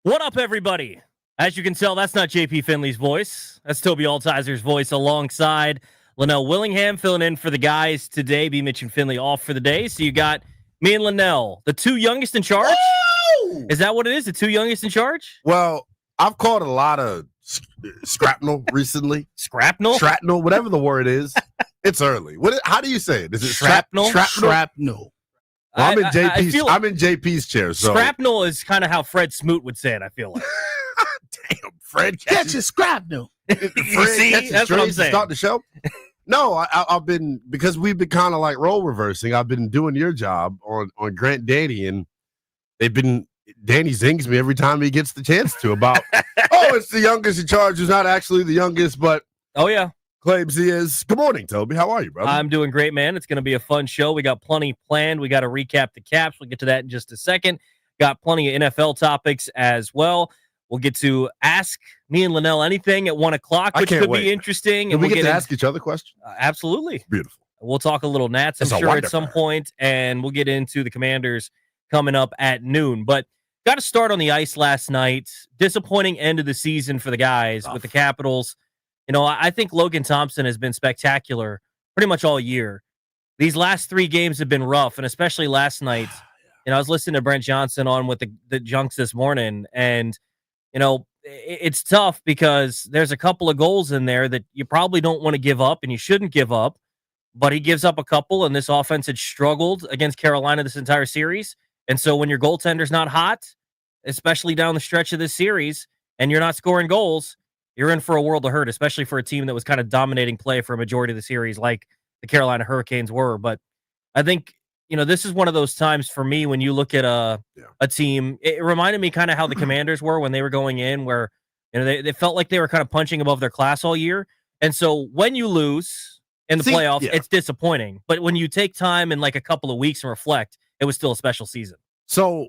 What up, everybody? As you can tell, that's not JP Finley's voice. That's Toby Altizer's voice alongside Linnell Willingham filling in for the guys today. B. Mitch and Finley off for the day. So you got me and Linnell, the two youngest in charge? Woo! Is that what it is? The two youngest in charge? Well, I've called a lot of scrapnel recently. Scrapnel? Shrapnel, whatever the word is. It's early. How do you say it? Is it Shrapnel? Shrapnel. Well, I'm in JP's chair. So Scrapnel is kind of how Fred Smoot would say it, I feel like. Damn, Fred Catch scrapnel. You see? That's what I'm saying. Start the show. No, I've been, because we've been kind of like role reversing. I've been doing your job on Grant Danny, and Danny zings me every time he gets the chance to about, it's the youngest in charge who's not actually the youngest, but Oh, yeah. claims he is. Good morning, Toby. How are you, brother? I'm doing great, man. It's going to be a fun show. We got plenty planned. We got to recap the Caps. We'll get to that in just a second. Got plenty of NFL topics as well. We'll get to ask me and Linnell anything at 1 o'clock, which could be interesting. Can we get to ask each other questions? Absolutely. Beautiful. We'll talk a little Nats, I'm sure, at some point, and we'll get into the Commanders coming up at noon. But got to start on the ice last night. Disappointing end of the season for the guys with the Capitals. You know, I think Logan Thompson has been spectacular pretty much all year. These last 3 games have been rough, and especially last night. You know, I was listening to Brent Johnson on with the Junks this morning, and, you know, it's tough because there's a couple of goals in there that you probably don't want to give up, and you shouldn't give up, but he gives up a couple, and this offense had struggled against Carolina this entire series. And so when your goaltender's not hot, especially down the stretch of this series, and you're not scoring goals, you're in for a world of hurt, especially for a team that was kind of dominating play for a majority of the series like the Carolina Hurricanes were. But I think, you know, this is one of those times for me when you look at a team. It reminded me kind of how the Commanders were when they were going in, where, you know, they felt like they were kind of punching above their class all year. And so when you lose in the playoffs, it's disappointing. But when you take time and like a couple of weeks and reflect, it was still a special season. So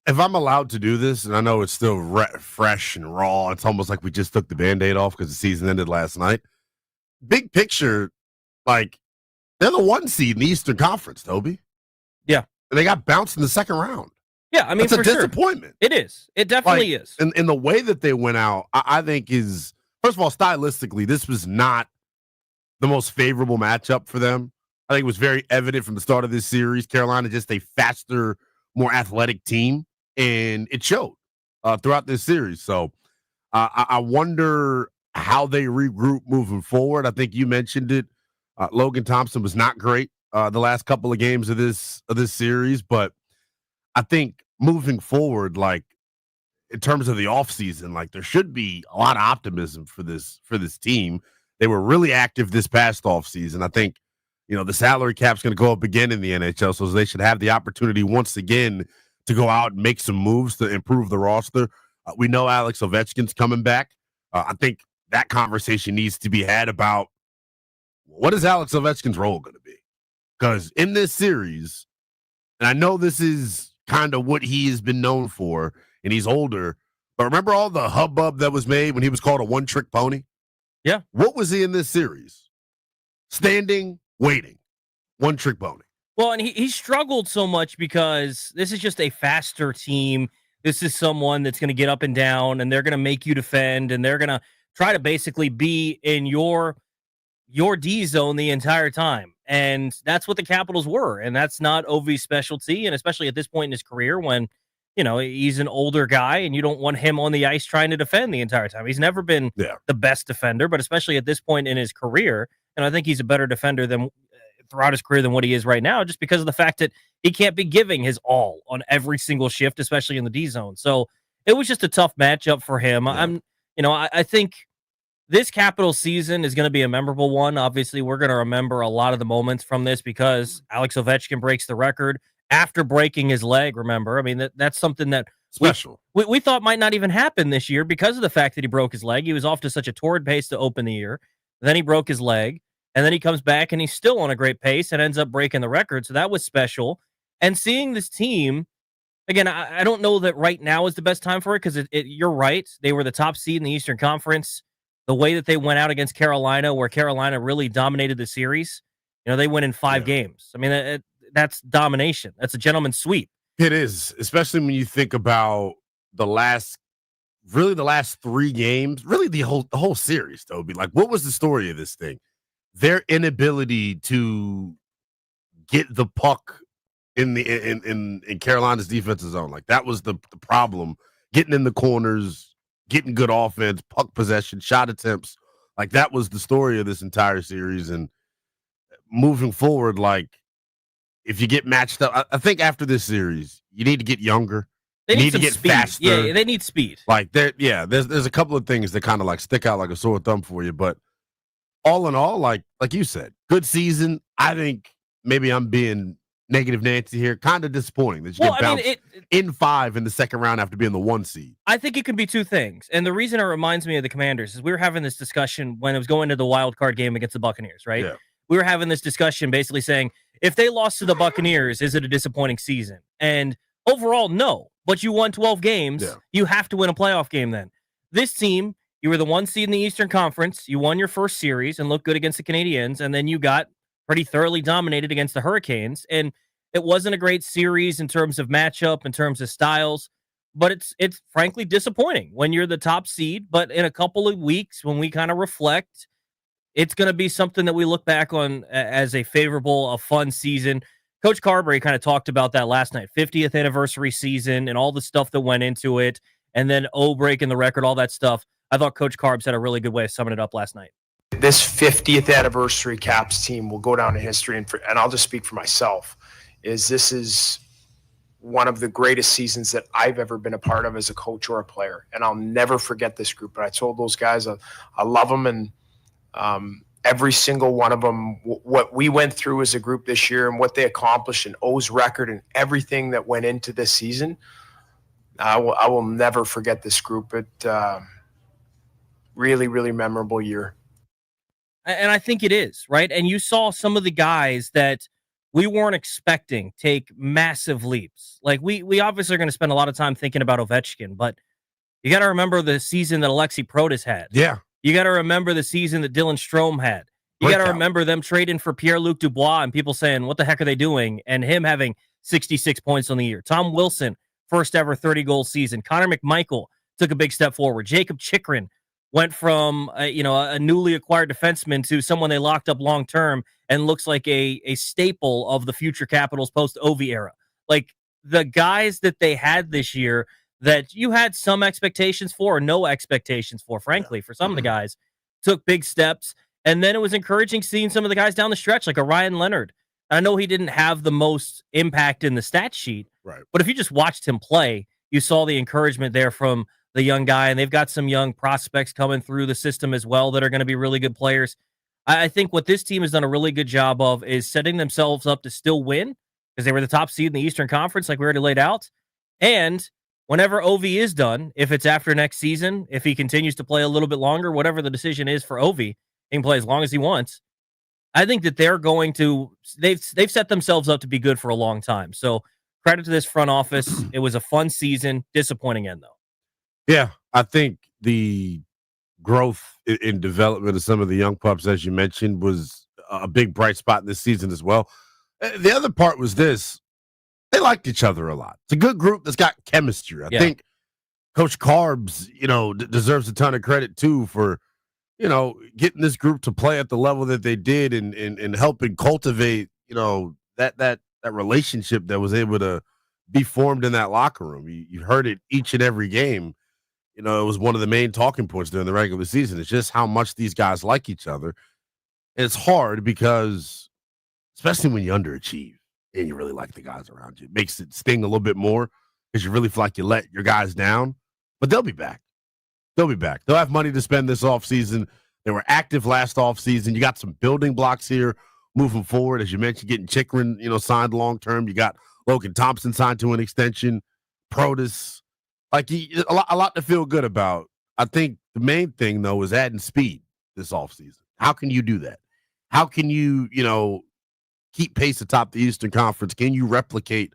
if I'm allowed to do this, and I know it's still fresh and raw, it's almost like we just took the Band-Aid off because the season ended last night. Big picture, like, they're the 1 seed in the Eastern Conference, Toby. Yeah. And they got bounced in the second round. Yeah, I mean, it's a disappointment. It is. It definitely is. And the way that they went out, I think is, first of all, stylistically, this was not the most favorable matchup for them. I think it was very evident from the start of this series. Carolina just a faster, more athletic team, and it showed throughout this series. So I wonder how they regroup moving forward. I think you mentioned it. Logan Thompson was not great the last couple of games of this series, but I think moving forward, like in terms of the offseason, like there should be a lot of optimism for this team. They were really active this past offseason. I think, you know, the salary cap's going to go up again in the NHL, so they should have the opportunity once again to go out and make some moves to improve the roster. We know Alex Ovechkin's coming back. I think that conversation needs to be had about what is Alex Ovechkin's role going to be? Because in this series, and I know this is kind of what he has been known for, and he's older, but remember all the hubbub that was made when he was called a one-trick pony? Yeah. What was he in this series? Standing, waiting, one-trick pony. Well, and he struggled so much because this is just a faster team. This is someone that's going to get up and down, and they're going to make you defend, and they're going to try to basically be in your D zone the entire time. And that's what the Capitals were. And that's not Ovi's specialty. And especially at this point in his career when, you know, he's an older guy and you don't want him on the ice trying to defend the entire time. He's never been the best defender, but especially at this point in his career. And I think he's a better defender than throughout his career than what he is right now, just because of the fact that he can't be giving his all on every single shift, especially in the D zone. So it was just a tough matchup for him. Yeah. I think this Capitals season is going to be a memorable one. Obviously, we're going to remember a lot of the moments from this because Alex Ovechkin breaks the record after breaking his leg, remember? I mean, that's something that special. We thought might not even happen this year because of the fact that he broke his leg. He was off to such a torrid pace to open the year. Then he broke his leg, and then he comes back, and he's still on a great pace and ends up breaking the record. So that was special. And seeing this team, again, I don't know that right now is the best time for it because you're right. They were the top seed in the Eastern Conference. The way that they went out against Carolina, where Carolina really dominated the series, you know, they win in 5 games. I mean, that's domination. That's a gentleman's sweep. It is, especially when you think about the last 3 games, really the whole series, Toby. Like, what was the story of this thing? Their inability to get the puck in Carolina's defensive zone. Like, that was the problem. Getting in the corners, getting good offense, puck possession, shot attempts. Like, that was the story of this entire series. And moving forward, like, if you get matched up, I think after this series, you need to get younger. They need to get speed. faster. Yeah, they need speed. Like, there's a couple of things that kind of like stick out like a sore thumb for you. But all in all, like you said, good season. I think maybe I'm being negative Nancy here. Kind of disappointing that you get bounced in 5 in the second round after being the 1 seed. I think it can be two things. And the reason it reminds me of the Commanders is we were having this discussion when it was going to the wild card game against the Buccaneers, right? Yeah. We were having this discussion basically saying, if they lost to the Buccaneers, is it a disappointing season? And overall, no. But you won 12 games. Yeah. You have to win a playoff game then. This team, you were the 1 seed in the Eastern Conference. You won your first series and looked good against the Canadiens. And then you got pretty thoroughly dominated against the Hurricanes. And it wasn't a great series in terms of matchup, in terms of styles. But it's frankly disappointing when you're the top seed. But in a couple of weeks, when we kind of reflect, it's going to be something that we look back on as a favorable, a fun season. Coach Carberry kind of talked about that last night, 50th anniversary season and all the stuff that went into it, and then breaking the record, all that stuff. I thought Coach Carbs had a really good way of summing it up last night. This 50th anniversary Caps team will go down in history, and I'll just speak for myself, this is one of the greatest seasons that I've ever been a part of as a coach or a player, and I'll never forget this group. But I told those guys I love them, and every single one of them, what we went through as a group this year and what they accomplished, and O's record and everything that went into this season, I will never forget this group. It really, really memorable year. And I think it is, right? And you saw some of the guys that we weren't expecting take massive leaps. Like, we obviously are going to spend a lot of time thinking about Ovechkin, but you got to remember the season that Alexi Protas had. Yeah. You got to remember the season that Dylan Strome had. You got to remember them trading for Pierre-Luc Dubois and people saying, what the heck are they doing? And him having 66 points on the year. Tom Wilson, first ever 30-goal season. Connor McMichael took a big step forward. Jacob Chychrun went from a newly acquired defenseman to someone they locked up long-term and looks like a staple of the future Capitals post-Ovi era. Like, the guys that they had this year that you had some expectations for or no expectations for, frankly, for some of the guys, took big steps. And then it was encouraging seeing some of the guys down the stretch, like a Ryan Leonard. I know he didn't have the most impact in the stat sheet, right? But if you just watched him play, you saw the encouragement there from the young guy, and they've got some young prospects coming through the system as well that are going to be really good players. I think what this team has done a really good job of is setting themselves up to still win because they were the top seed in the Eastern Conference, like we already laid out. And whenever Ovi is done, if it's after next season, if he continues to play a little bit longer, whatever the decision is for Ovi, he can play as long as he wants. I think that they're going to they've set themselves up to be good for a long time. So credit to this front office. It was a fun season. Disappointing end, though. Yeah, I think the growth in development of some of the young pups, as you mentioned, was a big bright spot this season as well. The other part was this. They liked each other a lot. It's a good group that's got chemistry. I think Coach Carbs, deserves a ton of credit, too, for, getting this group to play at the level that they did and helping cultivate, that relationship that was able to be formed in that locker room. You heard it each and every game. It was one of the main talking points during the regular season. It's just how much these guys like each other. And it's hard because, especially when you underachieve and you really like the guys around you, it makes it sting a little bit more because you really feel like you let your guys down. But they'll be back. They'll be back. They'll have money to spend this offseason. They were active last offseason. You got some building blocks here moving forward. As you mentioned, getting Chychrun, signed long-term. You got Logan Thompson signed to an extension. Protas. Like, a lot to feel good about. I think the main thing, though, is adding speed this offseason. How can you do that? How can you, keep pace atop the Eastern Conference? Can you replicate,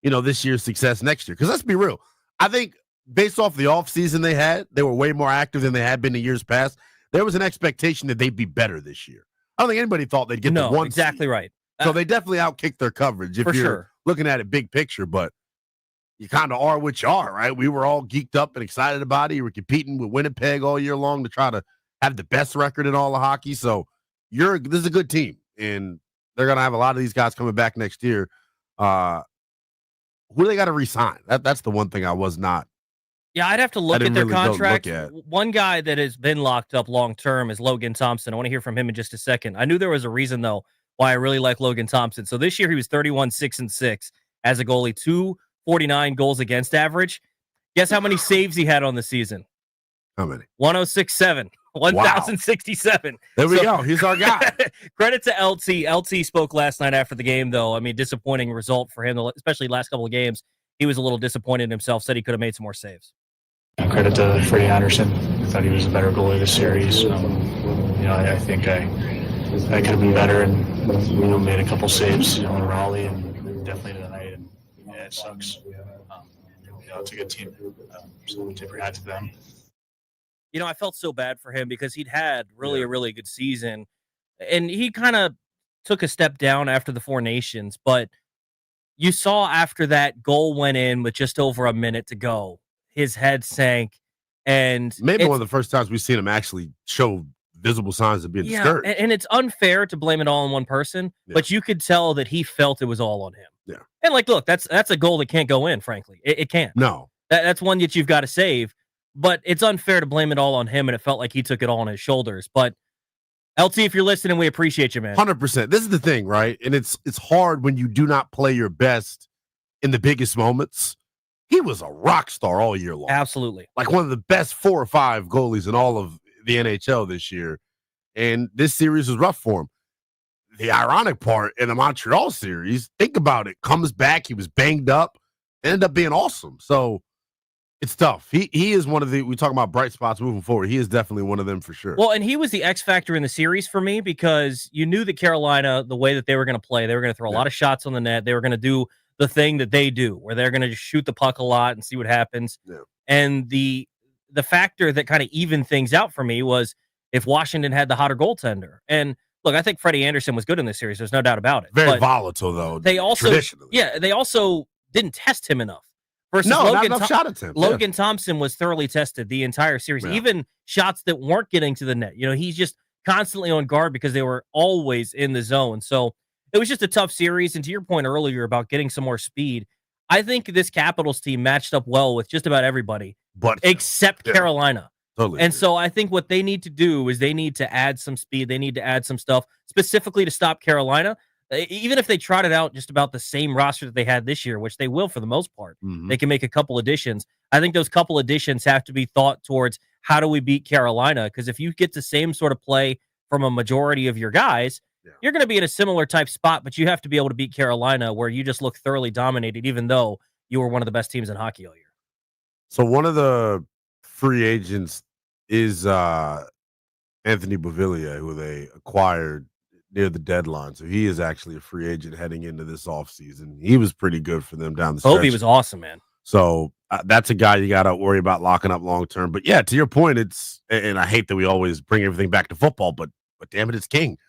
this year's success next year? Because let's be real. I think based off the offseason they were way more active than they had been in years past. There was an expectation that they'd be better this year. I don't think anybody thought they'd get the one exactly seed. Right. So they definitely outkicked their coverage if you're looking at it big picture. But you kind of are what you are, right? We were all geeked up and excited about it. You were competing with Winnipeg all year long to try to have the best record in all of hockey. So this is a good team, and they're going to have a lot of these guys coming back next year. Who do they got to re-sign? That's the one thing I was not. Yeah, I'd have to look at their contract. One guy that has been locked up long-term is Logan Thompson. I want to hear from him in just a second. I knew there was a reason, though, why I really like Logan Thompson. So this year he was 31-6-6 as a goalie, 249 goals against average. Guess how many saves he had on the season? How many? 106.7. 1,067. There we go. He's our guy. Credit to LT. LT spoke last night after the game, though. I mean, disappointing result for him, especially last couple of games. He was a little disappointed in himself, said he could have made some more saves. Credit to Freddie Anderson. I thought he was a better goalie this series. I think I could have been better and, made a couple saves, in Raleigh and definitely tonight. And, yeah, it sucks. It's a good team. So tip your hat to them. I felt so bad for him because he'd had a really good season, and he kind of took a step down after the Four Nations, but you saw after that goal went in with just over a minute to go, his head sank, and maybe one of the first times we've seen him actually show visible signs of being discouraged. And it's unfair to blame it all on one person, but you could tell that he felt it was all on him. Yeah. And look, that's a goal that can't go in, frankly. It can't. No. That's one that you've got to save. But it's unfair to blame it all on him, and it felt like he took it all on his shoulders. But LT, if you're listening, we appreciate you, man. 100%. This is the thing, right? And it's hard when you do not play your best in the biggest moments. He was a rock star all year long. Absolutely. Like one of the best 4 or 5 goalies in all of the NHL this year. And this series was rough for him. The ironic part in the Montreal series, think about it, comes back, he was banged up, ended up being awesome. So it's tough. He is one of we talk about bright spots moving forward. He is definitely one of them for sure. Well, and he was the X factor in the series for me because you knew that Carolina, the way that they were going to play, they were going to throw a lot of shots on the net. They were going to do the thing that they do, where they're going to just shoot the puck a lot and see what happens. Yeah. And the factor that kind of evened things out for me was if Washington had the hotter goaltender. And look, I think Freddie Anderson was good in this series. There's no doubt about it. Very volatile, though. They also, they also didn't test him enough. Versus not enough shot attempts. Logan Thompson was thoroughly tested the entire series, even shots that weren't getting to the net. He's just constantly on guard because they were always in the zone. So it was just a tough series. And to your point earlier about getting some more speed, I think this Capitals team matched up well with just about everybody, except Carolina. Totally. And so I think what they need to do is they need to add some speed. They need to add some stuff specifically to stop Carolina. Even if they trotted out just about the same roster that they had this year, which they will for the most part, they can make a couple additions. I think those couple additions have to be thought towards how do we beat Carolina? Because if you get the same sort of play from a majority of your guys, you're going to be in a similar type spot, but you have to be able to beat Carolina where you just look thoroughly dominated, even though you were one of the best teams in hockey all year. So one of the free agents is Anthony Beauvillier, who they acquired near the deadline. So he is actually a free agent heading into this offseason. He was pretty good for them down the stretch. Obi was awesome, man. So that's a guy you got to worry about locking up long term. But yeah, to your point, and I hate that we always bring everything back to football, but damn it, it's king.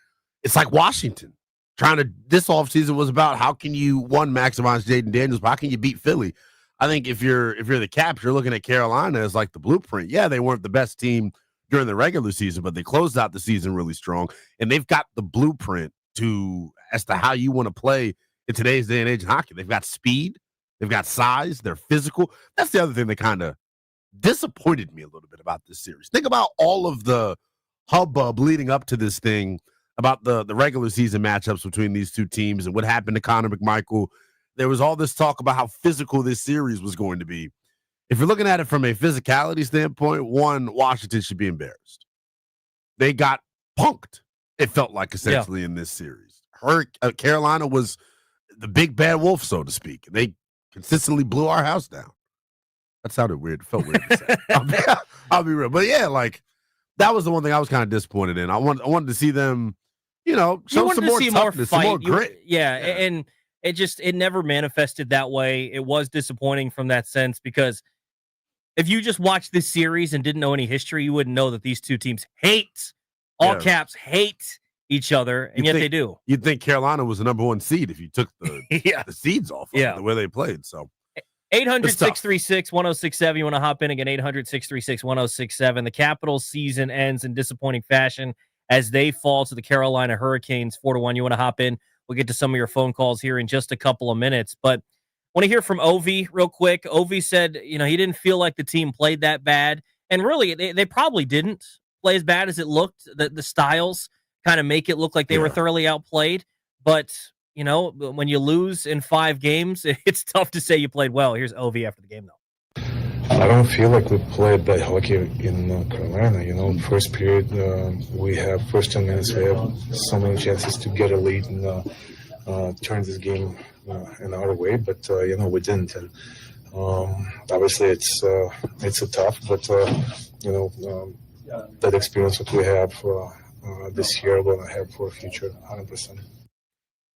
It's like Washington. This offseason was about how can you, maximize Jaden Daniels, but how can you beat Philly? I think if you're the Caps, you're looking at Carolina as like the blueprint. Yeah, they weren't the best team during the regular season, but they closed out the season really strong, and they've got the blueprint as to how you want to play in today's day and age in hockey. They've got speed, they've got size, they're physical. That's the other thing that kind of disappointed me a little bit about this series. Think about all of the hubbub leading up to this thing about the regular season matchups between these two teams and what happened to Connor McMichael. There was all this talk about how physical this series was going to be. If you're looking at it from a physicality standpoint, Washington should be embarrassed. They got punked, it felt like, essentially, in this series. Carolina was the big bad wolf, so to speak. They consistently blew our house down. That sounded weird. It felt weird to say. I'll be real. But yeah, that was the one thing I was kind of disappointed in. I wanted to see them, show some more toughness, some more grit. And it never manifested that way. It was disappointing from that sense because if you just watched this series and didn't know any history, you wouldn't know that these two teams hate each other, and yet they do. You'd think Carolina was the number 1 seed if you took the seeds off of the way they played. So 800 636 1067. You want to hop in again? 800 636 1067. The Capitals season ends in disappointing fashion as they fall to the Carolina Hurricanes 4-1. You want to hop in? We'll get to some of your phone calls here in just a couple of minutes. But want to hear from Ovi real quick. Ovi said, he didn't feel like the team played that bad. And really, they probably didn't play as bad as it looked. The styles kind of make it look like they were thoroughly outplayed. But, when you lose in 5 games, it's tough to say you played well. Here's Ovi after the game, though. I don't feel like we played bad hockey in Carolina. First period, we have first 10 minutes, we have so many chances to get a lead and turn this game in our way, but we didn't. And obviously, it's a tough, but that experience that we have this year, we're gonna have for the future, 100%.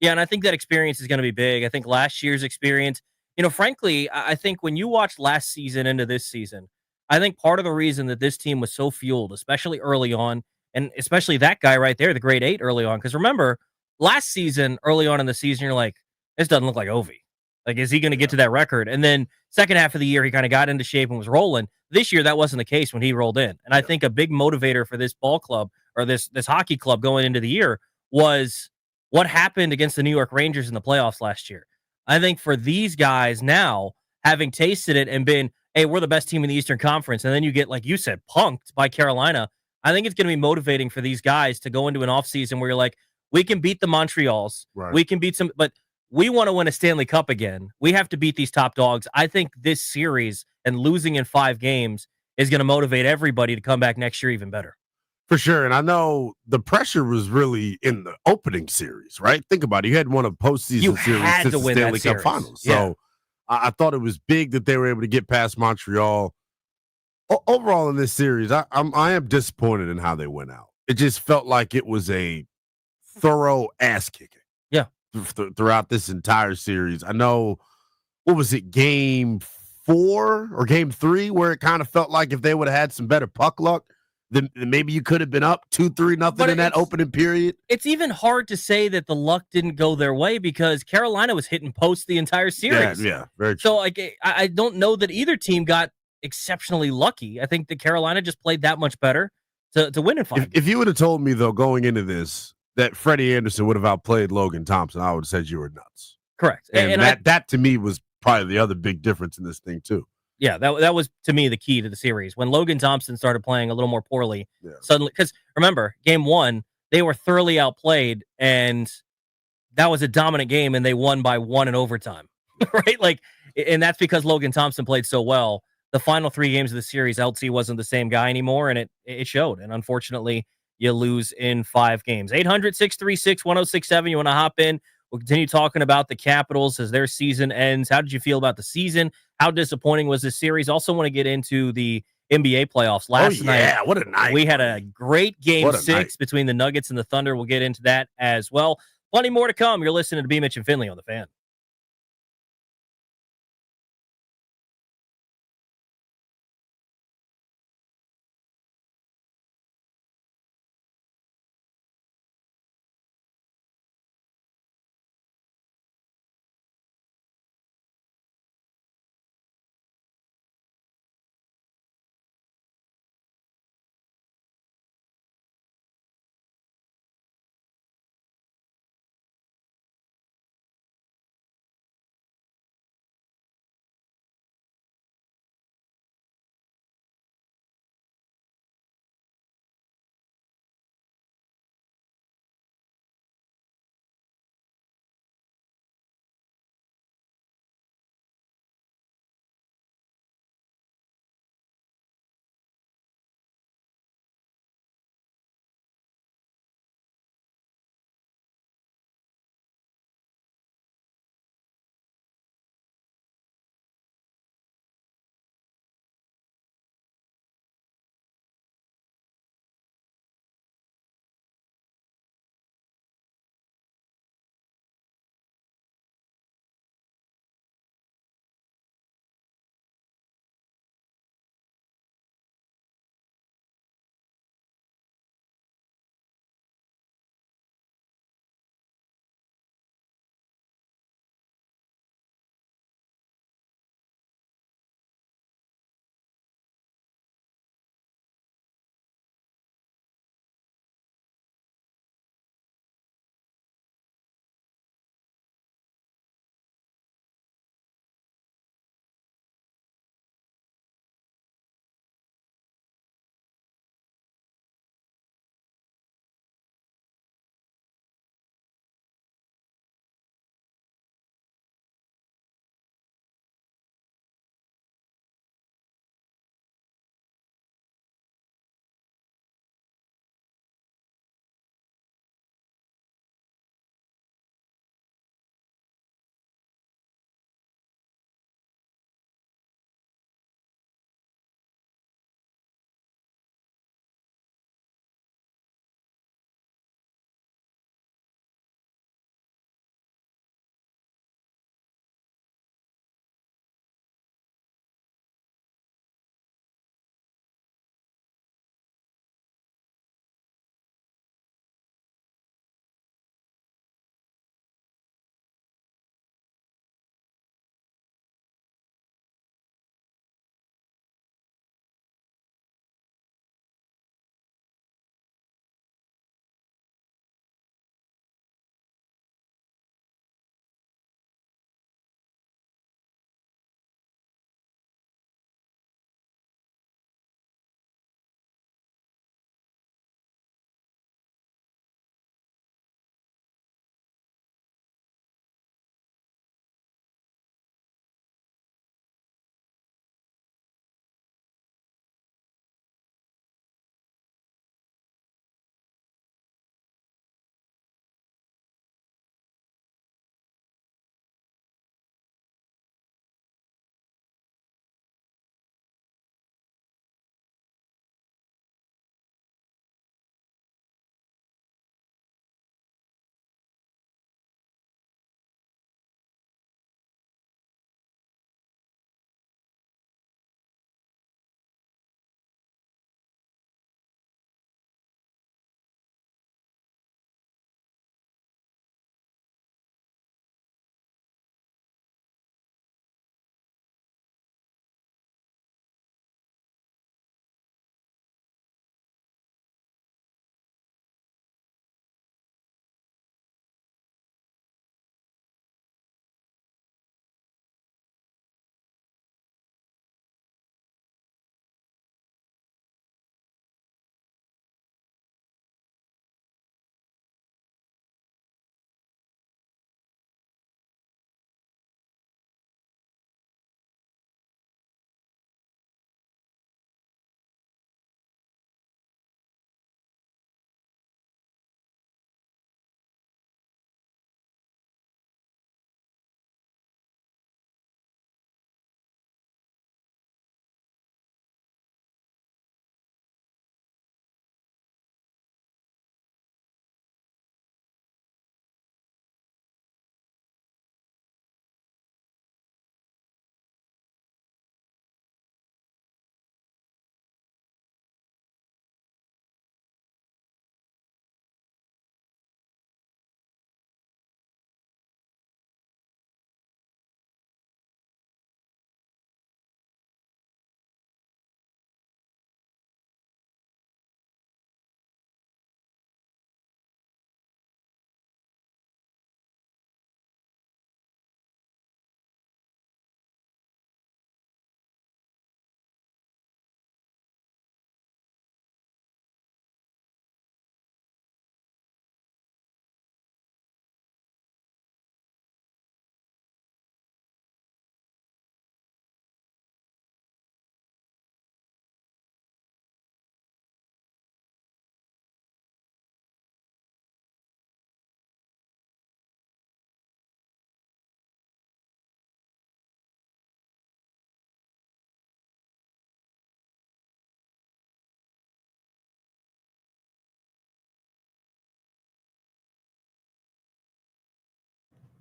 Yeah, and I think that experience is going to be big. I think last year's experience, frankly, I think when you watch last season into this season, I think part of the reason that this team was so fueled, especially early on, and especially that guy right there, the grade 8 early on, because remember, last season, early on in the season, you're like, this doesn't look like Ovi. Like, is he going to get to that record? And then second half of the year, he kind of got into shape and was rolling. This year, that wasn't the case when he rolled in. And I think a big motivator for this ball club or this hockey club going into the year was what happened against the New York Rangers in the playoffs last year. I think for these guys now, having tasted it and been, hey, we're the best team in the Eastern Conference, and then you get, like you said, punked by Carolina, I think it's going to be motivating for these guys to go into an offseason where you're like, we can beat the Montreals. Right. We can beat some, but we want to win a Stanley Cup again. We have to beat these top dogs. I think this series and losing in 5 games is going to motivate everybody to come back next year even better. For sure. And I know the pressure was really in the opening series, right? Think about it. You had won a postseason series since the Stanley Cup Finals. Yeah. So I thought it was big that they were able to get past Montreal. Overall in this series, I am disappointed in how they went out. It just felt like it was a thorough ass kicking. Yeah. Throughout this entire series. I know, what was it, game 4 or game 3, where it kind of felt like if they would have had some better puck luck, then maybe you could have been up 2-3-0 in that opening period. It's even hard to say that the luck didn't go their way because Carolina was hitting posts the entire series. Yeah, very true. So I don't know that either team got exceptionally lucky. I think that Carolina just played that much better to win in 5 games. If you would have told me, though, going into this, that Freddie Anderson would have outplayed Logan Thompson, I would have said you were nuts. Correct. And that to me was probably the other big difference in this thing, too. Yeah, that was, to me, the key to the series. When Logan Thompson started playing a little more poorly, suddenly, because remember, game 1, they were thoroughly outplayed, and that was a dominant game, and they won by 1 in overtime, right? And that's because Logan Thompson played so well. The final 3 games of the series, LT wasn't the same guy anymore, and it showed. And unfortunately, you lose in 5 games. 800-636-1067. You want to hop in? We'll continue talking about the Capitals as their season ends. How did you feel about the season? How disappointing was this series? Also want to get into the NBA playoffs. Last night, what a night. We had a great game 6 between the Nuggets and the Thunder. We'll get into that as well. Plenty more to come. You're listening to B. Mitch and Finley on The Fan.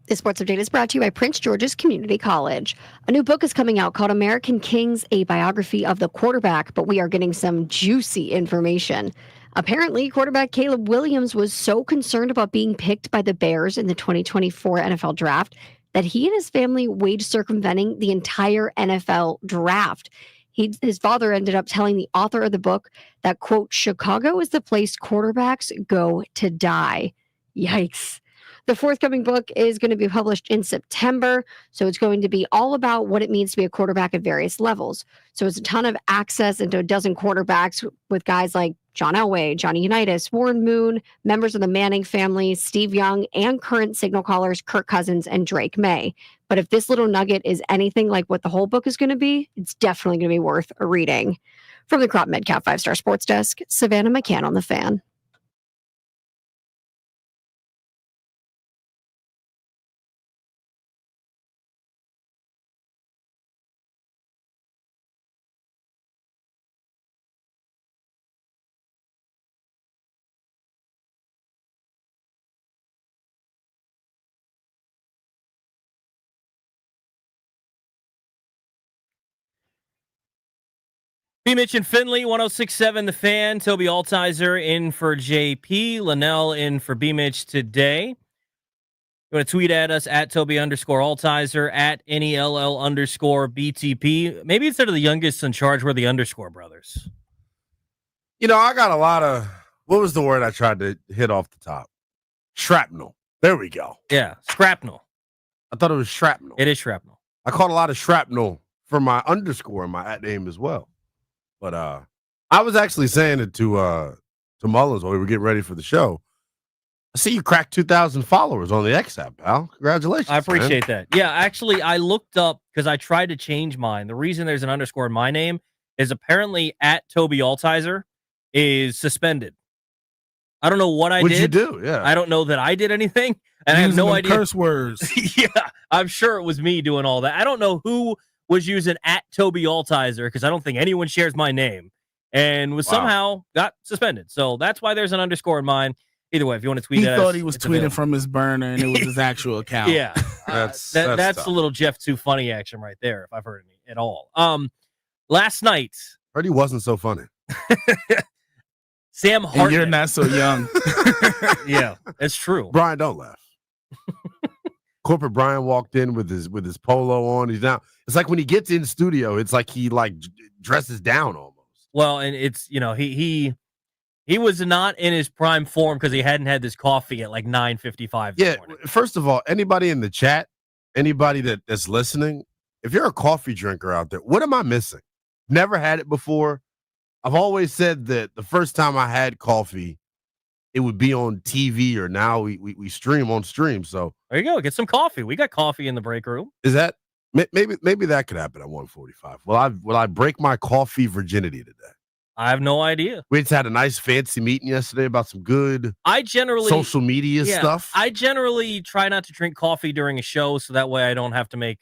This sports update is brought to you by Prince George's Community College. A new book is coming out called American Kings, a biography of the quarterback, but we are getting some juicy information. Apparently, quarterback Caleb Williams was so concerned about being picked by the Bears in the 2024 NFL draft that he and his family waged circumventing the entire NFL draft. His father ended up telling the author of the book that, quote, Chicago is the place quarterbacks go to die. Yikes. The forthcoming book is going to be published in September, so it's going to be all about what it means to be a quarterback at various levels. So it's a ton of access into a dozen quarterbacks with guys like John Elway, Johnny Unitas, Warren Moon, members of the Manning family, Steve Young, and current signal callers Kirk Cousins and Drake May. But if this little nugget is anything like what the whole book is going to be, it's definitely going to be worth a reading. From the Crop Metcalf 5-Star Sports Desk, Savannah McCann on the Fan. B. Mitch and Finley, 106.7 The Fan. Toby Altizer in for JP. Linnell in for B. Mitch today. You want to tweet at us at Toby_Altizer, at NELL_BTP. Maybe instead of the youngest in charge, we're the underscore brothers. You know, I got a lot of, what was the word I tried to hit off the top? Shrapnel. There we go. Yeah, shrapnel. I thought it was shrapnel. It is shrapnel. I caught a lot of shrapnel for my underscore in my at name as well. But I was actually saying it to Mullins while we were getting ready for the show. I see you cracked 2,000 followers on the X app, pal. Congratulations. I appreciate that. Yeah, actually, I looked up because I tried to change mine. The reason there's an underscore in my name is apparently at Toby Altizer is suspended. I don't know what I did. What'd you do? Yeah. I don't know that I did anything. And I have no idea. Curse words. Yeah, I'm sure it was me doing all that. I don't know who was using at Toby Altizer because I don't think anyone shares my name and was somehow got suspended. So that's why there's an underscore in mine. Either way, if you want to tweet he at thought us, he was tweeting from his burner and it was his actual account. Yeah. That's a little Jeff Too Funny action right there, if I've heard any at all. Last night. Heard he wasn't so funny. Sam Hartman. And you're not so young. Yeah, it's true. Brian, don't laugh. Corporate Brian walked in with his polo on. He's now. It's like when he gets in studio, it's like he dresses down almost. Well, and it's he was not in his prime form because he hadn't had this coffee at like 9:55. Yeah. First of all, anybody in the chat, anybody that's listening, if you're a coffee drinker out there, what am I missing? Never had it before. I've always said that the first time I had coffee, it would be on TV, or now we stream on stream. So there you go. Get some coffee. We got coffee in the break room. Is that maybe that could happen at 1:45? Will I break my coffee virginity today? I have no idea. We just had a nice fancy meeting yesterday about some good social media stuff. I generally try not to drink coffee during a show so that way I don't have to make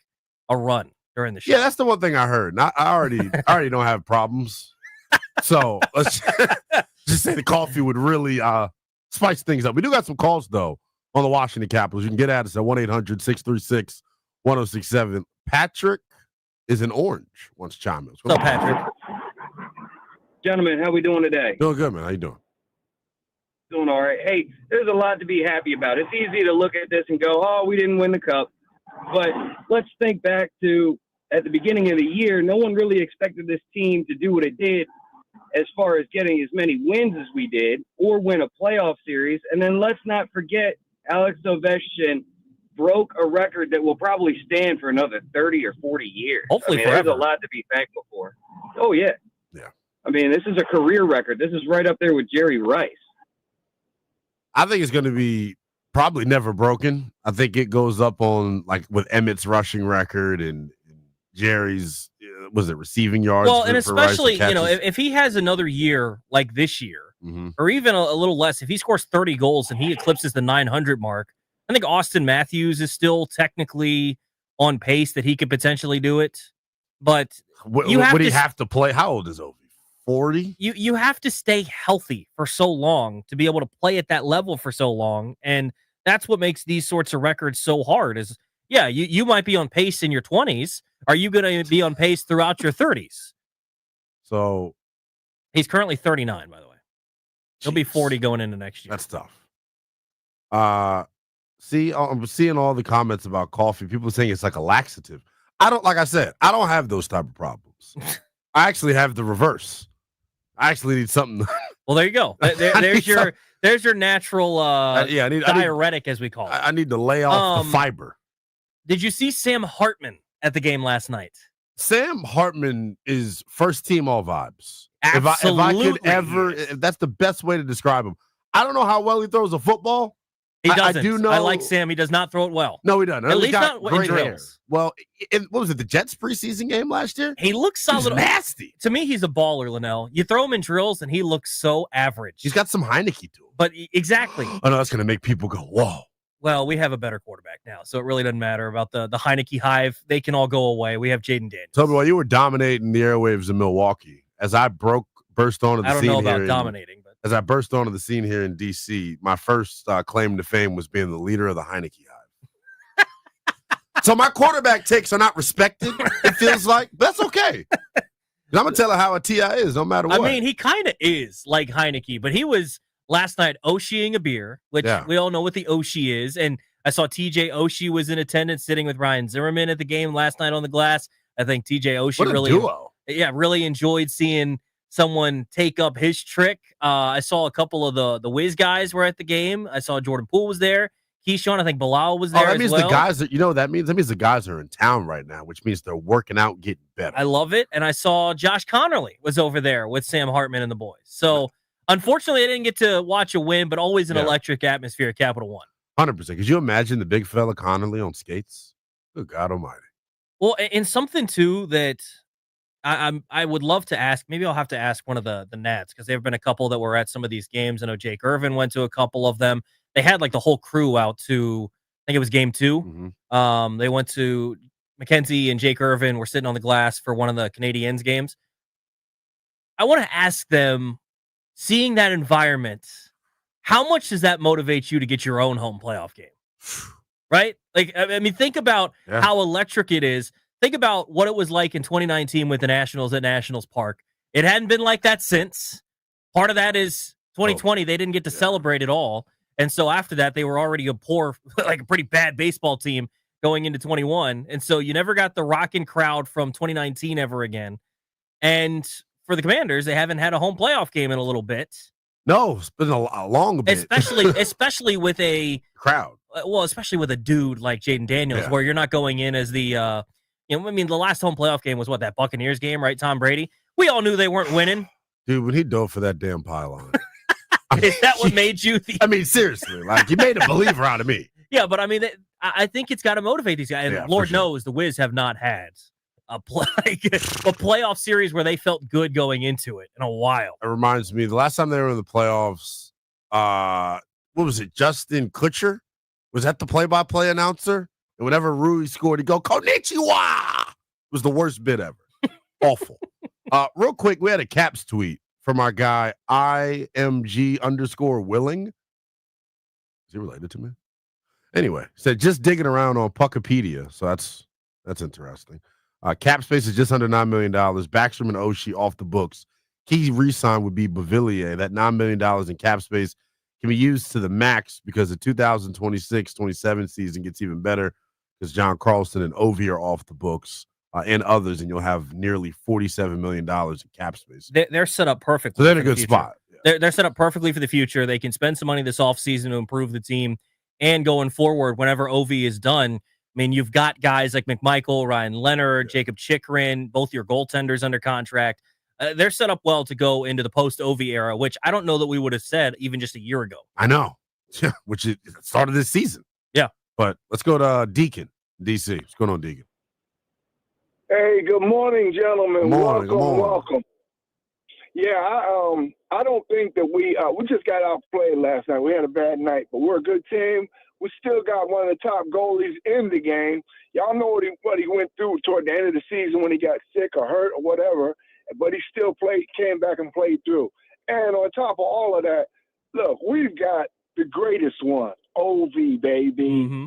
a run during the show. Yeah, that's the one thing I heard. I already don't have problems. So let's just say the coffee would really spice things up. We do got some calls, though, on the Washington Capitals. You can get at us at 1-800-636-1067. Patrick is in Orange. Wants to chime in. What's up, Patrick? Gentlemen, how we doing today? Doing good, man. How you doing? Doing all right. Hey, there's a lot to be happy about. It's easy to look at this and go, oh, we didn't win the cup. But let's think back to at the beginning of the year, no one really expected this team to do what it did as far as getting as many wins as we did or win a playoff series. And then let's not forget Alex Ovechkin broke a record that will probably stand for another 30 or 40 years. Hopefully forever. There's a lot to be thankful for. Oh, yeah. Yeah. I mean, this is a career record. This is right up there with Jerry Rice. I think it's going to be probably never broken. I think it goes up on like with Emmett's rushing record and Jerry's, was it receiving yards? Well, and especially, if he has another year like this year, or even a little less, if he scores 30 goals and he eclipses the 900 mark, I think Austin Matthews is still technically on pace that he could potentially do it. But would he have to play? How old is Ovi? 40? You have to stay healthy for so long to be able to play at that level for so long. And That's what makes these sorts of records so hard is, yeah, you might be on pace in your 20s. Are you going to be on pace throughout your 30s? So he's currently 39, by the way. He'll be 40 going into next year. That's tough. See, I'm seeing all the comments about coffee. People saying it's like a laxative. Like I said, I don't have those type of problems. I actually have the reverse. I actually need something. Well, there you go. There's your natural diuretic, as we call it. I need to lay off the fiber. Did you see Sam Hartman at the game last night? Sam Hartman is first team all vibes. Absolutely. If that's the best way to describe him. I don't know how well he throws a football. He doesn't. I do know. I like Sam. He does not throw it well. No, he doesn't. At least not in drills. Well, what was it? The Jets preseason game last year? He looks solid. He's nasty. To me, he's a baller, Linnell. You throw him in drills, and he looks so average. He's got some Heineke to him. But exactly. Oh, no, that's going to make people go, whoa. Well, we have a better quarterback now, so it really doesn't matter about the Heineke hive. They can all go away. We have Jaden Daniels. Tell me, while you were dominating the airwaves in Milwaukee, as I burst onto the scene I don't know about dominating. As I burst onto the scene here in D.C., my first claim to fame was being the leader of the Heineke hive. So my quarterback takes are not respected, it feels like. That's okay. And I'm going to tell her how a TI is, no matter what. I mean, he kind of is like Heineke, but he was last night Oshieing a beer, which we all know what the Oshie is. And I saw TJ Oshie was in attendance sitting with Ryan Zimmerman at the game last night on the glass. I think TJ Oshie really enjoyed seeing someone take up his trick. I saw a couple of the Wiz guys were at the game. I saw Jordan Poole was there. Keyshawn, I think Bilal was there. That means the guys that that means the guys are in town right now, which means they're working out, getting better. I love it. And I saw Josh Connerly was over there with Sam Hartman and the boys. So unfortunately, I didn't get to watch a win, but always an electric atmosphere at Capital One. 100%. Could you imagine the big fella Connerly on skates? Good God Almighty. Well, and something too that I would love to ask. Maybe I'll have to ask one of the Nats because there have been a couple that were at some of these games. I know Jake Irvin went to a couple of them. They had like the whole crew out to, I think it was game 2. Mm-hmm. They went to McKenzie and Jake Irvin were sitting on the glass for one of the Canadiens games. I want to ask them, seeing that environment, how much does that motivate you to get your own home playoff game? Right? Like, I mean, think about how electric it is. Think about what it was like in 2019 with the Nationals at Nationals Park. It hadn't been like that since. Part of that is 2020. They didn't get to celebrate it all. And so after that, they were already a pretty bad baseball team going into 21. And so you never got the rocking crowd from 2019 ever again. And for the Commanders, they haven't had a home playoff game in a little bit. No, it's been a long bit. Especially with a crowd. Well, especially with a dude like Jaden Daniels, where you're not going in as the, the last home playoff game was that Buccaneers game, right? Tom Brady. We all knew they weren't winning. Dude, when he dove for that damn pylon. Is that what made you? Seriously, like you made a believer out of me. Yeah, but I mean, I think it's got to motivate these guys. And Lord knows the Wiz have not had a playoff series where they felt good going into it in a while. It reminds me, the last time they were in the playoffs, what was it? Justin Kutcher was that the play-by-play announcer? And whenever Rui scored, he'd go, "Konnichiwa!" It was the worst bit ever. Awful. Real quick, we had a Caps tweet from our guy IMG_Willing. Is he related to me? Anyway, said just digging around on Puckopedia, so that's interesting. Cap space is just under $9 million. Backstrom and Oshie off the books. Key re-sign would be Beauvillier. That $9 million in cap space can be used to the max because the 2026-27 season gets even better because John Carlson and Ovi are off the books. And others, and you'll have nearly $47 million in cap space. They're set up perfectly. So they're in a good spot. Yeah. They're set up perfectly for the future. They can spend some money this offseason to improve the team. And going forward, whenever Ovi is done, I mean, you've got guys like McMichael, Ryan Leonard, Jacob Chikrin, both your goaltenders under contract. They're set up well to go into the post-Ovi era, which I don't know that we would have said even just a year ago. I know. Yeah, which is started this season. Yeah. But let's go to Deacon, DC. What's going on, Deacon? Hey, good morning, gentlemen. Welcome. Yeah, I don't think that we just got outplayed last night. We had a bad night, but we're a good team. We still got one of the top goalies in the game. Y'all know what he went through toward the end of the season when he got sick or hurt or whatever, but he still came back and played through. And on top of all of that, look, we've got the greatest one Ovi, baby. Mm-hmm.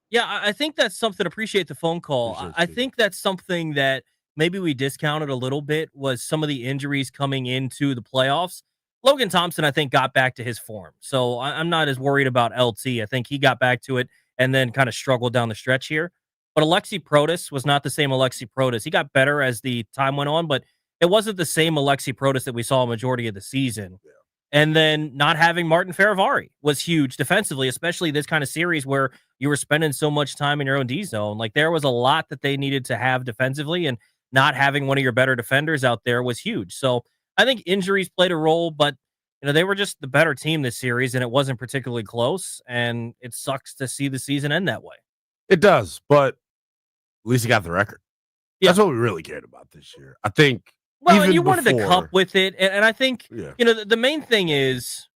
Yeah, I think that's something. Appreciate the phone call. I think that's something that maybe we discounted a little bit was some of the injuries coming into the playoffs. Logan Thompson, I think, got back to his form. So I'm not as worried about LT. I think he got back to it and then kind of struggled down the stretch here. But Alexi Protas was not the same Alexi Protas. He got better as the time went on, but it wasn't the same Alexi Protas that we saw a majority of the season. Yeah. And then not having Martin Feravari was huge defensively, especially this kind of series where you were spending so much time in your own D zone. Like there was a lot that they needed to have defensively, and not having one of your better defenders out there was huge. So I think injuries played a role, but they were just the better team this series, and it wasn't particularly close. And it sucks to see the season end that way. It does, but at least he got the record. Yeah. That's what we really cared about this year. I think. Well, and you wanted the cup with it, and I think the main thing is,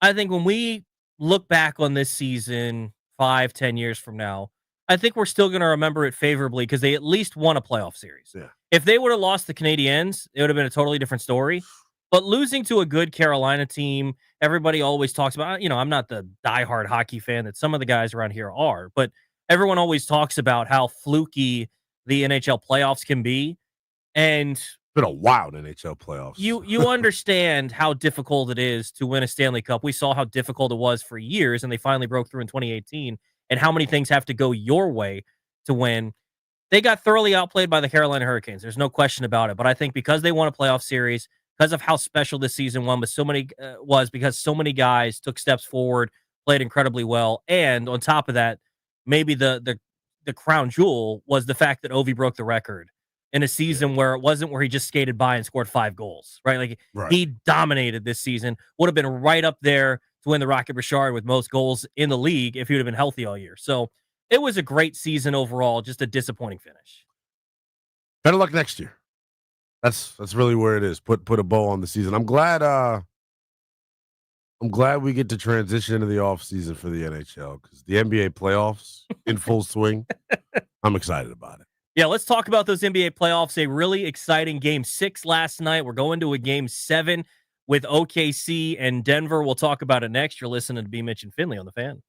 I think when we look back on this season 5-10 years from now, I think we're still going to remember it favorably because they at least won a playoff series. Yeah. If they would have lost the Canadiens, it would have been a totally different story. But losing to a good Carolina team, everybody always talks about. I'm not the diehard hockey fan that some of the guys around here are, but everyone always talks about how fluky the NHL playoffs can be, and been a wild NHL playoffs. You understand how difficult it is to win a Stanley Cup. We saw how difficult it was for years, and they finally broke through in 2018, and how many things have to go your way to win. They got thoroughly outplayed by the Carolina Hurricanes. There's no question about it. But I think because they won a playoff series, because of how special this season was because so many guys took steps forward, played incredibly well, and on top of that, maybe the crown jewel was the fact that Ovi broke the record in a season where it wasn't where he just skated by and scored 5 goals, right? Like he dominated this season, would have been right up there to win the Rocket Richard with most goals in the league if he would have been healthy all year. So it was a great season overall, just a disappointing finish. Better luck next year. That's really where it is. Put a bow on the season. I'm glad we get to transition into the off season for the NHL because the NBA playoffs in full swing. I'm excited about it. Yeah, let's talk about those NBA playoffs. A really exciting Game 6 last night. We're going to a Game 7 with OKC and Denver. We'll talk about it next. You're listening to B. Mitch and Finley on The Fan.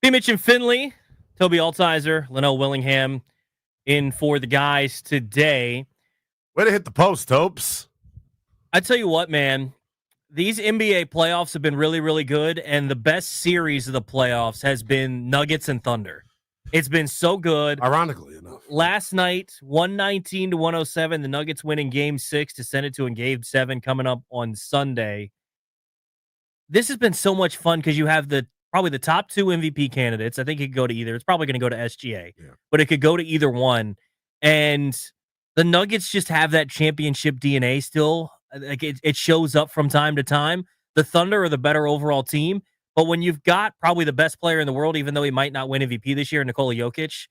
Mitch and Finley, Toby Altizer, Linnell Willingham in for the guys today. Way to hit the post, Topes. I tell you what, man, these NBA playoffs have been really, really good, and the best series of the playoffs has been Nuggets and Thunder. It's been so good. Ironically enough. Last night, 119-107, the Nuggets winning Game 6 to send it to a Game 7 coming up on Sunday. This has been so much fun because you have probably the top 2 MVP candidates. I think it could go to either. It's probably going to go to SGA, but it could go to either one. And the Nuggets just have that championship DNA still. Like it shows up from time to time. The Thunder are the better overall team, but when you've got probably the best player in the world, even though he might not win MVP this year, Nikola Jokic,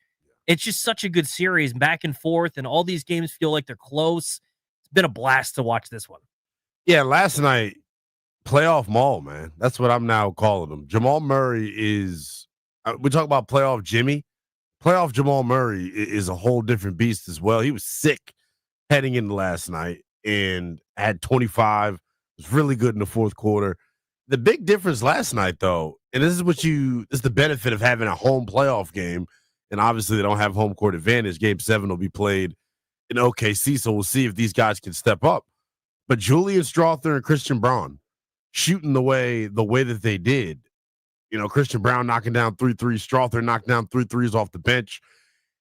it's just such a good series, back and forth, and all these games feel like they're close. It's been a blast to watch this one. Yeah, last night, playoff Maul, man. That's what I'm now calling him. Jamal Murray is, we talk about playoff Jimmy. Playoff Jamal Murray is a whole different beast as well. He was sick heading into last night and had 25. Was really good in the fourth quarter. The big difference last night, though, and this is the benefit of having a home playoff game, and obviously they don't have home court advantage. Game 7 will be played in OKC, so we'll see if these guys can step up. But Julian Strawther and Christian Braun shooting the way that they did. You know, Christian Braun knocking down 3 threes, Strawther knocked down 3 threes off the bench.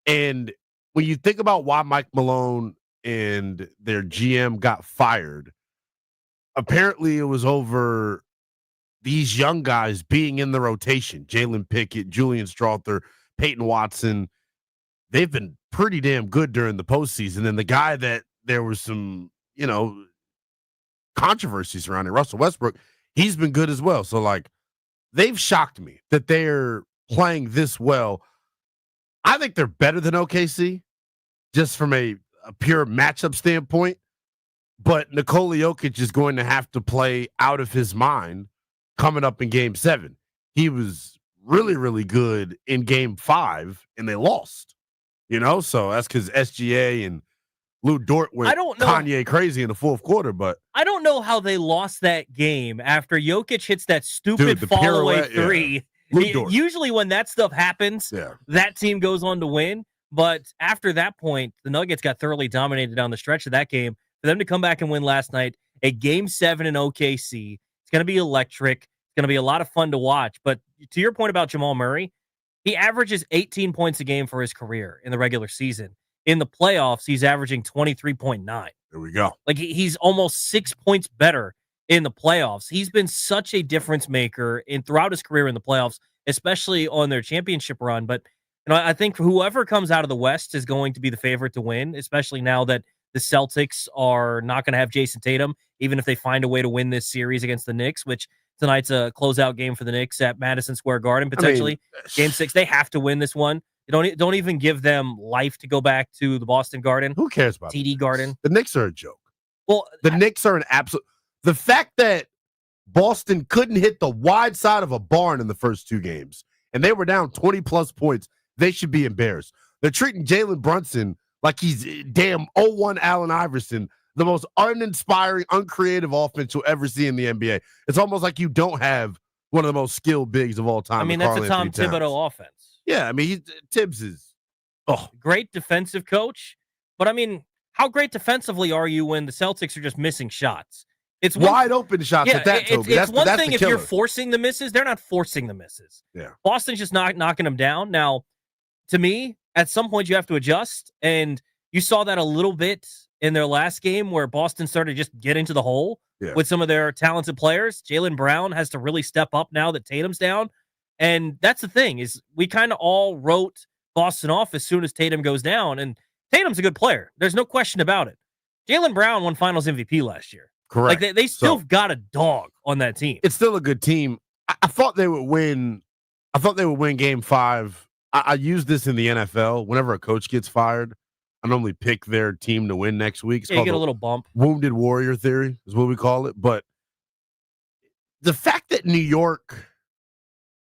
And when you think about why Mike Malone and their GM got fired, apparently it was over these young guys being in the rotation. Jalen Pickett, Julian Strawther, Peyton Watson. They've been pretty damn good during the postseason. And the guy that there was some, controversy surrounding, Russell Westbrook, he's been good as well. So, they've shocked me that they're playing this well. I think they're better than OKC, just from a pure matchup standpoint. But Nikola Jokic is going to have to play out of his mind coming up in Game 7. He was really, really good in Game 5, and they lost. So that's because SGA and Lou Dort went Kanye crazy in the fourth quarter. But I don't know how they lost that game after Jokic hits that stupid fall-away three. Yeah. Usually when that stuff happens, that team goes on to win. But after that point, the Nuggets got thoroughly dominated down the stretch of that game. For them to come back and win last night, a Game 7 in OKC, it's going to be electric. It's going to be a lot of fun to watch. But to your point about Jamal Murray, he averages 18 points a game for his career in the regular season. In the playoffs, he's averaging 23.9. There we go. He's almost 6 points better in the playoffs. He's been such a difference maker throughout his career in the playoffs, especially on their championship run. But I think whoever comes out of the West is going to be the favorite to win, especially now that the Celtics are not going to have Jason Tatum, even if they find a way to win this series against the Knicks, which tonight's a closeout game for the Knicks at Madison Square Garden, potentially. Game 6, they have to win this one. Don't even give them life to go back to the Boston Garden. Who cares about TD Garden? The Knicks are a joke. Well, the Knicks are an absolute. The fact that Boston couldn't hit the wide side of a barn in the first 2 games, and they were down 20-plus points, they should be embarrassed. They're treating Jalen Brunson like he's damn 01 Allen Iverson, the most uninspiring, uncreative offense you'll ever see in the NBA. It's almost like you don't have one of the most skilled bigs of all time. That's a Tom Thibodeau offense. Yeah, Tibbs is great defensive coach, but how great defensively are you when the Celtics are just missing shots? It's wide open shots at that, Toby. It's one thing if you're forcing the misses. They're not forcing the misses. Yeah. Boston's just not knocking them down. Now, to me, at some point you have to adjust, and you saw that a little bit in their last game where Boston started to just get into the hole with some of their talented players. Jaylen Brown has to really step up now that Tatum's down. And that's the thing, is we kind of all wrote Boston off as soon as Tatum goes down, and Tatum's a good player. There's no question about it. Jaylen Brown won Finals MVP last year. Correct. They still got a dog on that team. It's still a good team. I thought they would win. I thought they would win Game 5. I use this in the NFL. Whenever a coach gets fired, I normally pick their team to win next week. It's you get a little bump. Wounded Warrior theory is what we call it. But the fact that New York,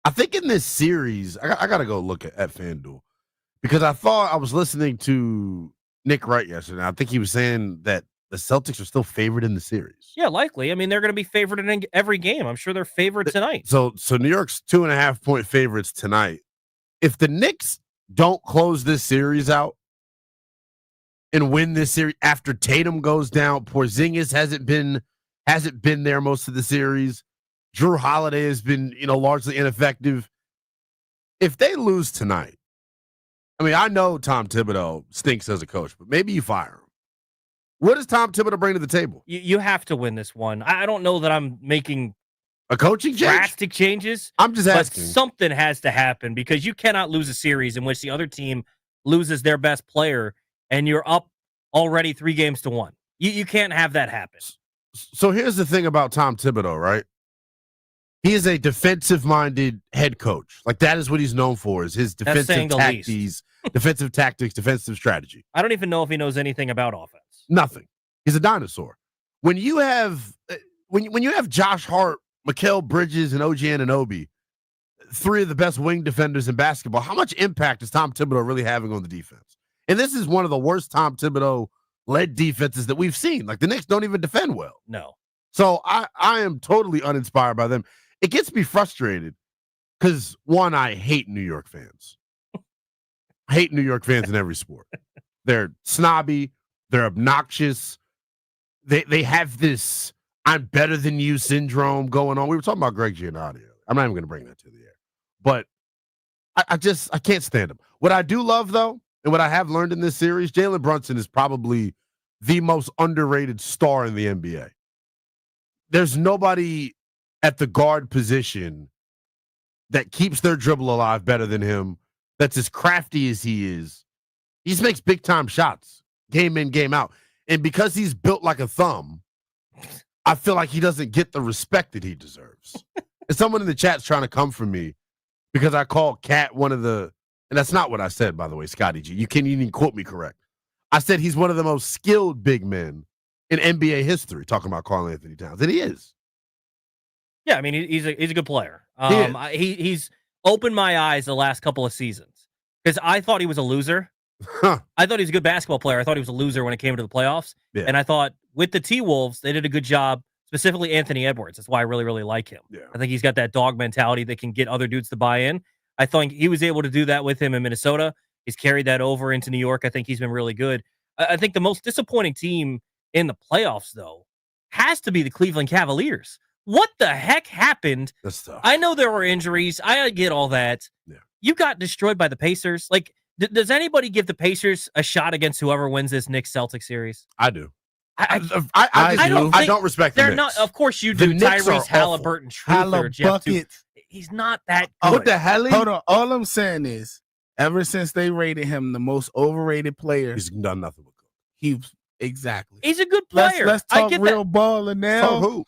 I think in this series, I got to go look at FanDuel, because I thought I was listening to Nick Wright yesterday. I think he was saying that the Celtics are still favored in the series. Yeah, likely. I mean, they're going to be favored in every game. I'm sure they're favored tonight. So New York's 2.5-point favorites tonight. If the Knicks don't close this series out and win this series after Tatum goes down, Porzingis hasn't been there most of the series. Drew Holiday has been, largely ineffective. If they lose tonight, I mean, I know Tom Thibodeau stinks as a coach, but maybe you fire him. What does Tom Thibodeau bring to the table? You have to win this one. I don't know that I'm making a coaching drastic changes. I'm just asking. But something has to happen because you cannot lose a series in which the other team loses their best player and you're up already 3-1. You can't have that happen. So here's the thing about Tom Thibodeau, right? He is a defensive-minded head coach. Like, that is what he's known for, is his defensive tactics, defensive strategy. I don't even know if he knows anything about offense. Nothing. He's a dinosaur. When you have Josh Hart, Mikal Bridges, and OG Anunoby, 3 of the best wing defenders in basketball, how much impact is Tom Thibodeau really having on the defense? And this is one of the worst Tom Thibodeau-led defenses that we've seen. Like, the Knicks don't even defend well. No. So I am totally uninspired by them. It gets me frustrated because, one, I hate New York fans. I hate New York fans in every sport. They're snobby. They're obnoxious. They have this "I'm better than you" syndrome going on. We were talking about Greg Giannotti. I'm not even going to bring that to the air. But I can't stand him. What I do love, though, and what I have learned in this series, Jalen Brunson is probably the most underrated star in the NBA. There's nobody at the guard position that keeps their dribble alive better than him, that's as crafty as he is. He just makes big-time shots, game in, game out. And because he's built like a thumb, I feel like he doesn't get the respect that he deserves. And someone in the chat's trying to come for me because I called Cat one of the, and that's not what I said, by the way, Scotty G. You can't even quote me correct. I said he's one of the most skilled big men in NBA history, talking about Karl-Anthony Towns. And he is. Yeah, I mean, he's a good player. He's opened my eyes the last couple of seasons because I thought he was a loser. I thought he was a good basketball player. I thought he was a loser when it came to the playoffs. Yeah. And I thought with the T-Wolves, they did a good job, specifically Anthony Edwards. That's why I really, really like him. Yeah. I think he's got that dog mentality that can get other dudes to buy in. I think he was able to do that with him in Minnesota. He's carried that over into New York. I think he's been really good. I think the most disappointing team in the playoffs, though, has to be the Cleveland Cavaliers. What the heck happened? That's tough. I know there were injuries. I get all that. Yeah. You got destroyed by the Pacers. Like, does anybody give the Pacers a shot against whoever wins this Knicks-Celtics series? I do. I don't respect the Knicks. Not. Of course you do. Tyrese Halliburton, Truther, Jeff. He's not that good. What the hell? Hold on. All I'm saying is, ever since they rated him the most overrated player, he's done nothing but good. Exactly. He's a good player. Let's talk real baller now. Who?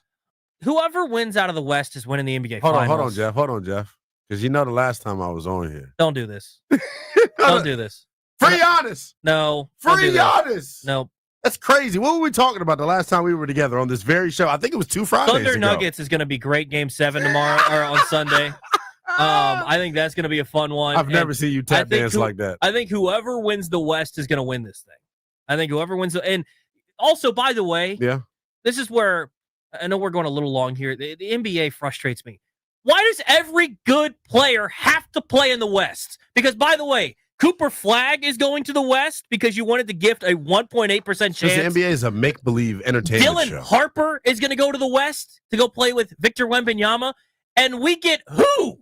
Whoever wins out of the West is winning the NBA Hold Finals. Hold on, Jeff. Because you know the last time I was on here. Don't do this. Don't do this. Free Giannis. No. Free Giannis. No. That's crazy. What were we talking about the last time we were together on this very show? I think it was 2 Fridays Thunder ago. Nuggets is going to be great. Game 7 tomorrow or on Sunday. I think that's going to be a fun one. I've never seen you tap dance like that. I think whoever wins the West is going to win this thing. I think whoever wins and also, by the way, this is where I know we're going a little long here. The NBA frustrates me. Why does every good player have to play in the West? Because, by the way, Cooper Flagg is going to the West because you wanted to gift a 1.8% chance. The NBA is a make-believe entertainment show. Dylan Harper is going to go to the West to go play with Victor Wembanyama. And we get who?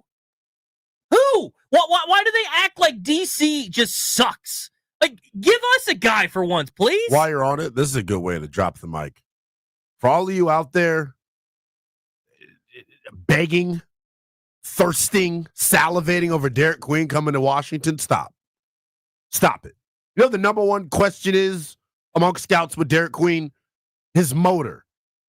Who? Why do they act like DC just sucks? Like, give us a guy for once, please. While you're on it, this is a good way to drop the mic. For all of you out there begging, thirsting, salivating over Derek Queen coming to Washington, stop. Stop it. You know the number one question is among scouts with Derek Queen? His motor,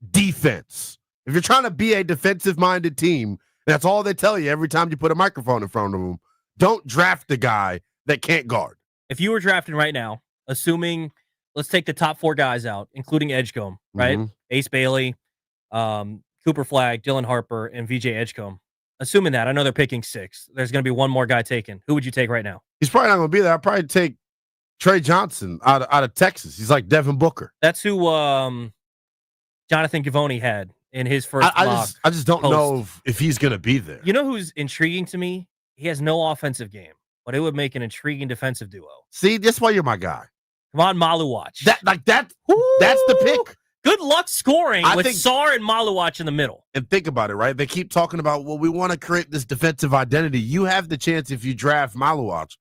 defense. If you're trying to be a defensive-minded team, that's all they tell you every time you put a microphone in front of them. Don't draft a guy that can't guard. If you were drafting right now, assuming, let's take the top 4 guys out, including Edgecombe, right? Mm-hmm. Ace Bailey, Cooper Flagg, Dylan Harper, and VJ Edgecombe. Assuming that, I know they're picking 6. There's going to be one more guy taken. Who would you take right now? He's probably not going to be there. I'd probably take Trey Johnson out of Texas. He's like Devin Booker. That's who Jonathan Givony had in his first mock. I just don't post. know if he's going to be there. You know who's intriguing to me? He has no offensive game, but it would make an intriguing defensive duo. See, that's why you're my guy. Come on, Maluach. That's the pick. Good luck scoring with think, Sarr and Maluach in the middle. And think about it, right? They keep talking about, well, we want to create this defensive identity. You have the chance, if you draft Maluach,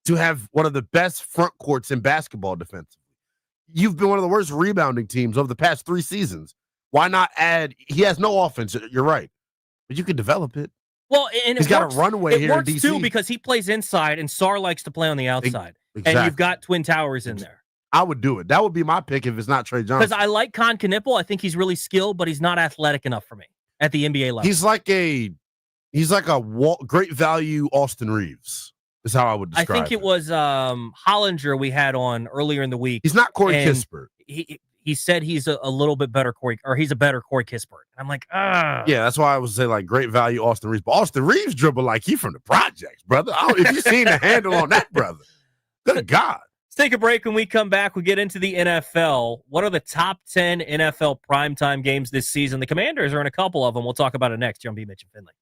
to have one of the best front courts in basketball defensively. You've been one of the worst rebounding teams over the past 3 seasons. Why not add? He has no offense. You're right, but you can develop it. Well, and he's got a runway here in DC too because he plays inside and Sarr likes to play on the outside. Exactly. And you've got Twin Towers in there. I would do it. That would be my pick if it's not Trey Johnson. Because I like Con Knipple. I think he's really skilled, but he's not athletic enough for me at the NBA level. He's like a great value Austin Reeves. Is how I would describe it. I think it was Hollinger we had on earlier in the week. He's not Corey Kispert. He said he's a little bit better he's a better Corey Kispert. I'm like, Yeah, that's why I would say like great value Austin Reeves. But Austin Reeves dribble like he from the projects, brother. If you seen the handle on that, brother. Good God. Let's take a break. When we come back, we get into the NFL. What are the top 10 NFL primetime games this season? The Commanders are in a couple of them. We'll talk about it next. John B. Mitch and Finley.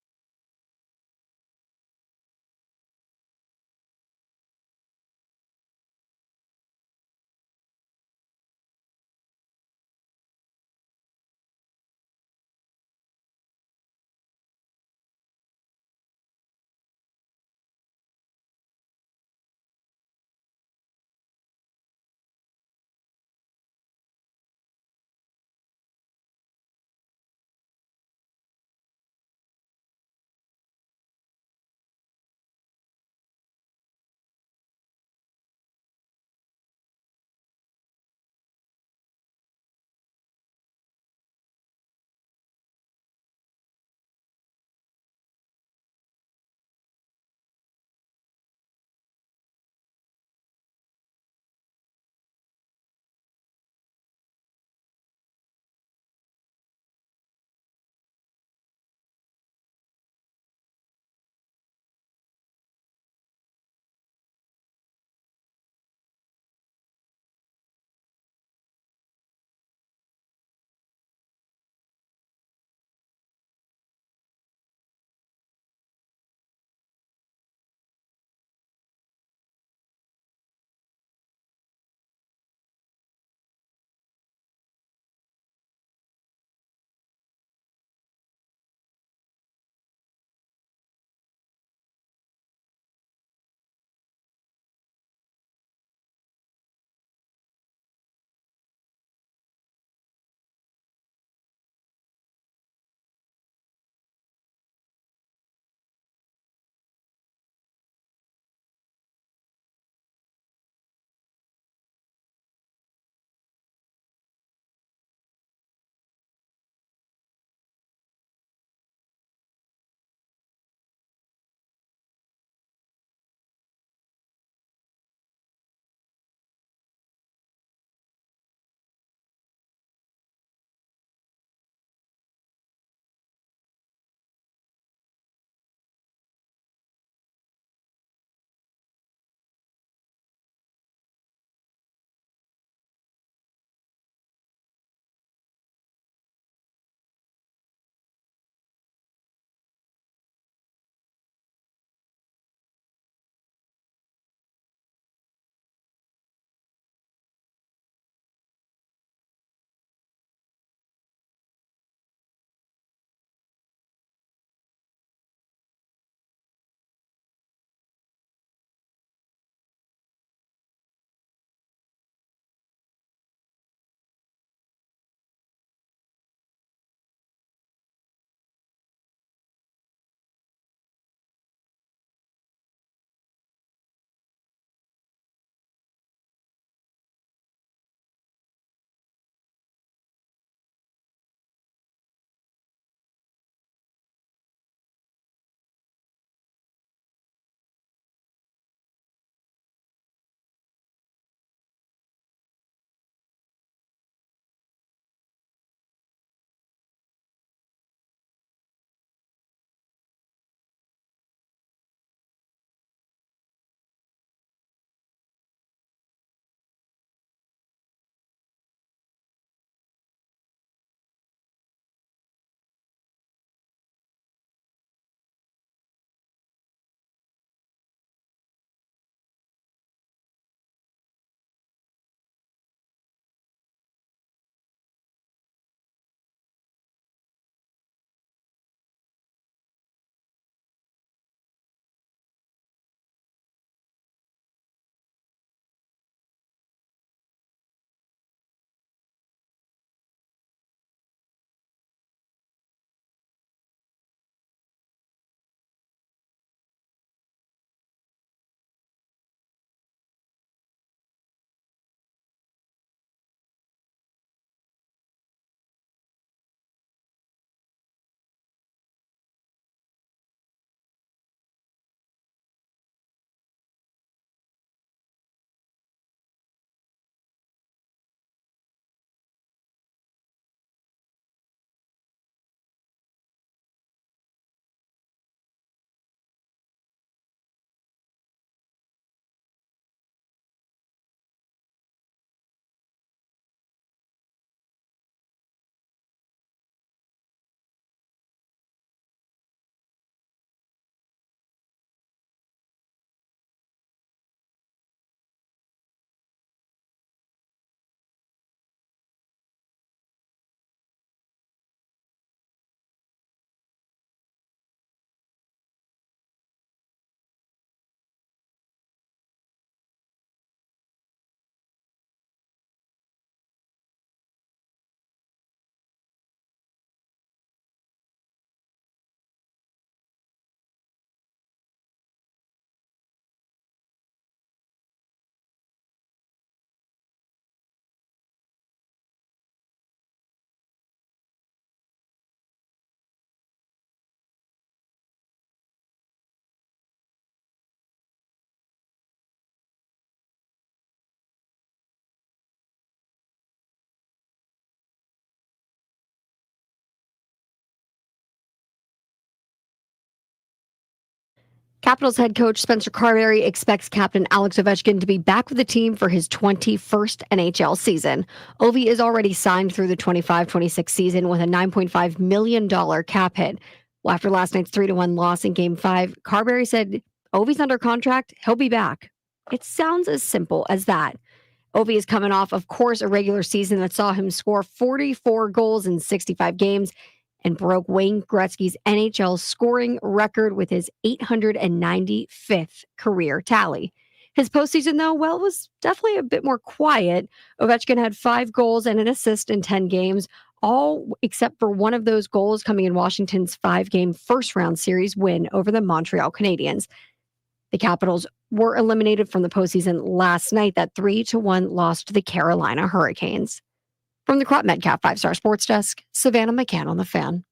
Capitals head coach Spencer Carberry expects captain Alex Ovechkin to be back with the team for his 21st NHL season. Ovi is already signed through the 25-26 season with a $9.5 million cap hit. Well, after last night's 3-1 loss in Game 5, Carberry said Ovi's under contract, he'll be back. It sounds as simple as that. Ovi is coming off, of course, a regular season that saw him score 44 goals in 65 games and broke Wayne Gretzky's NHL scoring record with his 895th career tally. His postseason, though, well, was definitely a bit more quiet. Ovechkin had 5 goals and an assist in 10 games, all except for one of those goals coming in Washington's 5-game first-round series win over the Montreal Canadiens. The Capitals were eliminated from the postseason last night, that 3-1 loss to the Carolina Hurricanes. From the Crop Metcalf 5-Star Sports Desk, Savannah McCann on the Fan.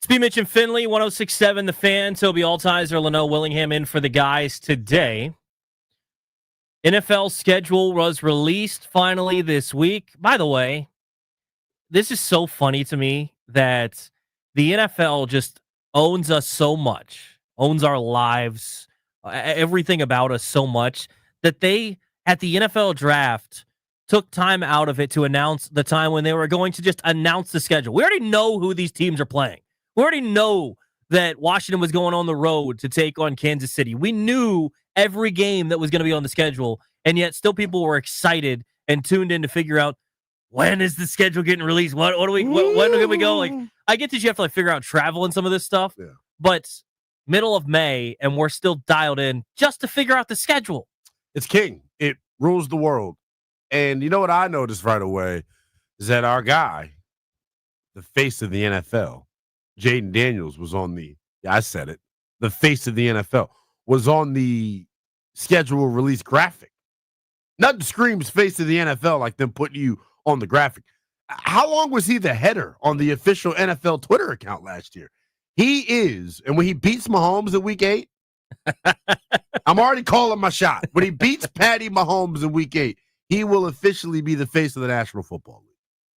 It's Mitch and Finley, 106.7 The Fan. Toby Altizer, Leno Willingham in for the guys today. NFL schedule was released finally this week. By the way, this is so funny to me that the NFL just owns us so much, owns our lives, everything about us so much, that they, at the NFL draft, took time out of it to announce the time when they were going to just announce the schedule. We already know who these teams are playing. We already know that Washington was going on the road to take on Kansas City. We knew every game that was going to be on the schedule, and yet still people were excited and tuned in to figure out, when is the schedule getting released? When do we go? Like, I get that you have to figure out travel and some of this stuff, but middle of May, and we're still dialed in just to figure out the schedule. It's king. It rules the world. And you know what I noticed right away is that our guy, the face of the NFL, Jaden Daniels, was on the face of the NFL, was on the schedule release graphic. Nothing screams face of the NFL like them putting you on the graphic. How long was he the header on the official NFL Twitter account last year? He is, and when he beats Mahomes in week 8, I'm already calling my shot. When he beats Patty Mahomes in week 8, he will officially be the face of the National Football League.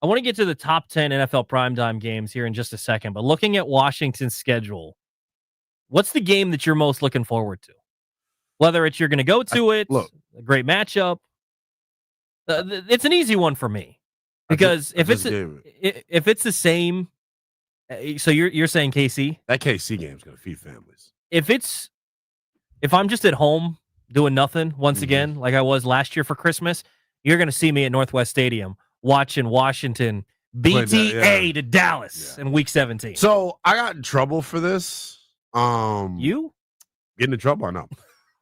I want to get to the top 10 NFL primetime games here in just a second, but looking at Washington's schedule, what's the game that you're most looking forward to? Whether it's you're going to go to a great matchup, it's an easy one for me because if it's the same, so you're saying KC? That KC game is going to feed families. If I'm just at home doing nothing once again, like I was last year for Christmas, you're going to see me at Northwest Stadium watching Washington BTA to Dallas in Week 17. So I got in trouble for this. You? Getting in trouble or no?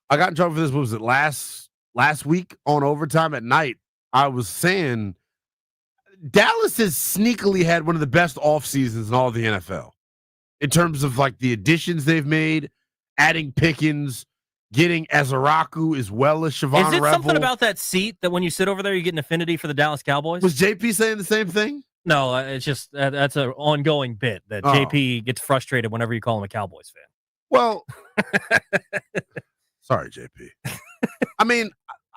I got in trouble for this. What was it, last week on Overtime at Night? I was saying Dallas has sneakily had one of the best off seasons in all of the NFL in terms of the additions they've made, adding Pickens, getting Azaraku as well as Siobhan Is it Revel. something about that seat that when you sit over there, you get an affinity for the Dallas Cowboys? Was JP saying the same thing? No, it's just that's an ongoing bit that JP gets frustrated whenever you call him a Cowboys fan. Well, sorry, JP. I mean,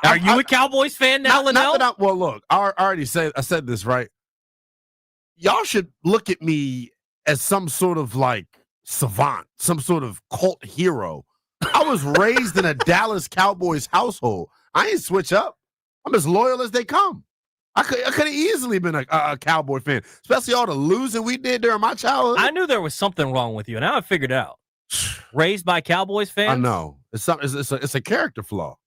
are you a Cowboys fan now, Linnell? Well, look, I said this, right? Y'all should look at me as some sort of savant, some sort of cult hero. I was raised in a Dallas Cowboys household. I ain't switch up. I'm as loyal as they come. I could have easily been a Cowboy fan, especially all the losing we did during my childhood. I knew there was something wrong with you, and now I figured it out. Raised by Cowboys fans? I know. It's a character flaw.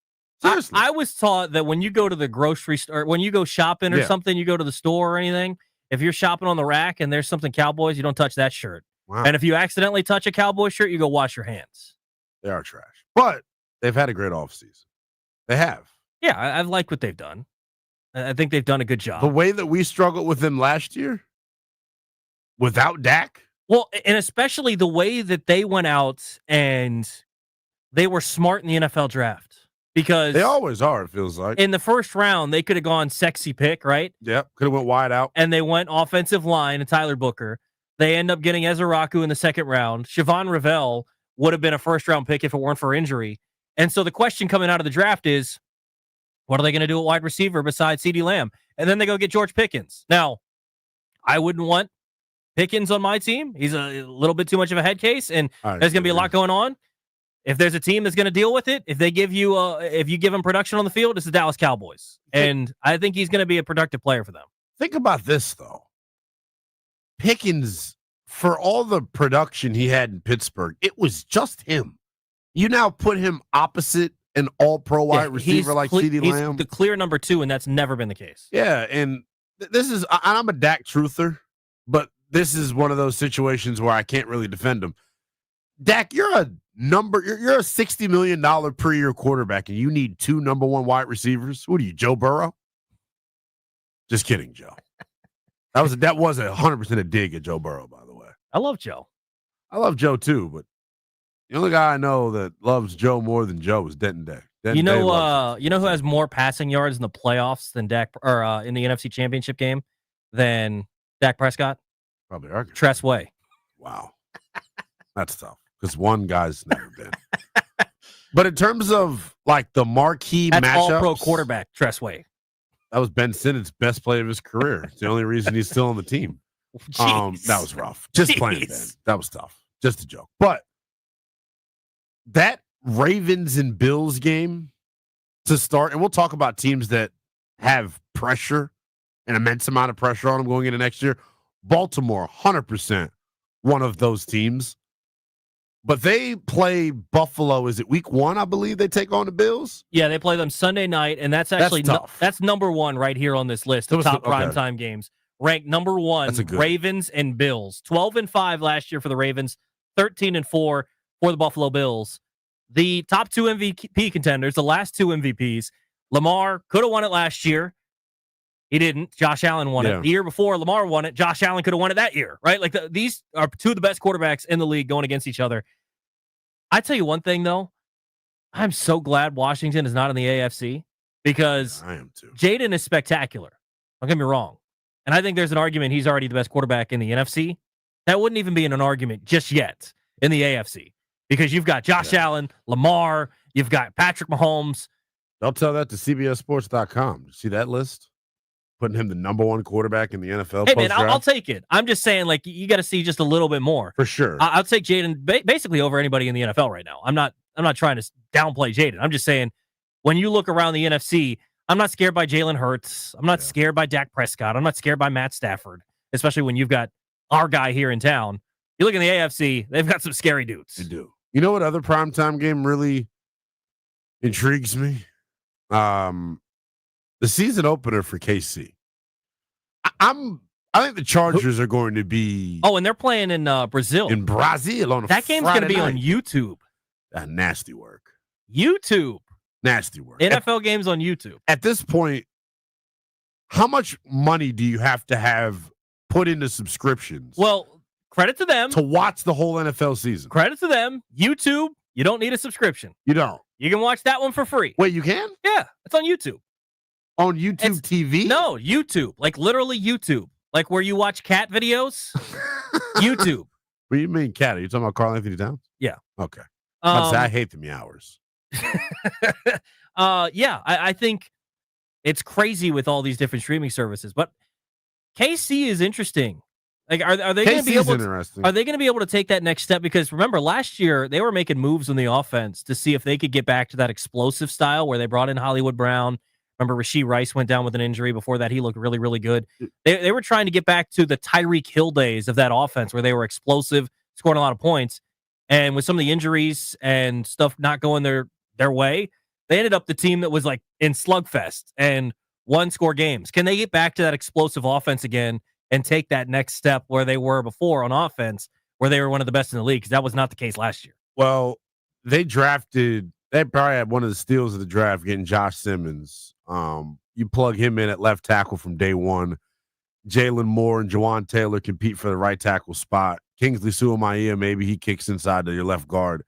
Seriously. I was taught that when you go to the grocery store, when you go shopping or something, you go to the store or anything, if you're shopping on the rack and there's something Cowboys, you don't touch that shirt. Wow. And if you accidentally touch a Cowboy shirt, you go wash your hands. They are trash. But they've had a great offseason. They have. Yeah, I like what they've done. I think they've done a good job. The way that we struggled with them last year, without Dak, Well, and especially the way that they went out and they were smart in the NFL draft. Because they always are, it feels like. In the first round, they could have gone sexy pick, right? Yep, could have went wide out. And they went offensive line and Tyler Booker. They end up getting Ezra Raku in the second round. Siobhan Revell would have been a first-round pick if it weren't for injury. And so the question coming out of the draft is, what are they going to do at wide receiver besides CeeDee Lamb? And then they go get George Pickens. Now, I wouldn't want Pickens on my team. He's a little bit too much of a head case, and there's going to be a lot going on. If there's a team that's going to deal with it, if they give you, if you give him production on the field, it's the Dallas Cowboys, and I think he's going to be a productive player for them. Think about this though, Pickens, for all the production he had in Pittsburgh, it was just him. You now put him opposite an All-Pro wide receiver like CeeDee Lamb. He's the clear number 2, and that's never been the case. Yeah, and this is, I'm a Dak truther, but this is one of those situations where I can't really defend him. Dak, you're a $60 million per year quarterback, and you need 2 number 1 wide receivers. What are you, Joe Burrow? Just kidding, Joe. That was 100% a dig at Joe Burrow, by the way. I love Joe. I love Joe too, but the only guy I know that loves Joe more than Joe is Denton Day. You know who has more passing yards in the playoffs than Dak, or in the NFC Championship game than Dak Prescott? Probably arguing. Tress Way. Wow, that's tough because one guy's never been. But in terms of like the marquee that's matchups, all-pro quarterback Tress Way. That was Ben Simmons' best play of his career. It's the only reason he's still on the team. That was rough. Just playing, Ben. That was tough. Just a joke. But that Ravens and Bills game to start, and we'll talk about teams that have pressure, an immense amount of pressure on them going into next year. Baltimore, 100% one of those teams. But they play Buffalo. Is it week 1, I believe, they take on the Bills? Yeah, they play them Sunday night, and that's actually that's number 1 right here on this list of top primetime games. Ranked number 1, Ravens and Bills. 12-5 last year for the Ravens, 13-4 for the Buffalo Bills. The top 2 MVP contenders, the last 2 MVPs, Lamar could have won it last year. He didn't. Josh Allen won it. The year before Lamar won it, Josh Allen could have won it that year, right? Like these are 2 of the best quarterbacks in the league going against each other. I tell you one thing, though. I'm so glad Washington is not in the AFC because I am too. Jaden is spectacular. Don't get me wrong. And I think there's an argument he's already the best quarterback in the NFC. That wouldn't even be an argument just yet in the AFC because you've got Josh Allen, Lamar, you've got Patrick Mahomes. They'll tell that to CBSSports.com. You see that list? Putting him the number 1 quarterback in the NFL. Hey, man, I'll take it. I'm just saying, like, you got to see just a little bit more. For sure. I'll take Jaden basically over anybody in the NFL right now. I'm not trying to downplay Jaden. I'm just saying, when you look around the NFC, I'm not scared by Jalen Hurts. I'm not scared by Dak Prescott. I'm not scared by Matt Stafford, especially when you've got our guy here in town. You look in the AFC, they've got some scary dudes. They do. You know what other primetime game really intrigues me? The season opener for KC. I think the Chargers are going to be. Oh, and they're playing in Brazil. In Brazil on a that game's going to be on YouTube. Nasty work. YouTube. Nasty work. NFL games on YouTube. At this point, how much money do you have to have put into subscriptions? Well, credit to them. To watch the whole NFL season. Credit to them. YouTube, you don't need a subscription. You don't. You can watch that one for free. Wait, you can? Yeah, it's on YouTube. On YouTube TV? No, YouTube. Like literally YouTube. Like where you watch cat videos. YouTube. What do you mean cat? Are you talking about Karl Anthony Towns? Yeah. Okay. I hate the meowers. I think it's crazy with all these different streaming services. But KC is interesting. Like, are they going to be able? Are they going to be able to take that next step? Because remember, last year they were making moves on the offense to see if they could get back to that explosive style where they brought in Hollywood Brown. Remember, Rashee Rice went down with an injury. Before that, he looked really, really good. They were trying to get back to the Tyreek Hill days of that offense where they were explosive, scoring a lot of points. And with some of the injuries and stuff not going their way, they ended up the team that was like in slugfest and one-score games. Can they get back to that explosive offense again and take that next step where they were before on offense, where they were one of the best in the league? Because that was not the case last year. Well, they probably had one of the steals of the draft getting Josh Simmons. You plug him in at left tackle from day one. Jalen Moore and Jawan Taylor compete for the right tackle spot. Kingsley Suamaiya, maybe he kicks inside to your left guard.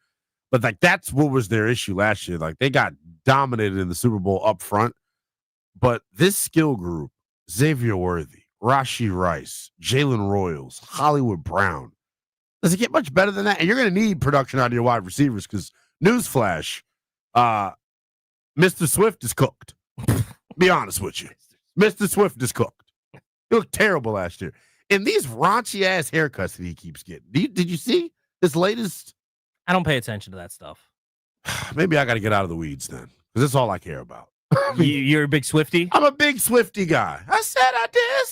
But like that's what was their issue last year. Like they got dominated in the Super Bowl up front. But this skill group, Xavier Worthy, Rashee Rice, Jalen Royals, Hollywood Brown, does it get much better than that? And you're going to need production out of your wide receivers because newsflash, Mr. Swift is cooked. Be honest with you. Mr. Swift is cooked. He looked terrible last year. And these raunchy ass haircuts that he keeps getting. Did you see this latest? I don't pay attention to that stuff. Maybe I got to get out of the weeds then, because that's all I care about. You're a big Swiftie? I'm a big Swiftie guy. I said I did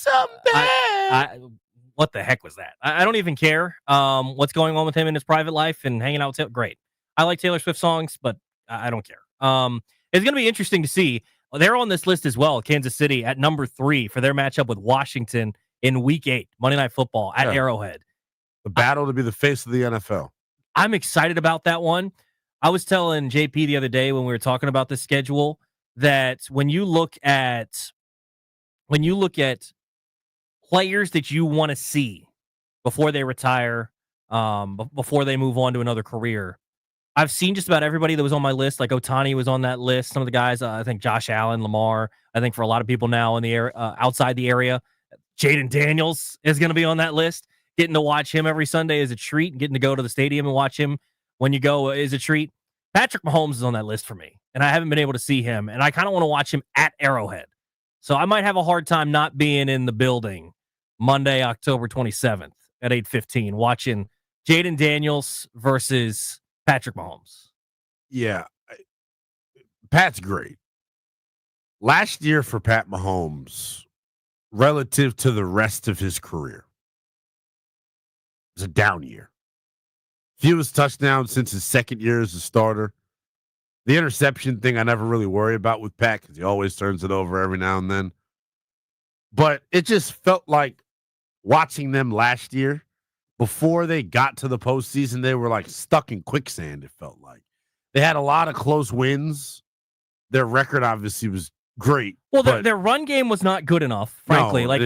something. What the heck was that? I don't even care what's going on with him in his private life and hanging out with great. I like Taylor Swift songs, but I don't care. It's going to be interesting to see. They're on this list as well, Kansas City at number 3 for their matchup with Washington in Week 8, Monday Night Football at Arrowhead. The battle to be the face of the NFL. I'm excited about that one. I was telling JP the other day when we were talking about the schedule that when you look at players that you want to see before they retire, before they move on to another career, I've seen just about everybody that was on my list. Like Ohtani was on that list. Some of the guys, I think Josh Allen, Lamar. I think for a lot of people now in the area, outside the area, Jaden Daniels is going to be on that list. Getting to watch him every Sunday is a treat. Getting to go to the stadium and watch him when you go is a treat. Patrick Mahomes is on that list for me, and I haven't been able to see him, and I kind of want to watch him at Arrowhead. So I might have a hard time not being in the building Monday, October 27th at 8:15, watching Jaden Daniels versus Patrick Mahomes. Yeah. Pat's great. Last year for Pat Mahomes, relative to the rest of his career, it was a down year. Fewest touchdowns since his second year as a starter. The interception thing I never really worry about with Pat because he always turns it over every now and then. But it just felt like watching them last year, before they got to the postseason, they were like stuck in quicksand, it felt like. They had a lot of close wins. Their record obviously was great. Well, their run game was not good enough, frankly. No,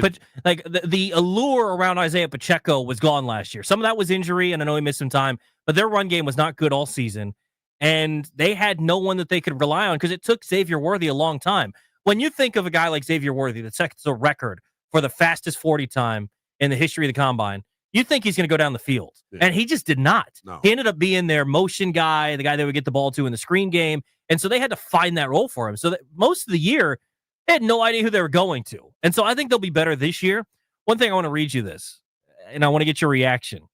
the allure around Isaiah Pacheco was gone last year. Some of that was injury, and I know he missed some time, but their run game was not good all season. And they had no one that they could rely on because it took Xavier Worthy a long time. When you think of a guy like Xavier Worthy that sets the record for the fastest 40 time in the history of the combine, you think he's going to go down the field. Yeah. And he just did not. No. He ended up being their motion guy, the guy they would get the ball to in the screen game. And so they had to find that role for him. So that most of the year, they had no idea who they were going to. And so I think they'll be better this year. One thing I want to read you this, and I want to get your reaction.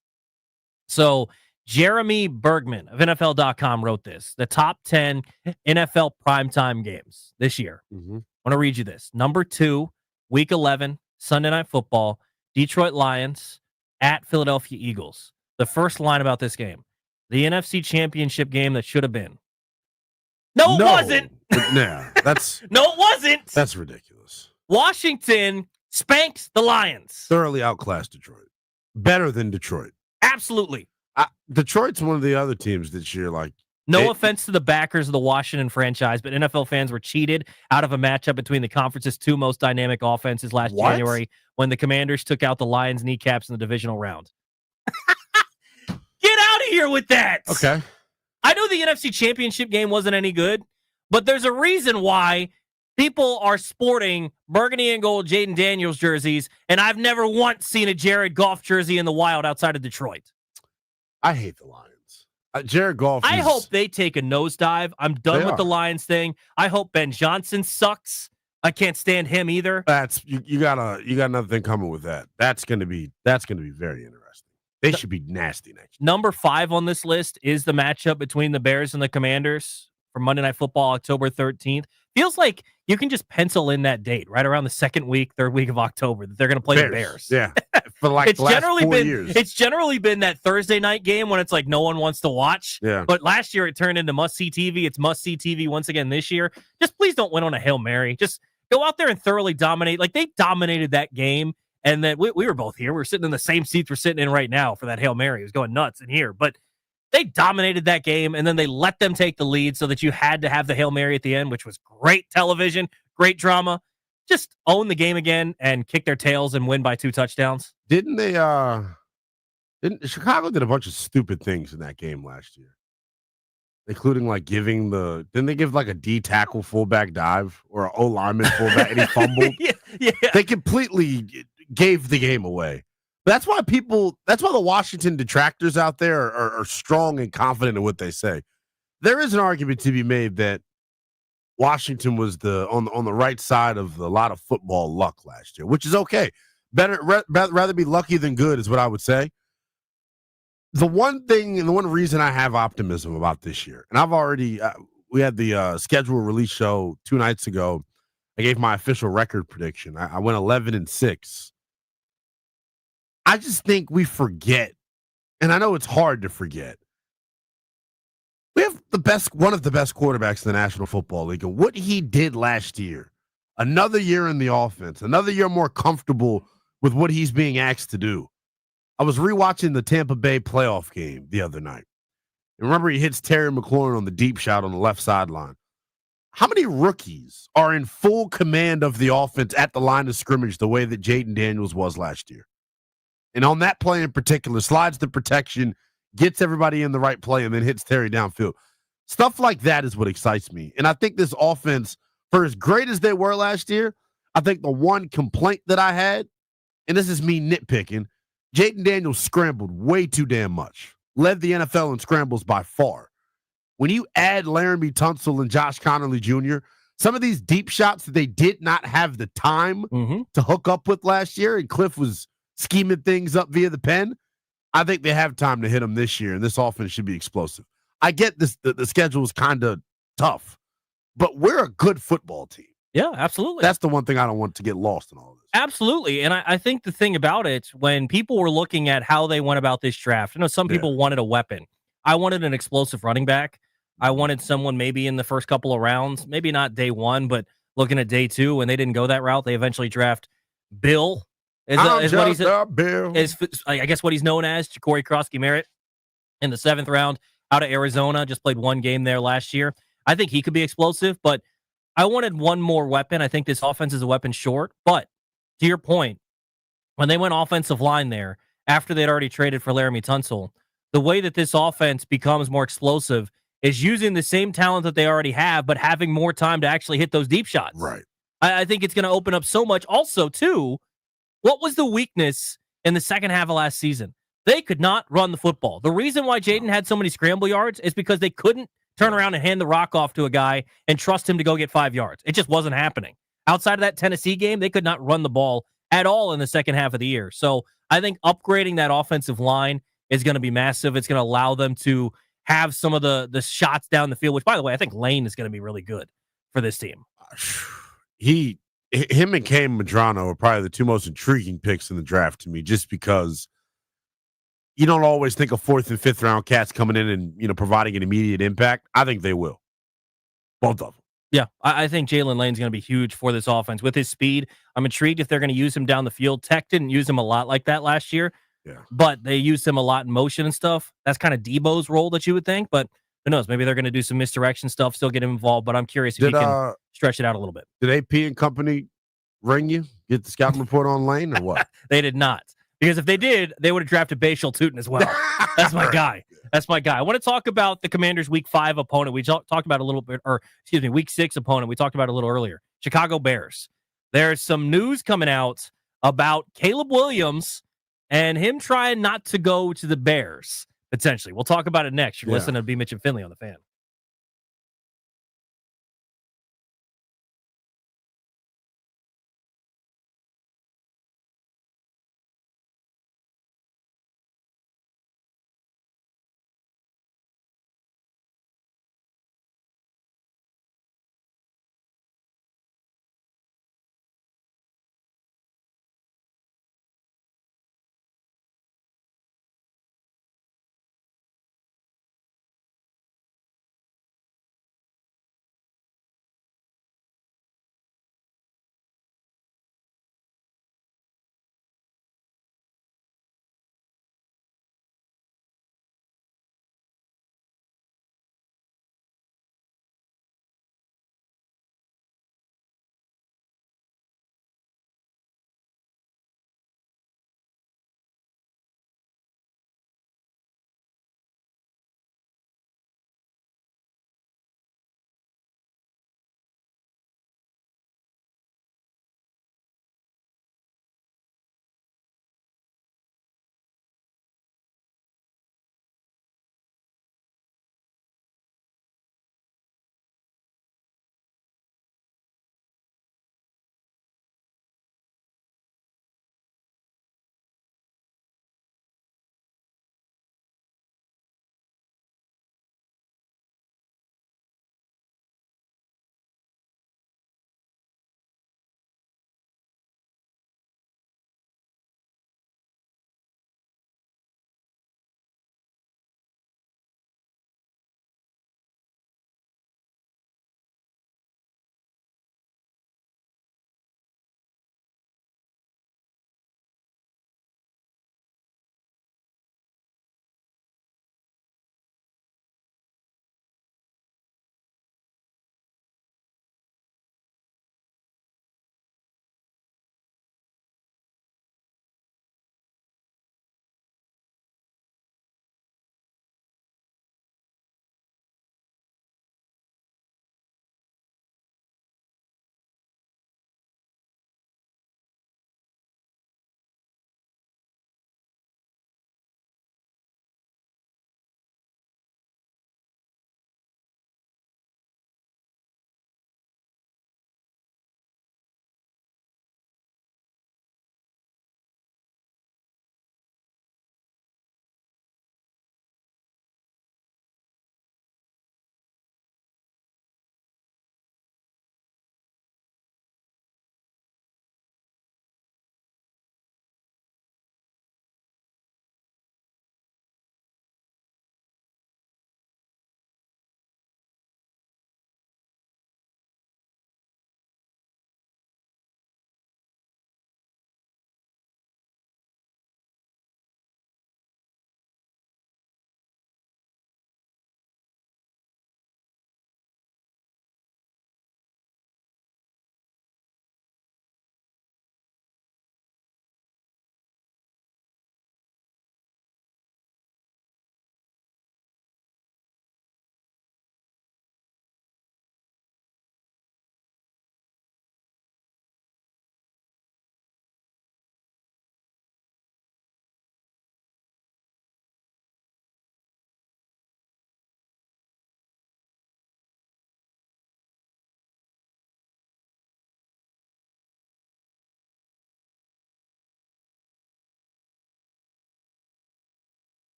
So Jeremy Bergman of NFL.com wrote this, the top 10 NFL primetime games this year. Mm-hmm. I want to read you this. Number 2, Week 11, Sunday Night Football, Detroit Lions at Philadelphia Eagles. The first line about this game, the NFC Championship game that should have been. No, it wasn't. No, no, it wasn't. That's ridiculous. Washington spanked the Lions. Thoroughly outclassed Detroit. Better than Detroit. Absolutely. Detroit's one of the other teams this year. No offense to the backers of the Washington franchise, but NFL fans were cheated out of a matchup between the conference's 2 most dynamic offenses last January when the Commanders took out the Lions' kneecaps in the divisional round. Get out of here with that. Okay. I know the NFC Championship game wasn't any good, but there's a reason why people are sporting burgundy and gold Jaden Daniels jerseys, and I've never once seen a Jared Goff jersey in the wild outside of Detroit. I hate the Lions. Jared Goff. I hope they take a nosedive. I'm done with the Lions thing. I hope Ben Johnson sucks. I can't stand him either. That's you got another thing coming with that. That's gonna be very interesting. They should be nasty next year. Number 5 on this list is the matchup between the Bears and the Commanders for Monday Night Football, October 13th. Feels like you can just pencil in that date right around the third week of October that they're going to play the Bears. Yeah, for like the last 4 years. It's generally been that Thursday night game when it's like no one wants to watch. Yeah. But last year it turned into must-see TV. It's must-see TV once again this year. Just please don't win on a Hail Mary. Just go out there and thoroughly dominate. Like they dominated that game, and then we were both here. We were sitting in the same seats we're sitting in right now for that Hail Mary. It was going nuts in here, but they dominated that game, and then they let them take the lead so that you had to have the Hail Mary at the end, which was great television, great drama. just own the game again and kick their tails and win by 2 touchdowns? Didn't they? Didn't Chicago did a bunch of stupid things in that game last year, including like didn't they give like a D tackle fullback dive or an O lineman fullback and he fumbled? Yeah. They completely gave the game away. But that's why the Washington detractors out there are strong and confident in what they say. There is an argument to be made that Washington was on the right side of a lot of football luck last year, which is okay. Rather be lucky than good is what I would say. The one thing and the one reason I have optimism about this year, and I've already we had the schedule release show 2 nights ago. I gave my official record prediction. I went 11-6. I just think we forget, and I know it's hard to forget. We have one of the best quarterbacks in the National Football League, and what he did last year, another year in the offense, another year more comfortable with what he's being asked to do. I was rewatching the Tampa Bay playoff game the other night. And remember, he hits Terry McLaurin on the deep shot on the left sideline. How many rookies are in full command of the offense at the line of scrimmage the way that Jayden Daniels was last year? And on that play in particular, slides the protection, gets everybody in the right play, and then hits Terry downfield. Stuff like that is what excites me. And I think this offense, for as great as they were last year, I think the one complaint that I had, and this is me nitpicking, Jayden Daniels scrambled way too damn much. Led the NFL in scrambles by far. When you add Laramie Tunsil and Josh Connerly Jr., some of these deep shots that they did not have the time to hook up with last year, and Cliff was scheming things up via the pen, I think they have time to hit them this year, and this offense should be explosive. I get this; the schedule is kind of tough, but we're a good football team. Yeah, absolutely. That's the one thing I don't want to get lost in all of this. Absolutely. And I think the thing about it, when people were looking at how they went about this draft, I know some people wanted a weapon. I wanted an explosive running back. I wanted someone maybe in the first couple of rounds, maybe not day 1, but looking at day 2, when they didn't go that route, they eventually draft Bill. Is what he's Bill. I guess what he's known as, Ja'Cory Krosky-Merritt, in the 7th round out of Arizona. Just played 1 game there last year. I think he could be explosive, but I wanted one more weapon. I think this offense is a weapon short. But to your point, when they went offensive line there, after they'd already traded for Laramie Tunsil, the way that this offense becomes more explosive is using the same talent that they already have, but having more time to actually hit those deep shots. Right. I think it's going to open up so much. Also, too, what was the weakness in the second half of last season? They could not run the football. The reason why Jayden had so many scramble yards is because they couldn't turn around and hand the rock off to a guy and trust him to go get 5 yards. It just wasn't happening. Outside of that Tennessee game, they could not run the ball at all in the second half of the year. So I think upgrading that offensive line is going to be massive. It's going to allow them to have some of the shots down the field, which, by the way, I think Lane is going to be really good for this team. Him and Cam Medrano are probably the 2 most intriguing picks in the draft to me, just because you don't always think of 4th and 5th round cats coming in and providing an immediate impact. I think they will, both of them. Yeah, I think Jalen Lane's going to be huge for this offense with his speed. I'm intrigued if they're going to use him down the field. Tech didn't use him a lot like that last year, but they used him a lot in motion and stuff. That's kind of Debo's role that you would think, but who knows? Maybe they're going to do some misdirection stuff, still get him involved, but I'm curious if he can stretch it out a little bit. Did AP and company ring you? Get the scouting report on Lane or what? They did not. Because if they did, they would have drafted Bashal Tootin as well. That's my guy. That's my guy. I want to talk about the Commanders' Week 5 opponent. We talked about a little bit, Week 6 opponent. We talked about a little earlier. Chicago Bears. There's some news coming out about Caleb Williams and him trying not to go to the Bears, potentially. We'll talk about it next. You're listening to B. Mitch and Finley on The Fan.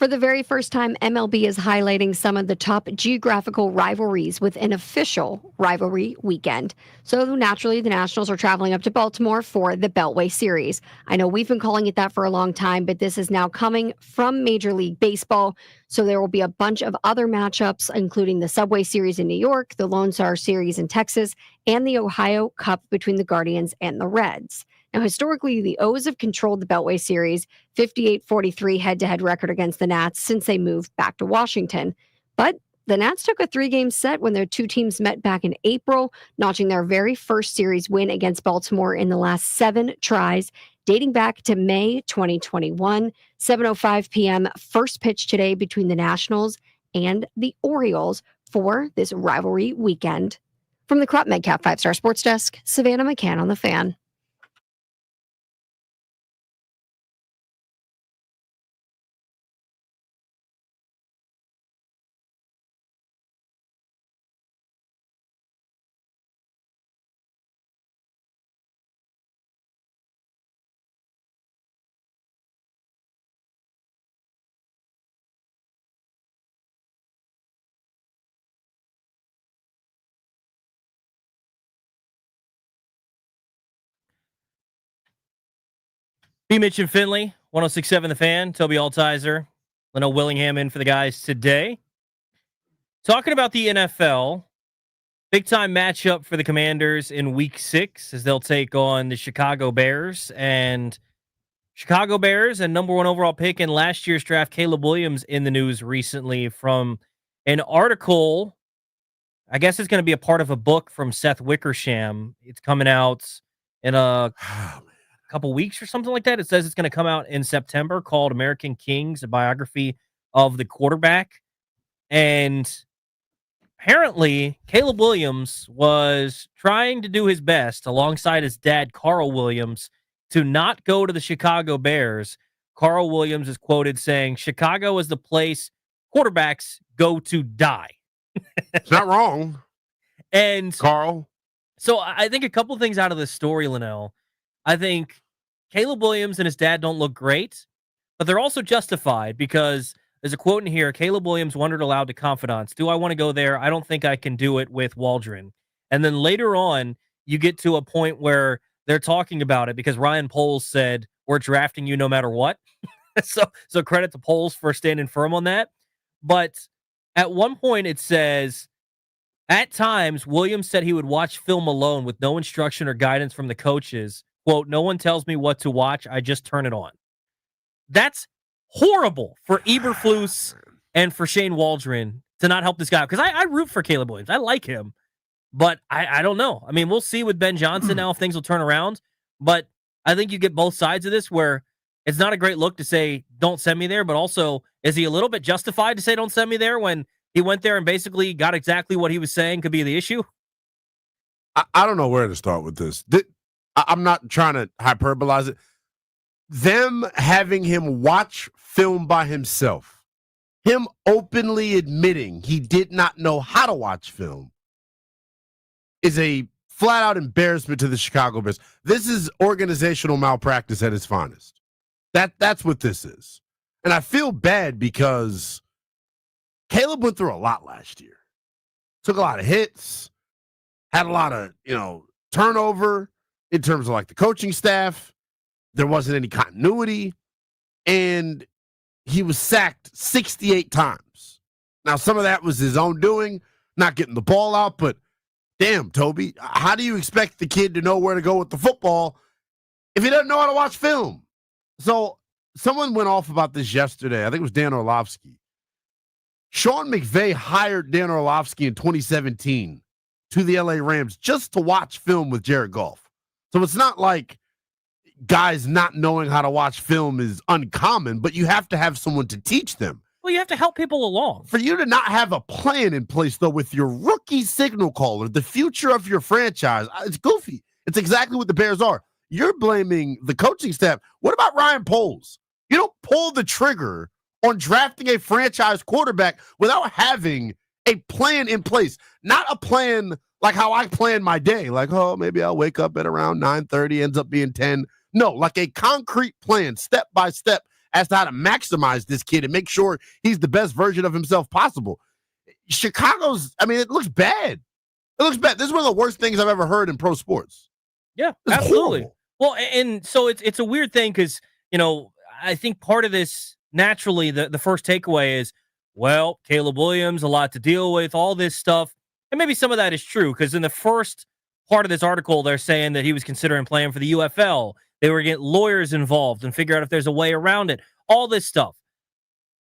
For the very first time, MLB is highlighting some of the top geographical rivalries with an official rivalry weekend. So naturally, the Nationals are traveling up to Baltimore for the Beltway Series. I know we've been calling it that for a long time, but this is now coming from Major League Baseball. So there will be a bunch of other matchups, including the Subway Series in New York, the Lone Star Series in Texas, and the Ohio Cup between the Guardians and the Reds. Now, historically, the O's have controlled the Beltway Series, 58-43 head-to-head record against the Nats since they moved back to Washington. But the Nats took a 3-game set when their two teams met back in April, notching their very first series win against Baltimore in the last 7 tries, dating back to May 2021. 7:05 p.m. first pitch today between the Nationals and the Orioles for this rivalry weekend. From the Crop Medcap 5-Star Sports Desk, Savannah McCann on The Fan. B. Mitch and Finley, 106.7 The Fan. Toby Altizer, Leno Willingham in for the guys today. Talking about the NFL, big-time matchup for the Commanders in Week 6 as they'll take on the Chicago Bears. And Chicago Bears and number 1 overall pick in last year's draft, Caleb Williams, in the news recently from an article. I guess it's going to be a part of a book from Seth Wickersham. It's coming out in a couple weeks or something like that. It says it's going to come out in September, called American Kings, a biography of the quarterback. And apparently Caleb Williams was trying to do his best alongside his dad, Carl Williams, to not go to the Chicago Bears. Carl Williams is quoted saying, "Chicago is the place quarterbacks go to die." It's not wrong. And Carl. So I think a couple things out of this story, Linnell. I think Caleb Williams and his dad don't look great, but they're also justified because there's a quote in here. Caleb Williams wondered aloud to confidants, "Do I want to go there? I don't think I can do it with Waldron." And then later on, you get to a point where they're talking about it because Ryan Poles said, "We're drafting you no matter what." So credit to Poles for standing firm on that. But at one point it says, at times, Williams said he would watch film alone with no instruction or guidance from the coaches. Quote, "No one tells me what to watch. I just turn it on." That's horrible for Eberflus and for Shane Waldron to not help this guy. Because I root for Caleb Williams. I like him. But I don't know. I mean, we'll see with Ben Johnson now if things will turn around. But I think you get both sides of this where it's not a great look to say, "Don't send me there." But also, is he a little bit justified to say, "Don't send me there," when he went there and basically got exactly what he was saying could be the issue? I don't know where to start with this. I'm not trying to hyperbolize it. Them having him watch film by himself, him openly admitting he did not know how to watch film, is a flat-out embarrassment to the Chicago Bears. This is organizational malpractice at its finest. That's what this is. And I feel bad because Caleb went through a lot last year. Took a lot of hits, had a lot of, turnover in terms of like the coaching staff. There wasn't any continuity, and he was sacked 68 times. Now, some of that was his own doing, not getting the ball out, but damn, Toby, how do you expect the kid to know where to go with the football if he doesn't know how to watch film? So someone went off about this yesterday. I think it was Dan Orlovsky. Sean McVay hired Dan Orlovsky in 2017 to the LA Rams just to watch film with Jared Goff. So it's not like guys not knowing how to watch film is uncommon, but you have to have someone to teach them. Well, you have to help people along. For you to not have a plan in place, though, with your rookie signal caller, the future of your franchise, it's goofy. It's exactly what the Bears are. You're blaming the coaching staff. What about Ryan Poles? You don't pull the trigger on drafting a franchise quarterback without having a plan in place. Not a plan like how I plan my day. Like, oh, maybe I'll wake up at around 9:30, ends up being 10. No, like a concrete plan, step by step, as to how to maximize this kid and make sure he's the best version of himself possible. Chicago's, I mean, it looks bad. It looks bad. This is one of the worst things I've ever heard in pro sports. Yeah, It's absolutely. horrible. Well, and so it's a weird thing because, I think part of this, naturally, the first takeaway is, well, Caleb Williams, a lot to deal with, all this stuff. And maybe some of that is true because in the first part of this article, they're saying that he was considering playing for the UFL. They were getting lawyers involved and figure out if there's a way around it. All this stuff.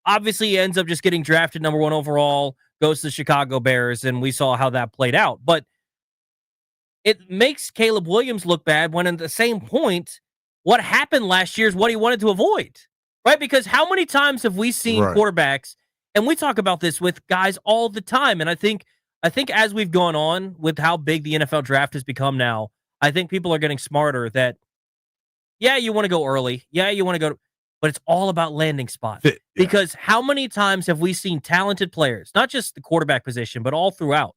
Obviously, he ends up just getting drafted number 1 overall, goes to the Chicago Bears, and we saw how that played out. But it makes Caleb Williams look bad when at the same point, what happened last year is what he wanted to avoid, right? Because how many times have we seen quarterbacks, and we talk about this with guys all the time, and I think as we've gone on with how big the NFL draft has become now, I think people are getting smarter that, yeah, you want to go early. Yeah, you want to go, but it's all about landing spot. Yeah. Because how many times have we seen talented players, not just the quarterback position, but all throughout,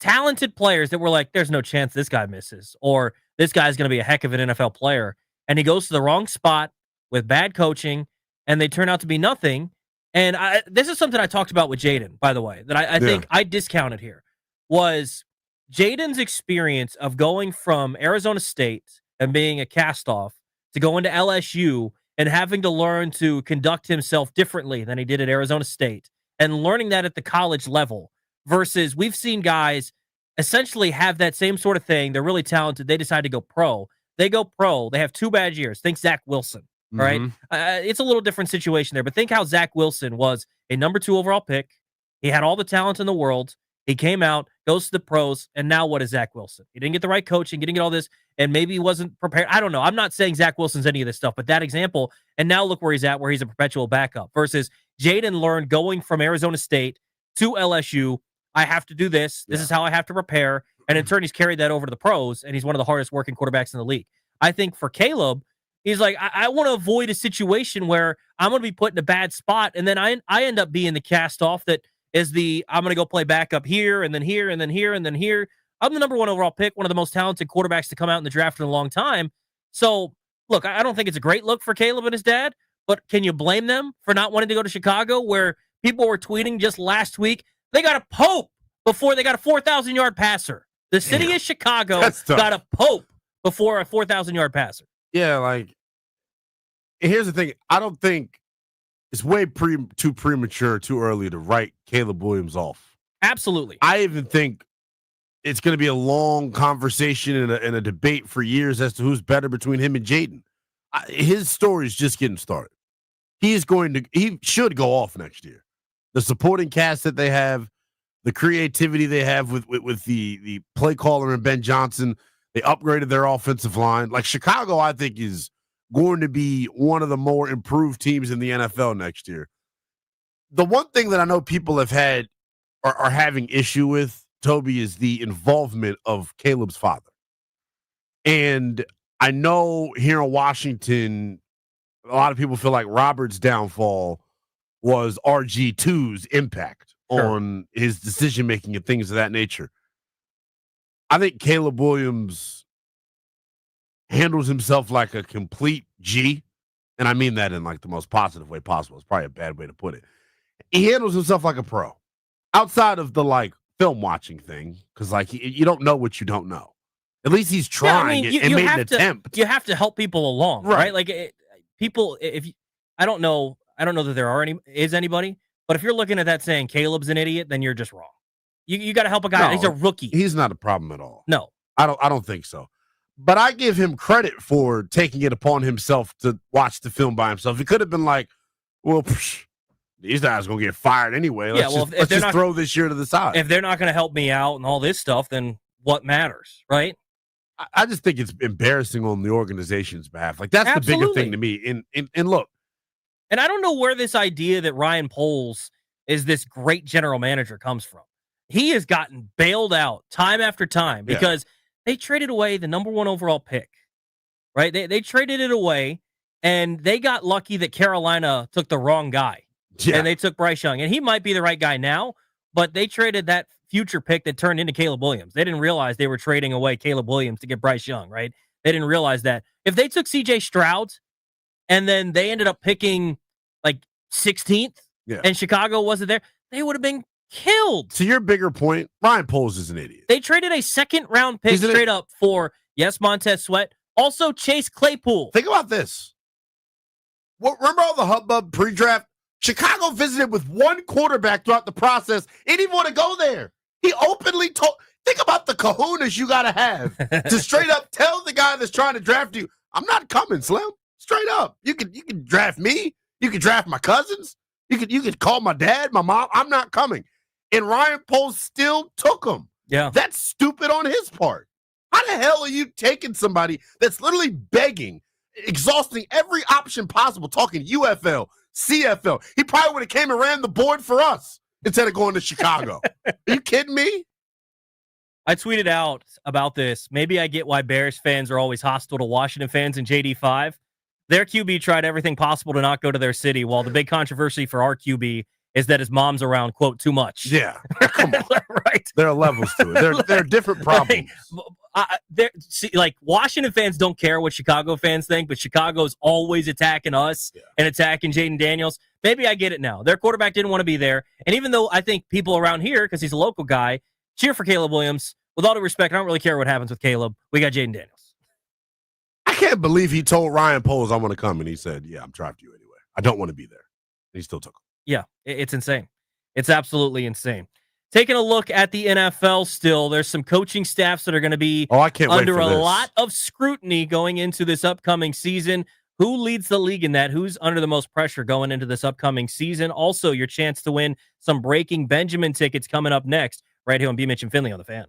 talented players that were like, there's no chance this guy misses, or this guy's going to be a heck of an NFL player. And he goes to the wrong spot with bad coaching, and they turn out to be nothing. And this is something I talked about with Jaden, by the way, that I think I discounted here, was Jaden's experience of going from Arizona State and being a cast-off to going to LSU and having to learn to conduct himself differently than he did at Arizona State, and learning that at the college level, versus we've seen guys essentially have that same sort of thing. They're really talented. They decide to go pro. They go pro. They have 2 bad years. Think Zach Wilson, right? It's a little different situation there, but think how Zach Wilson was a number 2 overall pick. He had all the talent in the world. He came out, goes to the pros, and now what is Zach Wilson? He didn't get the right coaching, he didn't get all this, and maybe he wasn't prepared. I don't know. I'm not saying Zach Wilson's any of this stuff, but that example, and now look where he's at, where he's a perpetual backup, versus Jaden learned going from Arizona State to LSU, I have to do this. This is how I have to prepare. And in turn, he's carried that over to the pros, and he's one of the hardest working quarterbacks in the league. I think for Caleb, he's like, I want to avoid a situation where I'm going to be put in a bad spot, and then I end up being the cast-off that is I'm going to go play backup here, and then here, and then here, and then here. I'm the number 1 overall pick, one of the most talented quarterbacks to come out in the draft in a long time. So, look, I don't think it's a great look for Caleb and his dad, but can you blame them for not wanting to go to Chicago, where people were tweeting just last week, they got a Pope before they got a 4,000-yard passer. The city of Chicago got a Pope before a 4,000-yard passer. Yeah, like, here's the thing. I don't think it's way too premature, too early to write Caleb Williams off. Absolutely. I even think it's going to be a long conversation and a debate for years as to who's better between him and Jaden. His story is just getting started. He should go off next year. The supporting cast that they have, the creativity they have with the play caller and Ben Johnson, they upgraded their offensive line. Like, Chicago, I think, is going to be one of the more improved teams in the NFL next year. The one thing that I know people have had are having issue with, Toby, is the involvement of Caleb's father. And I know here in Washington, a lot of people feel like Robert's downfall was RG2's impact on his decision-making and things of that nature. I think Caleb Williams handles himself like a complete G, and I mean that in like the most positive way possible. It's probably a bad way to put it. He handles himself like a pro, outside of the like film watching thing, because like you don't know what you don't know. At least he's trying and made an attempt. You have to help people along, right? Like people, I don't know that there are anybody, but if you're looking at that saying Caleb's an idiot, then you're just wrong. You got to help a guy. He's a rookie. He's not a problem at all. No, I don't think so. But I give him credit for taking it upon himself to watch the film by himself. He could have been like, well, these guys are going to get fired anyway. Let's just throw this year to the side. If they're not going to help me out and all this stuff, then what matters, right? I just think it's embarrassing on the organization's behalf. Like, that's the bigger thing to me. And look. And I don't know where this idea that Ryan Poles is this great general manager comes from. He has gotten bailed out time after time because they traded away the number 1 overall pick, right? They traded it away, and they got lucky that Carolina took the wrong guy. Yeah. And they took Bryce Young. And he might be the right guy now, but they traded that future pick that turned into Caleb Williams. They didn't realize they were trading away Caleb Williams to get Bryce Young, right? They didn't realize that. If they took C.J. Stroud, and then they ended up picking like 16th, Yeah. and Chicago wasn't there, they would have been killed. To your bigger point, Ryan Poles is an idiot. They traded a second-round pick straight up for, yes, Montez Sweat, also Chase Claypool. Think about this. Remember all the hubbub pre-draft? Chicago visited with one quarterback throughout the process. He didn't even want to go there. He openly told. Think about the kahunas you got to have to straight up tell the guy that's trying to draft you, I'm not coming, Slim. Straight up. You can draft me. You can draft my cousins. You could call my dad, my mom. I'm not coming. And Ryan Poles still took him. Yeah. That's stupid on his part. How the hell are you taking somebody that's literally begging, exhausting every option possible, talking UFL, CFL? He probably would have came and ran the board for us instead of going to Chicago. Are you kidding me? I tweeted out about this. Maybe I get why Bears fans are always hostile to Washington fans in JD5. Their QB tried everything possible to not go to their city, while the big controversy for our QB is that his mom's around, quote, too much. Yeah. Come on. Right? There are levels to it. There are different problems. Washington fans don't care what Chicago fans think, but Chicago's always attacking us and attacking Jaden Daniels. Maybe I get it now. Their quarterback didn't want to be there. And even though I think people around here, because he's a local guy, cheer for Caleb Williams. With all due respect, I don't really care what happens with Caleb. We got Jaden Daniels. I can't believe he told Ryan Poles, I want to come, and he said, yeah, I'm drafting you anyway. I don't want to be there. And he still took him. Yeah, it's insane. It's absolutely insane. Taking a look at the NFL still, there's some coaching staffs that are going to be under a lot of scrutiny going into this upcoming season. Who leads the league in that? Who's under the most pressure going into this upcoming season? Also, your chance to win some Breaking Benjamin tickets coming up next, right here on B. Mitch and Finley on The Fan.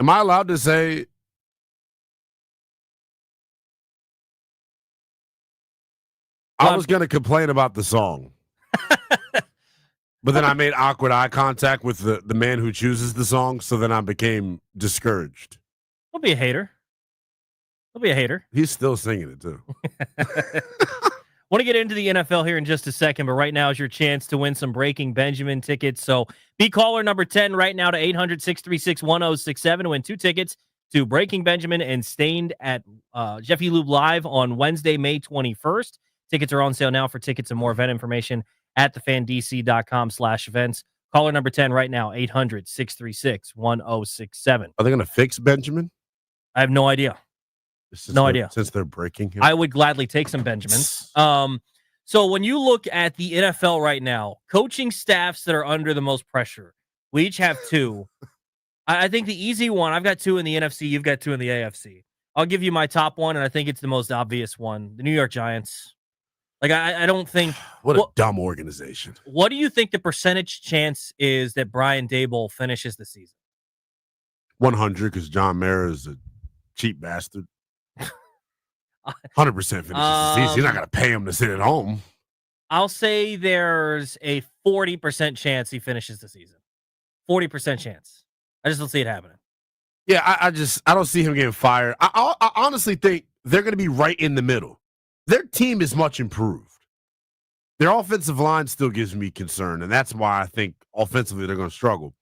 Am I allowed to say? I was going to complain about the song. But then I made awkward eye contact with the man who chooses the song, so then I became discouraged. Don't be a hater. Don't be a hater. He's still singing it, too. Want to get into the NFL here in just a second, but right now is your chance to win some Breaking Benjamin tickets. So be caller number 10 right now to 800-636-1067 to win 2 tickets to Breaking Benjamin and Stained at Jeffy Lube Live on Wednesday, May 21st. Tickets are on sale now. For tickets and more event information at thefandc.com/events. Caller number 10 right now, 800-636-1067. Are they going to fix Benjamin? I have no idea. No idea. Since they're breaking him. I would gladly take some Benjamins. So when you look at the NFL right now, coaching staffs that are under the most pressure, we each have 2. I think the easy one, I've got 2 in the NFC, you've got 2 in the AFC. I'll give you my top one, and I think it's the most obvious one, the New York Giants. Like, I don't think... What a dumb organization. What do you think the percentage chance is that Brian Daboll finishes the season? 100, because John Mara is a cheap bastard. 100% finishes the season. You're not going to pay him to sit at home. I'll say there's a 40% chance he finishes the season. 40% chance. I just don't see it happening. Yeah, I don't see him getting fired. I honestly think they're going to be right in the middle. Their team is much improved. Their offensive line still gives me concern, and that's why I think offensively they're going to struggle.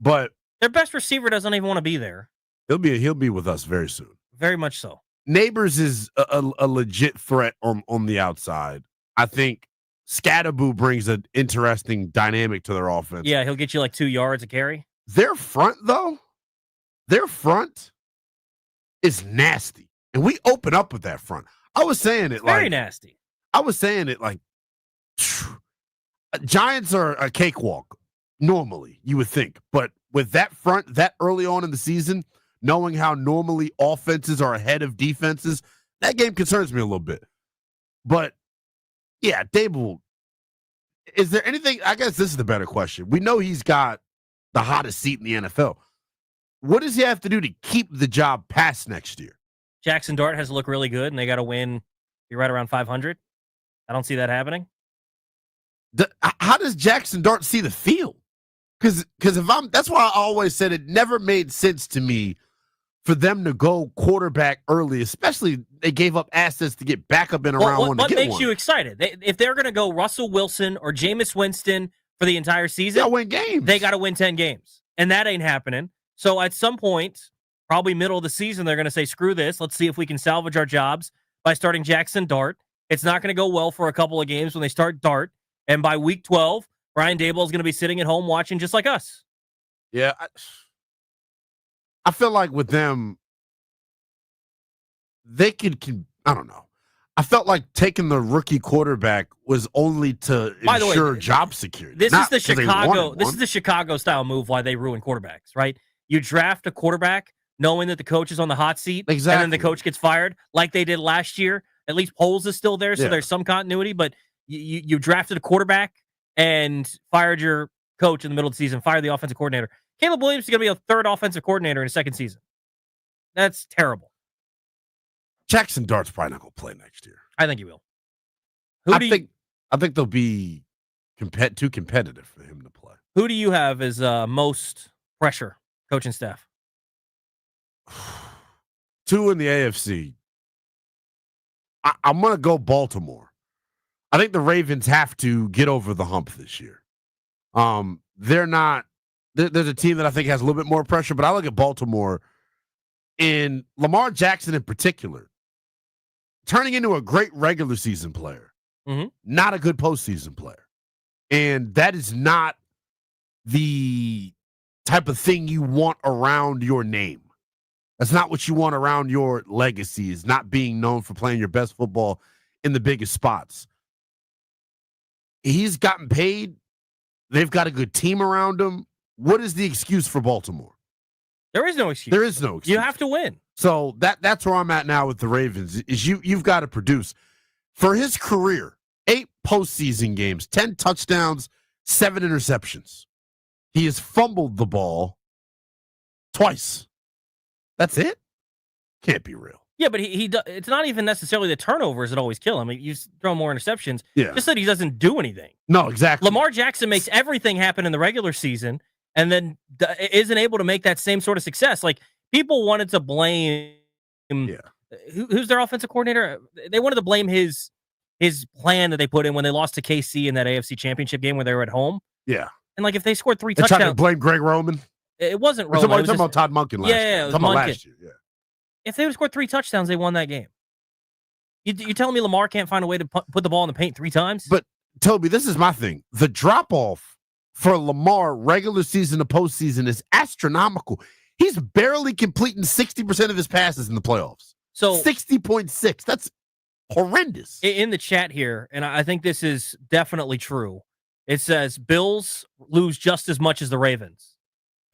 But their best receiver doesn't even want to be there. He'll be with us very soon. Very much so. Neighbors is a legit threat on the outside. I think Scatterboo brings an interesting dynamic to their offense. Yeah, he'll get you like 2 yards a carry. Their front, though, is nasty. And we open up with that front. I was saying it very nasty. I was saying it like Giants are a cakewalk normally, you would think. But with that front that early on in the season, knowing how normally offenses are ahead of defenses, that game concerns me a little bit. But, yeah, Daboll, is there anything – I guess this is the better question. We know he's got the hottest seat in the NFL. What does he have to do to keep the job past next year? Jackson Dart has to look really good, and they got to win. You're right around 500. I don't see that happening. How does Jackson Dart see the field? Because that's why I always said it never made sense to me for them to go quarterback early, especially they gave up assets to get back up and around one. What makes you excited? If they're going to go Russell Wilson or Jameis Winston for the entire season, they win games. They got to win 10 games, and that ain't happening. So at some point, probably middle of the season, they're going to say, screw this. Let's see if we can salvage our jobs by starting Jackson Dart. It's not going to go well for a couple of games when they start Dart. And by week 12, Brian Daboll is going to be sitting at home watching just like us. Yeah. I feel like with them, they can I don't know. I felt like taking the rookie quarterback was only to ensure job security. This is the Chicago style move why they ruin quarterbacks, right? You draft a quarterback knowing that the coach is on the hot seat, exactly, and then the coach gets fired like they did last year. At least Poles is still there, so there's some continuity, but you drafted a quarterback and fired your coach in the middle of the season, fired the offensive coordinator. Caleb Williams is going to be a third offensive coordinator in his second season. That's terrible. Jackson Dart's probably not going to play next year. I think he will. I think they'll be too competitive for him to play. Who do you have as most pressure coaching staff? 2 in the AFC. I'm going to go Baltimore. I think the Ravens have to get over the hump this year. They're not. There's a team that I think has a little bit more pressure, but I look at Baltimore and Lamar Jackson in particular, turning into a great regular season player, not a good postseason player. And that is not the type of thing you want around your name. That's not what you want around your legacy, is not being known for playing your best football in the biggest spots. He's gotten paid. They've got a good team around him. What is the excuse for Baltimore? There is no excuse. There is no excuse. You have to win. So that's where I'm at now with the Ravens, is you've got to produce. For his career, 8 postseason games, 10 touchdowns, 7 interceptions. He has fumbled the ball twice. That's it? Can't be real. Yeah, but it's not even necessarily the turnovers that always kill him. You throw more interceptions. Yeah. Just that he doesn't do anything. No, exactly. Lamar Jackson makes everything happen in the regular season and then isn't able to make that same sort of success. Like, people wanted to blame who's their offensive coordinator? They wanted to blame his plan that they put in when they lost to KC in that AFC Championship game where they were at home. Yeah. And like, if they scored 3 They touchdowns, tried to blame Greg Roman. It wasn't We're Roman. talking about Todd Monken last year. Yeah, it was talking about Monken. last year. Yeah. If they would have scored 3 touchdowns, they won that game. You telling me Lamar can't find a way to put the ball in the paint 3 times? But Toby, this is my thing. The drop off for Lamar regular season to postseason is astronomical. He's barely completing 60% of his passes in the playoffs. So 60.6. That's horrendous. In the chat here, and I think this is definitely true, it says Bills lose just as much as the Ravens.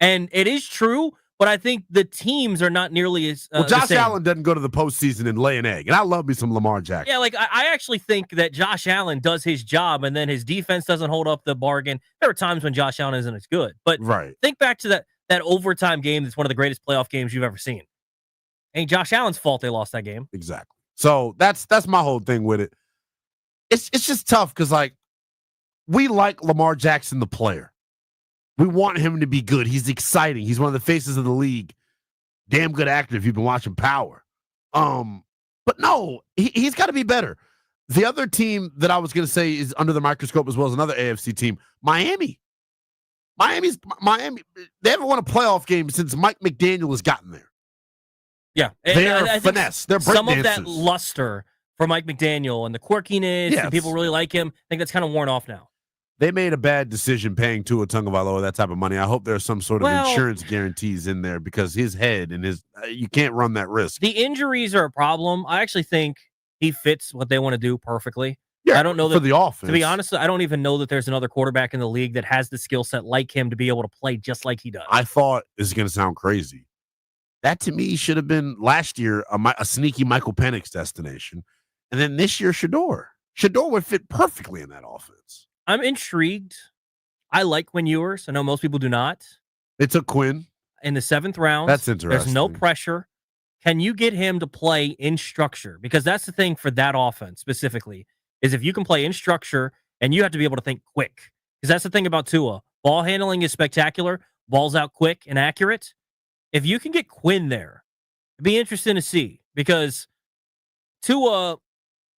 And it is true, but I think the teams are not nearly as Josh Allen doesn't go to the postseason and lay an egg. And I love me some Lamar Jackson. Yeah, like I actually think that Josh Allen does his job and then his defense doesn't hold up the bargain. There are times when Josh Allen isn't as good. But think back to that overtime game that's one of the greatest playoff games you've ever seen. Ain't Josh Allen's fault they lost that game. Exactly. So that's my whole thing with it. It's just tough because, like, we like Lamar Jackson, the player. We want him to be good. He's exciting. He's one of the faces of the league. Damn good actor if you've been watching Power. But no, he's got to be better. The other team that I was going to say is under the microscope as well as another AFC team, Miami. Miami. They haven't won a playoff game since Mike McDaniel has gotten there. Yeah. They're finesse. They're break some dancers. of that luster for Mike McDaniel and the quirkiness and people really like him, I think that's kind of worn off now. They made a bad decision paying Tua Tagovailoa that type of money. I hope there's some sort of insurance guarantees in there because his head and you can't run that risk. The injuries are a problem. I actually think he fits what they want to do perfectly. Yeah, I don't know that, for the offense. To be honest, I don't even know that there's another quarterback in the league that has the skill set like him to be able to play just like he does. I thought this is going to sound crazy. That to me should have been last year a sneaky Michael Penix destination, and then this year Shador. Shador would fit perfectly in that offense. I'm intrigued. I like Quinn Ewers. I know most people do not. They took Quinn in the 7th round. That's interesting. There's no pressure. Can you get him to play in structure? Because that's the thing for that offense specifically, is if you can play in structure and you have to be able to think quick. Because that's the thing about Tua. Ball handling is spectacular. Ball's out quick and accurate. If you can get Quinn there, it'd be interesting to see. Because Tua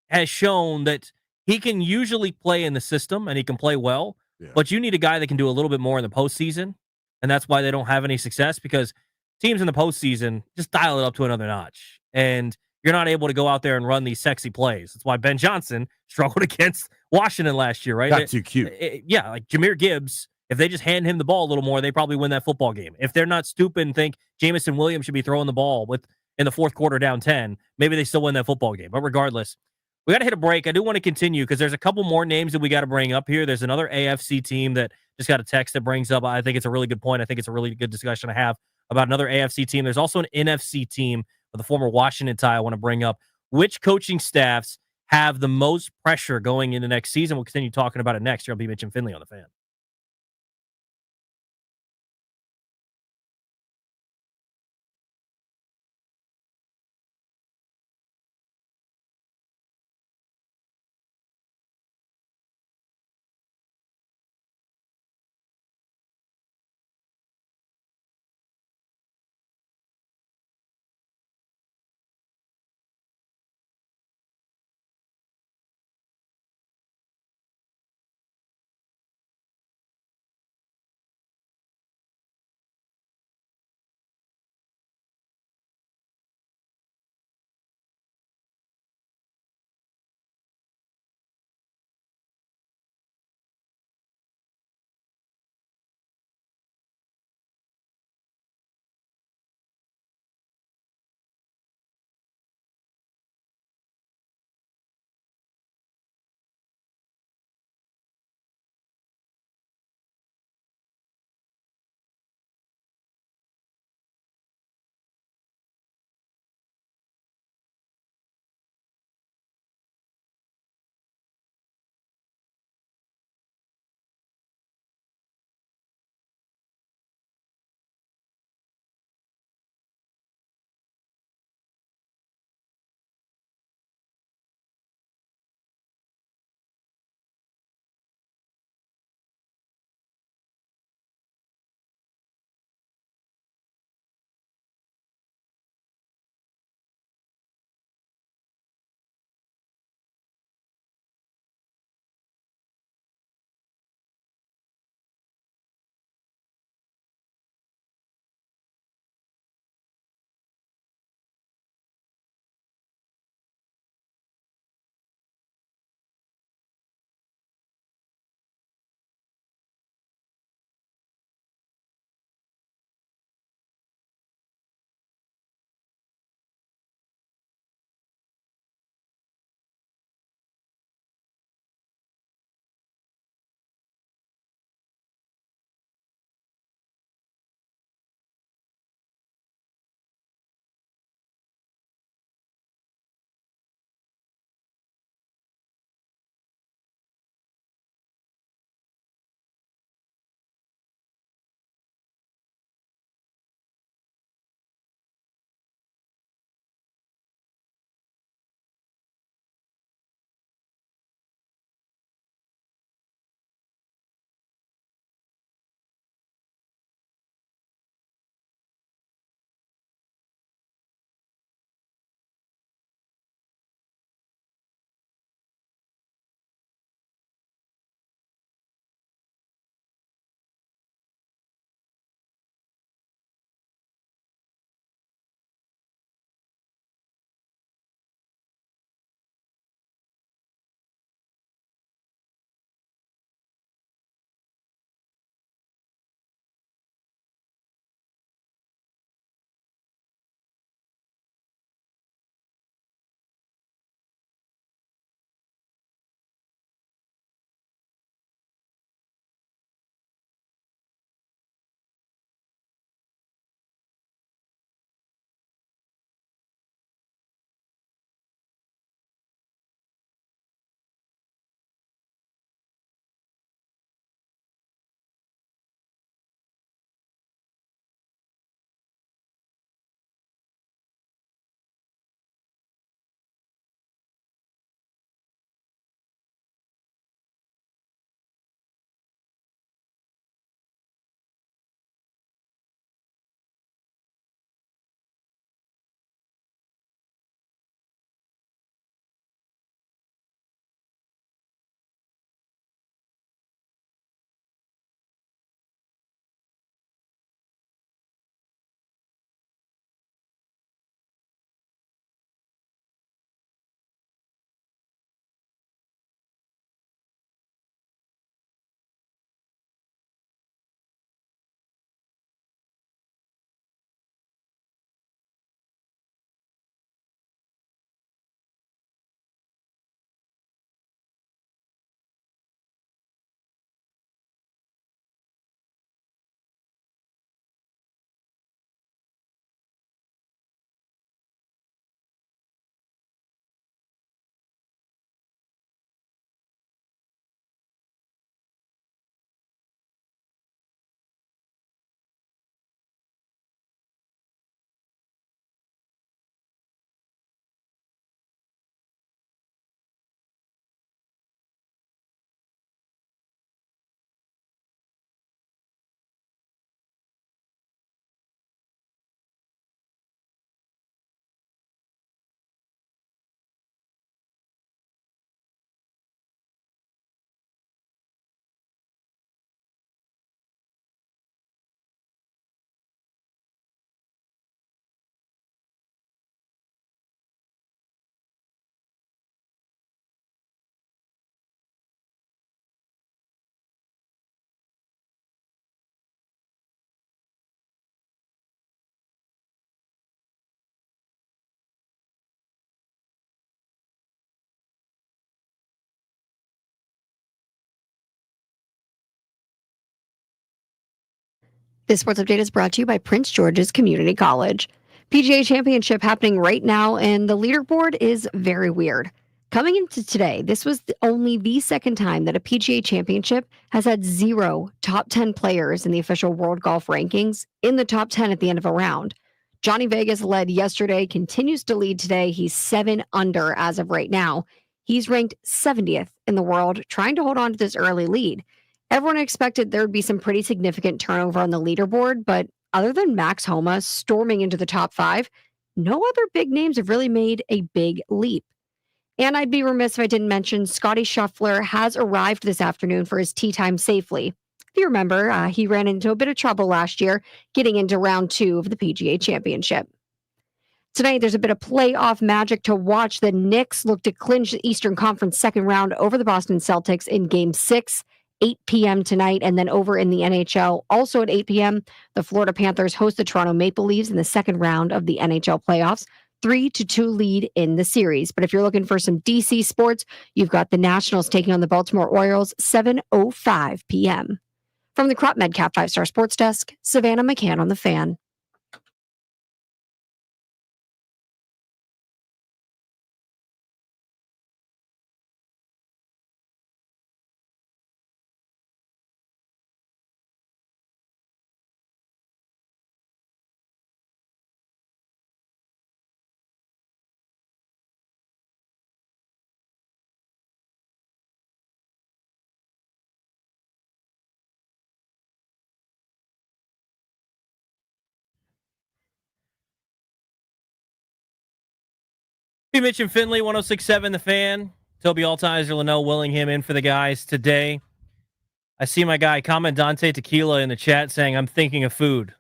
has shown that he can usually play in the system and he can play well, but you need a guy that can do a little bit more in the postseason. And that's why they don't have any success, because teams in the postseason just dial it up to another notch. And you're not able to go out there and run these sexy plays. That's why Ben Johnson struggled against Washington last year, right? Got too cute. Yeah, like Jahmyr Gibbs, if they just hand him the ball a little more, they probably win that football game. If they're not stupid and think Jameson Williams should be throwing the ball in the 4th quarter down 10, maybe they still win that football game. But regardless, we got to hit a break. I do want to continue because there's a couple more names that we got to bring up here. There's another AFC team that just got a text that brings up, I think it's a really good point. I think it's a really good discussion to have about another AFC team. There's also an NFC team with a former Washington tie I want to bring up. Which coaching staffs have the most pressure going into next season? We'll continue talking about it next. Here on B. Mitch and Finley on the Fan. This sports update is brought to you by Prince George's Community College. PGA Championship happening right now, and the leaderboard is very weird. Coming into today, this was only the second time that a PGA Championship has had 0 top 10 players in the official World Golf Rankings in the top 10 at the end of a round. Johnny Vegas led yesterday, continues to lead today. He's 7 under as of right now. He's ranked 70th in the world, trying to hold on to this early lead. Everyone expected there would be some pretty significant turnover on the leaderboard, but other than Max Homa storming into the top 5, no other big names have really made a big leap. And I'd be remiss if I didn't mention Scotty Scheffler has arrived this afternoon for his tee time safely. If you remember, he ran into a bit of trouble last year getting into round 2 of the PGA Championship. Tonight, there's a bit of playoff magic to watch. The Knicks look to clinch the Eastern Conference second round over the Boston Celtics in Game 6. 8 p.m. tonight, and then over in the NHL, also at 8 p.m., the Florida Panthers host the Toronto Maple Leafs in the second round of the NHL playoffs. 3-2 lead in the series. But if you're looking for some DC sports, you've got the Nationals taking on the Baltimore Orioles, 7:05 p.m. From the Crop MedCap 5-Star Sports Desk, Savannah McCann on the Fan. Mitch and Finley, 106.7 The Fan. Toby Altizer, Linnell Willingham in for the guys today. I see my guy, Commandante Tequila, in the chat saying, I'm thinking of food.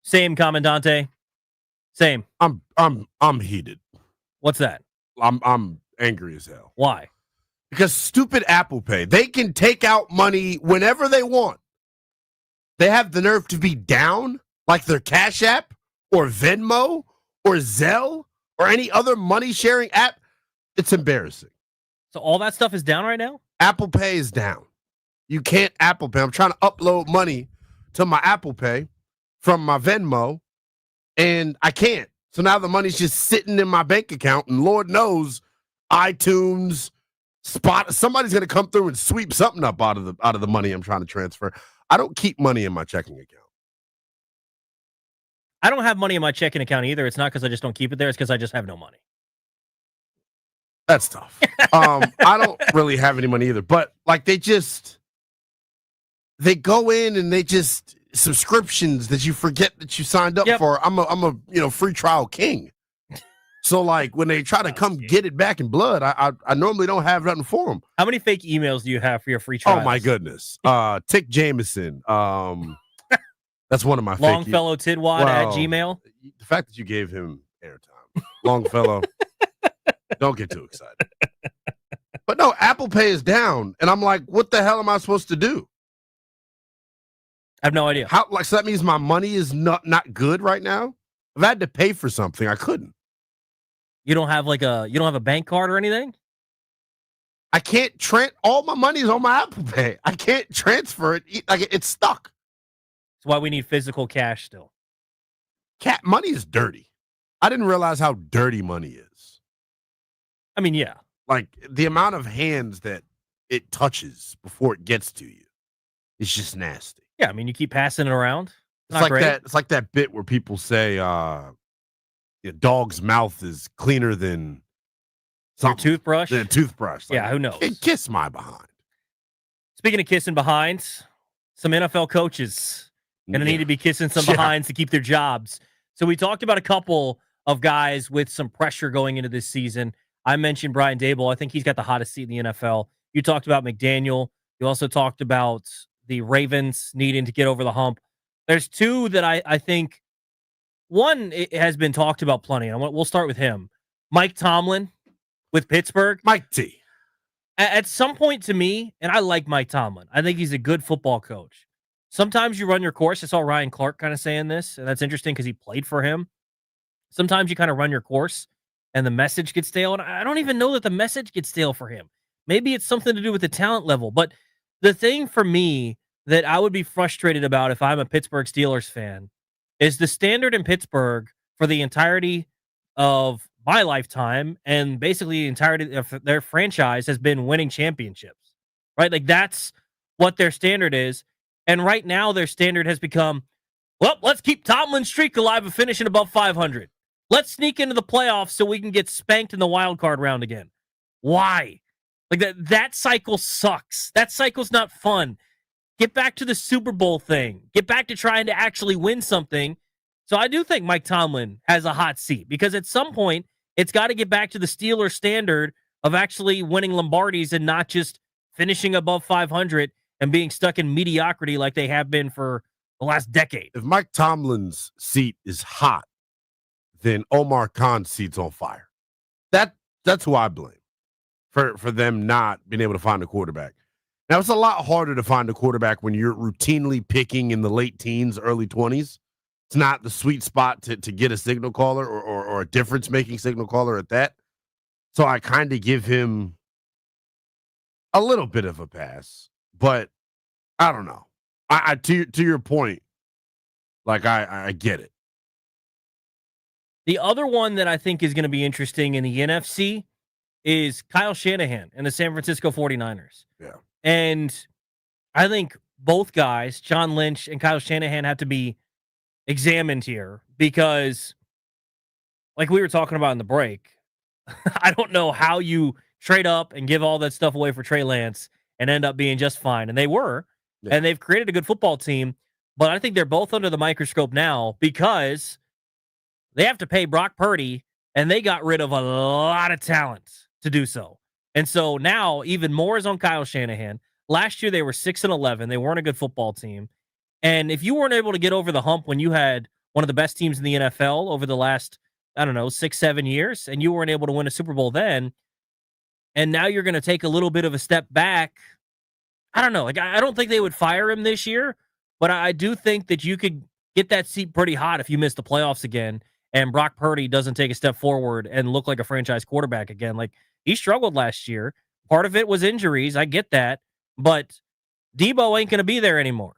Same, Commandante. Same. I'm heated. What's that? I'm angry as hell. Why? Because stupid Apple Pay. They can take out money whenever they want. They have the nerve to be down like their Cash App or Venmo or Zelle or any other money-sharing app. It's embarrassing. So all that stuff is down right now? Apple Pay is down. You can't Apple Pay. I'm trying to upload money to my Apple Pay from my Venmo, and I can't. So now the money's just sitting in my bank account, and Lord knows iTunes, somebody's going to come through and sweep something up out of the money I'm trying to transfer. I don't keep money in my checking account. I don't have money in my checking account either. It's not because I just don't keep it there. It's because I just have no money. That's tough. I don't really have any money either. But like they go in and they just subscriptions that you forget that you signed up for. I'm a free trial king. So like when they try to come get it back in blood, I normally don't have nothing for them. How many fake emails do you have for your free trials? Oh my goodness. Tick Jameson. That's one of my Longfellow Tidwad at Gmail. The fact that you gave him airtime, Longfellow, don't get too excited. But no, Apple Pay is down, and I'm like, what the hell am I supposed to do? I have no idea. So that means my money is not good right now. If I had to pay for something, I couldn't. You don't have a bank card or anything? I can't all my money is on my Apple Pay. I can't transfer it. Like it's stuck. That's why we need physical cash still. Money is dirty. I didn't realize how dirty money is. I mean, yeah. Like the amount of hands that it touches before it gets to you is just nasty. Yeah, I mean, you keep passing it around. It's like that. It's like that bit where people say, "A dog's mouth is cleaner than your toothbrush." Than a toothbrush. Like, yeah, who knows? Kiss my behind. Speaking of kissing behinds, some NFL coaches going to need to be kissing some behinds to keep their jobs. So we talked about a couple of guys with some pressure going into this season. I mentioned Brian Daboll. I think he's got the hottest seat in the NFL. You talked about McDaniel. You also talked about the Ravens needing to get over the hump. There's two that I think, one it has been talked about plenty. And we'll start with him. Mike Tomlin with Pittsburgh. Mike T. At some point to me, and I like Mike Tomlin. I think he's a good football coach. Sometimes you run your course. I saw Ryan Clark kind of saying this, and that's interesting because he played for him. Sometimes you kind of run your course and the message gets stale. And I don't even know that the message gets stale for him. Maybe it's something to do with the talent level. But the thing for me that I would be frustrated about if I'm a Pittsburgh Steelers fan is the standard in Pittsburgh for the entirety of my lifetime and basically the entirety of their franchise has been winning championships, right? Like that's what their standard is. And right now their standard has become, well, let's keep Tomlin's streak alive of finishing above 500. Let's sneak into the playoffs so we can get spanked in the wild card round again. Why? Like that cycle sucks. That cycle's not fun. Get back to the Super Bowl thing. Get back to trying to actually win something. So I do think Mike Tomlin has a hot seat because at some point it's got to get back to the Steelers standard of actually winning Lombardis and not just finishing above 500 and being stuck in mediocrity like they have been for the last decade. If Mike Tomlin's seat is hot, then Omar Khan's seat's on fire. That's who I blame for them not being able to find a quarterback. Now, it's a lot harder to find a quarterback when you're routinely picking in the late teens, early 20s. It's not the sweet spot to get a signal caller or a difference-making signal caller at that. So I kind of give him a little bit of a pass. But I don't know. I to your point, like I get it. The other one that I think is going to be interesting in the NFC is Kyle Shanahan and the San Francisco 49ers. Yeah. And I think both guys, John Lynch and Kyle Shanahan, have to be examined here because, like we were talking about in the break, I don't know how you trade up and give all that stuff away for Trey Lance and end up being just fine. And they were. Yeah. And they've created a good football team. But I think they're both under the microscope now because they have to pay Brock Purdy, and they got rid of a lot of talent to do so. And so now even more is on Kyle Shanahan. Last year they were 6-11. They weren't a good football team. And if you weren't able to get over the hump when you had one of the best teams in the NFL over the last, 6-7 years, and you weren't able to win a Super Bowl then, and now you're going to take a little bit of a step back, I don't know. Like I don't think they would fire him this year, but I do think that you could get that seat pretty hot if you miss the playoffs again and Brock Purdy doesn't take a step forward and look like a franchise quarterback again. Like he struggled last year. Part of it was injuries. I get that, but Debo ain't going to be there anymore.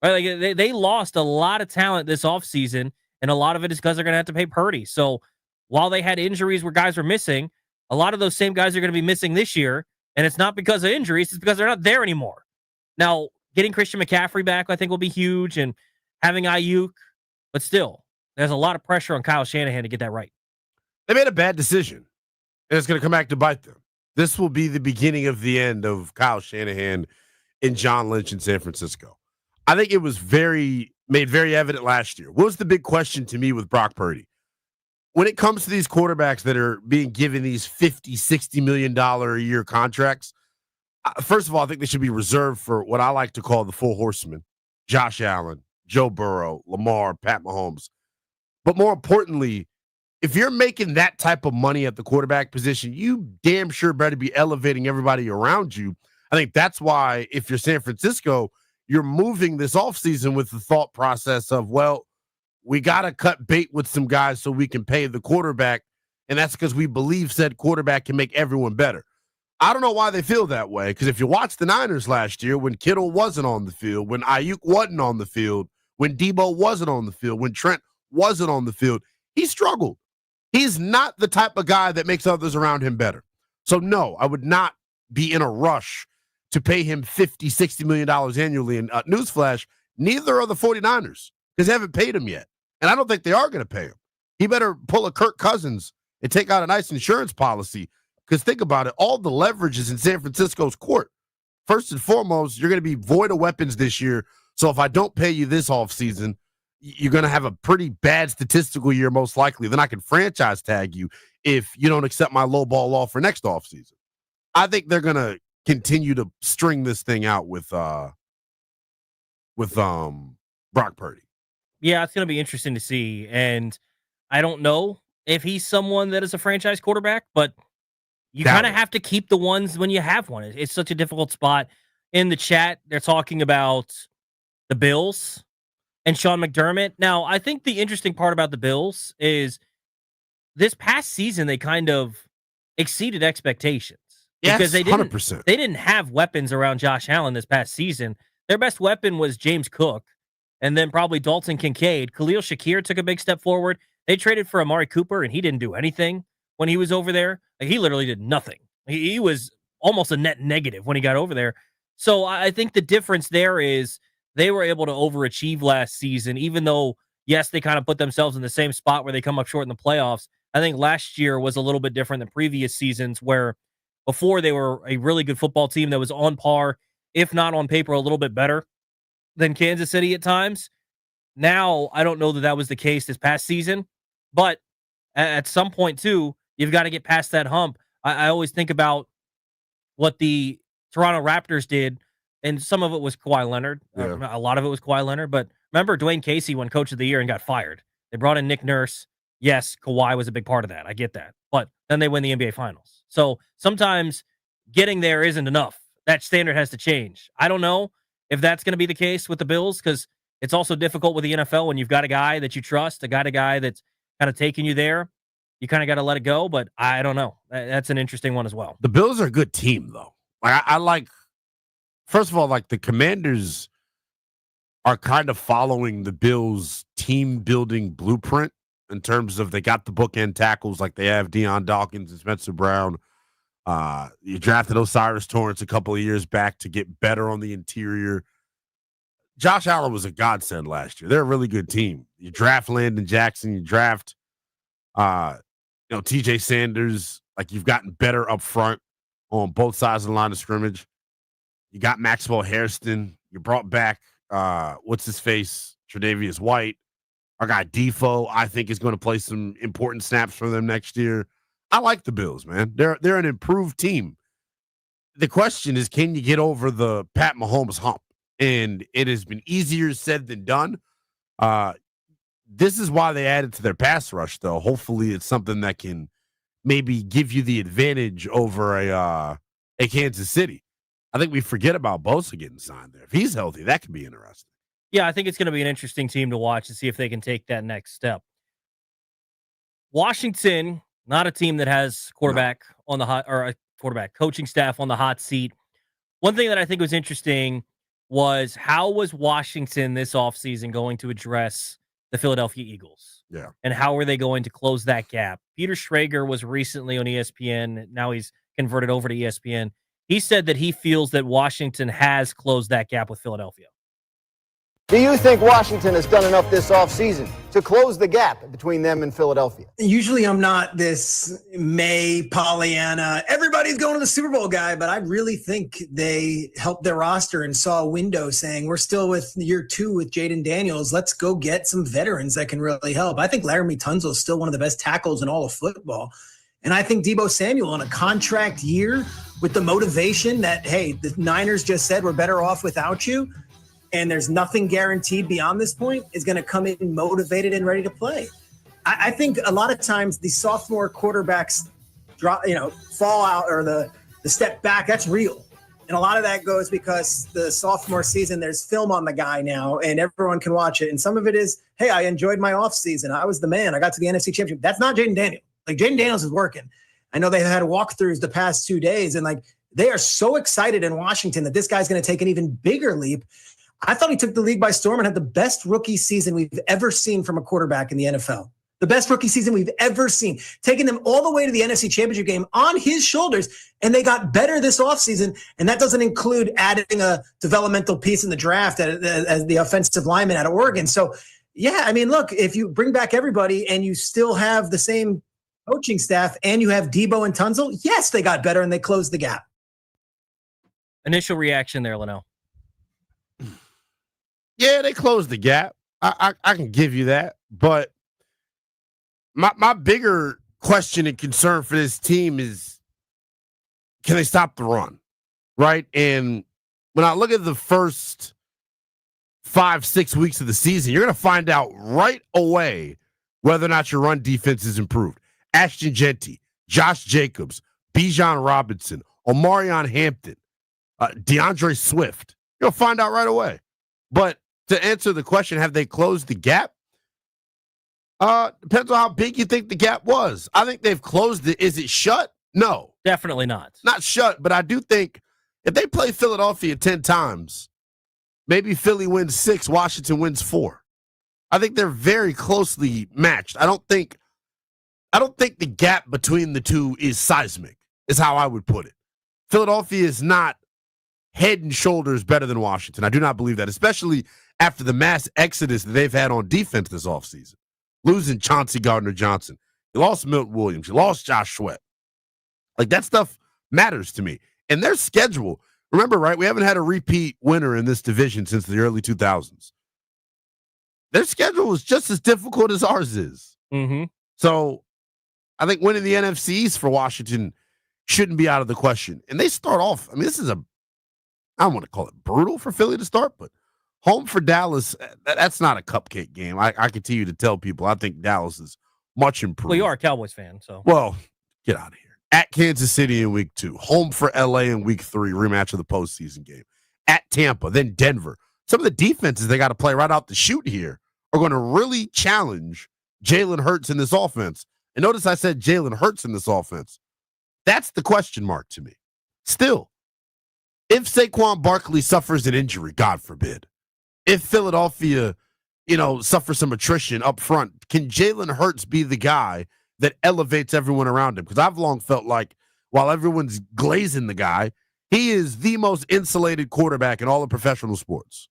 Right? Like they lost a lot of talent this offseason, and a lot of it is because they're going to have to pay Purdy. So while they had injuries where guys were missing, a lot of those same guys are going to be missing this year, and it's not because of injuries. It's because they're not there anymore. Now, getting Christian McCaffrey back, I think, will be huge, and having Ayuk, but still, there's a lot of pressure on Kyle Shanahan to get that right. They made a bad decision, and it's going to come back to bite them. This will be the beginning of the end of Kyle Shanahan and John Lynch in San Francisco. I think it was made very evident last year. What was the big question to me with Brock Purdy? When it comes to these quarterbacks that are being given these $50, $60 million a year contracts, first of all, I think they should be reserved for what I like to call the four horsemen: Josh Allen, Joe Burrow, Lamar, Pat Mahomes. But more importantly, if you're making that type of money at the quarterback position, you damn sure better be elevating everybody around you. I think that's why if you're San Francisco, you're moving this offseason with the thought process of, well, we got to cut bait with some guys so we can pay the quarterback, and that's because we believe said quarterback can make everyone better. I don't know why they feel that way, because if you watch the Niners last year, when Kittle wasn't on the field, when Ayuk wasn't on the field, when Debo wasn't on the field, when Trent wasn't on the field, he struggled. He's not the type of guy that makes others around him better. So, no, I would not be in a rush to pay him $50, $60 million annually. And newsflash, neither are the 49ers because they haven't paid him yet. And I don't think they are going to pay him. He better pull a Kirk Cousins and take out a nice insurance policy, because think about it, all the leverage is in San Francisco's court. First and foremost, you're going to be void of weapons this year. So if I don't pay you this offseason, you're going to have a pretty bad statistical year, most likely. Then I can franchise tag you if you don't accept my low ball offer next offseason. I think they're going to continue to string this thing out with Brock Purdy. Yeah, it's going to be interesting to see. And I don't know if he's someone that is a franchise quarterback, but you kind of have to keep the ones when you have one. It's such a difficult spot. In the chat, they're talking about the Bills and Sean McDermott. Now, I think the interesting part about the Bills is this past season, they kind of exceeded expectations. Yes, because they 100%. They didn't have weapons around Josh Allen this past season. Their best weapon was James Cook, and then probably Dalton Kincaid. Khalil Shakir took a big step forward. They traded for Amari Cooper, and he didn't do anything when he was over there. Like, he literally did nothing. He was almost a net negative when he got over there. So I think the difference there is they were able to overachieve last season, even though, yes, they kind of put themselves in the same spot where they come up short in the playoffs. I think last year was a little bit different than previous seasons, where before they were a really good football team that was on par, if not on paper, a little bit better than Kansas City at times. Now, I don't know that that was the case this past season, but at some point, too, you've got to get past that hump. I always think about what the Toronto Raptors did, and some of it was Kawhi Leonard. Yeah. A lot of it was Kawhi Leonard, but remember Dwayne Casey won Coach of the Year and got fired. They brought in Nick Nurse. Yes, Kawhi was a big part of that. I get that. But then they win the NBA Finals. So sometimes getting there isn't enough. That standard has to change. I don't know if that's going to be the case with the Bills, because it's also difficult with the NFL when you've got a guy that you trust, a guy that's kind of taking you there. You kind of got to let it go, but I don't know. That's an interesting one as well. The Bills are a good team, though. I like, first of all, like, the Commanders are kind of following the Bills' team-building blueprint in terms of they got the bookend tackles, like they have Deion Dawkins and Spencer Brown. You drafted Osiris Torrance a couple of years back to get better on the interior. Josh Allen was a godsend last year. They're a really good team. You draft Landon Jackson, you draft TJ Sanders. Like, you've gotten better up front on both sides of the line of scrimmage. You got Maxwell Hairston. You brought back what's his face, Tre'Davious White. Our guy Defoe, I think, is going to play some important snaps for them next year. I like the Bills, man. They're an improved team. The question is, can you get over the Pat Mahomes hump? And it has been easier said than done. This is why they added to their pass rush, though. Hopefully it's something that can maybe give you the advantage over a Kansas City. I think we forget about Bosa getting signed there. If he's healthy, that could be interesting. Yeah, I think it's going to be an interesting team to watch to see if they can take that next step. Washington, not a team that has quarterback on the hot, or a quarterback coaching staff on the hot seat. One thing that I think was interesting was, how was Washington this offseason going to address the Philadelphia Eagles? Yeah. And how are they going to close that gap? Peter Schrager was recently on ESPN. Now he's converted over to ESPN. He said that he feels that Washington has closed that gap with Philadelphia. Do you think Washington has done enough this offseason to close the gap between them and Philadelphia? Usually I'm not this May Pollyanna, everybody's going to the Super Bowl guy, but I really think they helped their roster and saw a window saying, we're still with year 2 with Jaden Daniels. Let's go get some veterans that can really help. I think Laramie Tunsil is still one of the best tackles in all of football. And I think Deebo Samuel on a contract year with the motivation that, hey, the Niners just said we're better off without you, and there's nothing guaranteed beyond this point, is going to come in motivated and ready to play. I think a lot of times the sophomore quarterbacks fall out, or the step back, that's real. And a lot of that goes because the sophomore season, there's film on the guy now and everyone can watch it. And some of it is, hey, I enjoyed my off season. I was the man. I got to the NFC Championship. That's not Jaden Daniels. Like, Jaden Daniels is working. I know they had walkthroughs the past 2 days, and like, they are so excited in Washington that this guy's going to take an even bigger leap. I thought he took the league by storm and had the best rookie season we've ever seen from a quarterback in the NFL. The best rookie season we've ever seen, taking them all the way to the NFC Championship game on his shoulders, and they got better this offseason, and that doesn't include adding a developmental piece in the draft as the offensive lineman out of Oregon. So, yeah, I mean, look, if you bring back everybody and you still have the same coaching staff and you have Deebo and Tunsil, yes, they got better and they closed the gap. Initial reaction there, Linnell. Yeah, they closed the gap. I can give you that. But my bigger question and concern for this team is, can they stop the run? Right? And when I look at the first 5-6 weeks of the season, you're going to find out right away whether or not your run defense is improved. Ashton Jeanty, Josh Jacobs, Bijan Robinson, Omarion Hampton, DeAndre Swift. You'll find out right away. But to answer the question, have they closed the gap? Depends on how big you think the gap was. I think they've closed it. Is it shut? No. Definitely not. Not shut, but I do think if they play Philadelphia 10 times Maybe Philly wins 6, Washington wins 4. I think they're very closely matched. I don't think the gap between the two is seismic, is how I would put it. Philadelphia is not head and shoulders better than Washington. I do not believe that, especially after the mass exodus that they've had on defense this offseason. Losing Chauncey Gardner-Johnson. You lost Milton Williams. You lost Josh Sweat. Like, that stuff matters to me. And their schedule, remember, right, we haven't had a repeat winner in this division since the early 2000s. Their schedule is just as difficult as ours is. Mm-hmm. So I think winning the NFC East for Washington shouldn't be out of the question. And they start off, I mean, this is I don't want to call it brutal for Philly to start, but home for Dallas, that's not a cupcake game. I continue to tell people I think Dallas is much improved. Well, you are a Cowboys fan, so. Well, get out of here. At Kansas City in week 2. Home for LA in week 3, rematch of the postseason game. At Tampa, then Denver. Some of the defenses they got to play right out the chute here are going to really challenge Jalen Hurts in this offense. And notice I said Jalen Hurts in this offense. That's the question mark to me. Still, if Saquon Barkley suffers an injury, God forbid, if Philadelphia, suffers some attrition up front, can Jalen Hurts be the guy that elevates everyone around him? Because I've long felt like while everyone's glazing the guy, he is the most insulated quarterback in all of professional sports.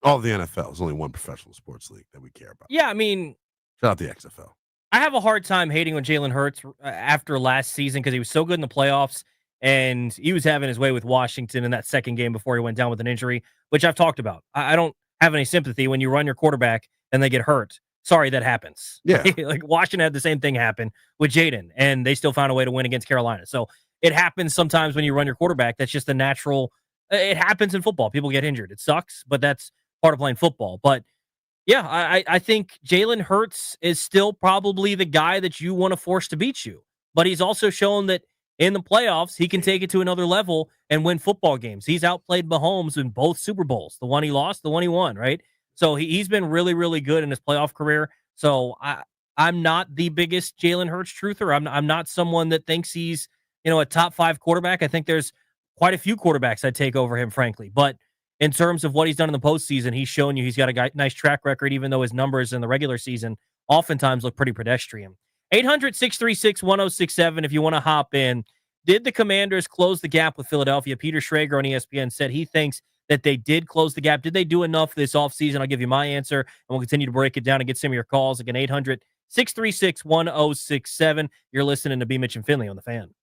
All of the NFL. There's only one professional sports league that we care about. Yeah, I mean, shout out the XFL. I have a hard time hating on Jalen Hurts after last season because he was so good in the playoffs and he was having his way with Washington in that second game before he went down with an injury, which I've talked about. I don't have any sympathy when you run your quarterback and they get hurt. Sorry, that happens. Yeah. Like Washington had the same thing happen with Jaden, and they still found a way to win against Carolina. So it happens sometimes when you run your quarterback. That's just a natural. It happens in football. People get injured. It sucks, but that's part of playing football. But yeah, I think Jalen Hurts is still probably the guy that you want to force to beat you. But he's also shown that in the playoffs, he can take it to another level and win football games. He's outplayed Mahomes in both Super Bowls, the one he lost, the one he won, right? So he's been really, really good in his playoff career. So I'm not the biggest Jalen Hurts truther. I'm not someone that thinks he's, a top 5 quarterback. I think there's quite a few quarterbacks I'd take over him, frankly. But in terms of what he's done in the postseason, he's shown you he's got a nice track record, even though his numbers in the regular season oftentimes look pretty pedestrian. 800-636-1067 if you want to hop in. Did the Commanders close the gap with Philadelphia? Peter Schrager on ESPN said he thinks that they did close the gap. Did they do enough this offseason? I'll give you my answer, and we'll continue to break it down and get some of your calls. Again, 800-636-1067. You're listening to B. Mitch and Finley on The Fan.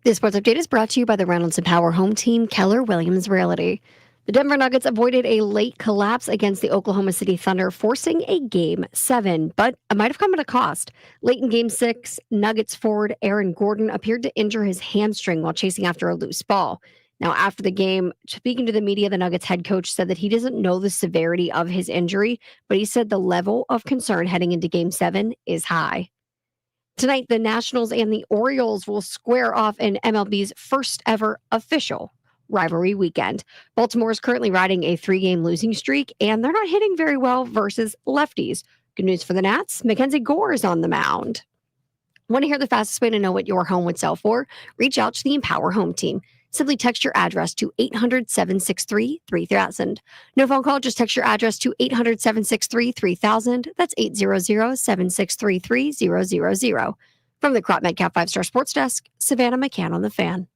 This sports update is brought to you by the Reynolds and Power home team, Keller Williams Realty. The Denver Nuggets avoided a late collapse against the Oklahoma City Thunder, forcing a Game 7, but it might have come at a cost. Late in Game 6, Nuggets forward Aaron Gordon appeared to injure his hamstring while chasing after a loose ball. Now, after the game, speaking to the media, the Nuggets head coach said that he doesn't know the severity of his injury, but he said the level of concern heading into Game 7 is high. Tonight, the Nationals and the Orioles will square off in MLB's first ever official rivalry weekend. Baltimore is currently riding a 3-game losing streak, and they're not hitting very well versus lefties. Good news for the Nats, Mackenzie Gore is on the mound. Want to hear the fastest way to know what your home would sell for? Reach out to the Empower Home Team. Simply text your address to 800-763-3000. No phone call, just text your address to 800-763-3000. That's 800-763-3000. From the Crop Metcalf 5-Star Sports Desk, Savannah McCann on the Fan.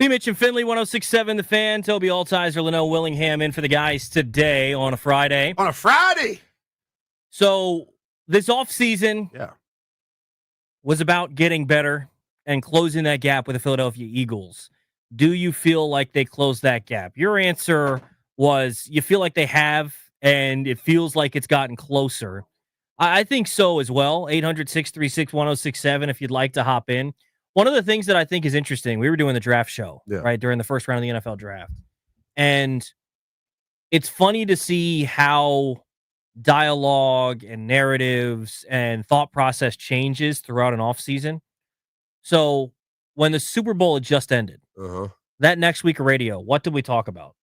Mitch and Finley, 106.7 The Fan. Toby Altizer, Linnell Willingham in for the guys today on a Friday. On a Friday. So this offseason was about getting better and closing that gap with the Philadelphia Eagles. Do you feel like they closed that gap? Your answer was you feel like they have, and it feels like it's gotten closer. I think so as well. 800-636-1067 if you'd like to hop in. One of the things that I think is interesting, we were doing the draft show, right, during the first round of the NFL draft. And it's funny to see how dialogue and narratives and thought process changes throughout an offseason. So when the Super Bowl had just ended, that next week of radio, what did we talk about?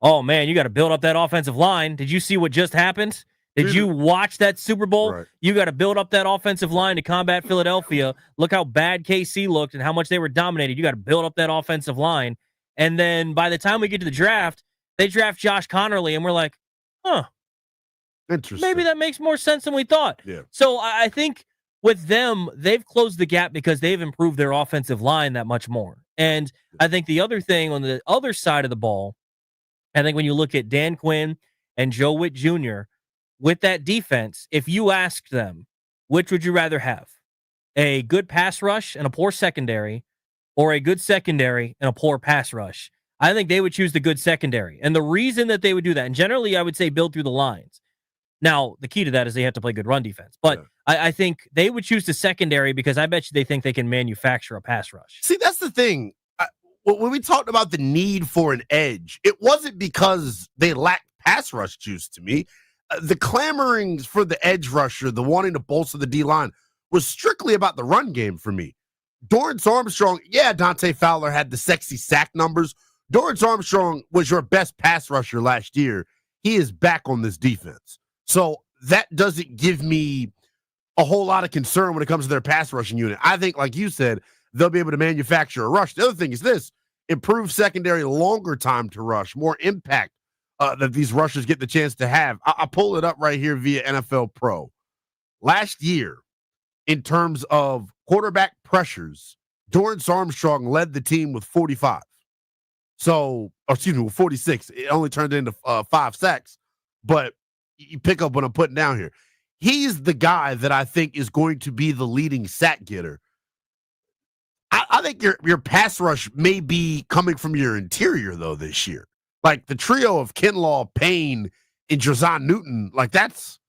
Oh, man, you got to build up that offensive line. Did you see what just happened? Did you watch that Super Bowl? Right. You got to build up that offensive line to combat Philadelphia. Look how bad KC looked and how much they were dominated. You got to build up that offensive line. And then by the time we get to the draft, they draft Josh Connerly, and we're like, interesting. Maybe that makes more sense than we thought. Yeah. So I think with them, they've closed the gap because they've improved their offensive line that much more. And I think the other thing on the other side of the ball, I think when you look at Dan Quinn and Joe Witt Jr., with that defense, if you asked them, which would you rather have? A good pass rush and a poor secondary, or a good secondary and a poor pass rush? I think they would choose the good secondary. And the reason that they would do that, and generally I would say build through the lines. Now, the key to that is they have to play good run defense. But I think they would choose the secondary because I bet you they think they can manufacture a pass rush. See, that's the thing. When we talked about the need for an edge, it wasn't because they lacked pass rush juice to me. The clamorings for the edge rusher, the wanting to bolster the D-line, was strictly about the run game for me. Dorrance Armstrong, Dante Fowler had the sexy sack numbers. Dorrance Armstrong was your best pass rusher last year. He is back on this defense. So that doesn't give me a whole lot of concern when it comes to their pass rushing unit. I think, like you said, they'll be able to manufacture a rush. The other thing is this: improved secondary, longer time to rush, more impact that these rushers get the chance to have. I'll pull it up right here via NFL Pro. Last year, in terms of quarterback pressures, Dorrance Armstrong led the team with 45. So, with 46. It only turned into 5 sacks. But you pick up what I'm putting down here. He's the guy that I think is going to be the leading sack getter. I think your pass rush may be coming from your interior, though, this year. Like the trio of Kinlaw, Payne, and Jazan Newton, like that's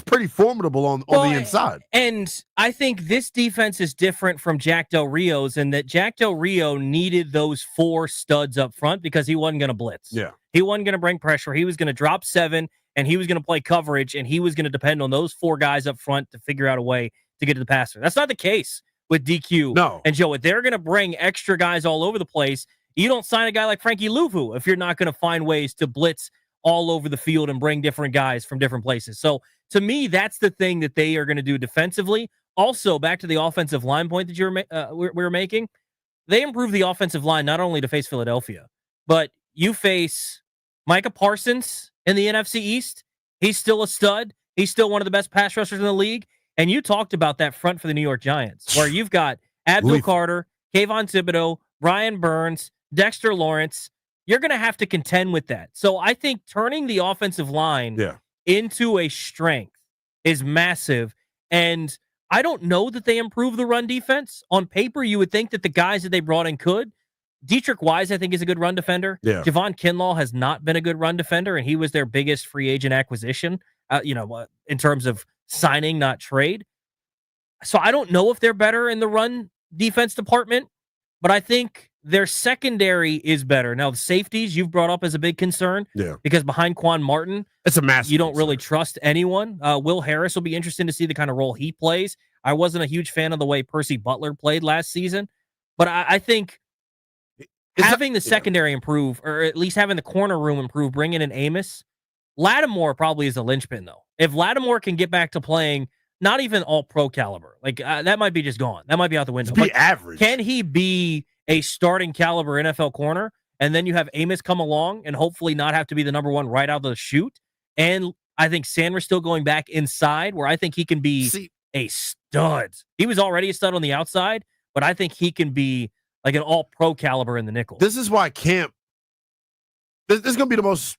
pretty formidable on the inside. And I think this defense is different from Jack Del Rio's in that Jack Del Rio needed those 4 studs up front because he wasn't going to blitz. Yeah. He wasn't going to bring pressure. He was going to drop 7, and he was going to play coverage, and he was going to depend on those 4 guys up front to figure out a way to get to the passer. That's not the case with DQ and Joe. They're going to bring extra guys all over the place. You don't sign a guy like Frankie Louvu if you're not going to find ways to blitz all over the field and bring different guys from different places. So to me, that's the thing that they are going to do defensively. Also, back to the offensive line point that we were making, they improved the offensive line not only to face Philadelphia, but you face Micah Parsons in the NFC East. He's still a stud. He's still one of the best pass rushers in the league. And you talked about that front for the New York Giants, where you've got Abdul Carter, Kayvon Thibodeau, Brian Burns, Dexter Lawrence. You're going to have to contend with that. So I think turning the offensive line into a strength is massive. And I don't know that they improve the run defense. On paper, you would think that the guys that they brought in could. Dietrich Wise, I think, is a good run defender. Yeah. Javon Kinlaw has not been a good run defender, and he was their biggest free agent acquisition, in terms of signing, not trade. So I don't know if they're better in the run defense department, but I think their secondary is better. Now, the safeties you've brought up as a big concern. Yeah. Because behind Quan Martin, it's a massive you don't really trust anyone. Will Harris will be interesting to see the kind of role he plays. I wasn't a huge fan of the way Percy Butler played last season, but I think having the secondary improve, or at least having the corner room improve, bringing in Amos, Lattimore probably is a linchpin, though. If Lattimore can get back to playing not even all-pro caliber, that might be just gone. That might be out the window. Be average. Can he be a starting caliber NFL corner, and then you have Amos come along and hopefully not have to be the number one right out of the chute? And I think Sanders still going back inside, where I think he can be a stud. He was already a stud on the outside, but I think he can be like an all-pro caliber in the nickel. This is why camp. This is going to be the most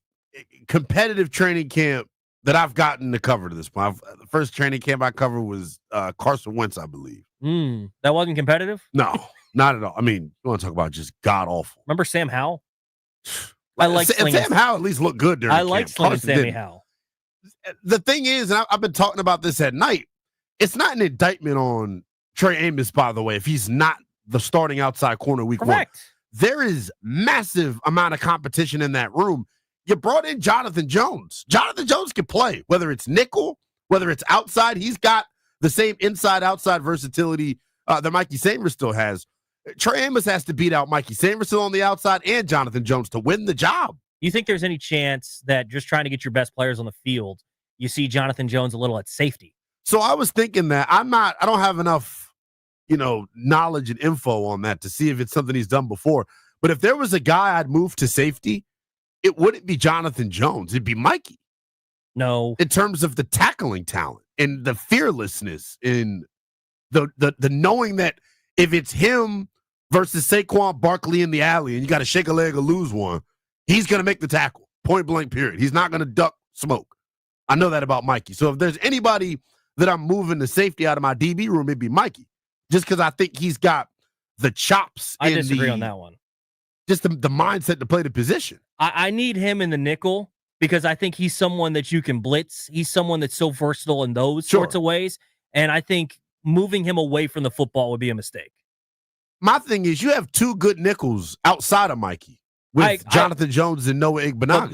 competitive training camp that I've gotten to cover to this point. The first training camp I covered was Carson Wentz, I believe. That wasn't competitive? No, not at all. I mean, you want to talk about just god-awful. Remember Sam Howell? I like Sam Howell at least looked good during camp. like slinging Sammy Howell. The thing is, and I've been talking about this at night, it's not an indictment on Trey Amos, by the way, if he's not the starting outside corner week one. There is massive amount of competition in that room. You brought in Jonathan Jones. Jonathan Jones can play, whether it's nickel, whether it's outside. He's got the same inside-outside versatility that Mikey Samers still has. Trey Amos has to beat out Mikey Samers still on the outside and Jonathan Jones to win the job. You think there's any chance that just trying to get your best players on the field, you see Jonathan Jones a little at safety? So I was thinking that I don't have enough, knowledge and info on that to see if it's something he's done before. But if there was a guy I'd move to safety, it wouldn't be Jonathan Jones. It'd be Mikey. No. In terms of the tackling talent and the fearlessness and the knowing that if it's him versus Saquon Barkley in the alley and you got to shake a leg or lose one, he's going to make the tackle. Point blank, period. He's not going to duck smoke. I know that about Mikey. So if there's anybody that I'm moving the safety out of my DB room, it'd be Mikey. Just because I think he's got the chops. I disagree on that one. Just the mindset to play the position. I need him in the nickel because I think he's someone that you can blitz. He's someone that's so versatile in those sorts of ways. And I think moving him away from the football would be a mistake. My thing is you have two good nickels outside of Mikey with Jonathan Jones and Noah Igbenogany.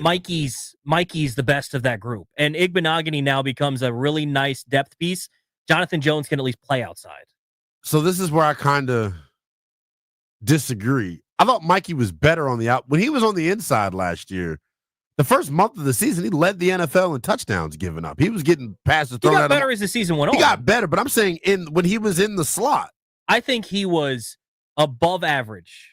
Mikey's the best of that group. And Igbenogany now becomes a really nice depth piece. Jonathan Jones can at least play outside. So this is where I kind of disagree. I thought Mikey was better on the out. When he was on the inside last year, the first month of the season, he led the NFL in touchdowns given up. He was getting passes thrown at him. He got better as the season went on. He got better, but I'm saying when he was in the slot. I think he was above average,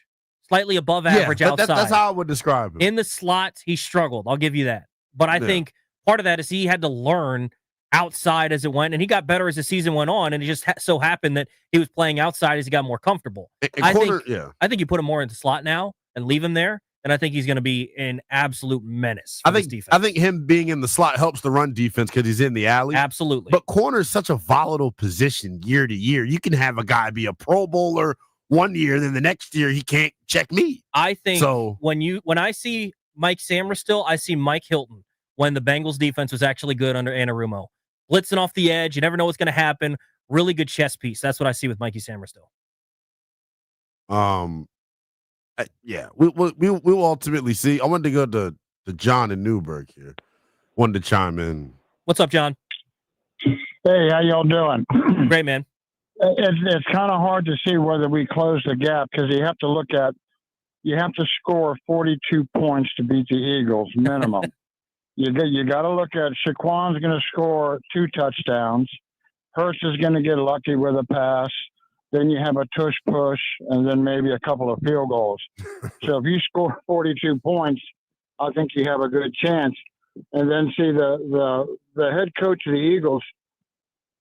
slightly above average outside. That's how I would describe him. In the slot, he struggled. I'll give you that. But I think part of that is he had to learn outside as it went, and he got better as the season went on, and it just so happened that he was playing outside as he got more comfortable. I think you put him more into slot now and leave him there, and I think he's going to be an absolute menace for this defense. I think him being in the slot helps the run defense because he's in the alley. Absolutely. But corner is such a volatile position year to year. You can have a guy be a Pro Bowler one year, then the next year he can't check me. I think when I see Mike Samra still, I see Mike Hilton when the Bengals defense was actually good under Anarumo. Blitzing off the edge. You never know what's going to happen. Really good chess piece. That's what I see with Mikey Samra still. We'll ultimately see. I wanted to go to John in Newburgh here. Wanted to chime in. What's up, John? Hey, how y'all doing? Great, man. It's kind of hard to see whether we close the gap because you have to score 42 points to beat the Eagles minimum. You got to look at Shaquan's going to score 2 touchdowns. Hurst is going to get lucky with a pass. Then you have a tush push, and then maybe a couple of field goals. So if you score 42 points, I think you have a good chance. And then see the head coach of the Eagles.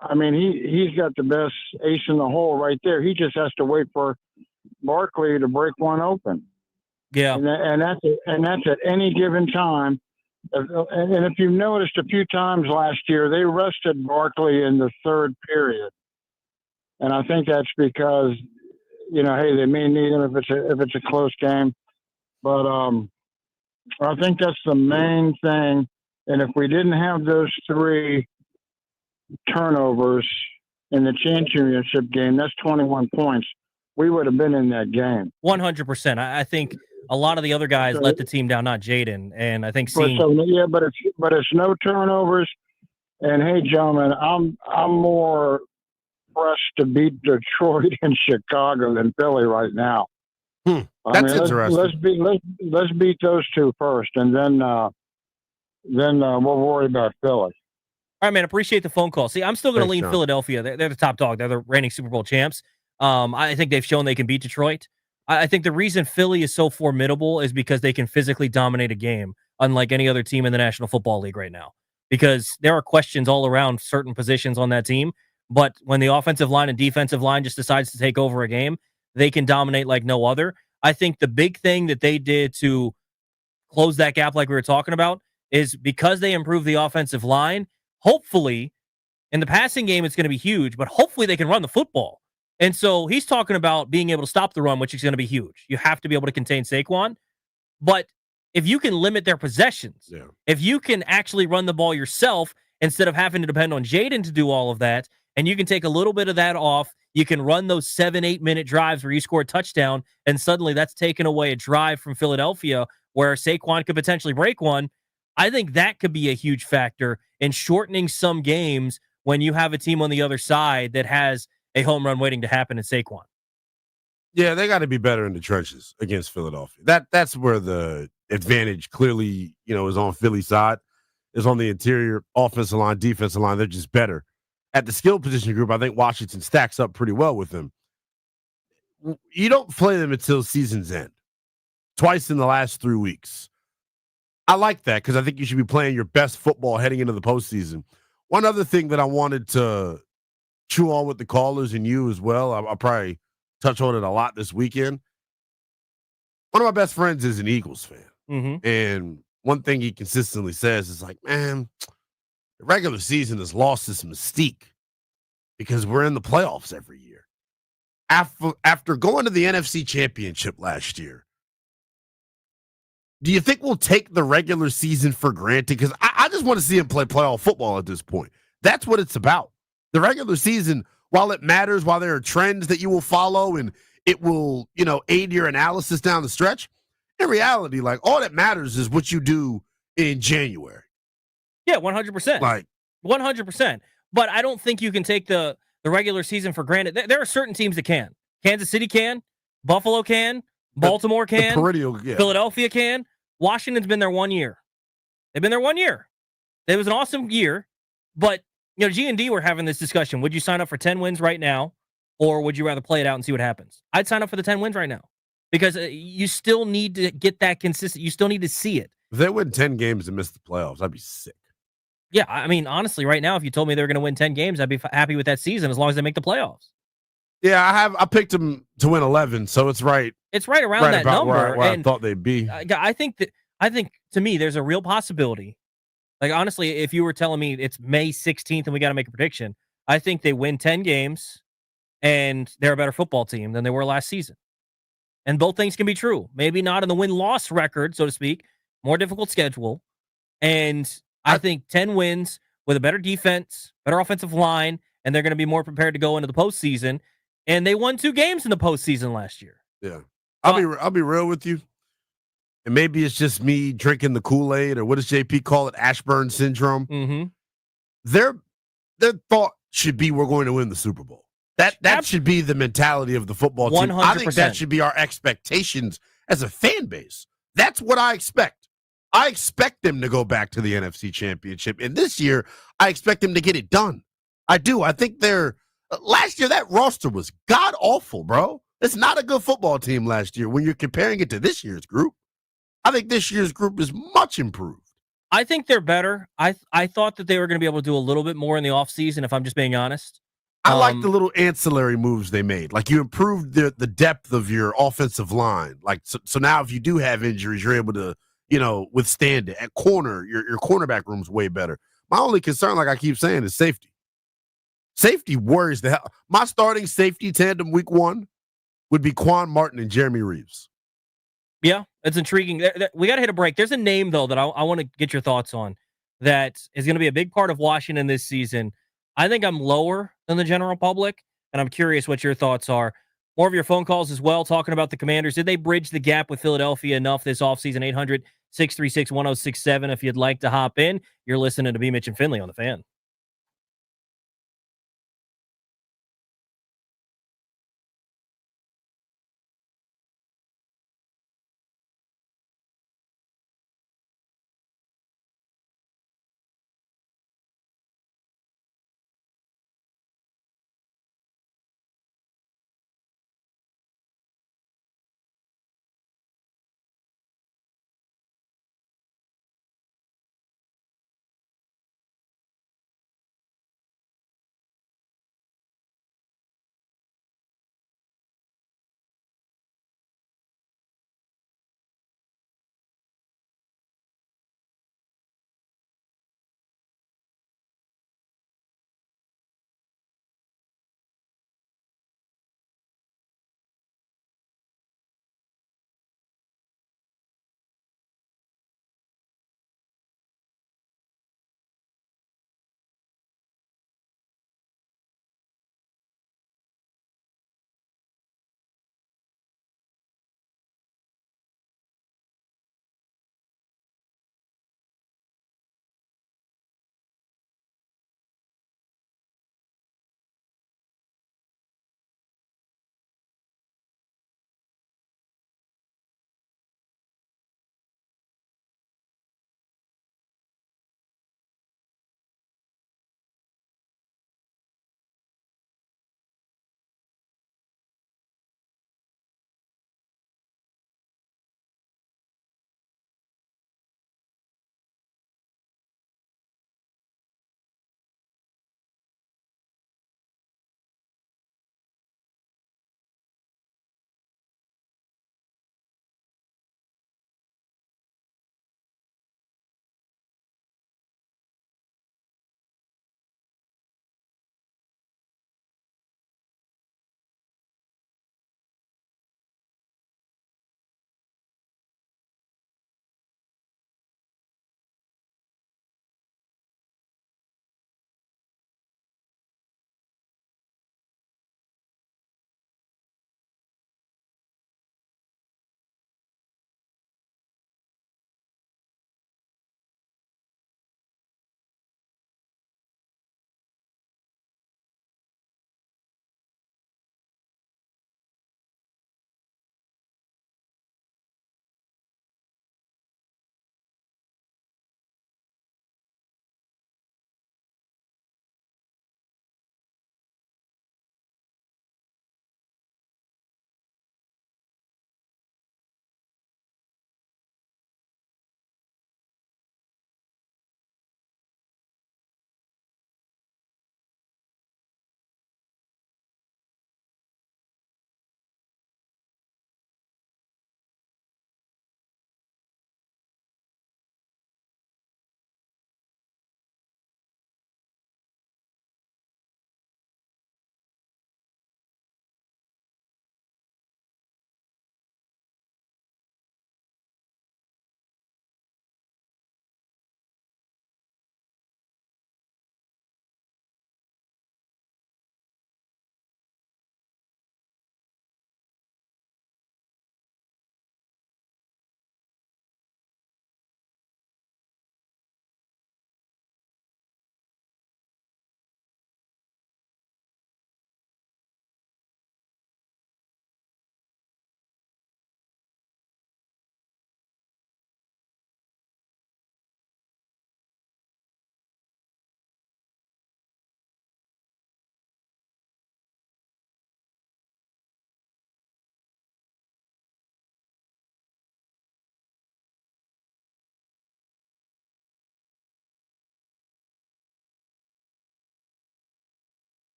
I mean, he's got the best ace in the hole right there. He just has to wait for Barkley to break one open. Yeah, and that's at any given time. And if you've noticed a few times last year, they rested Barkley in the third period. And I think that's because, hey, they may need him if it's a close game. But I think that's the main thing. And if we didn't have those 3 turnovers in the championship game, that's 21 points. We would have been in that game. 100%. I think a lot of the other guys let the team down, not Jaden. And I think but it's no turnovers. And hey, gentlemen, I'm more pressed to beat Detroit and Chicago than Philly right now. That's interesting. Let's beat those 2 first, and then we'll worry about Philly. All right, man. Appreciate the phone call. See, I'm still going to lean Philadelphia. They're the top dog. They're the reigning Super Bowl champs. I think they've shown they can beat Detroit. I think the reason Philly is so formidable is because they can physically dominate a game, unlike any other team in the National Football League right now. Because there are questions all around certain positions on that team. But when the offensive line and defensive line just decides to take over a game, they can dominate like no other. I think the big thing that they did to close that gap like we were talking about is because they improved the offensive line, hopefully, in the passing game, it's going to be huge, but hopefully they can run the football. And so he's talking about being able to stop the run, which is going to be huge. You have to be able to contain Saquon. But if you can limit their possessions, if you can actually run the ball yourself instead of having to depend on Jaden to do all of that, and you can take a little bit of that off, you can run those 7-8 minute drives where you score a touchdown, and suddenly that's taken away a drive from Philadelphia where Saquon could potentially break one. I think that could be a huge factor in shortening some games when you have a team on the other side that has a home run waiting to happen in Saquon. Yeah, they got to be better in the trenches against Philadelphia. That's where the advantage clearly, is on Philly's side, is on the interior offensive line, defensive line. They're just better. At the skill position group, I think Washington stacks up pretty well with them. You don't play them until season's end, twice in the last 3 weeks. I like that because I think you should be playing your best football heading into the postseason. One other thing that I wanted to chew on with the callers and you as well, I'll probably touch on it a lot this weekend. One of my best friends is an Eagles fan. Mm-hmm. And one thing he consistently says is like, man, the regular season has lost its mystique because we're in the playoffs every year. After going to the NFC Championship last year, do you think we'll take the regular season for granted? Because I just want to see him play playoff football at this point. That's what it's about. The regular season, while it matters, while there are trends that you will follow and it will, aid your analysis down the stretch, in reality, like, all that matters is what you do in January. Yeah, 100%. Like 100%. But I don't think you can take the regular season for granted. There are certain teams that can. Kansas City can. Buffalo can. Baltimore can. Philadelphia can. Washington's been there 1 year. They've been there 1 year. It was an awesome year. But, G&D were having this discussion. Would you sign up for 10 wins right now, or would you rather play it out and see what happens? I'd sign up for the 10 wins right now because you still need to get that consistent. You still need to see it. If they win 10 games and miss the playoffs, I'd be sick. Yeah, I mean, honestly, right now, if you told me they were going to win 10 games, I'd be happy with that season as long as they make the playoffs. Yeah, I picked them to win 11, so it's right. It's right around that number. Where I thought they'd be. I think to me, there's a real possibility. Like, honestly, if you were telling me it's May 16th and we got to make a prediction, I think they win 10 games and they're a better football team than they were last season. And both things can be true. Maybe not in the win-loss record, so to speak, more difficult schedule. And I think 10 wins with a better defense, better offensive line, and they're going to be more prepared to go into the postseason. And they won 2 games in the postseason last year. Yeah. I'll be real with you. And maybe it's just me drinking the Kool-Aid, or what does JP call it? Ashburn syndrome. Mm-hmm. Their thought should be we're going to win the Super Bowl. That should be the mentality of the football team. 100%. I think that should be our expectations as a fan base. That's what I expect. I expect them to go back to the NFC Championship. And this year, I expect them to get it done. I do. I think they're last year that roster was god awful, bro. It's not a good football team last year when you're comparing it to this year's group. I think this year's group is much improved. I think they're better. I thought that they were going to be able to do a little bit more in the offseason, if I'm just being honest. I like the little ancillary moves they made. Like you improved the depth of your offensive line. Like so now if you do have injuries, you're able to, withstand it. At corner, your cornerback room's way better. My only concern, like I keep saying, is safety. Safety worries the hell. My starting safety tandem week 1 would be Quan Martin and Jeremy Reeves. Yeah, it's intriguing. We got to hit a break. There's a name, though, that I want to get your thoughts on that is going to be a big part of Washington this season. I think I'm lower than the general public, and I'm curious what your thoughts are. More of your phone calls as well, talking about the Commanders. Did they bridge the gap with Philadelphia enough this offseason? 800-636-1067 if you'd like to hop in. You're listening to B. Mitch and Finley on The Fan.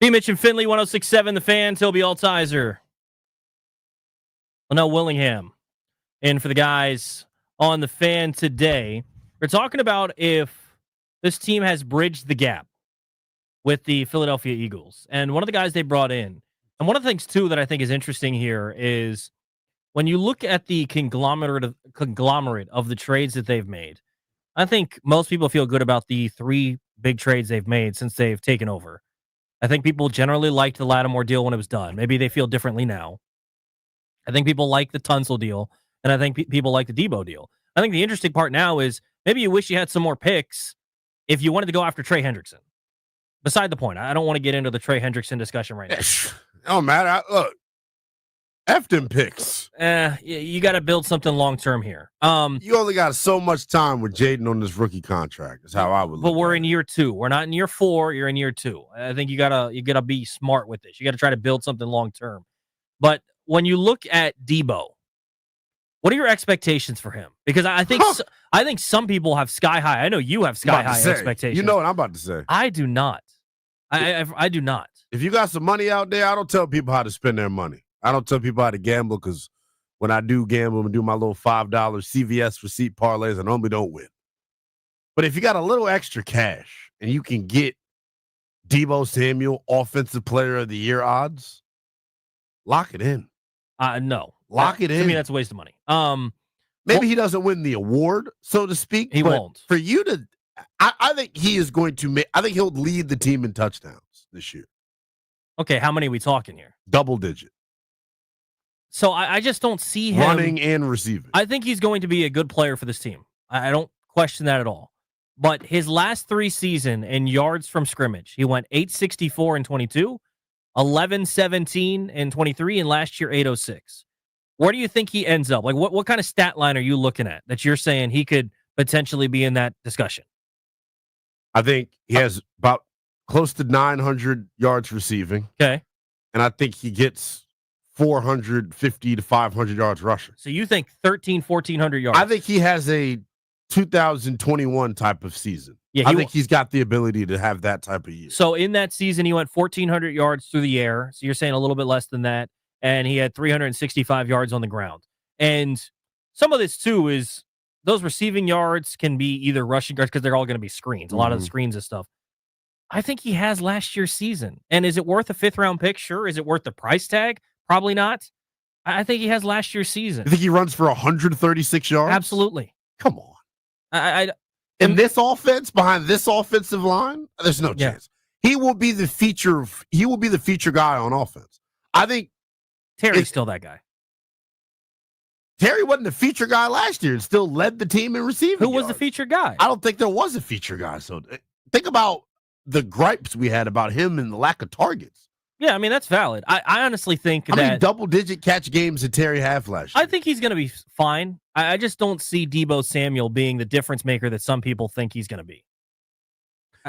Mitch and Finley, 106.7 The Fan, Toby Altizer. Linnell Willingham in for the guys on The Fan today. We're talking about if this team has bridged the gap with the Philadelphia Eagles. And one of the guys they brought in, and one of the things, too, that I think is interesting here is when you look at the conglomerate of the trades that they've made, I think most people feel good about the 3 big trades they've made since they've taken over. I think people generally liked the Lattimore deal when it was done. Maybe they feel differently now. I think people like the Tunsil deal, and I think people like the Debo deal. I think the interesting part now is maybe you wish you had some more picks if you wanted to go after Trey Hendrickson. Beside the point, I don't want to get into the Trey Hendrickson discussion right now. Oh, man, look, F them picks. You got to build something long-term here. You only got so much time with Jaden on this rookie contract. Is how I would look. But we're in year 2. We're not in year 4. You're in year 2. I think you gotta be smart with this. You got to try to build something long-term. But when you look at Debo, what are your expectations for him? Because I think some people have sky high. I know you have sky high expectations. You know what I'm about to say. I do not. I do not. If you got some money out there, I don't tell people how to spend their money. I don't tell people how to gamble because when I do gamble and do my little $5 CVS receipt parlays, I normally don't win. But if you got a little extra cash and you can get Debo Samuel Offensive Player of the Year odds, lock it in. No. Lock it in. To me, that's a waste of money. Maybe he doesn't win the award, so to speak. He won't. For you to, I think he is going to make. I think he'll lead the team in touchdowns this year. Okay, how many are we talking here? Double digit. So I just don't see him running and receiving. I think he's going to be a good player for this team. I don't question that at all. But his last 3 seasons in yards from scrimmage, he went 864 in 22, 1117 in 23, and last year 806. Where do you think he ends up? Like, what kind of stat line are you looking at that you're saying he could potentially be in that discussion? I think he has about close to 900 yards receiving. Okay. And I think he gets 450 to 500 yards rushing. So you think 1,400 yards? I think he has a 2021 type of season. Yeah, I think he's got the ability to have that type of year. So in that season, he went 1,400 yards through the air. So you're saying a little bit less than that. And he had 365 yards on the ground. And some of this, too, is those receiving yards can be either rushing yards because they're all going to be screens, a lot of the screens and stuff. I think he has last year's season. And is it worth a 5th-round pick? Sure. Is it worth the price tag? Probably not. I think he has last year's season. You think he runs for 136 yards? Absolutely. Come on. In this offense, behind this offensive line, there's no chance. He will be the feature. He will be the feature guy on offense. I think Terry's still that guy. Terry wasn't the feature guy last year and still led the team in receiving. Who was the feature guy? I don't think there was a feature guy. So think about the gripes we had about him and the lack of targets. Yeah, I mean, that's valid. I honestly think How many double-digit catch games did Terry have last year? I think he's going to be fine. I just don't see Debo Samuel being the difference maker that some people think he's going to be.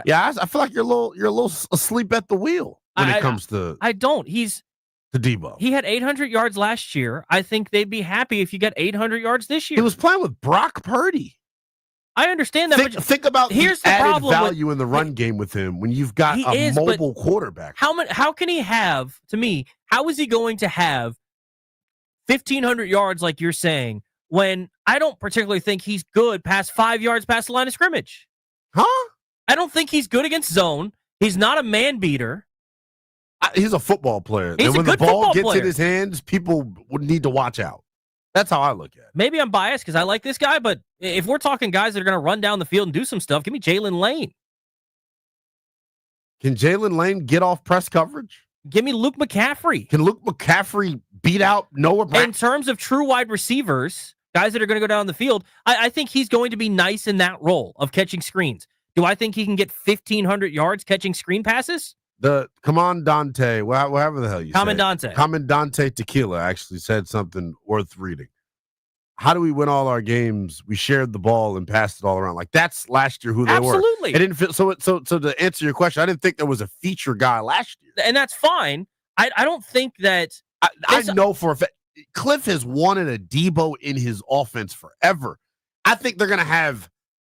Yeah, I feel like you're a little asleep at the wheel when it comes to. I don't. He's to Debo. He had 800 yards last year. I think they'd be happy if you got 800 yards this year. He was playing with Brock Purdy. I understand that. Think about here's the added value in the run game with him when you've got a mobile quarterback. How can he have, to me, how is he going to have 1,500 yards like you're saying when I don't particularly think he's good past 5 yards past the line of scrimmage? Huh? I don't think he's good against zone. He's not a man beater. He's a football player. He's and when a good the ball gets player. in his hands, people would need to watch out. That's how I look at it. Maybe I'm biased because I like this guy, but if we're talking guys that are going to run down the field and do some stuff, give me Jalen Lane. Can Jalen Lane get off press coverage? Give me Luke McCaffrey. Can Luke McCaffrey beat out Noah Brown? In terms of true wide receivers, guys that are going to go down the field, I think he's going to be nice in that role of catching screens. Do I think he can get 1,500 yards catching screen passes? The Commandante, whatever the hell you Commandante. say. Commandante Tequila actually said something worth reading. How do we win all our games? We shared the ball and passed it all around. Like, that's last year who they were. Absolutely. It didn't feel so to answer your question, I didn't think there was a feature guy last year. And that's fine. I don't think that I know for a fact Cliff has wanted a Debo in his offense forever. I think they're gonna have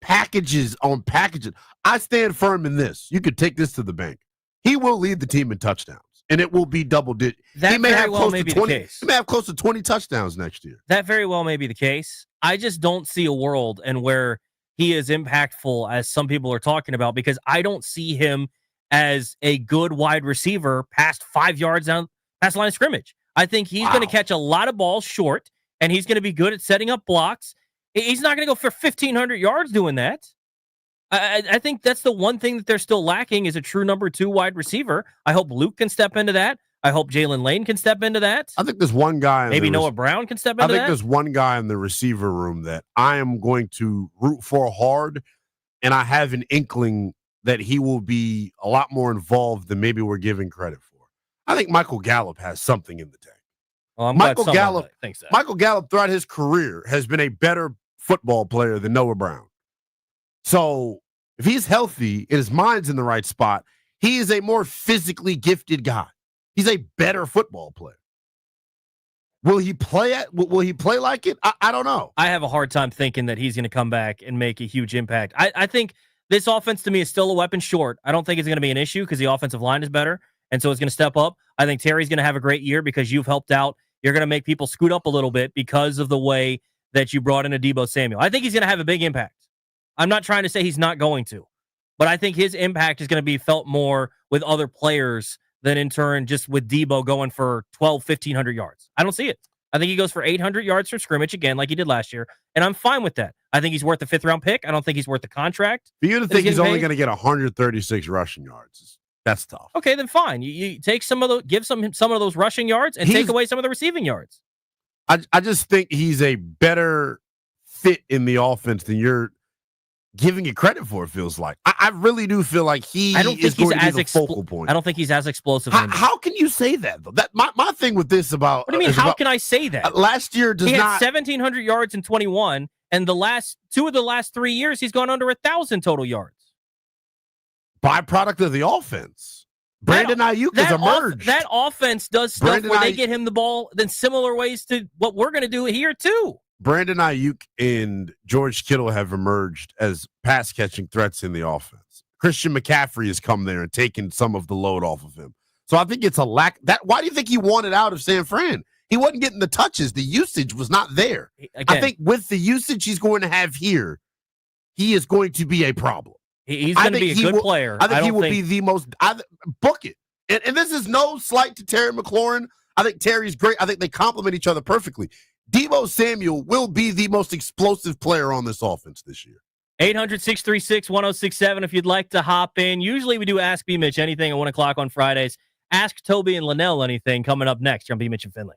packages on packages. I stand firm in this. You could take this to the bank. he will lead the team in touchdowns, and it will be double digit. That He may very have well close may to be the 20. case. He may have close to 20 touchdowns next year. That very well may be the case. I just don't see a world and where he is impactful as some people are talking about, because I don't see him as a good wide receiver past 5 yards down past the line of scrimmage. I think he's going to catch a lot of balls short, and he's going to be good at setting up blocks. He's not going to go for 1,500 yards doing that. I think that's the one thing that they're still lacking is a true number 2 wide receiver. I hope Luke can step into that. I hope Jalen Lane can step into that. I think there's one guy. Maybe Noah Brown can step into that. I think there's one guy in the receiver room that I am going to root for hard, and I have an inkling that he will be a lot more involved than maybe we're giving credit for. I think Michael Gallup has something in the tank. Well, Michael Gallup thinks that. Michael Gallup throughout his career has been a better football player than Noah Brown. So if he's healthy and his mind's in the right spot, he is a more physically gifted guy. He's a better football player. Will he play like it? I don't know. I have a hard time thinking that he's going to come back and make a huge impact. I think this offense to me is still a weapon short. I don't think it's going to be an issue because the offensive line is better, and so it's going to step up. I think Terry's going to have a great year because you've helped out. You're going to make people scoot up a little bit because of the way that you brought in a Deebo Samuel. I think he's going to have a big impact. I'm not trying to say he's not going to, but I think his impact is going to be felt more with other players than in turn just with Deebo going for 1,500 yards. I don't see it. I think he goes for 800 yards from scrimmage again like he did last year, and I'm fine with that. I think he's worth the 5th-round pick. I don't think he's worth the contract. For you to think he's only going to get 136 rushing yards, that's tough. Okay, then fine. You take some of give some of those rushing yards and take away some of the receiving yards. I just think he's a better fit in the offense than you're giving it credit for. It feels like I really do feel like I don't think is he's going to as be the focal point. I don't think he's as explosive. How can you say that though? That my thing with this about what do you mean? How can I say that? Last year he had 1,700 yards in 21, and the last 3 years he's gone under 1,000 total yards. Byproduct of the offense. Brandon Ayuk has emerged. That offense does stuff where they get him the ball in similar ways to what we're going to do here too. Brandon Ayuk and George Kittle have emerged as pass-catching threats in the offense. Christian McCaffrey has come there and taken some of the load off of him. So I think it's a lack. Why do you think he wanted out of San Fran? He wasn't getting the touches. The usage was not there. Again, I think with the usage he's going to have here, he is going to be a problem. He's going to be a good player. I think he will be the most. Book it. And this is no slight to Terry McLaurin. I think Terry's great. I think they complement each other perfectly. Deebo Samuel will be the most explosive player on this offense this year. 800-636-1067 if you'd like to hop in. Usually we do Ask B. Mitch anything at 1 o'clock on Fridays. Ask Toby and Linnell anything coming up next on B. Mitch and Finley.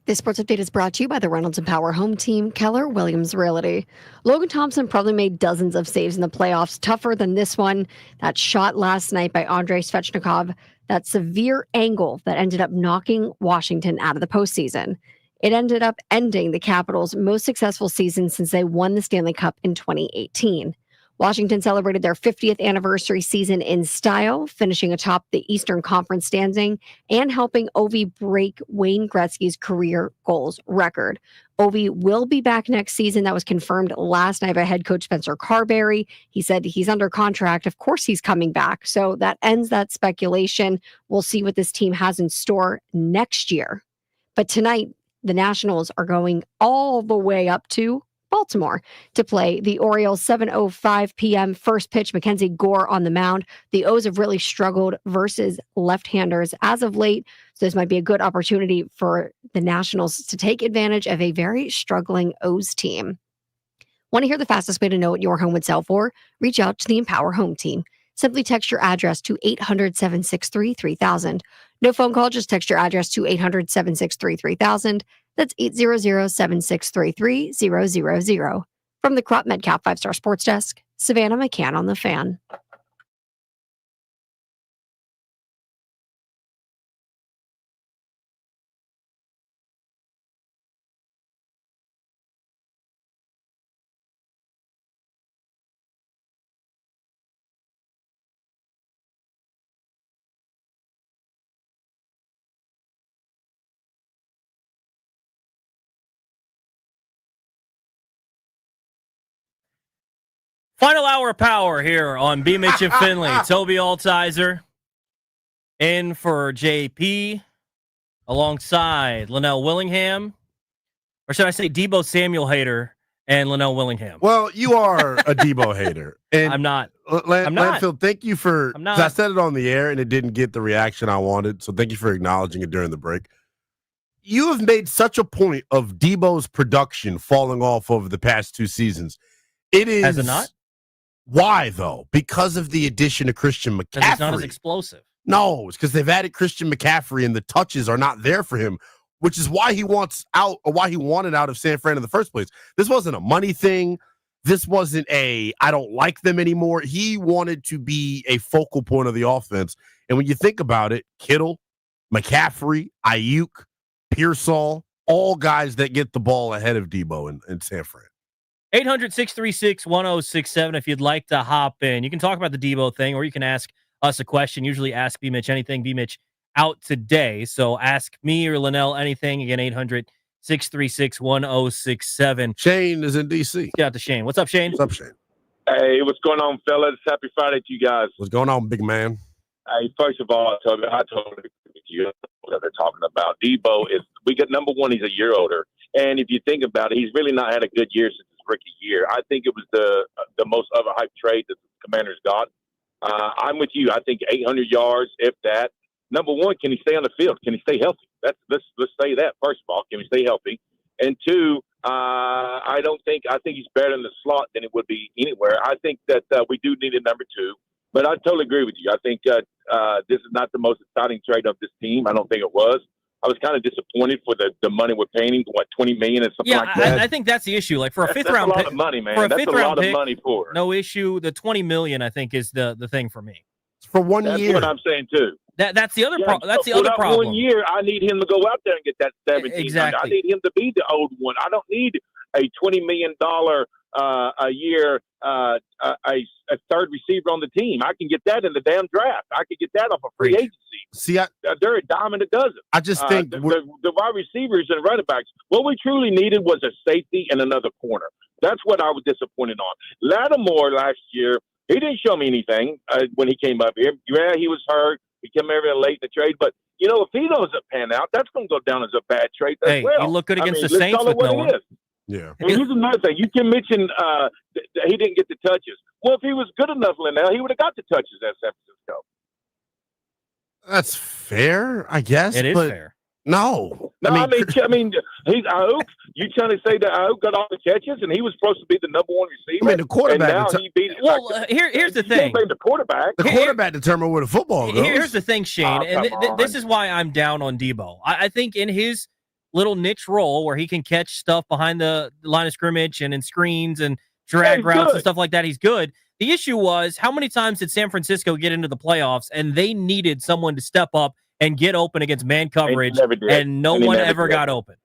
This sports update is brought to you by the Reynolds and Power Home Team, Keller Williams Realty. Logan Thompson probably made dozens of saves in the playoffs, tougher than this one. That shot last night by Andrei Svechnikov, that severe angle that ended up knocking Washington out of the postseason. It ended up ending the Capitals' most successful season since they won the Stanley Cup in 2018. Washington celebrated their 50th anniversary season in style, finishing atop the Eastern Conference standing and helping Ovi break Wayne Gretzky's career goals record. Ovi will be back next season. That was confirmed last night by head coach Spencer Carberry. He said he's under contract. Of course he's coming back. So that ends that speculation. We'll see what this team has in store next year. But tonight, the Nationals are going all the way up to Baltimore to play the Orioles. 7:05 p.m. first pitch, Mackenzie Gore on the mound. The O's have really struggled versus left-handers as of late, so this might be a good opportunity for the Nationals to take advantage of a very struggling O's team. Want to hear the fastest way to know what your home would sell for? Reach out to the Empower Home Team. Simply text your address to 800-763-3000. No phone call, just text your address to 800-763-3000. That's 800-763-3000. From the Crop Medcap 5-Star Sports Desk, Savannah McCann on the Fan. Final hour of power here on B. Mitch and Finley. Toby Altizer in for JP alongside Linnell Willingham. Or should I say Debo Samuel hater and Linnell Willingham? Well, you are a Debo hater. And I'm not. Landfill, thank you for, I'm not. 'cause I said it on the air and it didn't get the reaction I wanted. So thank you for acknowledging it during the break. You have made such a point of Debo's production falling off over the past 2 seasons. It is. Has it not? Why, though? Because of the addition of Christian McCaffrey. Because it's not as explosive. No, it's because they've added Christian McCaffrey and the touches are not there for him, which is why he wants out, or why he wanted out of San Fran in the first place. This wasn't a money thing. This wasn't I don't like them anymore. He wanted to be a focal point of the offense. And when you think about it, Kittle, McCaffrey, Ayuk, Pearsall, all guys that get the ball ahead of Debo in San Fran. 800-636-1067 if you'd like to hop in. You can talk about the Debo thing, or you can ask us a question. Usually ask B. Mitch anything. B. Mitch out today, so ask me or Linnell anything. Again, 800-636-1067. Shane is in D.C. Get out to Shane. What's up, Shane? What's up, Shane? Hey, what's going on, fellas? Happy Friday to you guys. What's going on, big man? Hey, first of all, I totally agree with you what they're talking about. Debo we got number one, he's a year older. And if you think about it, he's really not had a good year since his rookie year. I think it was the most overhyped trade that the Commanders got. I'm with you. I think 800 yards, if that. Number one, can he stay on the field? Can he stay healthy? Let's say that, first of all. Can he stay healthy? And two, I think he's better in the slot than it would be anywhere. I think that we do need a number two. But I totally agree with you. I think this is not the most exciting trade of this team. I don't think it was. I was kind of disappointed for the money we're paying him, $20 million and something like that. I think that's the issue. Like for a fifth that's round a lot pick, of money, man. For a that's fifth a round lot pick, of money for her. no issue. The $20 million, I think, is the thing for me. It's for 1 year. That's what I'm saying too. That's the other that's the other that problem. 1 year, I need him to go out there and get that 17. Exactly. I need him to be the old one. I don't need a $20 million a year a third receiver on the team. I can get that in the damn draft. I can get that off of free agency. See, they're a dime and a dozen. I just think the wide receivers and running backs. What we truly needed was a safety and another corner. That's what I was disappointed on. Lattimore last year, he didn't show me anything when he came up here. Yeah, he was hurt. He came over late in the trade, but if he doesn't pan out, that's going to go down as a bad trade as well. He looked good against the Saints with no one. Yeah. And here's another thing. You can mention he didn't get the touches. Well, if he was good enough, Linnell, he would have got the touches at San Francisco. That's fair, I guess. It is fair. No. I mean, he's Ayuk. You trying to say that Ayuk got all the catches and he was supposed to be the number one receiver? I mean, the quarterback. And now he beat it. Well, here's the thing. The quarterback. The quarterback determined where the football goes. Here's the thing, Shane, and this is why I'm down on Debo. I think in his little niche role where he can catch stuff behind the line of scrimmage and in screens and drag routes and stuff like that. He's good. The issue was, how many times did San Francisco get into the playoffs and they needed someone to step up and get open against man coverage, and no one ever got open?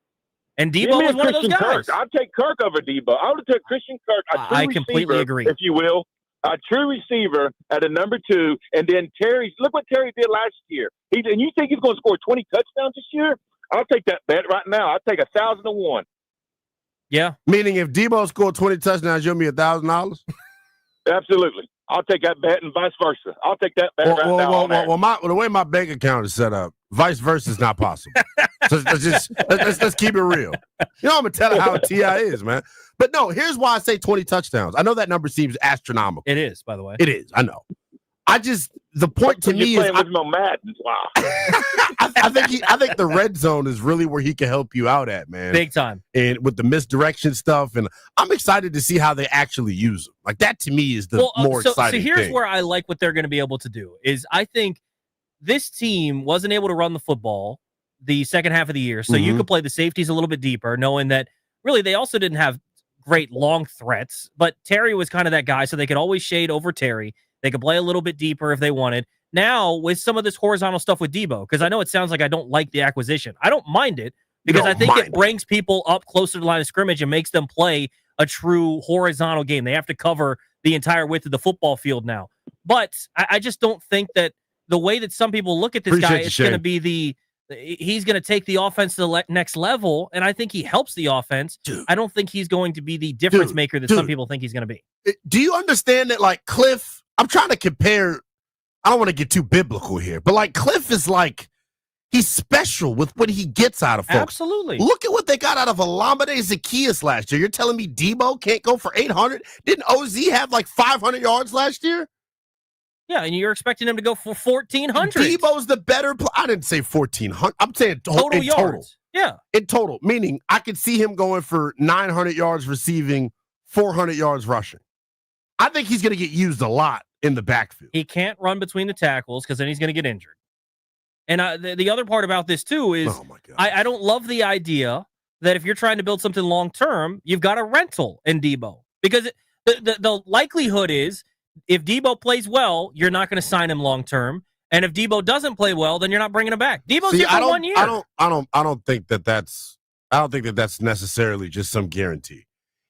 And Debo was one of those guys. I'll take Kirk over Debo. I would take Christian Kirk. I completely agree. If you will. A true receiver at a number 2, and then Terry. Look what Terry did last year. And you think he's going to score 20 touchdowns this year? I'll take that bet right now. I'll take 1,000-1. Yeah. Meaning, if Debo scored 20 touchdowns, you'll be $1,000. Absolutely. I'll take that bet, and vice versa. I'll take that bet now. Well, the way my bank account is set up, vice versa is not possible. So let's keep it real. You know, I'm gonna tell you how T.I. is, man. But no, here's why I say 20 touchdowns. I know that number seems astronomical. It is, by the way. It is. I know. The point to me is, wow. I think the red zone is really where he can help you out at, man. Big time. And with the misdirection stuff, and I'm excited to see how they actually use him. Like, that to me is the more exciting So here's thing. where I like what they're going to be able to do is, I think this team wasn't able to run the football the second half of the year, so you could play the safeties a little bit deeper, knowing that really they also didn't have great long threats, but Terry was kind of that guy, so they could always shade over Terry. They could play a little bit deeper if they wanted. Now, with some of this horizontal stuff with Debo, because I know it sounds like I don't like the acquisition. I don't mind it, because I think it brings people up closer to the line of scrimmage and makes them play a true horizontal game. They have to cover the entire width of the football field now. But I just don't think that the way that some people look at this guy is going to be he's going to take the offense to the next level, and I think he helps the offense. Dude. I don't think he's going to be the difference maker that some people think he's going to be. Do you understand that, like, Cliff, I'm trying to compare, I don't want to get too biblical here, but, like, Cliff is like, he's special with what he gets out of folks. Absolutely. Look at what they got out of Olamide Zaccheaus last year. You're telling me Debo can't go for 800? Didn't OZ have like 500 yards last year? Yeah, and you're expecting him to go for 1,400. Debo's the better player. I didn't say 1,400. I'm saying total yards. Total. Yeah. In total, meaning I could see him going for 900 yards receiving, 400 yards rushing. I think he's going to get used a lot in the backfield. He can't run between the tackles because then he's going to get injured. And the other part about this, too, is I don't love the idea that if you're trying to build something long-term, you've got a rental in Debo. Because the likelihood is, if Debo plays well, you're not going to sign him long-term. And if Debo doesn't play well, then you're not bringing him back. Debo's here for 1 year. I don't think that's necessarily just some guarantee.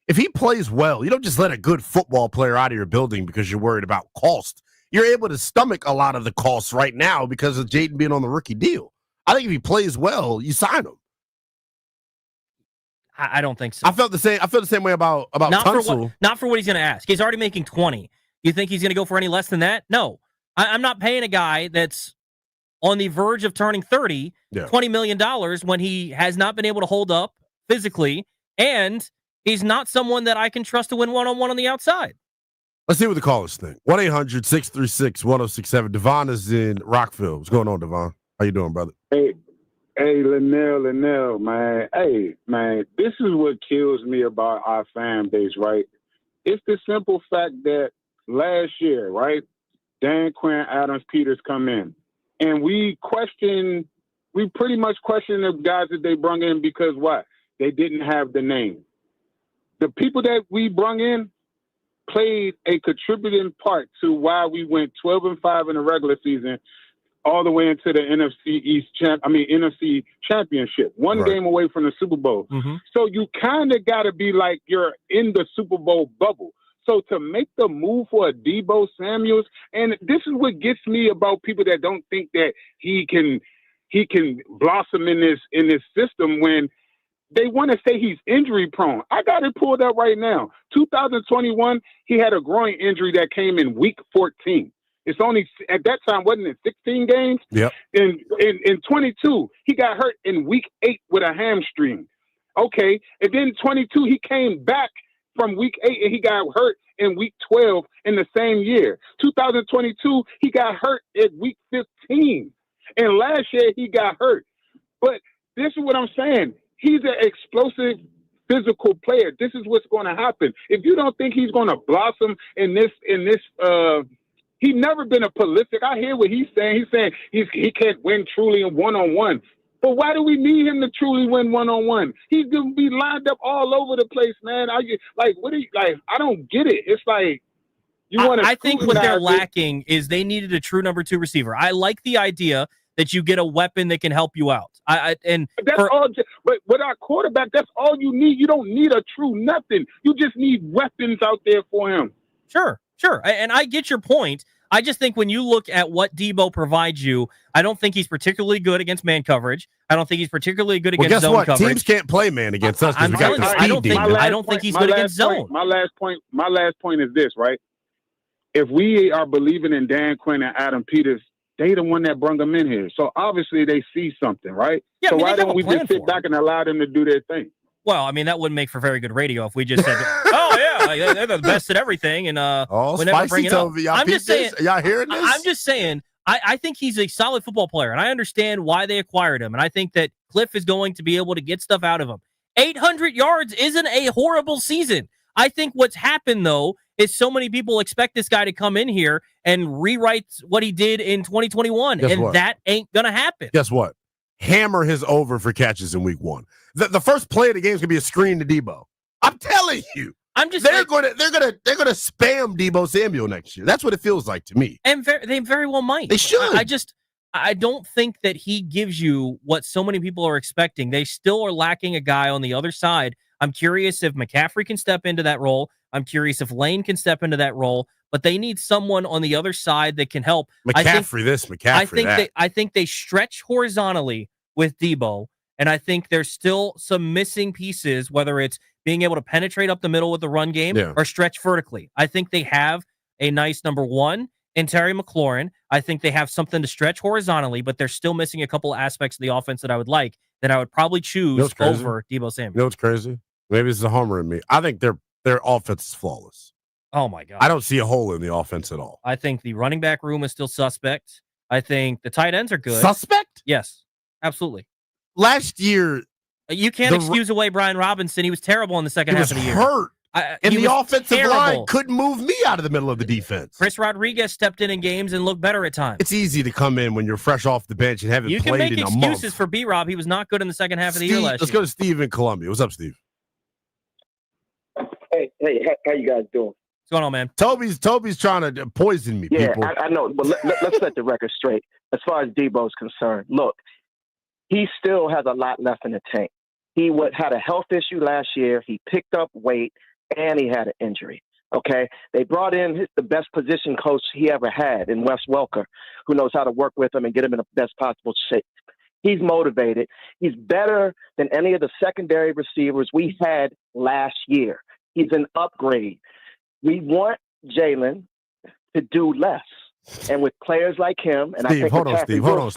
If he plays well, you don't just let a good football player out of your building because you're worried about cost. You're able to stomach a lot of the costs right now because of Jaden being on the rookie deal. I think if he plays well, you sign him. I don't think so. I feel the same way about Tunsil. Not for what he's going to ask. He's already making 20. You think he's going to go for any less than that? No. I'm not paying a guy that's on the verge of turning 30, $20 million when he has not been able to hold up physically, and he's not someone that I can trust to win one-on-one on the outside. Let's see what the callers think. 1-800-636-1067. Devon is in Rockville. What's going on, Devon? How you doing, brother? Hey, Linnell, man. Hey, man, this is what kills me about our fan base, right? It's the simple fact that last year, right, Dan Quinn, Adams, Peters come in, and we pretty much question the guys that they brung in because what? They didn't have the name. The people that we brung in played a contributing part to why we went 12-5 in the regular season, all the way into the NFC championship, one game away from the Super Bowl. So you kind of got to be like you're in the Super Bowl bubble. So to make the move for a Debo Samuels, and this is what gets me about people that don't think that he can blossom in this system when they want to say he's injury prone. I got it pulled up right now. 2021, he had a groin injury that came in week 14. It's only at that time, wasn't it 16 games? Yep. In 22, he got hurt in week 8 with a hamstring. Okay, and then 22, he came back from week 8 and he got hurt in week 12 in the same year. 2022, he got hurt at week 15. And last year he got hurt. But this is what I'm saying. He's an explosive physical player. This is what's going to happen. If you don't think he's going to blossom in this, he's never been a prolific. I hear what he's saying. He's saying he can't win truly in one-on-one. But why do we need him to truly win one-on-one? He's gonna be lined up all over the place, man. I don't get it. It's like you want to. I think what they're lacking is they needed a true number 2 receiver. I like the idea that you get a weapon that can help you out. But with our quarterback, that's all you need. You don't need a true nothing. You just need weapons out there for him. Sure. And I get your point. I just think when you look at what Debo provides you, I don't think he's particularly good against man coverage. I don't think he's particularly good against zone coverage. Teams can't play man against us. I don't think he's good against zone. My last point is this, right? If we are believing in Dan Quinn and Adam Peters, they the one that brung them in here. So obviously they see something, right? Yeah, so why don't we just sit back and allow them to do their thing? Well, I mean, that wouldn't make for very good radio if we just said, oh, yeah, they're the best at everything, and we never bring it up. I'm just saying, y'all hearing this? I'm just saying, I think he's a solid football player, and I understand why they acquired him, and I think that Cliff is going to be able to get stuff out of him. 800 yards isn't a horrible season. I think what's happened, though, is so many people expect this guy to come in here and rewrite what he did in 2021, that ain't going to happen. Guess what? Hammer his over for catches in week 1. The first play of the game is gonna be a screen to Debo. I'm telling you. They're gonna spam Debo Samuel next year. That's what it feels like to me. And they very well might. They should. I don't think that he gives you what so many people are expecting. They still are lacking a guy on the other side. I'm curious if McCaffrey can step into that role. I'm curious if Lane can step into that role. But they need someone on the other side that can help. McCaffrey I think they stretch horizontally with Debo, and I think there's still some missing pieces, whether it's being able to penetrate up the middle with the run game or stretch vertically. I think they have a nice number 1 in Terry McLaurin. I think they have something to stretch horizontally, but they're still missing a couple of aspects of the offense that I would like, that I would probably choose over Debo Samuel. You know what's crazy? Maybe this is a homer in me. I think their offense is flawless. Oh, my God. I don't see a hole in the offense at all. I think the running back room is still suspect. I think the tight ends are good. Suspect? Yes, absolutely. Last year, you can't excuse away Brian Robinson. He was terrible in the second half of the year. He was hurt. And the offensive line couldn't move me out of the middle of the defense. Chris Rodriguez stepped in games and looked better at times. It's easy to come in when you're fresh off the bench and haven't played in a month. You can make excuses for B-Rob. He was not good in the second half of the year last year. Let's go to Steve in Columbia. What's up, Steve? Hey, how you guys doing? What's going on, man? Toby's trying to poison me, yeah, people. I know, but let's set the record straight. As far as Debo's concerned, look, he still has a lot left in the tank. He had a health issue last year. He picked up weight, and he had an injury. Okay, they brought in the best position coach he ever had in Wes Welker, who knows how to work with him and get him in the best possible shape. He's motivated. He's better than any of the secondary receivers we had last year. He's an upgrade. We want Jalen to do less. And with players like him, and Steve, I think hold on, Steve. Hold on,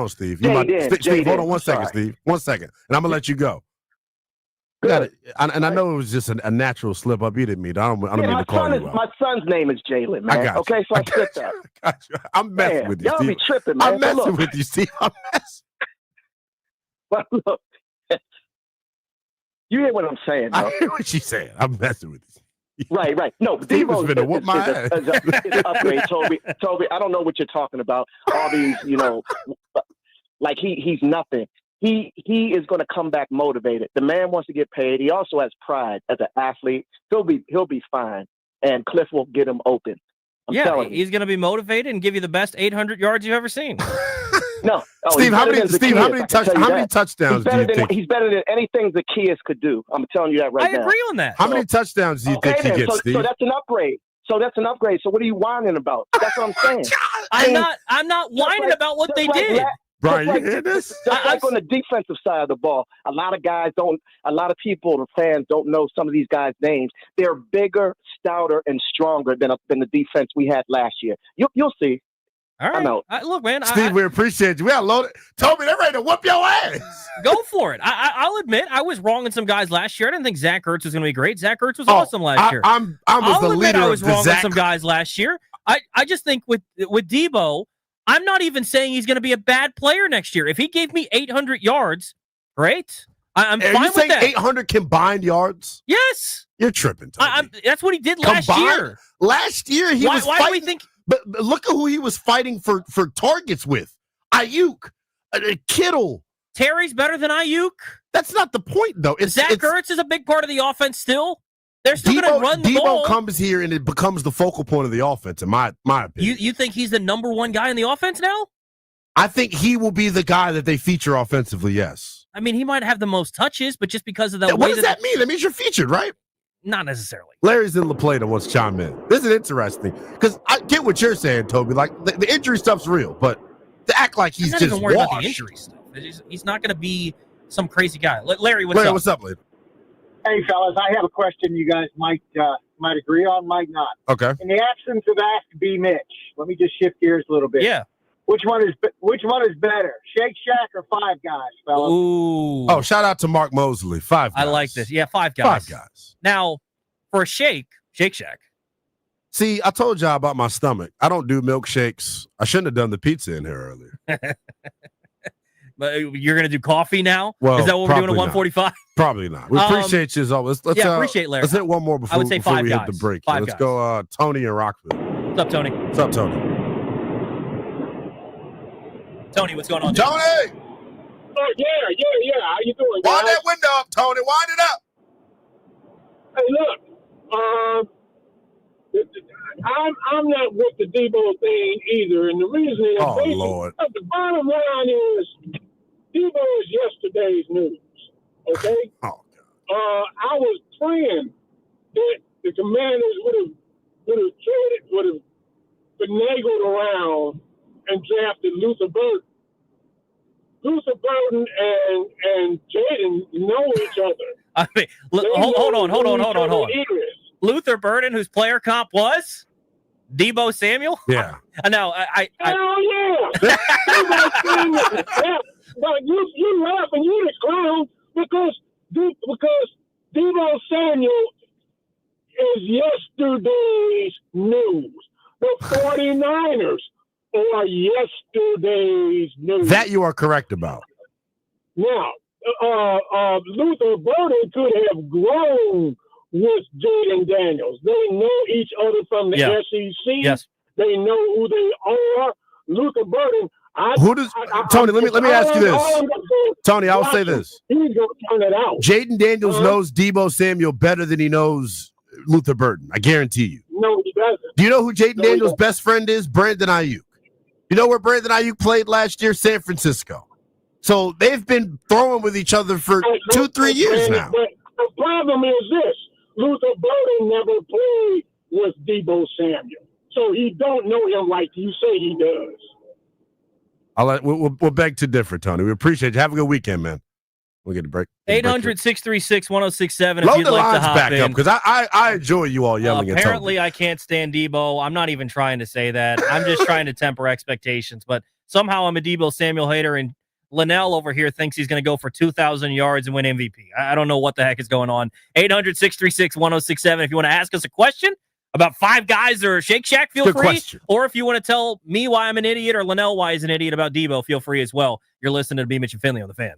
Steve. Steve, hold on 1 second, Steve. 1 second. And I'm going to let you go. And I know it was just a natural slip up. You didn't mean. I don't mean to call you out. My son's name is Jalen, man. I got you. Okay, so I slipped up. I'm messing with you, y'all Steve. Be tripping, man. I'm messing with you, Steve. I'm messing. Well, look, you hear what I'm saying, though? I hear what she's saying. I'm messing with you. Right. No, Steve was finna whoop my ass. Is an upgrade, Toby. I don't know what you're talking about. All these, like he's nothing. He is going to come back motivated. The man wants to get paid. He also has pride as an athlete. He'll be fine, and Cliff will get him open. He's going to be motivated and give you the best 800 yards you've ever seen. No, Steve. How many touchdowns do you think? He's better than anything Zacchaeus could do. I'm telling you that right now. I agree on that. How many touchdowns do you think he gets, Steve? So that's an upgrade. So what are you whining about? That's what I'm saying. I'm not whining about what they did. Brian, you hear this? Just like on the defensive side of the ball, a lot of people, the fans don't know some of these guys' names. They're bigger, stouter, and stronger than the defense we had last year. You'll see. All right. Look, man. Steve, we appreciate you. We loaded. Toby, they're ready to whoop your ass. Go for it. I'll admit I was wrong in some guys last year. I didn't think Zach Ertz was going to be great. Zach Ertz was awesome last year. I'll admit I was wrong with some guys last year. I just think with Debo, I'm not even saying he's going to be a bad player next year. If he gave me 800 yards, great. I'm fine with that. Are you saying 800 combined yards? Yes. You're tripping, Toby. That's what he did last year. Last year, he was fighting. Why do we think? But look at who he was fighting for targets with. Ayuk, Kittle, Terry's better than Ayuk? That's not the point, though. Zach Ertz is a big part of the offense still. They're still going to run the ball. Debo comes here and it becomes the focal point of the offense, in my opinion. You think he's the number one guy in the offense now? I think he will be the guy that they feature offensively, yes. I mean, he might have the most touches, but just because of the What does that mean? That means you're featured, right? Not necessarily. Larry's in La Plata wants to chime in. This is interesting because I get what you're saying, Toby. Like, the injury stuff's real, but to act like he's I'm not just even worried washed. about the injury stuff. He's not going to be some crazy guy. Larry, What's up, Larry? Hey, fellas, I have a question you guys might agree on, might not. Okay. In the absence of Ask B. Mitch, let me just shift gears a little bit. Yeah. Which one is better, Shake Shack or Five Guys, fellas? Ooh. Oh, shout out to Mark Mosley. Five Guys. I like this. Yeah, Five Guys. Five Guys. Now, for a Shake Shack. See, I told y'all about my stomach. I don't do milkshakes. I shouldn't have done the pizza in here earlier. But you're going to do coffee now? Well, is that what we're doing at 145? Probably not. We appreciate you as always. Let's appreciate Larry. Let's hit one more before we hit the break. Five Let's guys. go Tony and Rockville. What's up, Tony? What's up, Tony? Tony, what's going on? Tony! Oh, yeah. How you doing, guys? Wind that window up, Tony. Wind it up. Hey, look. I'm not with the Debo thing either, and the reason is Lord. The bottom line is Debo is yesterday's news. Okay. Oh. I was praying that the Commanders would have finagled around and drafted Luther Burden. Luther Burden and Jaden know each other. I mean, hold on. Luther Burden, whose player comp was Debo Samuel. Yeah. No, Hell yeah! Debo Samuel. Yeah. But you laugh and you the clown because Debo Samuel is yesterday's news. The 49ers are yesterday's news. That you are correct about. Now, Luther Burden could have grown with Jaden Daniels. They know each other from the SEC. Yes. They know who they are. Luther Burden. Tony, let me ask you this. Tony, I will say this. He's going to turn it out. Jaden Daniels knows Debo Samuel better than he knows Luther Burden. I guarantee you. No, he doesn't. Do you know who Jaden Daniels' best friend is? Brandon Ayuk. You know where Brandon Ayuk played last year? San Francisco. So they've been throwing with each other for 2-3 years now. But the problem is this. Luther Burden never played with Debo Samuel. So he don't know him like you say he does. We'll beg to differ, Tony. We appreciate you. Have a good weekend, man. We'll get a break. 800-636-1067 if Load you'd the like to lines hop back in. up because I enjoy you all yelling at Tony. Apparently, I can't stand Debo. I'm not even trying to say that. I'm just trying to temper expectations. But somehow I'm a Debo Samuel hater, and Linnell over here thinks he's going to go for 2,000 yards and win MVP. I don't know what the heck is going on. 800-636-1067 if you want to ask us a question about Five Guys or Shake Shack, feel free. Question. Or if you want to tell me why I'm an idiot or Linnell why he's an idiot about Debo, feel free as well. You're listening to B. Mitch and Finley on The Fan.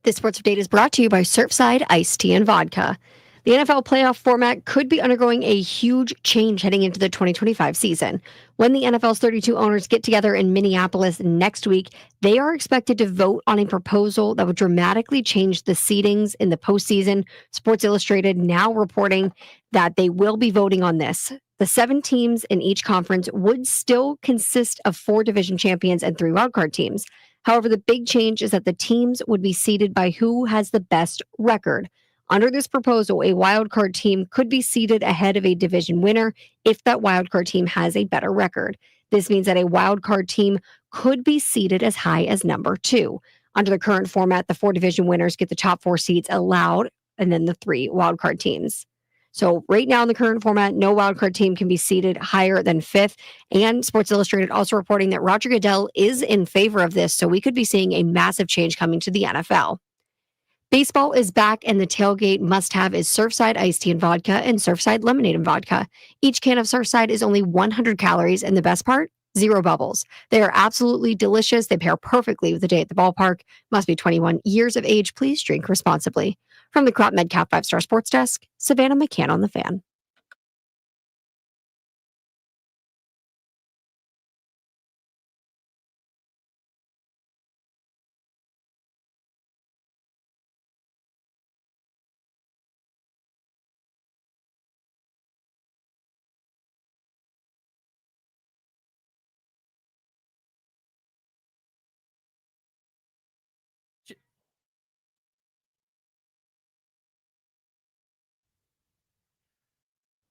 This sports update is brought to you by Surfside Iced Tea and Vodka. The NFL playoff format could be undergoing a huge change heading into the 2025 season. When the NFL's 32 owners get together in Minneapolis next week, they are expected to vote on a proposal that would dramatically change the seedings in the postseason. Sports Illustrated now reporting that they will be voting on this. The 7 teams in each conference would still consist of 4 division champions and 3 wildcard teams. However, the big change is that the teams would be seeded by who has the best record. Under this proposal, a wildcard team could be seeded ahead of a division winner if that wildcard team has a better record. This means that a wildcard team could be seeded as high as number 2. Under the current format, the 4 division winners get the top 4 seeds allowed, and then the 3 wildcard teams. So right now in the current format, no wildcard team can be seeded higher than 5th. And Sports Illustrated also reporting that Roger Goodell is in favor of this, so we could be seeing a massive change coming to the NFL. Baseball is back, and the tailgate must-have is Surfside Iced Tea and Vodka and Surfside Lemonade and Vodka. Each can of Surfside is only 100 calories, and the best part? 0 bubbles. They are absolutely delicious. They pair perfectly with the day at the ballpark. Must be 21 years of age. Please drink responsibly. From the Crop Medcap 5-Star Sports Desk, Savannah McCann on the Fan.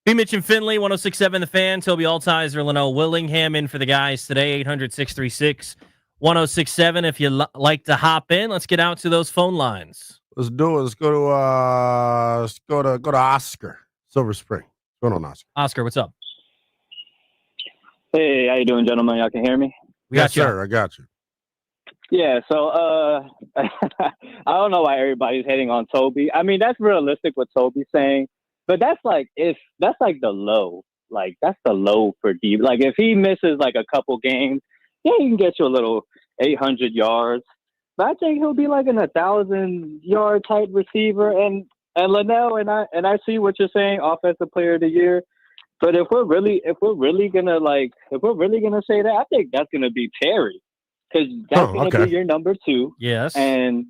B. Mitch and Finley, 106.7 The Fan. Toby Altizer, Linnell Willingham in for the guys today, 800-636-1067. If you'd like to hop in, let's get out to those phone lines. Let's do it. Let's go to Oscar, Silver Spring. What's going on, Oscar? Oscar, what's up? Hey, how you doing, gentlemen? Y'all can hear me? Yes, sir. I got you. Yeah, so I don't know why everybody's hating on Toby. I mean, that's realistic what Toby's saying. But that's like the low. Like that's the low for D. Like if he misses like a couple games, yeah, he can get you a little 800 yards. But I think he'll be like an 1,000-yard type receiver. And Linnell and I see what you're saying, offensive player of the year. But if we're really gonna say that, I think that's gonna be Terry, because that's gonna be your number 2. Yes. And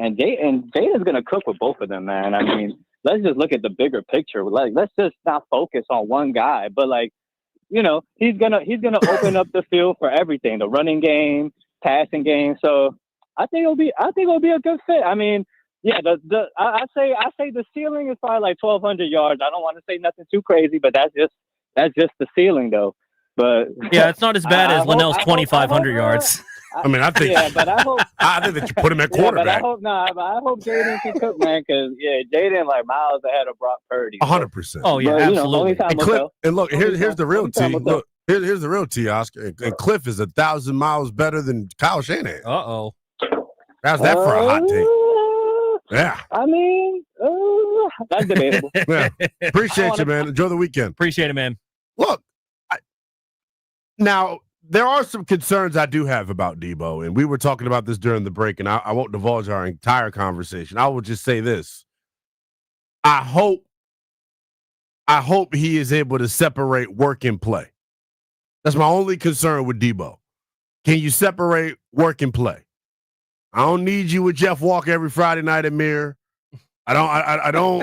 Jada's gonna cook with both of them, man. I mean. Let's just look at the bigger picture. Like, let's just not focus on one guy. But like, you know, he's gonna open up the field for everything, the running game, passing game. So I think it'll be a good fit. I mean, yeah, I say the ceiling is probably like 1,200 yards. I don't want to say nothing too crazy, but that's just the ceiling though. But yeah, it's not as bad as Linnell's 2,500 yards. I mean, I think. Yeah, but I hope. I think that you put him at quarterback. But I hope Jaden can cook, man, because Jaden like miles ahead of Brock Purdy. 100%. Oh yeah, absolutely. And look, here's the real T. Look, here's the real T, Oscar. And Cliff is 1,000 miles better than Kyle Shanahan. Uh-oh. How's that for a hot take? Yeah. I mean, that's debatable. Yeah. Appreciate you, man. Enjoy the weekend. Appreciate it, man. Look, now. There are some concerns I do have about Debo, and we were talking about this during the break, and I won't divulge our entire conversation. I will just say this. I hope he is able to separate work and play. That's my only concern with Debo. Can you separate work and play? I don't need you with Jeff Walker every Friday night at Mirror. I don't.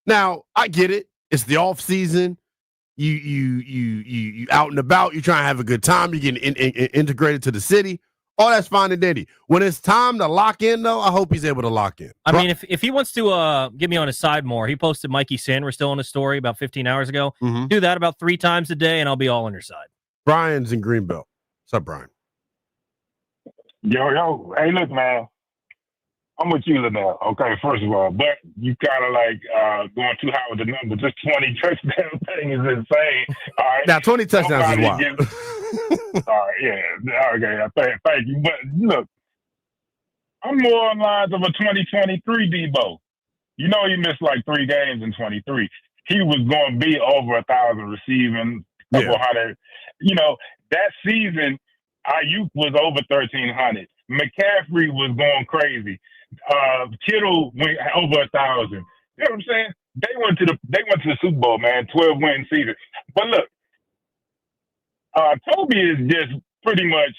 Now, I get it. It's the off season. You out and about, you're trying to have a good time, you're getting integrated to the city. All that's fine and dandy. When it's time to lock in, though, I hope he's able to lock in. I mean, if he wants to get me on his side more, he posted Mikey Sanders still in his story about 15 hours ago. Mm-hmm. Do that about 3 times a day, and I'll be all on your side. Brian's in Greenbelt. What's up, Brian? Yo, hey, look, man. I'm with you, Linnell. Okay, first of all, but you kind of like going too high with the number. Just 20 touchdown thing is insane. All right. Now, 20 touchdowns is wild. All right, yeah. Okay, thank you. But look, I'm more on lines of a 2023 Debo. You know, he missed like 3 games in 23. He was going to be over 1,000 receiving, couple hundred. You know, that season, Ayuk was over 1,300. McCaffrey was going crazy. Kittle went over 1,000. You know what I'm saying? They went to the Super Bowl, man, 12-win season. But look, Toby is just pretty much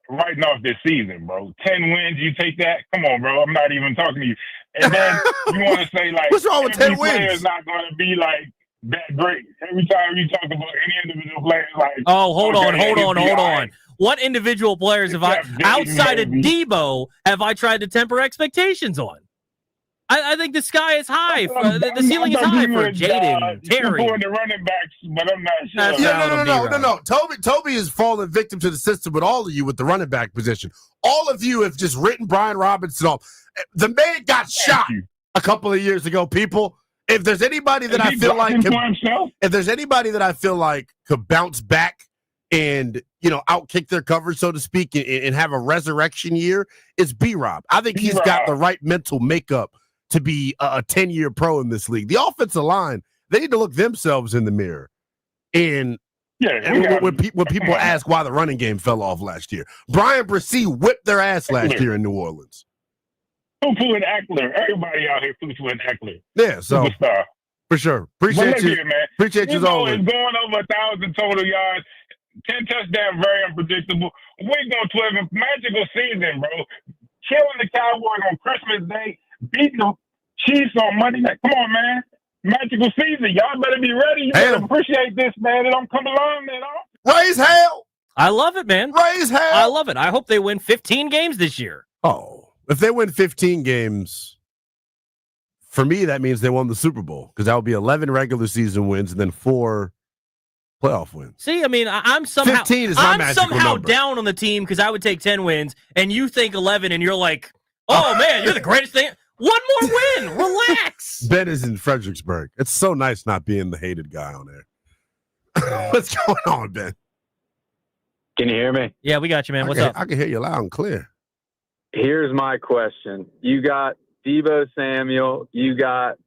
writing off this season, bro. 10 wins, you take that? Come on, bro. I'm not even talking to you. And then you want to say, like, what's wrong with 10 wins? Is not going to be, like, that great. Every time you talk about any individual player, like, oh, hold on. What individual players have I, outside of Debo, have I tried to temper expectations on? I think the sky is high. The ceiling is high for Jaden, Terry. The running backs, but I'm not sure. No. Toby is falling victim to the system with all of you with the running back position. All of you have just written Brian Robinson off. The man got shot a couple of years ago, people. If there's anybody that I feel like could bounce back and, outkick their coverage, so to speak, and have a resurrection year, it's B-Rob. I think he's got the right mental makeup to be a 10-year pro in this league. The offensive line, they need to look themselves in the mirror. And when people ask why the running game fell off last year, Brian Bresee whipped their ass last year in New Orleans. Poo-poo and Eckler. Everybody out here poo-poo and Eckler. Yeah, so superstar. For sure. Appreciate you. Man. Appreciate you. Always going over 1,000 total yards. 10 touchdowns, very unpredictable. We're going 12. Magical season, bro. Killing the Cowboys on Christmas Day. Beating the Chiefs on Monday night. Come on, man. Magical season. Y'all better be ready. You better appreciate this, man. It don't come along, man. Raise hell. I love it, man. Raise hell. I love it. I hope they win 15 games this year. Oh, if they win 15 games, for me, that means they won the Super Bowl, because that would be 11 regular season wins and then 4 playoff wins. See, I mean, I'm somehow 15 is my magical number. Down on the team because I would take 10 wins, and you think 11, and you're like, oh, man, you're the greatest thing. One more win. Relax. Ben is in Fredericksburg. It's so nice not being the hated guy on there. What's going on, Ben? Can you hear me? Yeah, we got you, man. What's up? I can hear you loud and clear. Here's my question. You got Deebo Samuel. You got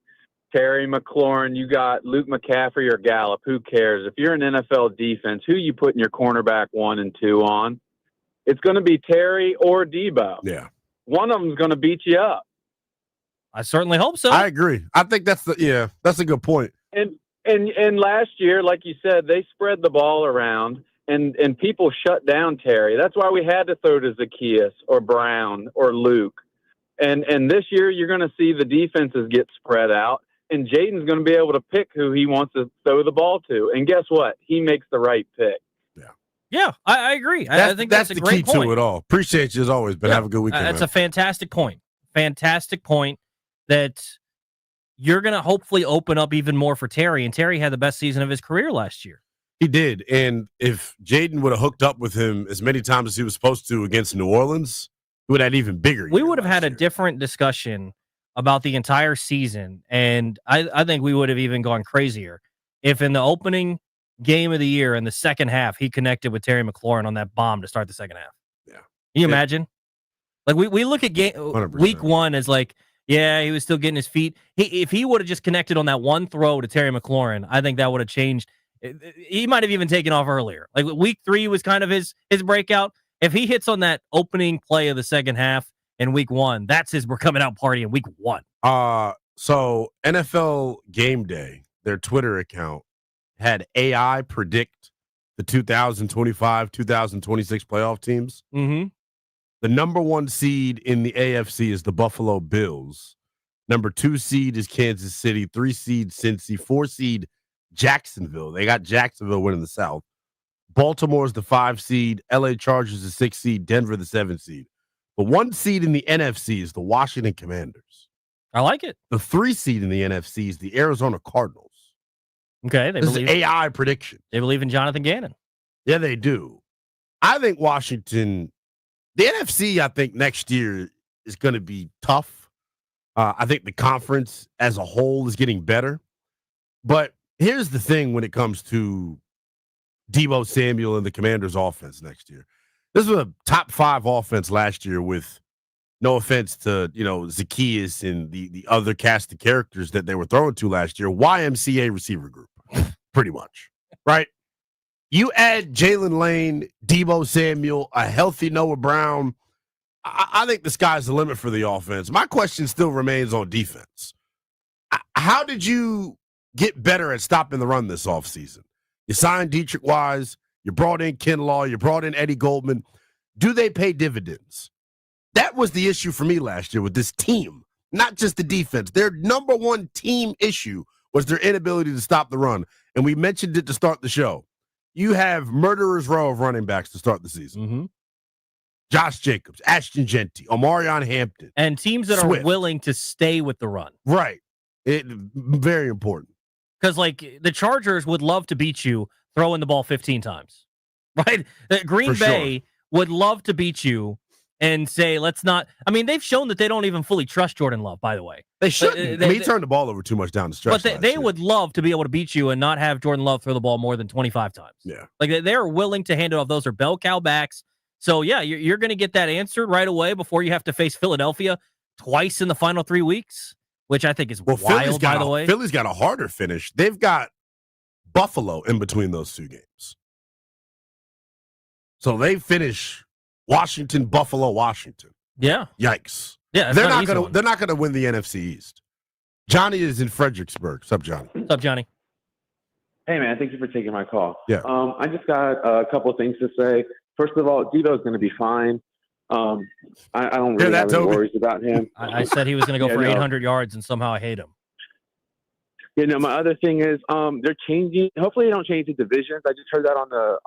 Terry McLaurin. You got Luke McCaffrey or Gallup. Who cares? If you're an NFL defense, who you putting your cornerback 1 and 2 on? It's going to be Terry or Deebo. Yeah. One of them's going to beat you up. I certainly hope so. I agree. I think that's a good point. And last year, like you said, they spread the ball around and people shut down Terry. That's why we had to throw to Zacchaeus or Brown or Luke. And this year you're going to see the defenses get spread out, and Jaden's going to be able to pick who he wants to throw the ball to. And guess what? He makes the right pick. Yeah, I agree. I think that's a the great key point. to it all. Appreciate you as always, but have a good weekend. That's man. a fantastic point. Fantastic point that you're going to hopefully open up even more for Terry. And Terry had the best season of his career last year. He did. And if Jaden would have hooked up with him as many times as he was supposed to against New Orleans, he would have had even bigger. We would have had a different discussion about the entire season. And I think we would have even gone crazier if in the opening game of the year in the second half, he connected with Terry McLaurin on that bomb to start the second half. Yeah. Can you imagine? Like we look at week 1 as like, yeah, he was still getting his feet. If he would have just connected on that one throw to Terry McLaurin, I think that would have changed. He might have even taken off earlier. Like week 3 was kind of his breakout. If he hits on that opening play of the second half in week 1, that's his we're coming out party in week 1. So NFL Game Day, their Twitter account, had AI predict the 2025, 2026 playoff teams. Mm-hmm. The number 1 seed in the AFC is the Buffalo Bills. Number 2 seed is Kansas City. 3 seed Cincy. 4 seed Jacksonville. They got Jacksonville winning the South. Baltimore is the 5 seed. LA Chargers the 6 seed. Denver the 7 seed. The 1 seed in the NFC is the Washington Commanders. I like it. The 3 seed in the NFC is the Arizona Cardinals. Okay, this is AI prediction. They believe in Jonathan Gannon. Yeah, they do. I think Washington, the NFC, I think next year is going to be tough. I think the conference as a whole is getting better. But here's the thing when it comes to Deebo Samuel and the Commanders' offense next year. This was a top 5 offense last year with no offense to, Zacchaeus and the other cast of characters that they were throwing to last year. YMCA receiver group, pretty much, right? You add Jalen Lane, Deebo Samuel, a healthy Noah Brown. I think the sky's the limit for the offense. My question still remains on defense. How did you get better at stopping the run this offseason? You signed Dietrich Wise. You brought in Kinlaw. You brought in Eddie Goldman. Do they pay dividends? That was the issue for me last year with this team, not just the defense. Their number one team issue was their inability to stop the run. And we mentioned it to start the show. You have murderer's row of running backs to start the season. Mm-hmm. Josh Jacobs, Ashton Genty, Omarion Hampton. And teams that Swift. are willing to stay with the run. Right. Very important. Because, like, the Chargers would love to beat you throwing the ball 15 times. Right? Green Bay would love to beat you and say, let's not. I mean, they've shown that they don't even fully trust Jordan Love, by the way. They shouldn't. He turned the ball over too much down the stretch. But they would love to be able to beat you and not have Jordan Love throw the ball more than 25 times. Yeah. Like, they're willing to hand it off. Those are bell cow backs. So, yeah, you're going to get that answered right away before you have to face Philadelphia twice in the final 3 weeks, which I think is wild, by the way. Philly's got a harder finish. They've got Buffalo in between those two games. So they finish Washington, Buffalo, Washington. Yeah. Yikes. Yeah, they're not gonna win the NFC East. Johnny is in Fredericksburg. What's up, Johnny? What's up, Johnny? Hey, man, thank you for taking my call. Yeah. I just got a couple of things to say. First of all, Deebo's going to be fine. I don't really have any worries about him. I said he was going to go for 800 yards, and somehow I hate him. You know, my other thing is they're changing. Hopefully, they don't change the divisions. I just heard that on the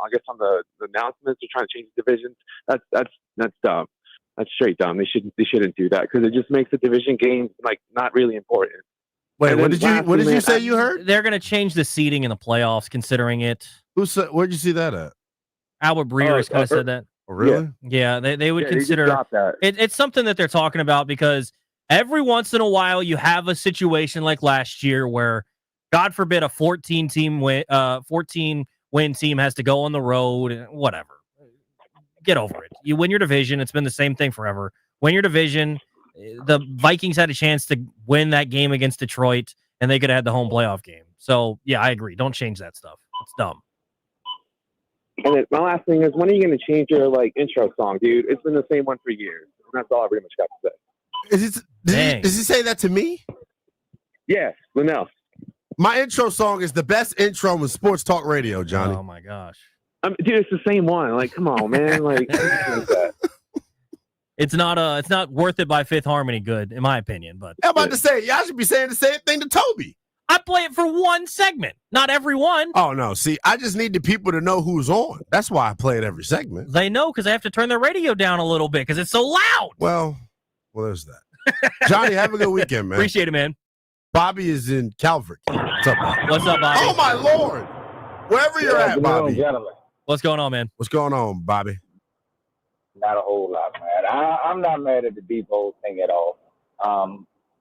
announcements. They're trying to change the divisions. That's dumb. That's straight dumb. They shouldn't do that because it just makes the division games like not really important. Wait, what did you say you heard? They're going to change the seeding in the playoffs, considering it. Where'd you see that at? Albert Breer kind of said that. Oh, really? Yeah, they would consider it's something that they're talking about because every once in a while you have a situation like last year where, God forbid, a 14 win team has to go on the road. Whatever. Get over it. You win your division. It's been the same thing forever. Win your division. The Vikings had a chance to win that game against Detroit, and they could have had the home playoff game. So, yeah, I agree. Don't change that stuff. It's dumb. And then my last thing is, when are you going to change your intro song, dude? It's been the same one for years. And that's all I pretty much got to say. Does he say that to me? Yes, Linnell. My intro song is the best intro in sports talk radio, Johnny. Oh my gosh. Dude, it's the same one. Like, come on, man. Like, it's not worth it by Fifth Harmony good, in my opinion. But I'm about to say, y'all should be saying the same thing to Toby. I play it for one segment, not every one. Oh, no. See, I just need the people to know who's on. That's why I play it every segment. They know because I have to turn their radio down a little bit because it's so loud. Well, there's that. Johnny, have a good weekend, man. Appreciate it, man. Bobby is in Calvert. What's up, Bobby? What's up, Bobby? Oh, my Lord. Wherever you're at, Bobby. What's going on, man? What's going on, Bobby? Not a whole lot, man. I'm not mad at the Deebo thing at all.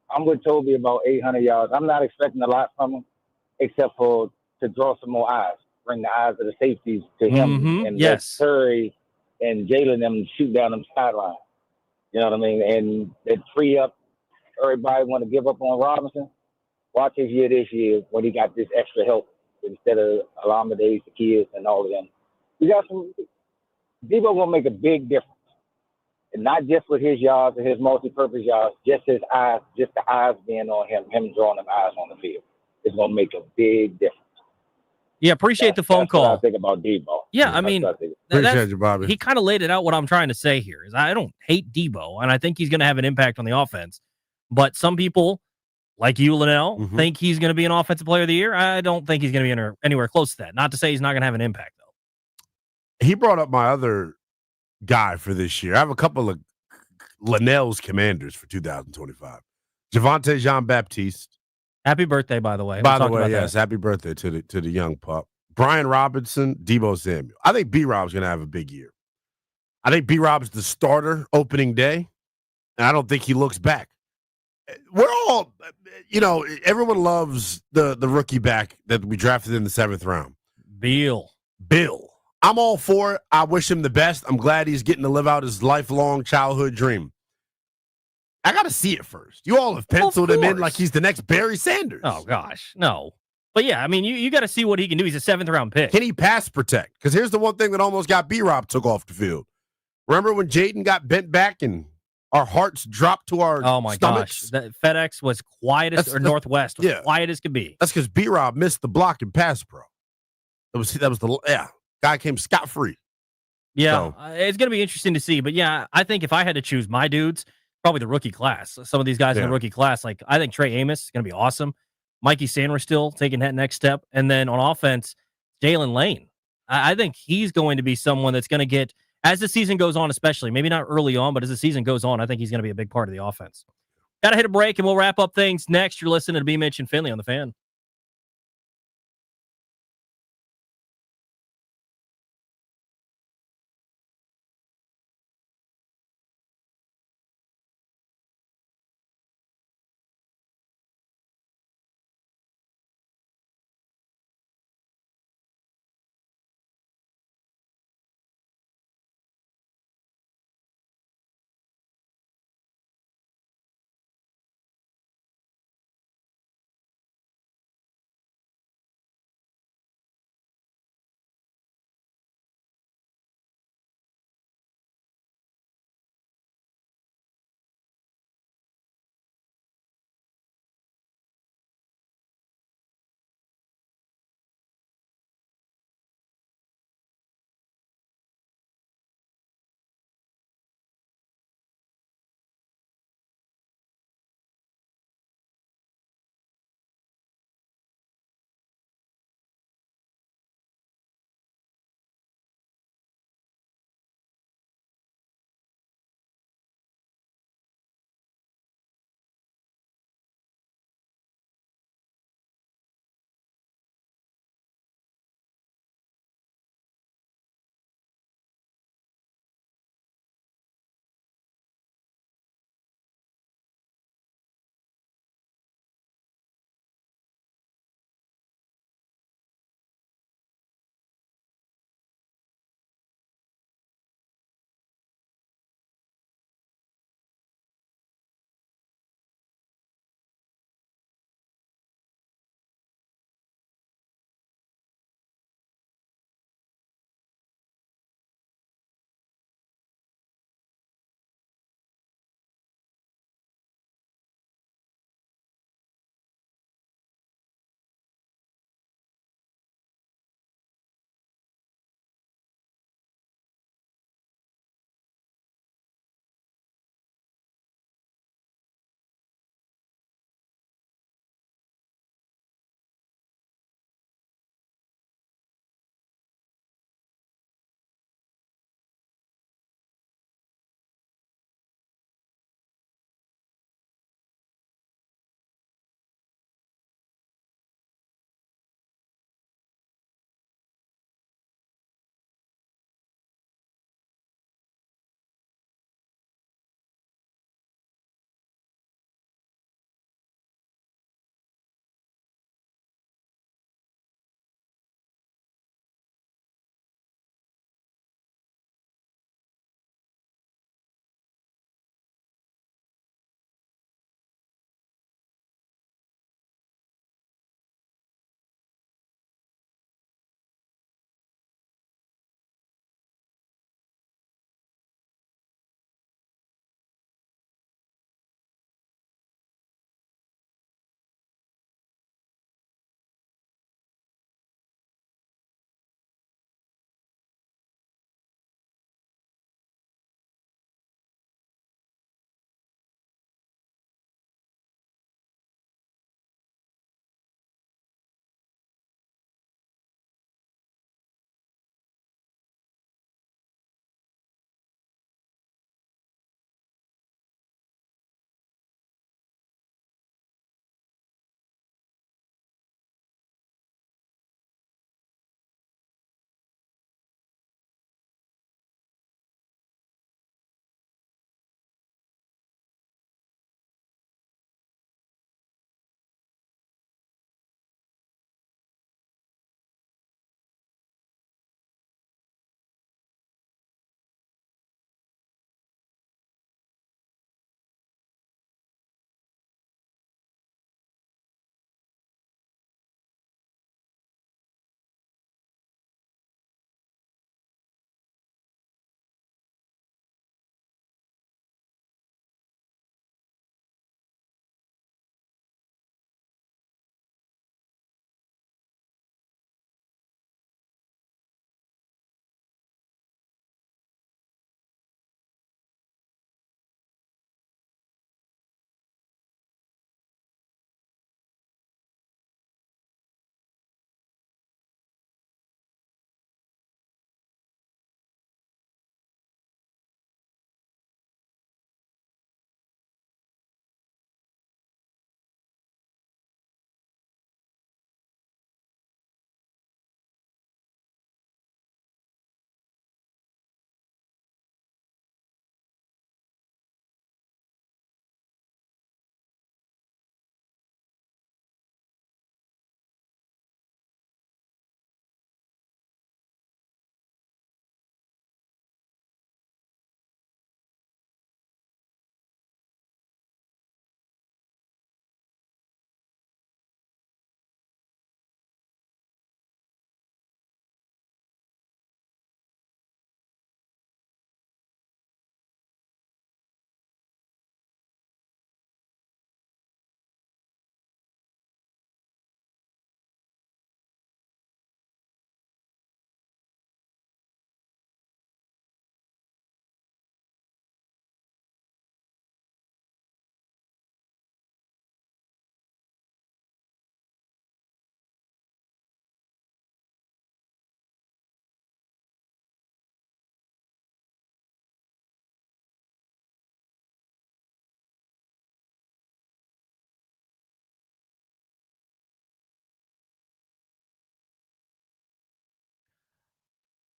I'm with Toby about 800 yards. I'm not expecting a lot from him, except for to draw some more eyes, bring the eyes of the safeties to him, and let Curry and Jalen them shoot down them sidelines. You know what I mean? And it free up everybody want to give up on Robinson. Watch his year this year when he got this extra help instead of Alameda, the kids, and all of them. We got some. Deebo gonna make a big difference. And not just with his yards and his multi-purpose yards, just his eyes, just the eyes being on him drawing them eyes on the field. It's going to make a big difference. Yeah, appreciate the phone call. What I think about Deebo. Yeah, I mean, appreciate you, Bobby. He kind of laid it out what I'm trying to say here. Is I don't hate Deebo, and I think he's going to have an impact on the offense. But some people, like you, Linnell, think he's going to be an offensive player of the year. I don't think he's going to be anywhere close to that. Not to say he's not going to have an impact, though. He brought up my other guy for this year. I have a couple of Linnell's Commanders for 2025. Javonte Jean-Baptiste. Happy birthday, by the way. By the way, yes, happy birthday to the young pup. Brian Robinson, Deebo Samuel. I think B-Rob's going to have a big year. I think B-Rob's the starter opening day, and I don't think he looks back. We're all, everyone loves the rookie back that we drafted in the 7th round. Bill. I'm all for it. I wish him the best. I'm glad he's getting to live out his lifelong childhood dream. I got to see it first. You all have penciled him in like he's the next Barry Sanders. Oh, gosh. No. But yeah, I mean, you got to see what he can do. He's a 7th-round pick. Can he pass protect? Because here's the one thing that almost got B-Rob took off the field. Remember when Jaden got bent back and our hearts dropped to our stomachs? Gosh. FedEx was quietest, or Northwest was quiet as could be. That's because B-Rob missed the block and pass pro. That was the guy came scot-free. Yeah, it's going to be interesting to see. But yeah, I think if I had to choose my dudes, probably the rookie class. Some of these guys in the rookie class, like I think Trey Amos is going to be awesome. Mikey Sanders still taking that next step. And then on offense, Jalen Lane. I think he's going to be someone that's going to get, as the season goes on, especially, maybe not early on, but as the season goes on, I think he's going to be a big part of the offense. Got to hit a break, and we'll wrap up things next. You're listening to B. Mitch and Finley on The Fan.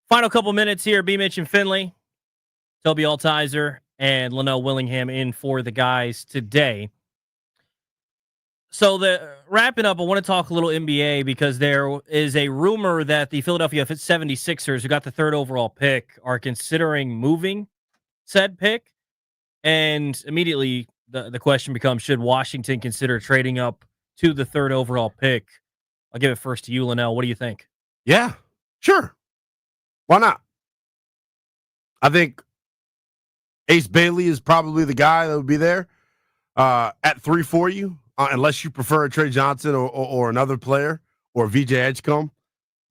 Final couple minutes here. B. Mitch and Finley, Toby Altizer, and Linnell Willingham in for the guys today. So wrapping up, I want to talk a little NBA because there is a rumor that the Philadelphia 76ers, who got the 3rd overall pick, are considering moving said pick. And immediately the question becomes, should Washington consider trading up to the 3rd overall pick? I'll give it first to you, Linnell. What do you think? Yeah, sure. Why not? I Ace Bailey is probably the guy that would be there at 3 for you, unless you prefer Trey Johnson or another player or VJ Edgecombe.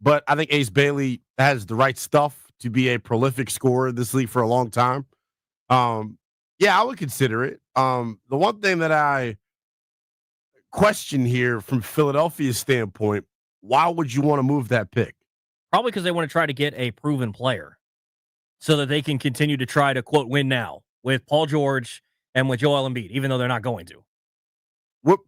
But I think Ace Bailey has the right stuff to be a prolific scorer in this league for a long time. Yeah, I would consider it. The one thing that I question here from Philadelphia's standpoint, why would you want to move that pick? Probably because they want to try to get a proven player so that they can continue to try to, quote, win now with Paul George and with Joel Embiid, even though they're not going to. What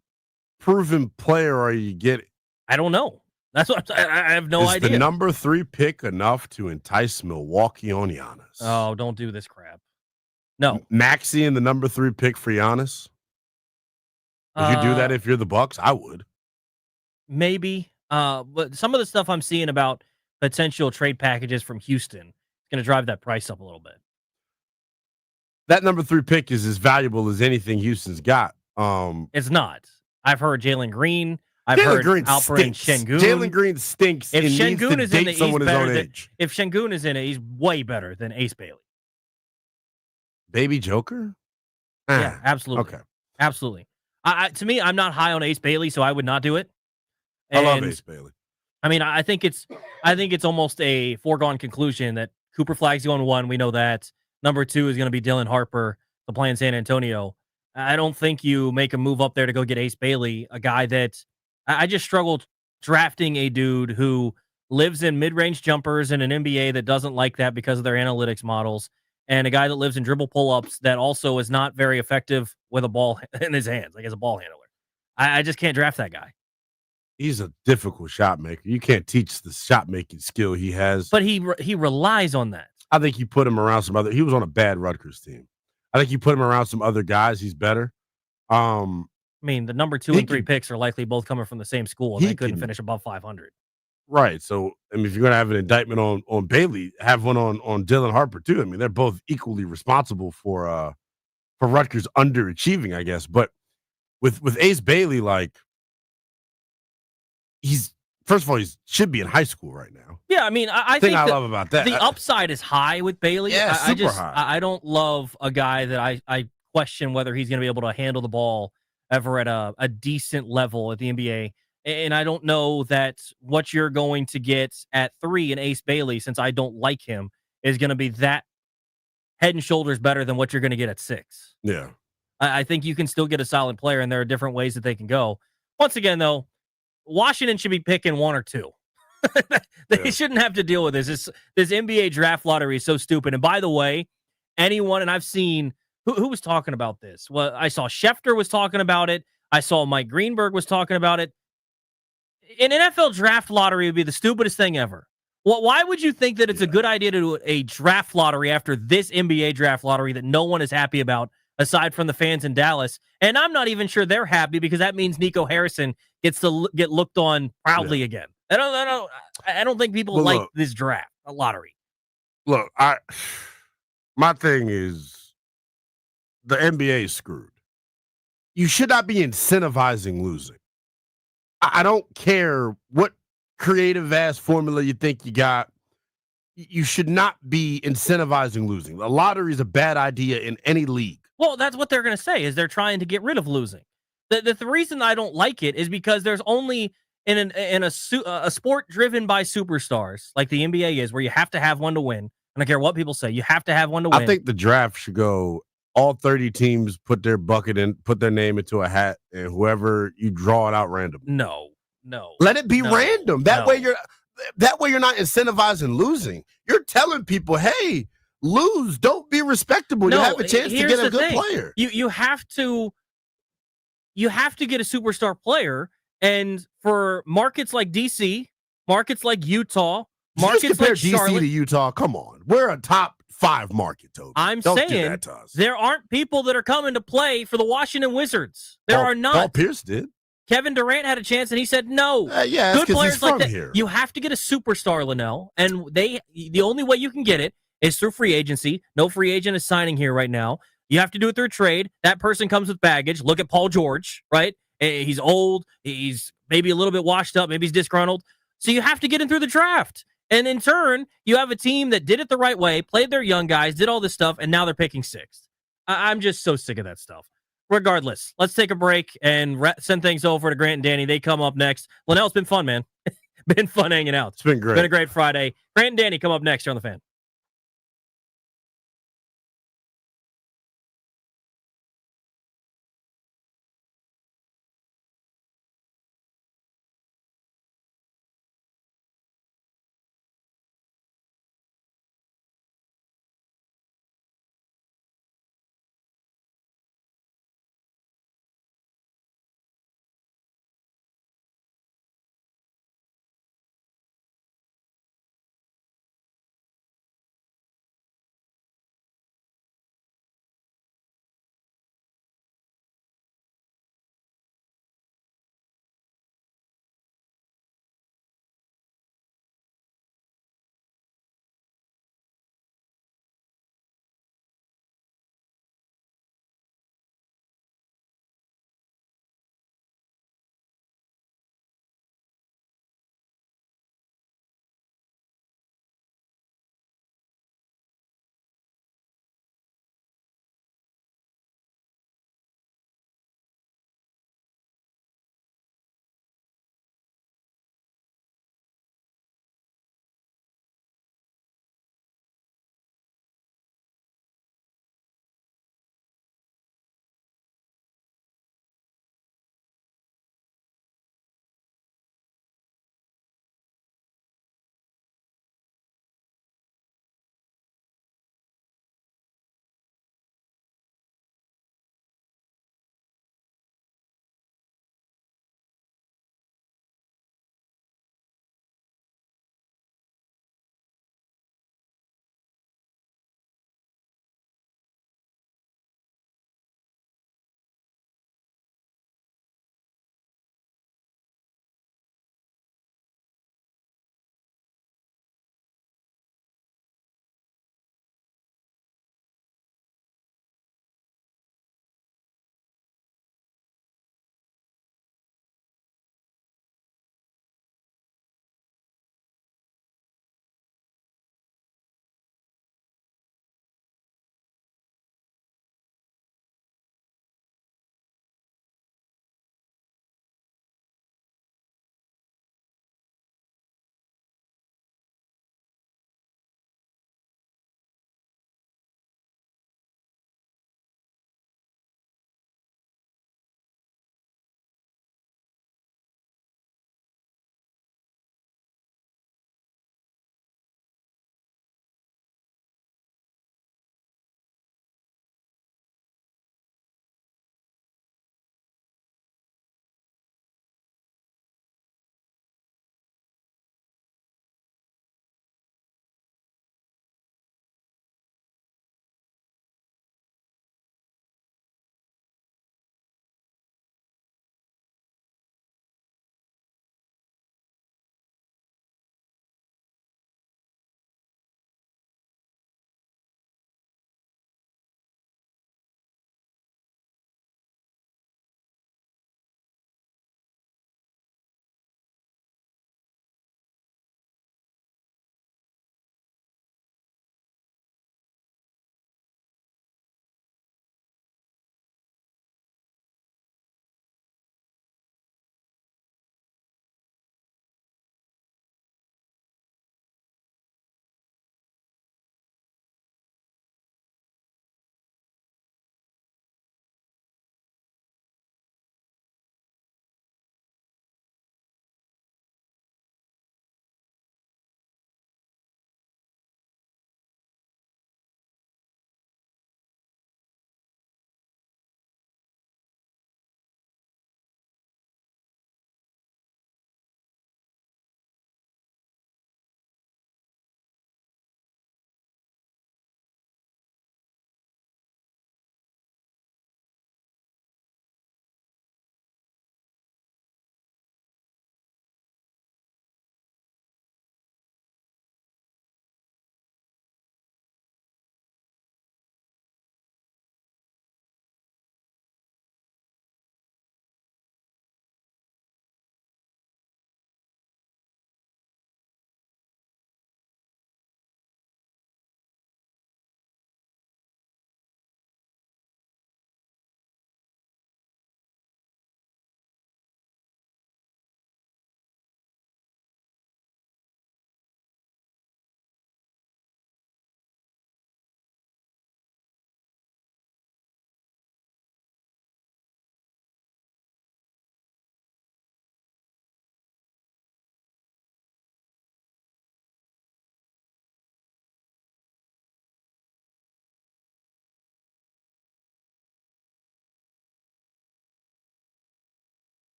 proven player are you getting? I don't know. That's what I have no idea. Is the number 3 pick enough to entice Milwaukee on Giannis? Oh, don't do this crap. No. Maxey and the number 3 pick for Giannis? Would you do that if you're the Bucks? I would. Maybe. But some of the stuff I'm seeing about potential trade packages from Houston is going to drive that price up a little bit. That number 3 pick is as valuable as anything Houston's got. It's not. I've heard Jalen Green. I've heard Alperen Şengün. Jalen Green stinks. If Şengün is in it, someone his own age. If Şengün is in it, he's way better than Ace Bailey. Baby Joker? Yeah, absolutely. Okay. Absolutely. To me, I'm not high on Ace Bailey, so I would not do it. I love Ace Bailey. I mean, I think it's almost a foregone conclusion that Cooper Flagg's going 1. We know that. Number 2 is going to be Dylan Harper, the play in San Antonio. I don't think you make a move up there to go get Ace Bailey, a guy that I just struggled drafting a dude who lives in mid-range jumpers in an NBA that doesn't like that because of their analytics models, and a guy that lives in dribble pull-ups that also is not very effective with a ball in his hands, like as a ball handler. I just can't draft that guy. He's a difficult shot maker. You can't teach the shot making skill he has. But he relies on that. I think you put him around some other. He was on a bad Rutgers team. I think you put him around some other guys. He's better. I mean, the number 2 and 3 picks are likely both coming from the same school, and they couldn't finish above 500. Right. So, I mean, if you're going to have an indictment on Bailey, have one on Dylan Harper too. I mean, they're both equally responsible for Rutgers underachieving, I guess. But with Ace Bailey, like, he's first of all, he should be in high school right now. Yeah, I mean, I think I love about that, the upside is high with Bailey. Yeah, super high. I don't love a guy that I question whether he's going to be able to handle the ball ever at a decent level at the NBA. And I don't know that what you're going to get at 3 in Ace Bailey, since I don't like him, is going to be that head and shoulders better than what you're going to get at 6. Yeah. I think you can still get a solid player, and there are different ways that they can go. Once again, though, Washington should be picking 1 or 2. They shouldn't have to deal with this. This NBA draft lottery is so stupid. And by the way, anyone, and I've seen, who was talking about this? Well, I saw Schefter was talking about it. I saw Mike Greenberg was talking about it. An NFL draft lottery would be the stupidest thing ever. Well, why would you think that it's a good idea to do a draft lottery after this NBA draft lottery that no one is happy about aside from the fans in Dallas? And I'm not even sure they're happy because that means Nico Harrison gets to get looked on proudly again. I don't think people like this draft, a lottery. Look, my thing is the NBA is screwed. You should not be incentivizing losing. I don't care what creative ass formula you think you got. You should not be incentivizing losing. The lottery is a bad idea in any league. Well, that's what they're going to say, is they're trying to get rid of losing. The reason I don't like it is because there's only in a sport driven by superstars like the NBA is, where you have to have one to win. I don't care what people say. You have to have one to win. I think the draft should go all 30 teams put their bucket in, put their name into a hat, and whoever you draw it out randomly. No. Let it be random. That way you're not incentivizing losing. You're telling people, hey, lose. Don't be respectable. You have a chance to get a good player. You have to get a superstar player, and for markets like DC, markets like Utah, Markets Just compare like DC Charlotte, to Utah. Come on, we're a top 5 market, Toby. I'm Don't do saying that to us. there aren't people that are coming to play for the Washington Wizards. There are not. Paul Pierce did. Kevin Durant had a chance, and he said no. Yeah, good players he's like from that. here. You have to get a superstar, Linnell, and the only way you can get it is through free agency. No free agent is signing here right now. You have to do it through a trade. That person comes with baggage. Look at Paul George, right? He's old. He's maybe a little bit washed up. Maybe he's disgruntled. So you have to get him through the draft. And in turn, you have a team that did it the right way, played their young guys, did all this stuff, and now they're picking sixth. I'm just so sick of that stuff. Regardless, let's take a break and send things over to Grant and Danny. They come up next. Linnell, it's been fun, man. Been fun hanging out. It's been great. Been a great Friday. Grant and Danny come up next here on The Fan.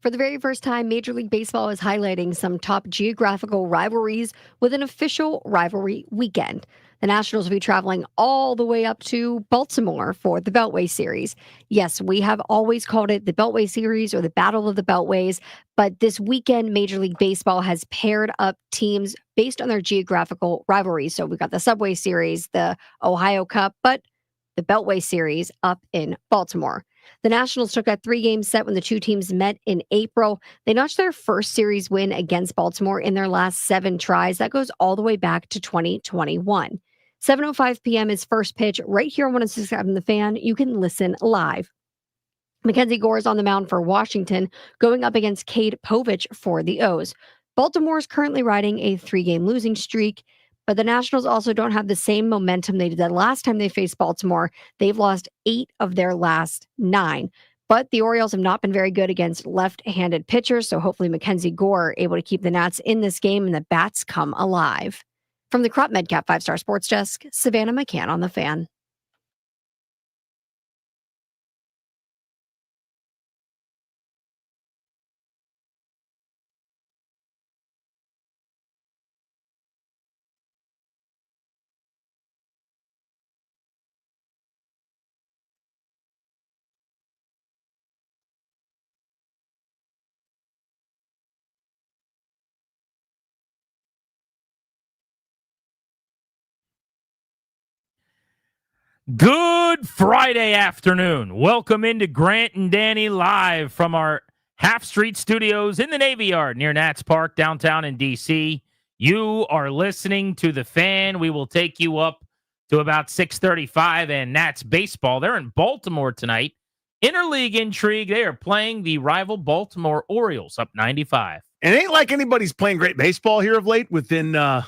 For the very first time, Major League Baseball is highlighting some top geographical rivalries with an official rivalry weekend. The Nationals will be traveling all the way up to Baltimore for the Beltway Series. Yes, we have always called it the Beltway Series or the Battle of the Beltways, but this weekend, Major League Baseball has paired up teams based on their geographical rivalries. So we've got the Subway Series, the Ohio Cup, but the Beltway Series up in Baltimore. The Nationals took a 3-game set when the two teams met in April. They notched their first series win against Baltimore in their last 7 tries. That goes all the way back to 2021. 7:05 p.m. is first pitch right here on 106.7 The Fan. You can listen live. Mackenzie Gore is on the mound for Washington, going up against Cade Povich for the O's. Baltimore is currently riding a 3-game losing streak, but the Nationals also don't have the same momentum they did the last time they faced Baltimore. They've lost 8 of their last 9. But the Orioles have not been very good against left-handed pitchers, so hopefully Mackenzie Gore able to keep the Nats in this game and the bats come alive. From the Crop Medcap 5-Star Sports Desk, Savannah McCann on The Fan. Good Friday afternoon. Welcome into Grant and Danny live from our Half Street Studios in the Navy Yard near Nats Park downtown in D.C. You are listening to The Fan. We will take you up to about 6:35 and Nats baseball. They're in Baltimore tonight. Interleague intrigue. They are playing the rival Baltimore Orioles up 95. And it ain't like anybody's playing great baseball here of late within,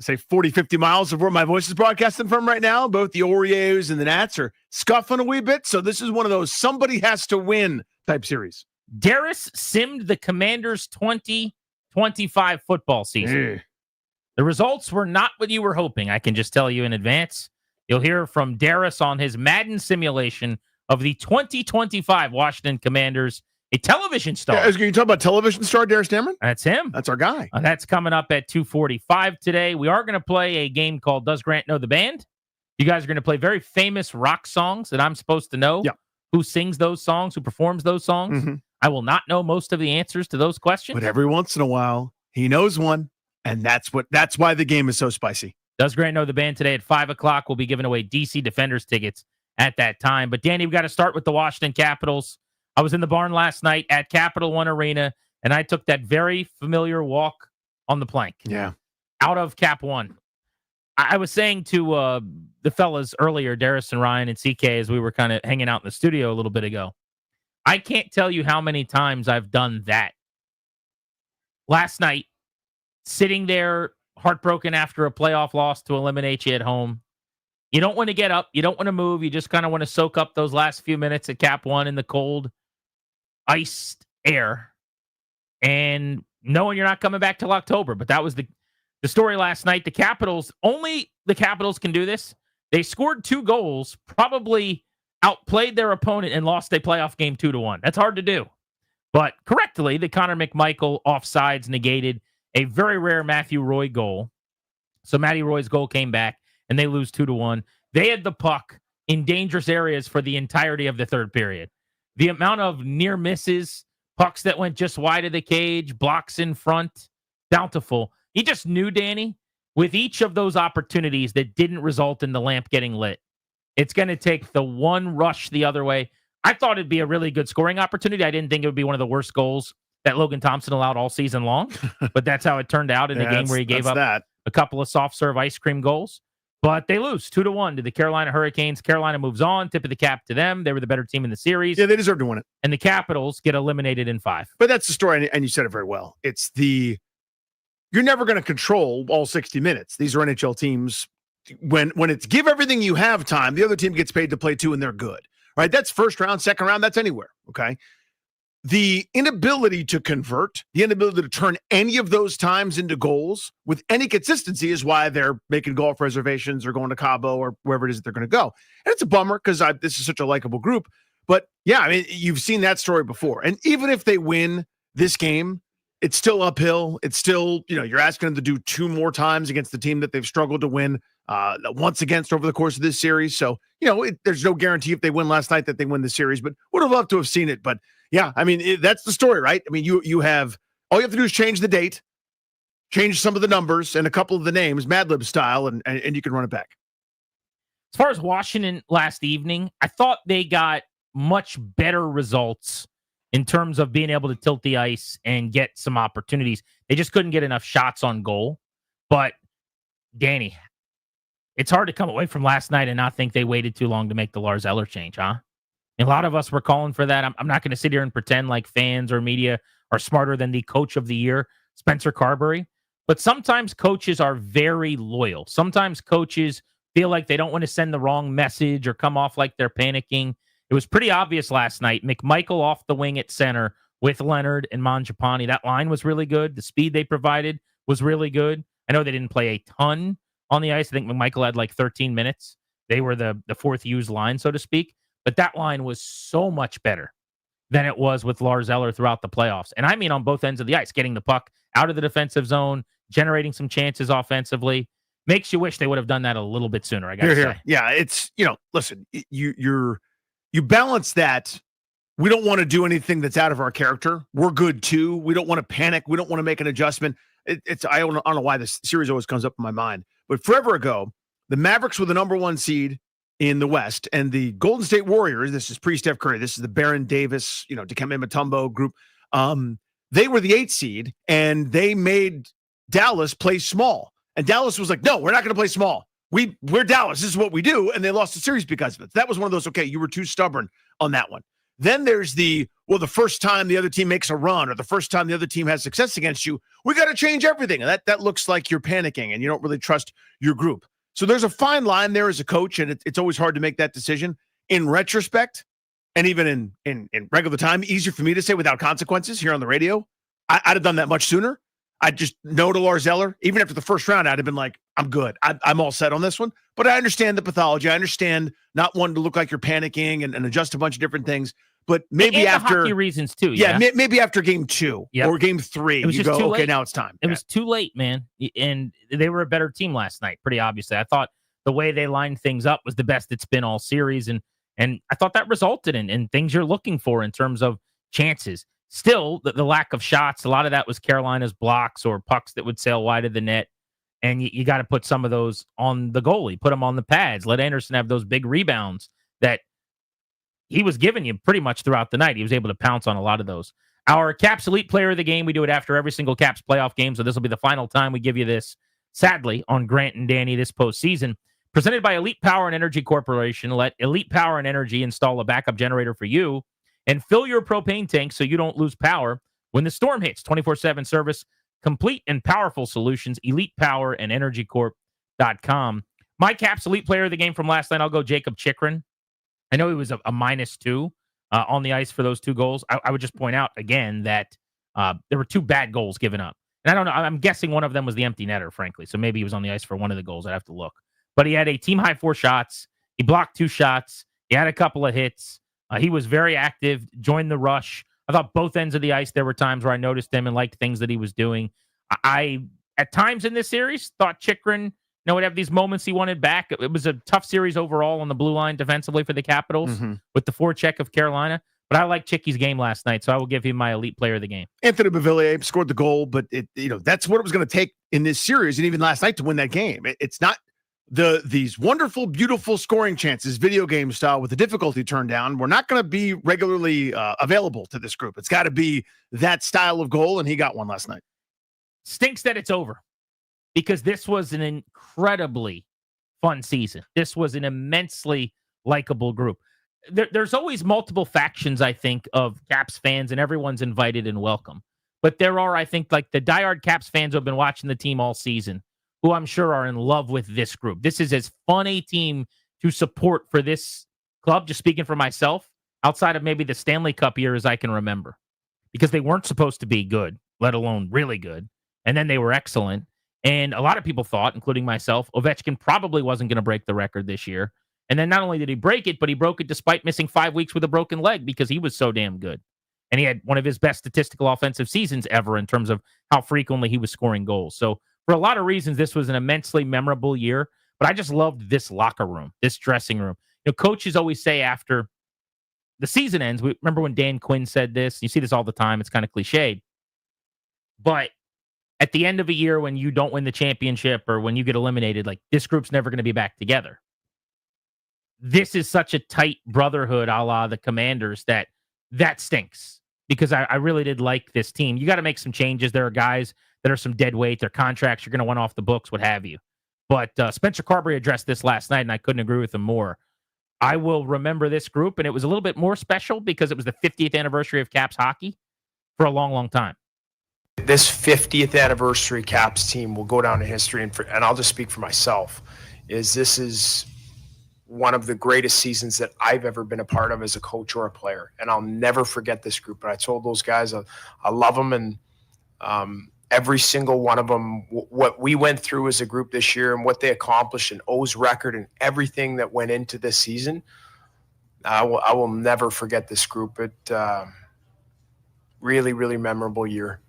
say 40, 50 miles of where my voice is broadcasting from right now. Both the Orioles and the Nats are scuffling a wee bit. So this is one of those somebody has to win type series. Darris simmed the Commanders' 2025 football season. The results were not what you were hoping. I can just tell you in advance. You'll hear from Darris on his Madden simulation of the 2025 Washington Commanders, a television star. Yeah, you talk about television star Darris Dameron? That's him. That's our guy. That's coming up at 2:45 today. We are going to play a game called Does Grant Know the Band? You guys are going to play very famous rock songs that I'm supposed to know. Yeah. Who sings those songs, who performs those songs. Mm-hmm. I will not know most of the answers to those questions. But every once in a while, he knows one, and that's why the game is so spicy. Does Grant Know the Band today at 5 o'clock? We'll be giving away DC Defenders tickets at that time. But, Danny, we got to start with the Washington Capitals. I was in the barn last night at Capital One Arena, and I took that very familiar walk on the plank. Yeah. Out of Cap One. I was saying to the fellas earlier, Darris and Ryan and CK, as we were kind of hanging out in the studio a little bit ago, I can't tell you how many times I've done that. Last night, sitting there heartbroken after a playoff loss to eliminate you at home. You don't want to get up. You don't want to move. You just kind of want to soak up those last few minutes at Cap One in the cold, iced air, and knowing you're not coming back till October. But that was the story last night. The Capitals, only the Capitals can do this. They scored 2 goals, probably outplayed their opponent, and lost a playoff game 2-1. That's hard to do. But correctly, the Connor McMichael offsides negated a very rare Matthew Roy goal. So Matty Roy's goal came back, and they lose 2-1. They had the puck in dangerous areas for the entirety of the third period. The amount of near misses, pucks that went just wide of the cage, blocks in front, bountiful. He just knew, Danny, with each of those opportunities that didn't result in the lamp getting lit, it's going to take the one rush the other way. I thought it'd be a really good scoring opportunity. I didn't think it would be one of the worst goals that Logan Thompson allowed all season long, but that's how it turned out in a game where he gave up a couple of soft serve ice cream goals. But they lose 2-1 to the Carolina Hurricanes. Carolina moves on, tip of the cap to them. They were the better team in the series. Yeah, they deserve to win it. And the Capitals get eliminated in 5. But that's the story, and you said it very well. It's you're never going to control all 60 minutes. These are NHL teams. When it's give everything you have time, the other team gets paid to play too, and they're good. Right? That's first round, second round, that's anywhere. Okay. The inability to convert, the inability to turn any of those times into goals with any consistency is why they're making golf reservations or going to Cabo or wherever it is that they're going to go. And it's a bummer because this is such a likable group. But yeah, I mean, you've seen that story before. And even if they win this game, it's still uphill. It's still, you're asking them to do 2 more times against the team that they've struggled to win once against over the course of this series. So, there's no guarantee if they win last night that they win the series, but would have loved to have seen it. But yeah, I mean, that's the story, right? I mean, you have, all you have to do is change the date, change some of the numbers and a couple of the names, Mad Lib style, and you can run it back. As far as Washington last evening, I thought they got much better results in terms of being able to tilt the ice and get some opportunities. They just couldn't get enough shots on goal. But, Danny, it's hard to come away from last night and not think they waited too long to make the Lars Eller change, huh? And a lot of us were calling for that. I'm not going to sit here and pretend like fans or media are smarter than the coach of the year, Spencer Carberry. But sometimes coaches are very loyal. Sometimes coaches feel like they don't want to send the wrong message or come off like they're panicking. It was pretty obvious last night. McMichael off the wing at center with Leonard and Mangiapane. That line was really good. The speed they provided was really good. I know they didn't play a ton on the ice. I think McMichael had like 13 minutes. They were the fourth used line, so to speak. But that line was so much better than it was with Lars Eller throughout the playoffs. And I mean on both ends of the ice, getting the puck out of the defensive zone, generating some chances offensively. Makes you wish they would have done that a little bit sooner, I got to say. Yeah, it's, listen, you balance that. We don't want to do anything that's out of our character. We're good too. We don't want to panic. We don't want to make an adjustment. I don't know why this series always comes up in my mind, but forever ago, the Mavericks were the number 1 seed in the West, and the Golden State Warriors, this is pre-Steph Curry, this is the Baron Davis, Dikembe Mutombo group. They were the 8th seed, and they made Dallas play small. And Dallas was like, no, we're not going to play small. We're Dallas. This is what we do. And they lost the series because of it. That was one of those, okay, you were too stubborn on that one. Then there's the first time the other team makes a run or the first time the other team has success against you, we got to change everything. And that looks like you're panicking and you don't really trust your group. So there's a fine line there as a coach, and it's always hard to make that decision. In retrospect, and even in regular time, easier for me to say without consequences here on the radio, I'd have done that much sooner. I just no to Lars Eller. Even after the first round, I'd have been like, I'm good. I'm all set on this one. But I understand the pathology. I understand not wanting to look like you're panicking and adjust a bunch of different things. But maybe and after the hockey reasons too. Maybe after game 2 or game 3, you go, okay, now it's time. It was too late, man. And they were a better team last night, pretty obviously. I thought the way they lined things up was the best it's been all series. And I thought that resulted in things you're looking for in terms of chances. Still, the lack of shots, a lot of that was Carolina's blocks or pucks that would sail wide of the net. And you got to put some of those on the goalie, put them on the pads, let Anderson have those big rebounds that he was giving you pretty much throughout the night. He was able to pounce on a lot of those. Our Caps Elite Player of the Game, we do it after every single Caps playoff game, so this will be the final time we give you this, sadly, on Grant and Danny this postseason. Presented by Elite Power and Energy Corporation. Let Elite Power and Energy install a backup generator for you and fill your propane tank so you don't lose power when the storm hits. 24/7 service, complete and powerful solutions, Elite Power and EnergyCorp.com. My Caps Elite Player of the Game from last night, I'll go Jacob Chikrin. I know he was a -2 on the ice for those 2 goals. I would just point out again that there were 2 bad goals given up. And I don't know, I'm guessing one of them was the empty netter, frankly. So maybe he was on the ice for one of the goals. I'd have to look. But he had a team-high 4 shots. He blocked 2 shots. He had a couple of hits. He was very active, joined the rush. I thought both ends of the ice, there were times where I noticed him and liked things that he was doing. I at times in this series, thought Chikrin would have these moments he wanted back. It was a tough series overall on the blue line defensively for the Capitals with the forecheck of Carolina. But I like Chicky's game last night, so I will give him my Elite Player of the Game. Anthony Beauvillier scored the goal, but that's what it was going to take in this series and even last night to win that game. It's not these wonderful, beautiful scoring chances, video game style, with the difficulty turned down. We're not going to be regularly available to this group. It's got to be that style of goal, and he got one last night. Stinks that it's over because this was an incredibly fun season. This was an immensely likable group. There's always multiple factions, I think, of Caps fans, and everyone's invited and welcome. But there are, I think, like the diehard Caps fans who have been watching the team all season, who I'm sure are in love with this group. This is as fun a team to support for this club, just speaking for myself, outside of maybe the Stanley Cup year as I can remember. Because they weren't supposed to be good, let alone really good. And then they were excellent. And a lot of people thought, including myself, Ovechkin probably wasn't going to break the record this year. And then not only did he break it, but he broke it despite missing 5 weeks with a broken leg because he was so damn good. And he had one of his best statistical offensive seasons ever in terms of how frequently he was scoring goals. So for a lot of reasons, this was an immensely memorable year. But I just loved this locker room, this dressing room. Coaches always say after the season ends, remember when Dan Quinn said this? You see this all the time. It's kind of cliched. But at the end of a year when you don't win the championship or when you get eliminated, like, this group's never going to be back together. This is such a tight brotherhood a la the Commanders that stinks because I really did like this team. You got to make some changes. There are guys that are some dead weight. Their contracts are going to want off the books, what have you. But Spencer Carberry addressed this last night, and I couldn't agree with him more. I will remember this group, and it was a little bit more special because it was the 50th anniversary of Caps hockey for a long, long time. This 50th anniversary Caps team will go down in history, and I'll just speak for myself, this is one of the greatest seasons that I've ever been a part of as a coach or a player, and I'll never forget this group. But I told those guys I love them, and every single one of them, what we went through as a group this year and what they accomplished in O's record and everything that went into this season, I will never forget this group. It really, really memorable year.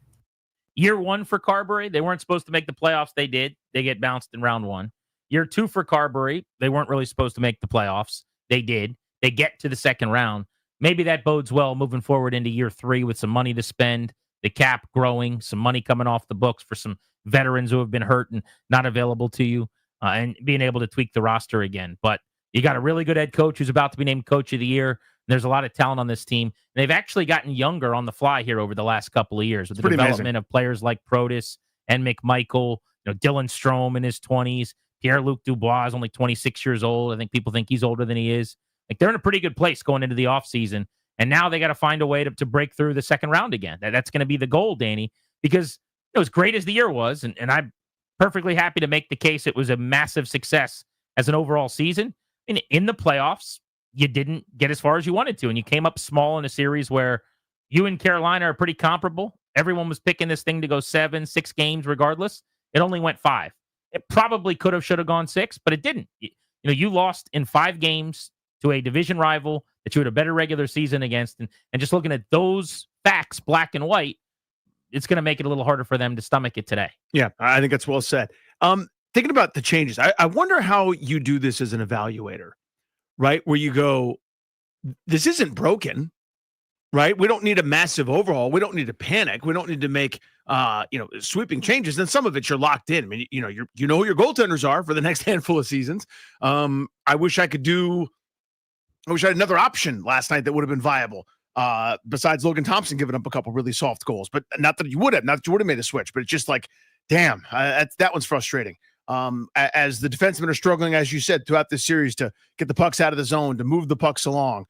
Year one for Carberry, they weren't supposed to make the playoffs. They did. They get bounced in round one. Year two for Carberry, they weren't really supposed to make the playoffs. They did. They get to the second round. Maybe that bodes well moving forward into year three with some money to spend, the cap growing, some money coming off the books for some veterans who have been hurt and not available to you, and being able to tweak the roster again. But you got a really good head coach who's about to be named Coach of the Year. There's a lot of talent on this team. And they've actually gotten younger on the fly here over the last couple of years with the development of players like Protas and McMichael, Dylan Strome in his 20s. Pierre-Luc Dubois is only 26 years old. I think people think he's older than he is. Like, they're in a pretty good place going into the offseason. And now they got to find a way to break through the second round again. That's going to be the goal, Danny, because as great as the year was, and I'm perfectly happy to make the case it was a massive success as an overall season. And in the playoffs, you didn't get as far as you wanted to, and you came up small in a series where you and Carolina are pretty comparable. Everyone was picking this thing to go 7-6 games regardless. It only went 5. It probably could have, should have gone 6, but it didn't. You lost in 5 games to a division rival that you had a better regular season against. And just looking at those facts, black and white, it's going to make it a little harder for them to stomach it today. Yeah, I think that's well said. Thinking about the changes, I wonder how you do this as an evaluator, right? Where you go, this isn't broken, right? We don't need a massive overhaul. We don't need to panic. We don't need to make sweeping changes. And some of it you're locked in. I mean, you know who your goaltenders are for the next handful of seasons. I wish I had another option last night that would have been viable. Besides Logan Thompson giving up a couple really soft goals, but not that you would have made a switch, but it's just like, damn, that one's frustrating. As the defensemen are struggling, as you said, throughout this series to get the pucks out of the zone, to move the pucks along.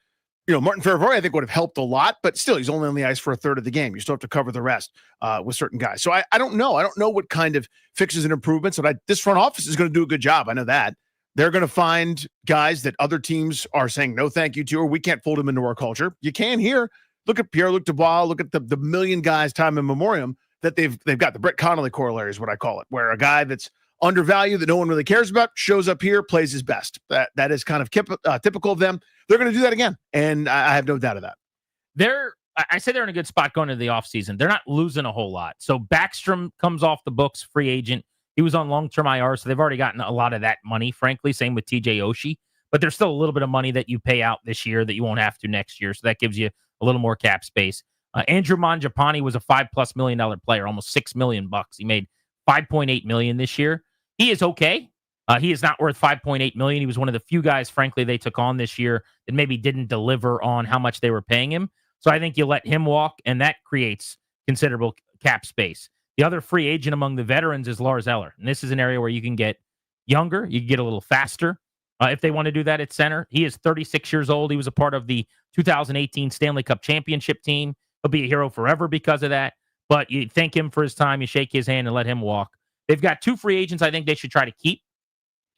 Martin Ferravori, I think, would have helped a lot, but still, he's only on the ice for a third of the game. You still have to cover the rest with certain guys. So I don't know. I don't know what kind of fixes and improvements, but this front office is going to do a good job. I know that. They're going to find guys that other teams are saying no thank you to, or we can't fold them into our culture. You can here. Look at Pierre-Luc Dubois. Look at the million guys, time in memoriam, that they've got. The Brett Connolly corollary is what I call it, where a guy that's undervalued, that no one really cares about, shows up here, plays his best. That is kind of typical of them. They're going to do that again, and I have no doubt of that. I say they're in a good spot going into the offseason. They're not losing a whole lot. So Backstrom comes off the books, free agent. He was on long-term IR, so they've already gotten a lot of that money, frankly. Same with TJ Oshie. But there's still a little bit of money that you pay out this year that you won't have to next year, so that gives you a little more cap space. Andrew Mangiapane was a $5+ million player, almost $6 million. He made $5.8 million this year. He is okay. He is not worth $5.8 million. He was one of the few guys, frankly, they took on this year that maybe didn't deliver on how much they were paying him. So I think you let him walk, and that creates considerable cap space. The other free agent among the veterans is Lars Eller, and this is an area where you can get younger, you can get a little faster if they want to do that at center. He is 36 years old. He was a part of the 2018 Stanley Cup championship team. He'll be a hero forever because of that, but you thank him for his time, you shake his hand and let him walk. They've got 2 free agents I think they should try to keep.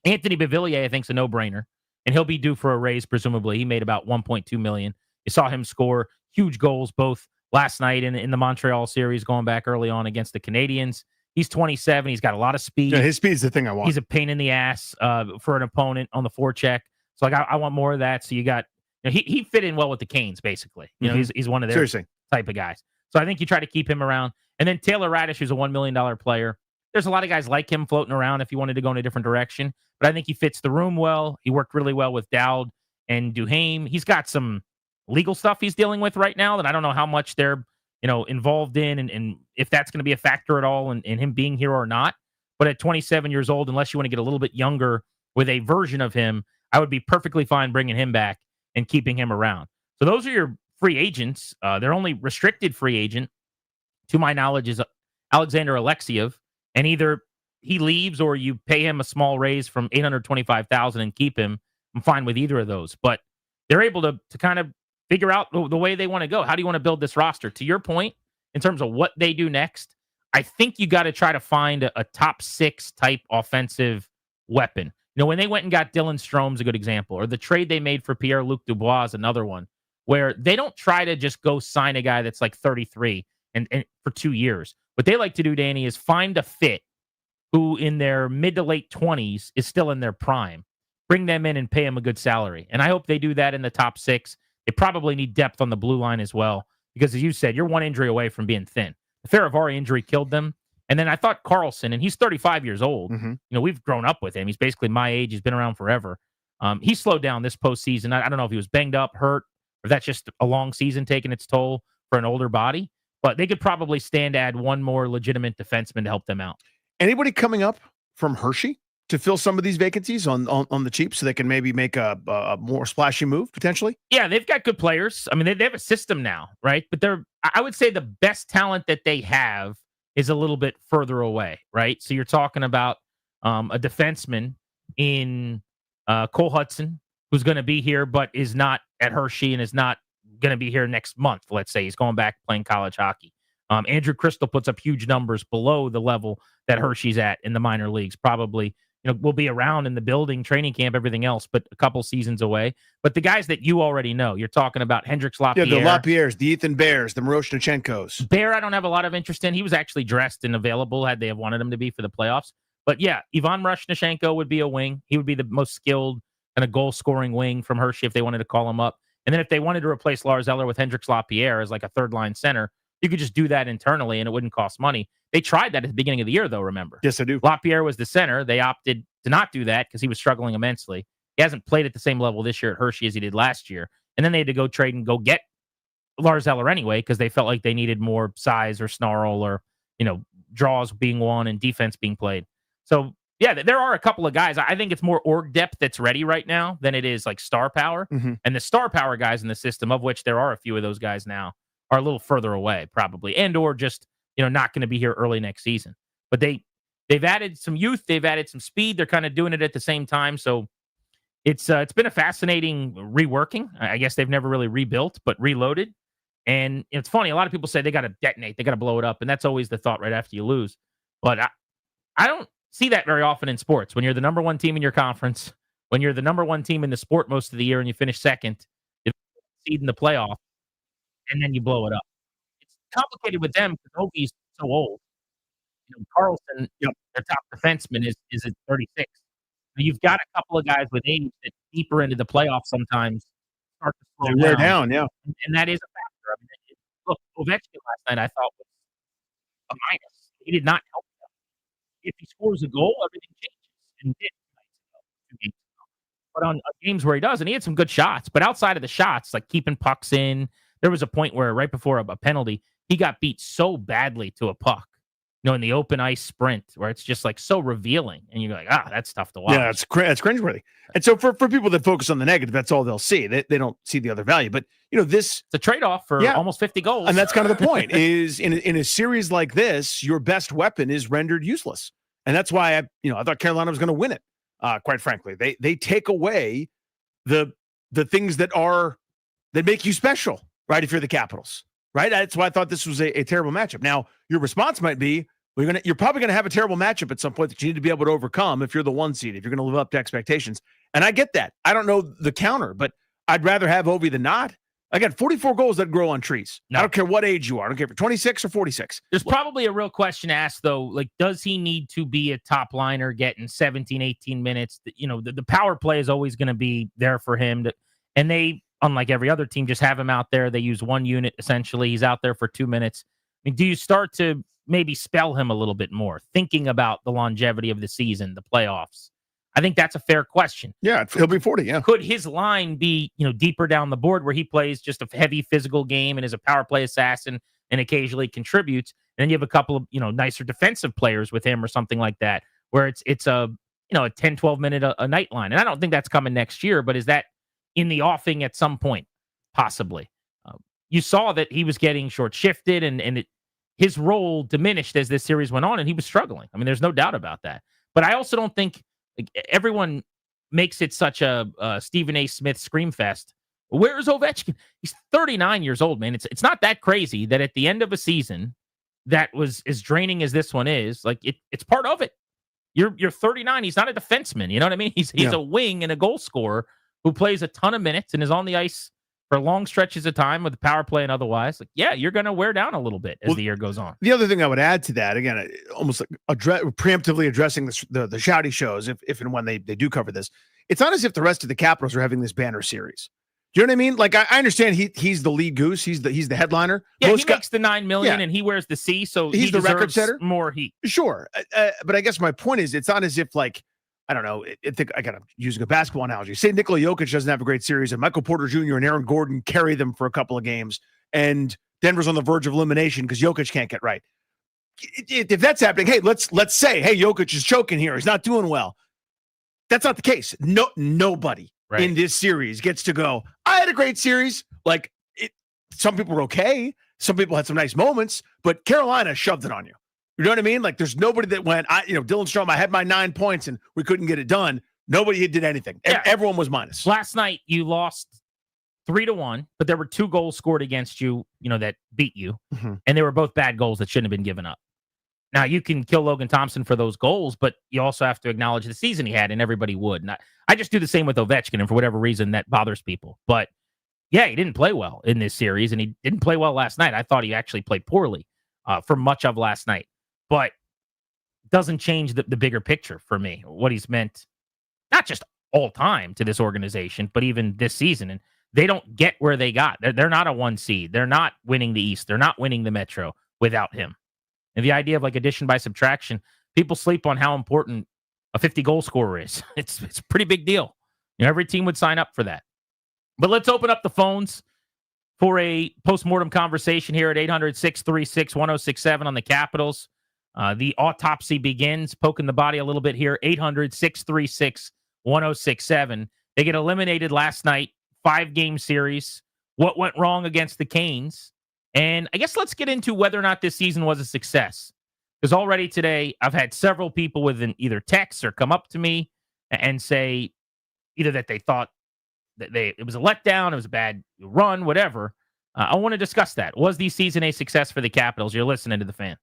Anthony Beauvillier, I think, is a no-brainer, and he'll be due for a raise, presumably. He made about $1.2 million. You saw him score huge goals both last night in the Montreal series, going back early on against the Canadiens. He's 27. He's got a lot of speed. Yeah, his speed's the thing I want. He's a pain in the ass for an opponent on the forecheck. So like I want more of that. So you got he fit in well with the Canes, basically. He's one of their type of guys. So I think you try to keep him around. And then Taylor Radish, who's a $1 million player. There's a lot of guys like him floating around if you wanted to go in a different direction. But I think he fits the room well. He worked really well with Dowd and Duhaime. He's got some legal stuff he's dealing with right now that I don't know how much they're involved in and if that's going to be a factor at all in him being here or not. But at 27 years old, unless you want to get a little bit younger with a version of him, I would be perfectly fine bringing him back and keeping him around. So those are your free agents. Their only restricted free agent, to my knowledge, is Alexander Alexiev. And either he leaves or you pay him a small raise from $825,000 and keep him. I'm fine with either of those. But they're able to kind of figure out the way they want to go. How do you want to build this roster? To your point, in terms of what they do next, I think you got to try to find a top 6 type offensive weapon. When they went and got Dylan Strome's a good example, or the trade they made for Pierre-Luc Dubois is another one, where they don't try to just go sign a guy that's like 33 and for 2 years. What they like to do, Danny, is find a fit who in their mid to late 20s is still in their prime. Bring them in and pay them a good salary. And I hope they do that in the top 6. They probably need depth on the blue line as well, because as you said, you're one injury away from being thin. The Faravari injury killed them. And then I thought Carlson, and he's 35 years old. We've grown up with him. He's basically my age. He's been around forever. He slowed down this postseason. I don't know if he was banged up, hurt, or that's just a long season taking its toll for an older body. But they could probably stand to add one more legitimate defenseman to help them out. Anybody coming up from Hershey to fill some of these vacancies on the cheap so they can maybe make a more splashy move potentially? Yeah, they've got good players. I mean, they have a system now, right? But I would say the best talent that they have is a little bit further away, right? So you're talking about a defenseman in Cole Hudson, who's going to be here, but is not at Hershey and is not going to be here next month. Let's say he's going back playing college hockey. Andrew Crystal puts up huge numbers below the level that Hershey's at in the minor leagues. Probably, will be around in the building, training camp, everything else, but a couple seasons away. But the guys that you already know, you're talking about Hendrix Lapierre. Yeah, the Lapierres, the Ethan Bears, the Miroshnichenkos. Bear, I don't have a lot of interest in. He was actually dressed and available had they have wanted him to be for the playoffs. But yeah, Ivan Miroshnichenko would be a wing. He would be the most skilled and a goal-scoring wing from Hershey if they wanted to call him up. And then if they wanted to replace Lars Eller with Hendrix Lapierre as like a third-line center, you could just do that internally and it wouldn't cost money. They tried that at the beginning of the year, though, remember? Yes, I do. Lapierre was the center. They opted to not do that because he was struggling immensely. He hasn't played at the same level this year at Hershey as he did last year. And then they had to go trade and go get Lars Eller anyway because they felt like they needed more size or snarl or, draws being won and defense being played. So, yeah, there are a couple of guys. I think it's more org depth that's ready right now than it is like star power. And the star power guys in the system, of which there are a few of those guys now, are a little further away probably and or just, not going to be here early next season. But they've added some youth. They've added some speed. They're kind of doing it at the same time. So it's been a fascinating reworking. I guess they've never really rebuilt, but reloaded. And it's funny. A lot of people say they got to detonate. They got to blow it up. And that's always the thought right after you lose. But I don't see that very often in sports. When you're the number one team in your conference, when you're the number one team in the sport most of the year and you finish second, you seed in the playoff, and then you blow it up. It's complicated with them because Ovi's so old. Carlson, their top defenseman, is at 36. You've got a couple of guys with age that deeper into the playoffs sometimes start to slow wear down, yeah. And that is a factor. I mean, look, Ovechkin last night I thought was a minus. He did not help them. If he scores a goal, everything changes. And did but on games where he does, and he had some good shots, but outside of the shots, like keeping pucks in, there was a point where right before a penalty, he got beat so badly to a puck, in the open ice sprint where it's just like so revealing. And you're like, that's tough to watch. Yeah, it's cringeworthy. And so for people that focus on the negative, that's all they'll see. They don't see the other value. But, it's a trade-off for almost 50 goals. And that's kind of the point is in a series like this, your best weapon is rendered useless. And that's why I thought Carolina was going to win it. Quite frankly, they take away the things that make you special, right? If you're the Capitals, right? That's why I thought this was a terrible matchup. Now, your response might be, you're probably going to have a terrible matchup at some point that you need to be able to overcome if you're the 1 seed, if you're going to live up to expectations. And I get that. I don't know the counter, but I'd rather have Ovi than not. Again, 44 goals that grow on trees. No. I don't care what age you are. I don't care if you're 26 or 46. There's probably a real question to ask, though. Like, does he need to be a top liner getting 17, 18 minutes? The power play is always going to be there for him. And they, unlike every other team, just have him out there. They use one unit, essentially. He's out there for 2 minutes. I mean, do you start to maybe spell him a little bit more, thinking about the longevity of the season, the playoffs? I think that's a fair question. Yeah, he'll be 40, yeah. Could his line be, deeper down the board where he plays just a heavy physical game and is a power play assassin and occasionally contributes? And then you have a couple of, nicer defensive players with him or something like that, where it's a 10, 12 minute a night line. And I don't think that's coming next year, but is that in the offing at some point? Possibly. You saw that he was getting short shifted and his role diminished as this series went on, and he was struggling. I mean, there's no doubt about that. But I also don't think everyone makes it such a Stephen A. Smith scream fest. Where's Ovechkin? He's 39 years old, man. It's not that crazy that at the end of a season that was as draining as this one is, like it's part of it. You're 39. He's not a defenseman. You know what I mean? He's a wing and a goal scorer who plays a ton of minutes and is on the ice for long stretches of time with the power play and otherwise. Like, yeah, you're going to wear down a little bit as the year goes on. The other thing I would add to that, again, almost like preemptively addressing the shouty shows, if and when they do cover this, it's not as if the rest of the Capitals are having this banner series. Do you know what I mean? Like, I understand he's the lead goose. He's the headliner. Yeah, he makes the $9 million and he wears the C, so he's the record setter. More heat. Sure. But I guess my point is, it's not as if, like, I don't know. I'm using a basketball analogy. Say Nikola Jokic doesn't have a great series, and Michael Porter Jr. and Aaron Gordon carry them for a couple of games, and Denver's on the verge of elimination because Jokic can't get right. If that's happening, hey, let's say, hey, Jokic is choking here. He's not doing well. That's not the case. Nobody in this series gets to go, I had a great series. Like, some people were okay. Some people had some nice moments, but Carolina shoved it on you. You know what I mean? Like, there's nobody that went, Dylan Strome, I had my 9 points and we couldn't get it done. Nobody did anything. Yeah. Everyone was minus. Last night, you lost 3-1, but there were 2 goals scored against you, that beat you. Mm-hmm. And they were both bad goals that shouldn't have been given up. Now, you can kill Logan Thompson for those goals, but you also have to acknowledge the season he had, and everybody would. And I just do the same with Ovechkin, and for whatever reason, that bothers people. But, yeah, he didn't play well in this series, and he didn't play well last night. I thought he actually played poorly for much of last night. But doesn't change the bigger picture for me, what he's meant, not just all time to this organization, but even this season. And they don't get where they got. They're not a 1 seed. They're not winning the East. They're not winning the Metro without him. And the idea of like addition by subtraction, people sleep on how important a 50 goal scorer is. It's a pretty big deal. Every team would sign up for that. But let's open up the phones for a postmortem conversation here at 800-636-1067 on the Capitals. The autopsy begins, poking the body a little bit here. 800-636-1067. They get eliminated last night, 5-game series. What went wrong against the Canes? And I guess let's get into whether or not this season was a success. Because already today, I've had several people with either text or come up to me and say either that they thought that it was a letdown, it was a bad run, whatever. I want to discuss that. Was the season a success for the Capitals? You're listening to The Fan.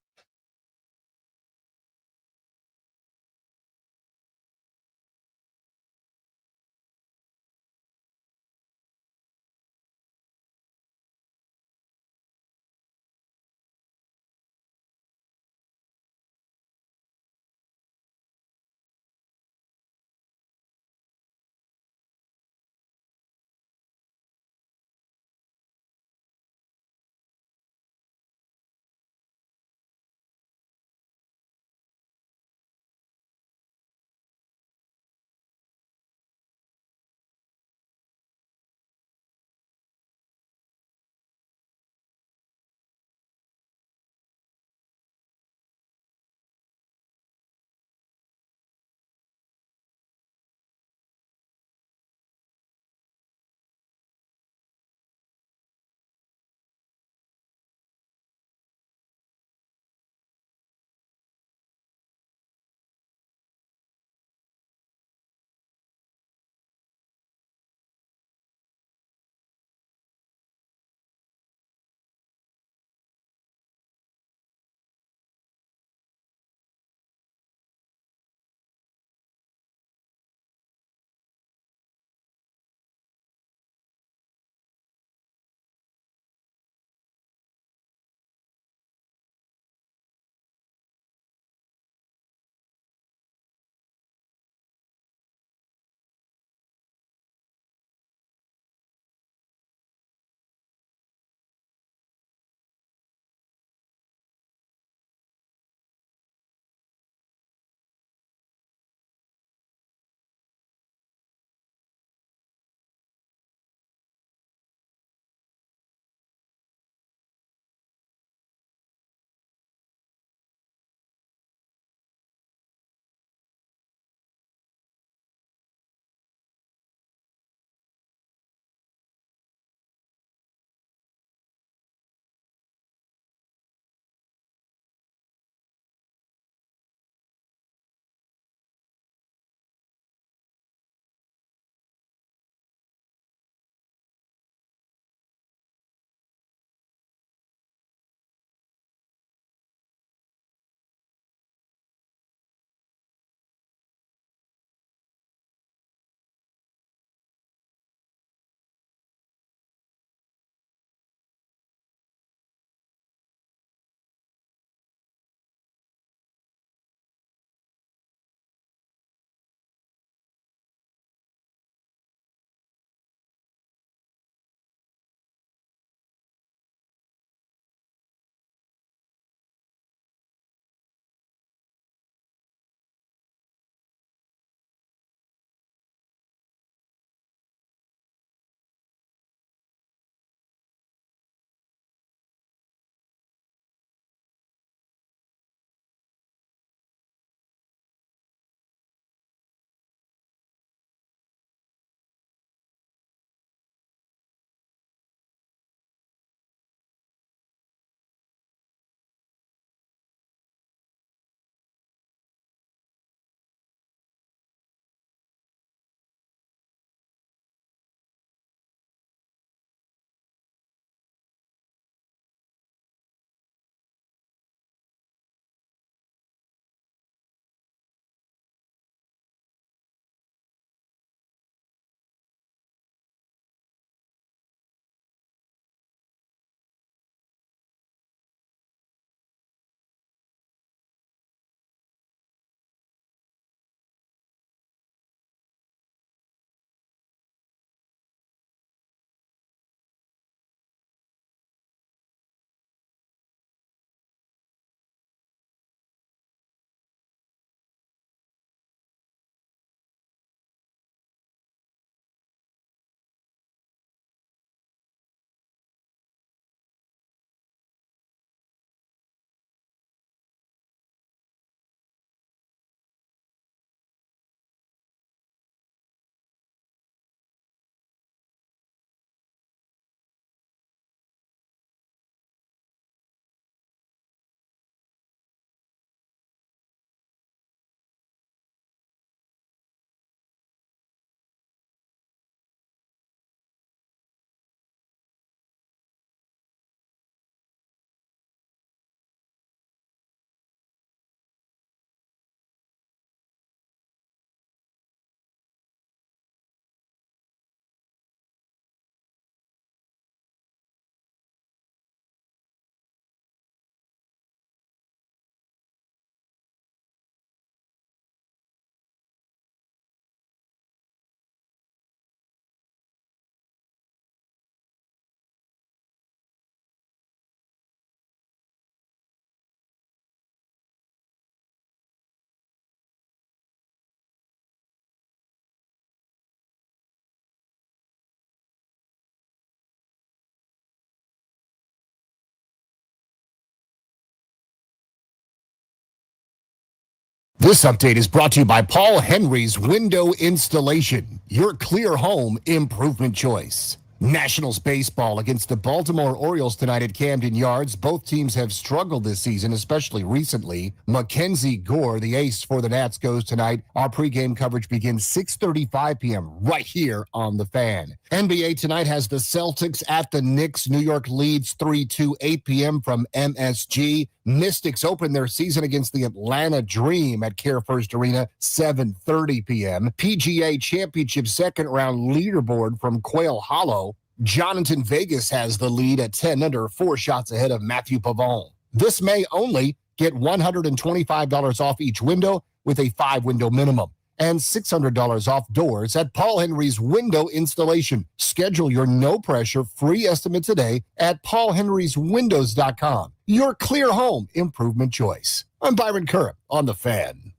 This update is brought to you by Paul Henry's Window Installation, your clear home improvement choice. Nationals baseball against the Baltimore Orioles tonight at Camden Yards. Both teams have struggled this season, especially recently. Mackenzie Gore, the ace for the Nats, goes tonight. Our pregame coverage begins 6:35 p.m. right here on The Fan. NBA tonight has the Celtics at the Knicks. New York leads 3-2, 8 p.m. from MSG. Mystics open their season against the Atlanta Dream at Care First Arena, 7:30 p.m. PGA Championship second round leaderboard from Quail Hollow. Jonathan Vegas has the lead at 10 under, 4 shots ahead of Matthew Pavone. This May only, get $125 off each window with a 5-window minimum and $600 off doors at Paul Henry's Window Installation. Schedule your no-pressure free estimate today at paulhenryswindows.com. Your clear home improvement choice. I'm Byron Curran on The Fan.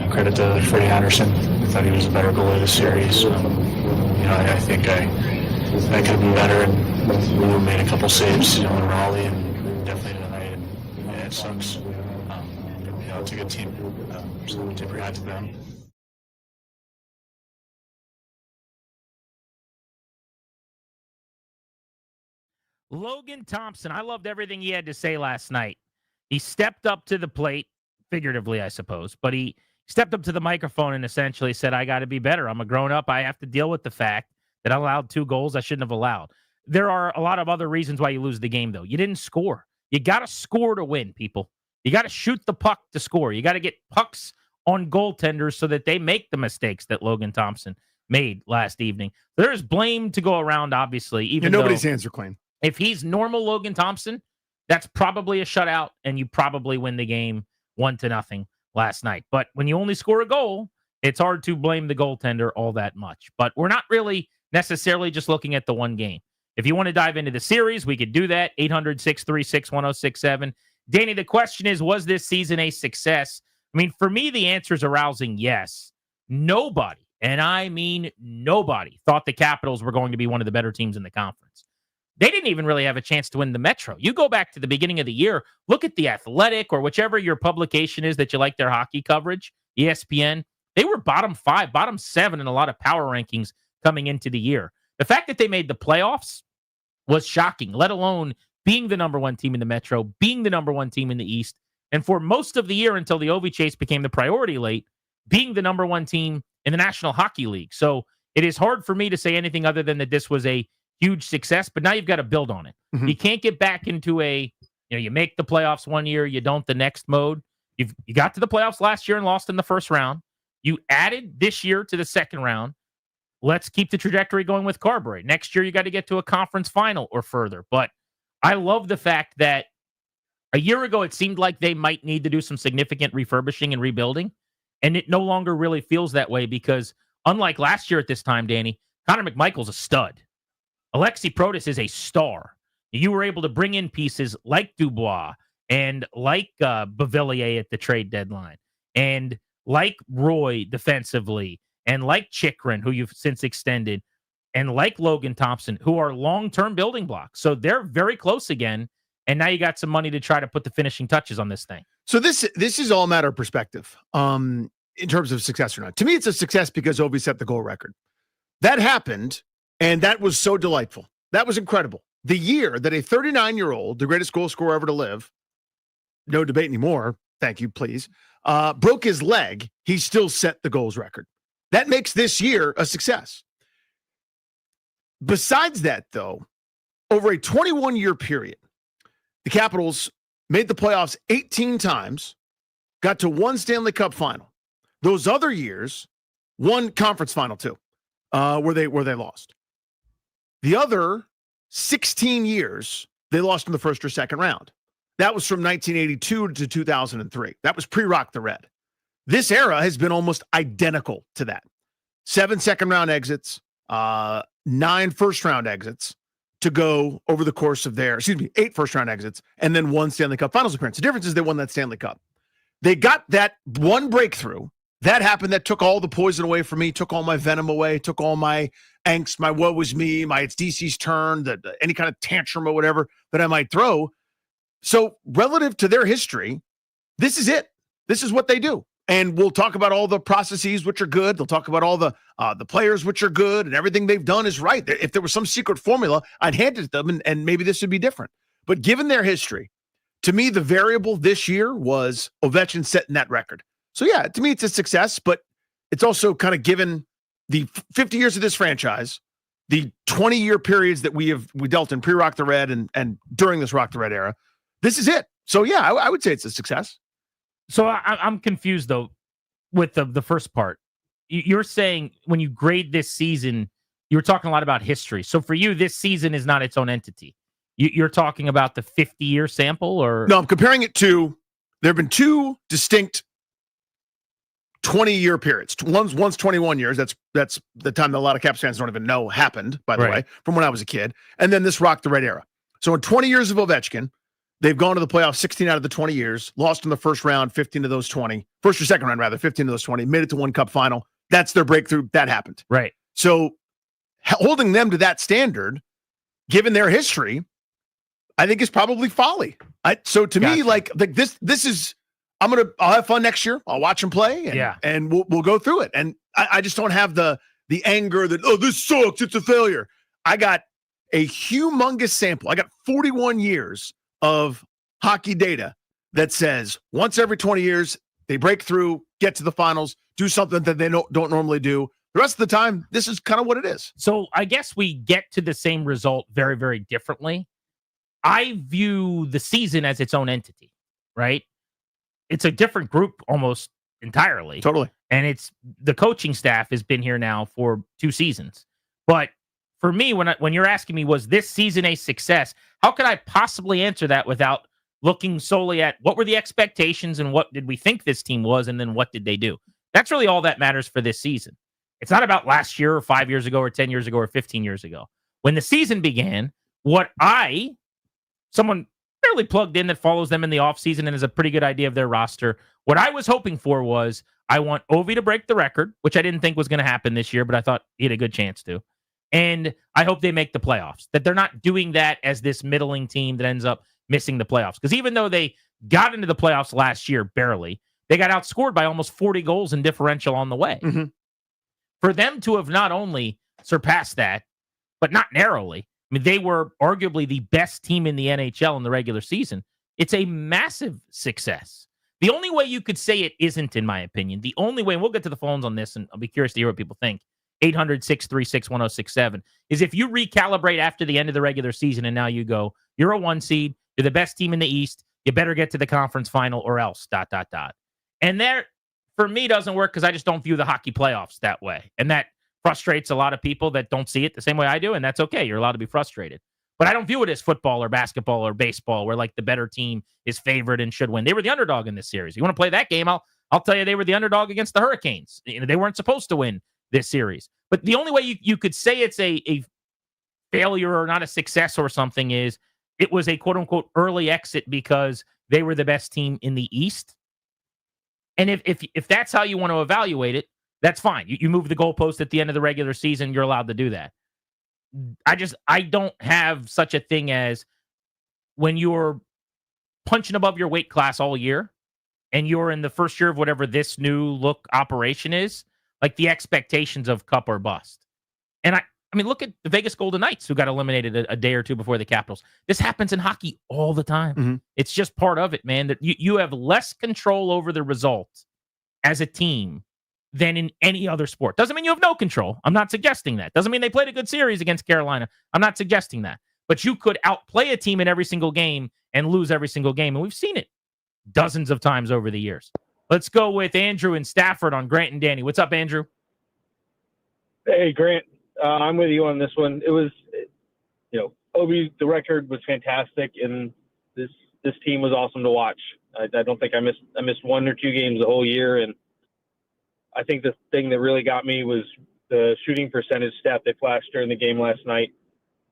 Credit to Freddie Anderson. I thought he was a better goalie of the series. I think I could have been better, and we made a couple saves, in Raleigh and definitely tonight. And it sucks. It's a good team, so we tip your hat to them. Logan Thompson, I loved everything he had to say last night. He stepped up to the plate, figuratively, I suppose, but he stepped up to the microphone and essentially said, I got to be better. I'm a grown-up. I have to deal with the fact that I allowed 2 goals I shouldn't have allowed. There are a lot of other reasons why you lose the game, though. You didn't score. You got to score to win, people. You got to shoot the puck to score. You got to get pucks on goaltenders so that they make the mistakes that Logan Thompson made last evening. There's blame to go around, obviously. Even nobody's hands are clean. If he's normal Logan Thompson, that's probably a shutout, and you probably win the game 1-0 last night. But when you only score a goal, it's hard to blame the goaltender all that much. But we're not really necessarily just looking at the one game. If you want to dive into the series, we could do that. 800-636-1067. Danny, the question is, was this season a success? I mean, for me, the answer is a rousing yes. Nobody, and I mean nobody, thought the Capitals were going to be one of the better teams in the conference. They didn't even really have a chance to win the Metro. You go back to the beginning of the year, look at The Athletic or whichever your publication is that you like their hockey coverage, ESPN. They were bottom 5, bottom 7 in a lot of power rankings coming into the year. The fact that they made the playoffs was shocking, let alone being the number 1 team in the Metro, being the number 1 team in the East, and for most of the year until the Ovi chase became the priority late, being the number 1 team in the National Hockey League. So it is hard for me to say anything other than that this was a huge success, but now you've got to build on it. Mm-hmm. You can't get back into you make the playoffs one year, you don't the next mode. You got to the playoffs last year and lost in the first round. You added this year to the second round. Let's keep the trajectory going with Carberry. Next year, you got to get to a conference final or further. But I love the fact that a year ago, it seemed like they might need to do some significant refurbishing and rebuilding. And it no longer really feels that way because unlike last year at this time, Danny, Connor McMichael's a stud. Alexi Protas is a star. You were able to bring in pieces like Dubois and like Beauvillier at the trade deadline and like Roy defensively and like Chikrin, who you've since extended, and like Logan Thompson, who are long-term building blocks. So they're very close again, and now you got some money to try to put the finishing touches on this thing. So this is all a matter of perspective in terms of success or not. To me, it's a success because Ovi set the goal record. That happened, and that was so delightful. That was incredible. The year that a 39-year-old, the greatest goal scorer ever to live, no debate anymore, thank you, please, broke his leg, he still set the goals record. That makes this year a success. Besides that, though, over a 21-year period, the Capitals made the playoffs 18 times, got to 1 Stanley Cup final. Those other years, 1 conference final too, where they lost. The other 16 years, they lost in the first or second round. That was from 1982 to 2003. That was pre-Rock the Red. This era has been almost identical to that. 7 second-round exits, 9 first-round exits to go over the course of 8 first-round exits, and then 1 Stanley Cup Finals appearance. The difference is they won that Stanley Cup. They got that one breakthrough that happened. That took all the poison away from me, took all my venom away, took all my angst, my woe was me, my it's DC's turn, any kind of tantrum or whatever that I might throw. So relative to their history, this is it. This is what they do. And we'll talk about all the processes, which are good. They'll talk about all the players, which are good, and everything they've done is right. If there was some secret formula, I'd hand it to them, and maybe this would be different. But given their history, to me, the variable this year was Ovechkin setting that record. So, yeah, to me, it's a success, but it's also kind of given the 50 years of this franchise, the 20-year periods that we dealt in pre-Rock the Red and during this Rock the Red era. This is it. So, yeah, I would say it's a success. So I'm confused, though, with the first part. You're saying when you grade this season, you were talking a lot about history. So for you, this season is not its own entity. You're talking about the 50-year sample? Or no, I'm comparing it to there have been two distinct 20-year periods. One's 21 years. That's the time that a lot of Caps fans don't even know happened, by the way, from when I was a kid. And then this Rock the Red era. So in 20 years of Ovechkin, they've gone to the playoffs 16 out of the 20 years, lost in the first round, 15 of those 20. First or second round, rather, 15 of those 20, made it to one cup final. That's their breakthrough. That happened. Right. So holding them to that standard, given their history, I think is probably folly. So to me, like this is, I'll have fun next year. I'll watch them play and we'll go through it. And I just don't have the anger that, oh, this sucks. It's a failure. I got a humongous sample. I got 41 years of hockey data that says once every 20 years, they break through, get to the finals, do something that they don't normally do. The rest of the time, this is kind of what it is. So I guess we get to the same result very, very differently. I view the season as its own entity, right? It's a different group almost entirely. Totally. And it's the coaching staff has been here now for 2 seasons. But for me, when you're asking me, was this season a success? How could I possibly answer that without looking solely at what were the expectations and what did we think this team was, and then what did they do? That's really all that matters for this season. It's not about last year or 5 years ago or 10 years ago or 15 years ago. When the season began, someone fairly plugged in that follows them in the offseason and has a pretty good idea of their roster, what I was hoping for was I want Ovi to break the record, which I didn't think was going to happen this year, but I thought he had a good chance to. And I hope they make the playoffs, that they're not doing that as this middling team that ends up missing the playoffs. Because even though they got into the playoffs last year, barely, they got outscored by almost 40 goals in differential on the way. Mm-hmm. For them to have not only surpassed that, but not narrowly, I mean, they were arguably the best team in the NHL in the regular season. It's a massive success. The only way you could say it isn't, in my opinion, the only way, and we'll get to the phones on this, and I'll be curious to hear what people think, 800-636-1067, is if you recalibrate after the end of the regular season and now you go, you're a 1 seed, you're the best team in the East, you better get to the conference final or else, ... And there, for me, doesn't work because I just don't view the hockey playoffs that way. And that frustrates a lot of people that don't see it the same way I do, and that's okay. You're allowed to be frustrated. But I don't view it as football or basketball or baseball where, like, the better team is favored and should win. They were the underdog in this series. You want to play that game, I'll tell you they were the underdog against the Hurricanes. They weren't supposed to win this series. But the only way you could say it's a failure or not a success or something is it was a quote-unquote early exit because they were the best team in the East. And if that's how you want to evaluate it, that's fine. You move the goalpost at the end of the regular season, you're allowed to do that. I don't have such a thing as when you're punching above your weight class all year and you're in the first year of whatever this new look operation is, like the expectations of cup or bust. And I mean, look at the Vegas Golden Knights who got eliminated a day or two before the Capitals. This happens in hockey all the time. Mm-hmm. It's just part of it, man, that you have less control over the result as a team than in any other sport. Doesn't mean you have no control. I'm not suggesting that. Doesn't mean they played a good series against Carolina. I'm not suggesting that. But you could outplay a team in every single game and lose every single game. And we've seen it dozens of times over the years. Let's go with Andrew in Stafford on Grant and Danny. What's up, Andrew? Hey, Grant. I'm with you on this one. It was, Obi, the record was fantastic, and this team was awesome to watch. I don't think I missed 1 or 2 games the whole year, and I think the thing that really got me was the shooting percentage stat they flashed during the game last night,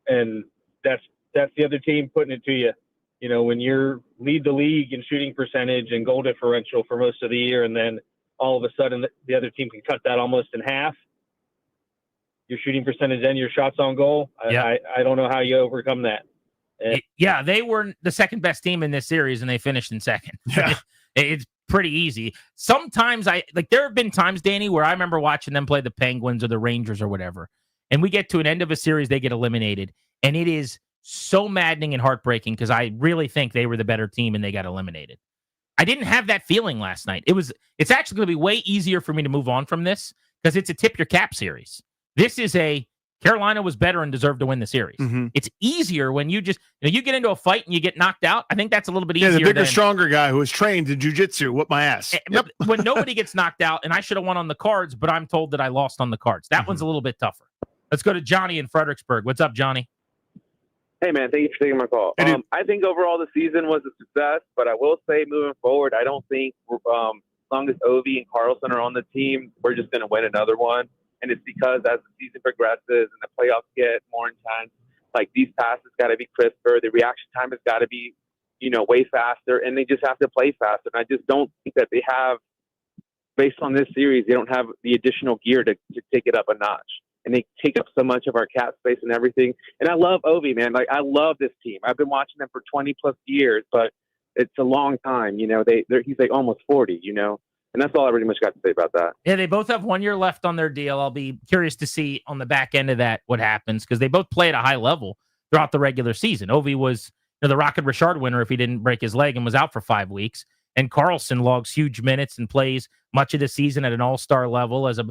and that's the other team putting it to you. When you're lead the league in shooting percentage and goal differential for most of the year, and then all of a sudden the other team can cut that almost in half. Your shooting percentage and your shots on goal. I don't know how you overcome that. Yeah, they were the second best team in this series, and they finished in second. Yeah. It's pretty easy. Sometimes there have been times, Danny, where I remember watching them play the Penguins or the Rangers or whatever, and we get to an end of a series, they get eliminated, and it is so maddening and heartbreaking because I really think they were the better team and they got eliminated. I didn't have that feeling last night. It's actually going to be way easier for me to move on from this because it's a tip your cap series. This is Carolina was better and deserved to win the series. Mm-hmm. It's easier when you just you get into a fight and you get knocked out. I think that's a little bit easier. Yeah, the bigger, stronger guy who is trained in jiu-jitsu. Whoop my ass. Yep. When nobody gets knocked out, and I should have won on the cards, but I'm told that I lost on the cards. That one's a little bit tougher. Let's go to Johnny in Fredericksburg. What's up, Johnny? Hey, man, thank you for taking my call. I think overall the season was a success, but I will say moving forward, I don't think as long as Ovi and Carlson are on the team, we're just going to win another one. And it's because as the season progresses and the playoffs get more intense, like these passes got to be crisper. The reaction time has got to be, way faster, and they just have to play faster. And I just don't think that they have, based on this series, they don't have the additional gear to take it up a notch. And they take up so much of our cap space and everything. And I love Ovi, man. Like, I love this team. I've been watching them for 20 plus years, but it's a long time. He's like almost 40, and that's all I pretty much got to say about that. Yeah, they both have 1 year left on their deal. I'll be curious to see on the back end of that what happens because they both play at a high level throughout the regular season. Ovi was the Rocket Richard winner if he didn't break his leg and was out for 5 weeks. And Carlson logs huge minutes and plays much of the season at an all-star level as a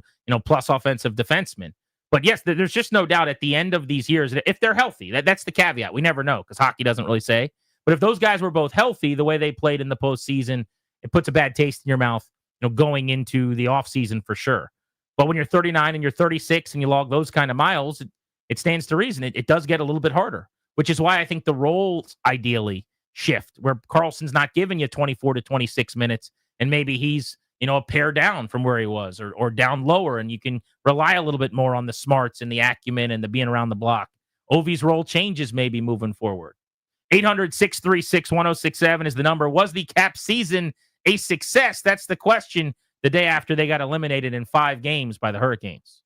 plus offensive defenseman. But yes, there's just no doubt at the end of these years, if they're healthy, that's the caveat. We never know because hockey doesn't really say. But if those guys were both healthy, the way they played in the postseason, it puts a bad taste in your mouth, going into the offseason for sure. But when you're 39 and you're 36 and you log those kind of miles, it stands to reason. It does get a little bit harder, which is why I think the roles ideally shift, where Carlson's not giving you 24 to 26 minutes, and maybe he's a pair down from where he was or down lower, and you can rely a little bit more on the smarts and the acumen and the being around the block. Ovi's role changes maybe moving forward. 800-636-1067 is the number. Was the cap season a success? That's the question the day after they got eliminated in 5 games by the Hurricanes.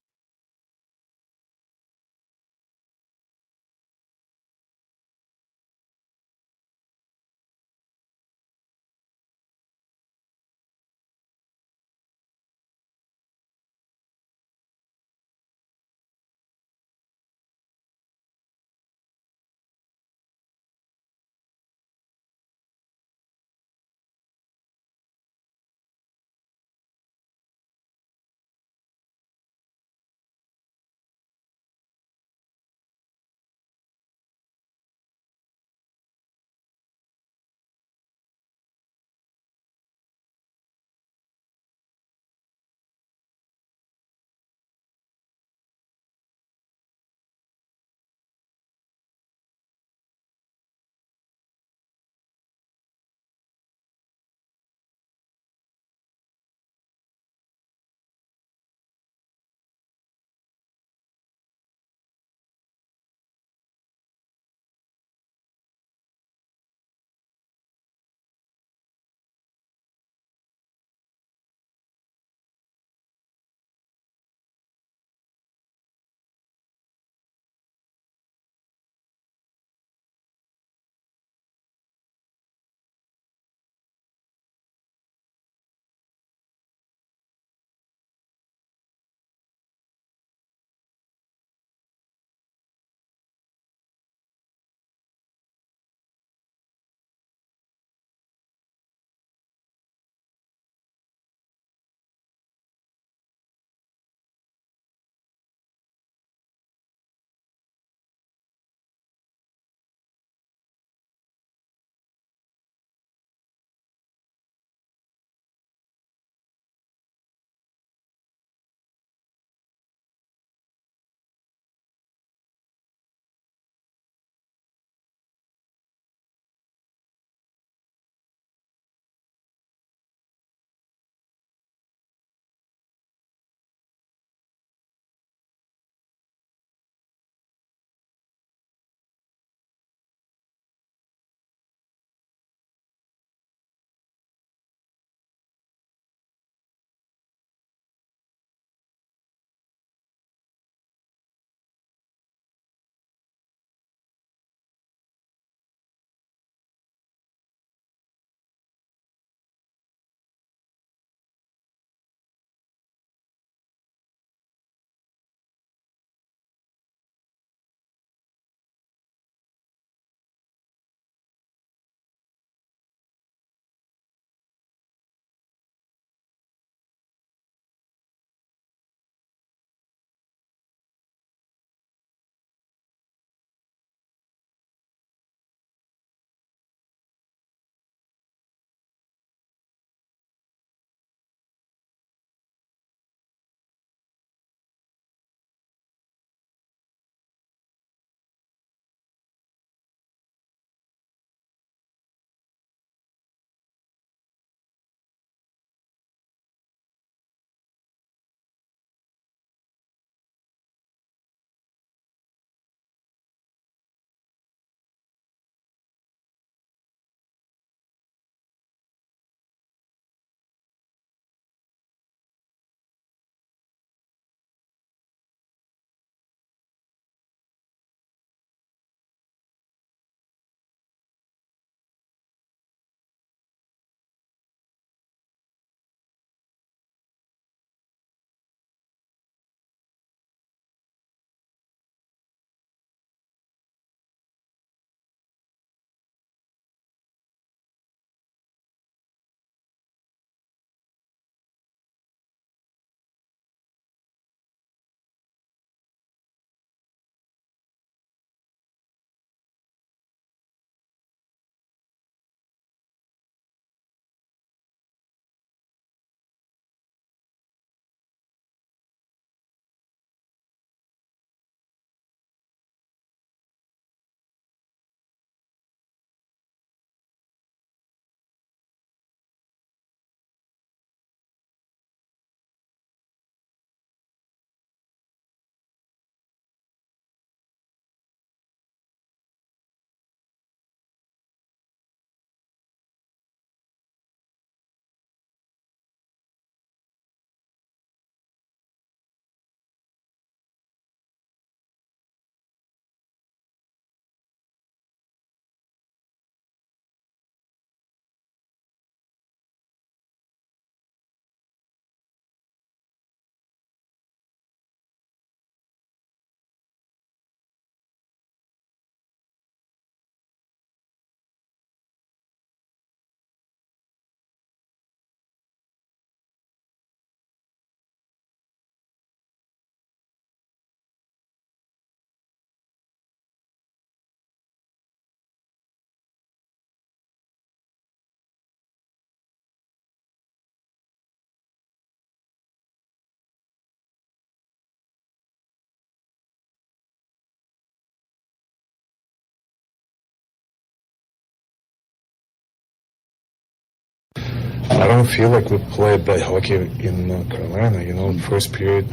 I don't feel like we played bad hockey in Carolina. You know, first period,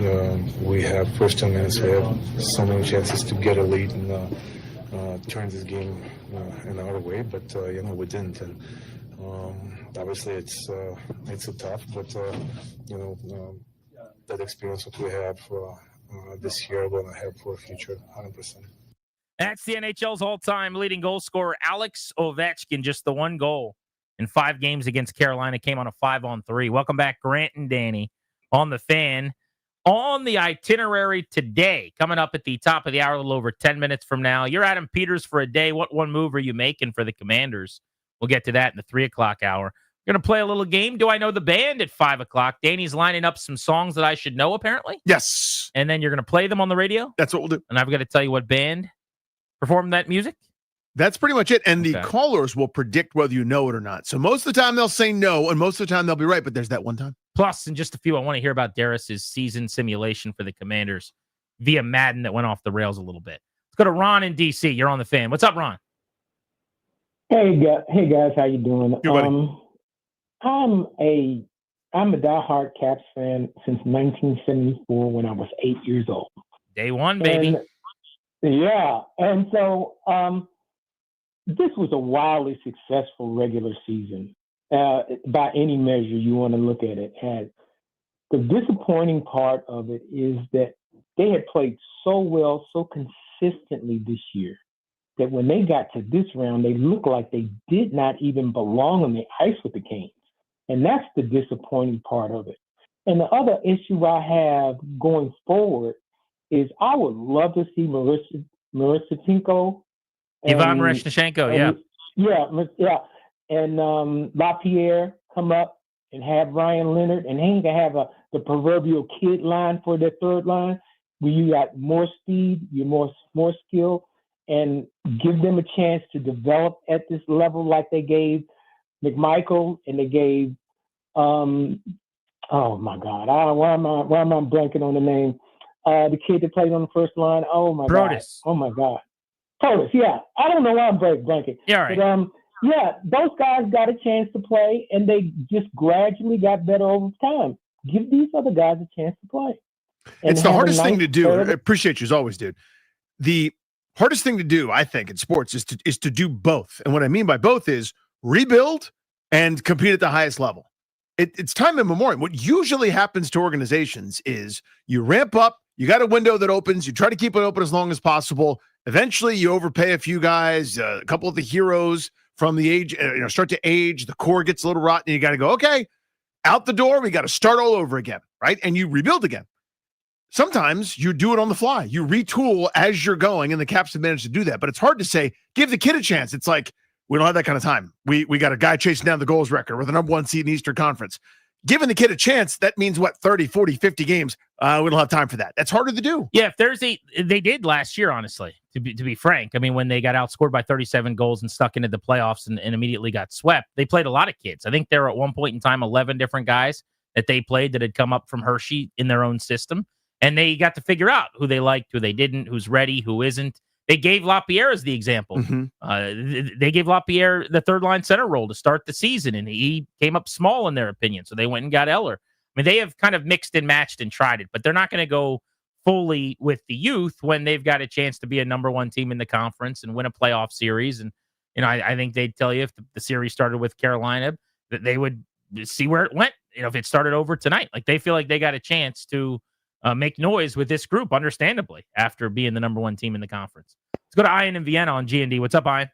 we have first 2 minutes, we have so many chances to get a lead and turn this game in our way, but you know, we didn't. And obviously, it's tough, but you know, that experience that we have this year, we're gonna have for the future, 100%. That's the NHL's all-time leading goal scorer, Alex Ovechkin. Just the one goal in 5 games against Carolina, came on a 5-on-3. Welcome back, Grant and Danny, on the Fan. On the itinerary today, coming up at the top of the hour, a little over 10 minutes from now, you're Adam Peters for a day. What one move are you making for the Commanders? We'll get to that in the 3 o'clock hour. We're going to play a little game. Do I know the band at 5 o'clock? Danny's lining up some songs that I should know, apparently. Yes. And then you're going to play them on the radio? That's what we'll do. And I've got to tell you what band performed that music? That's pretty much it. And the callers will predict whether you know it or not. So most of the time they'll say no, and most of the time they'll be right, but there's that one time. Plus, in just a few, I want to hear about Darius's season simulation for the Commanders via Madden that went off the rails a little bit. Let's go to Ron in D.C. You're on the Fan. What's up, Ron? Hey guys, how you doing? Good, buddy. I'm a diehard Caps fan since 1974 when I was 8 years old. Day one, baby. And so this was a wildly successful regular season. By any measure you want to look at it. And the disappointing part of it is that they had played so well, so consistently this year, that when they got to this round, they looked like they did not even belong on the ice with the Canes. And that's the disappointing part of it. And the other issue I have going forward is I would love to see Miroshnichenko. Ivan Miroshnichenko, yeah. And LaPierre come up and have Ryan Leonard, and he can have the proverbial kid line for their third line, where you got more speed, you're more skill, and give them a chance to develop at this level like they gave McMichael and they gave oh my God, why am I blanking on the name? The kid that played on the first line. Oh my Brodus. God. Oh my God. Brodus, yeah. I don't know why I'm blanking. Yeah, right. But, yeah, those guys got a chance to play, and they just gradually got better over time. Give these other guys a chance to play. It's the hardest thing to do. I appreciate you as always, dude. The hardest thing to do, I think, in sports is to do both. And what I mean by both is rebuild and compete at the highest level. It's time immemorial. What usually happens to organizations is you ramp up, you got a window that opens, you try to keep it open as long as possible. Eventually, you overpay a few guys, a couple of the heroes from the age, start to age, the core gets a little rotten, and you got to go, okay, out the door, we got to start all over again, right? And you rebuild again. Sometimes you do it on the fly. You retool as you're going, and the Caps have managed to do that. But it's hard to say, give the kid a chance. It's like, we don't have that kind of time. We got a guy chasing down the goals record. We're the number 1 seed in the Eastern Conference. Giving the kid a chance, that means what, 30, 40, 50 games. We don't have time for that. That's harder to do. Yeah, if they did last year, honestly, to be frank. I mean, when they got outscored by 37 goals and stuck into the playoffs and immediately got swept, they played a lot of kids. I think there were at one point in time 11 different guys that they played that had come up from Hershey in their own system. And they got to figure out who they liked, who they didn't, who's ready, who isn't. They gave LaPierre as the example. Mm-hmm. They gave LaPierre the third-line center role to start the season, and he came up small in their opinion, so they went and got Eller. I mean, they have kind of mixed and matched and tried it, but they're not going to go fully with the youth when they've got a chance to be a number 1 team in the conference and win a playoff series. And, I think they'd tell you if the series started with Carolina, that they would see where it went, if it started over tonight. Like, they feel like they got a chance to make noise with this group, understandably, after being the number 1 team in the conference. Let's go to Ian in Vienna on G&D. What's up, Ian?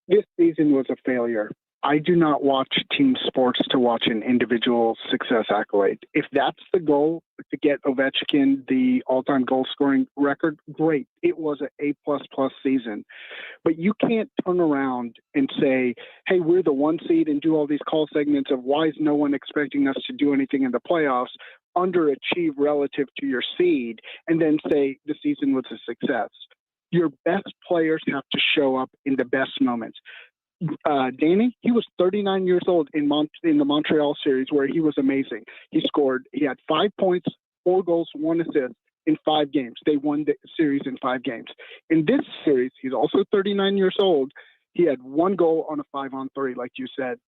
This season was a failure. I do not watch team sports to watch an individual success accolade. If that's the goal, to get Ovechkin the all-time goal-scoring record, great. It was an A++ season. But you can't turn around and say, hey, we're the 1 seed and do all these call segments of why is no one expecting us to do anything in the playoffs, underachieve relative to your seed, and then say the season was a success. Your best players have to show up in the best moments. Danny, he was 39 years old in the Montreal series where he was amazing. He had 5 points, 4 goals, 1 assist in 5 games. They won the series in 5 games. In this series, he's also 39 years old. He had 1 goal on a 5-on-3, like you said.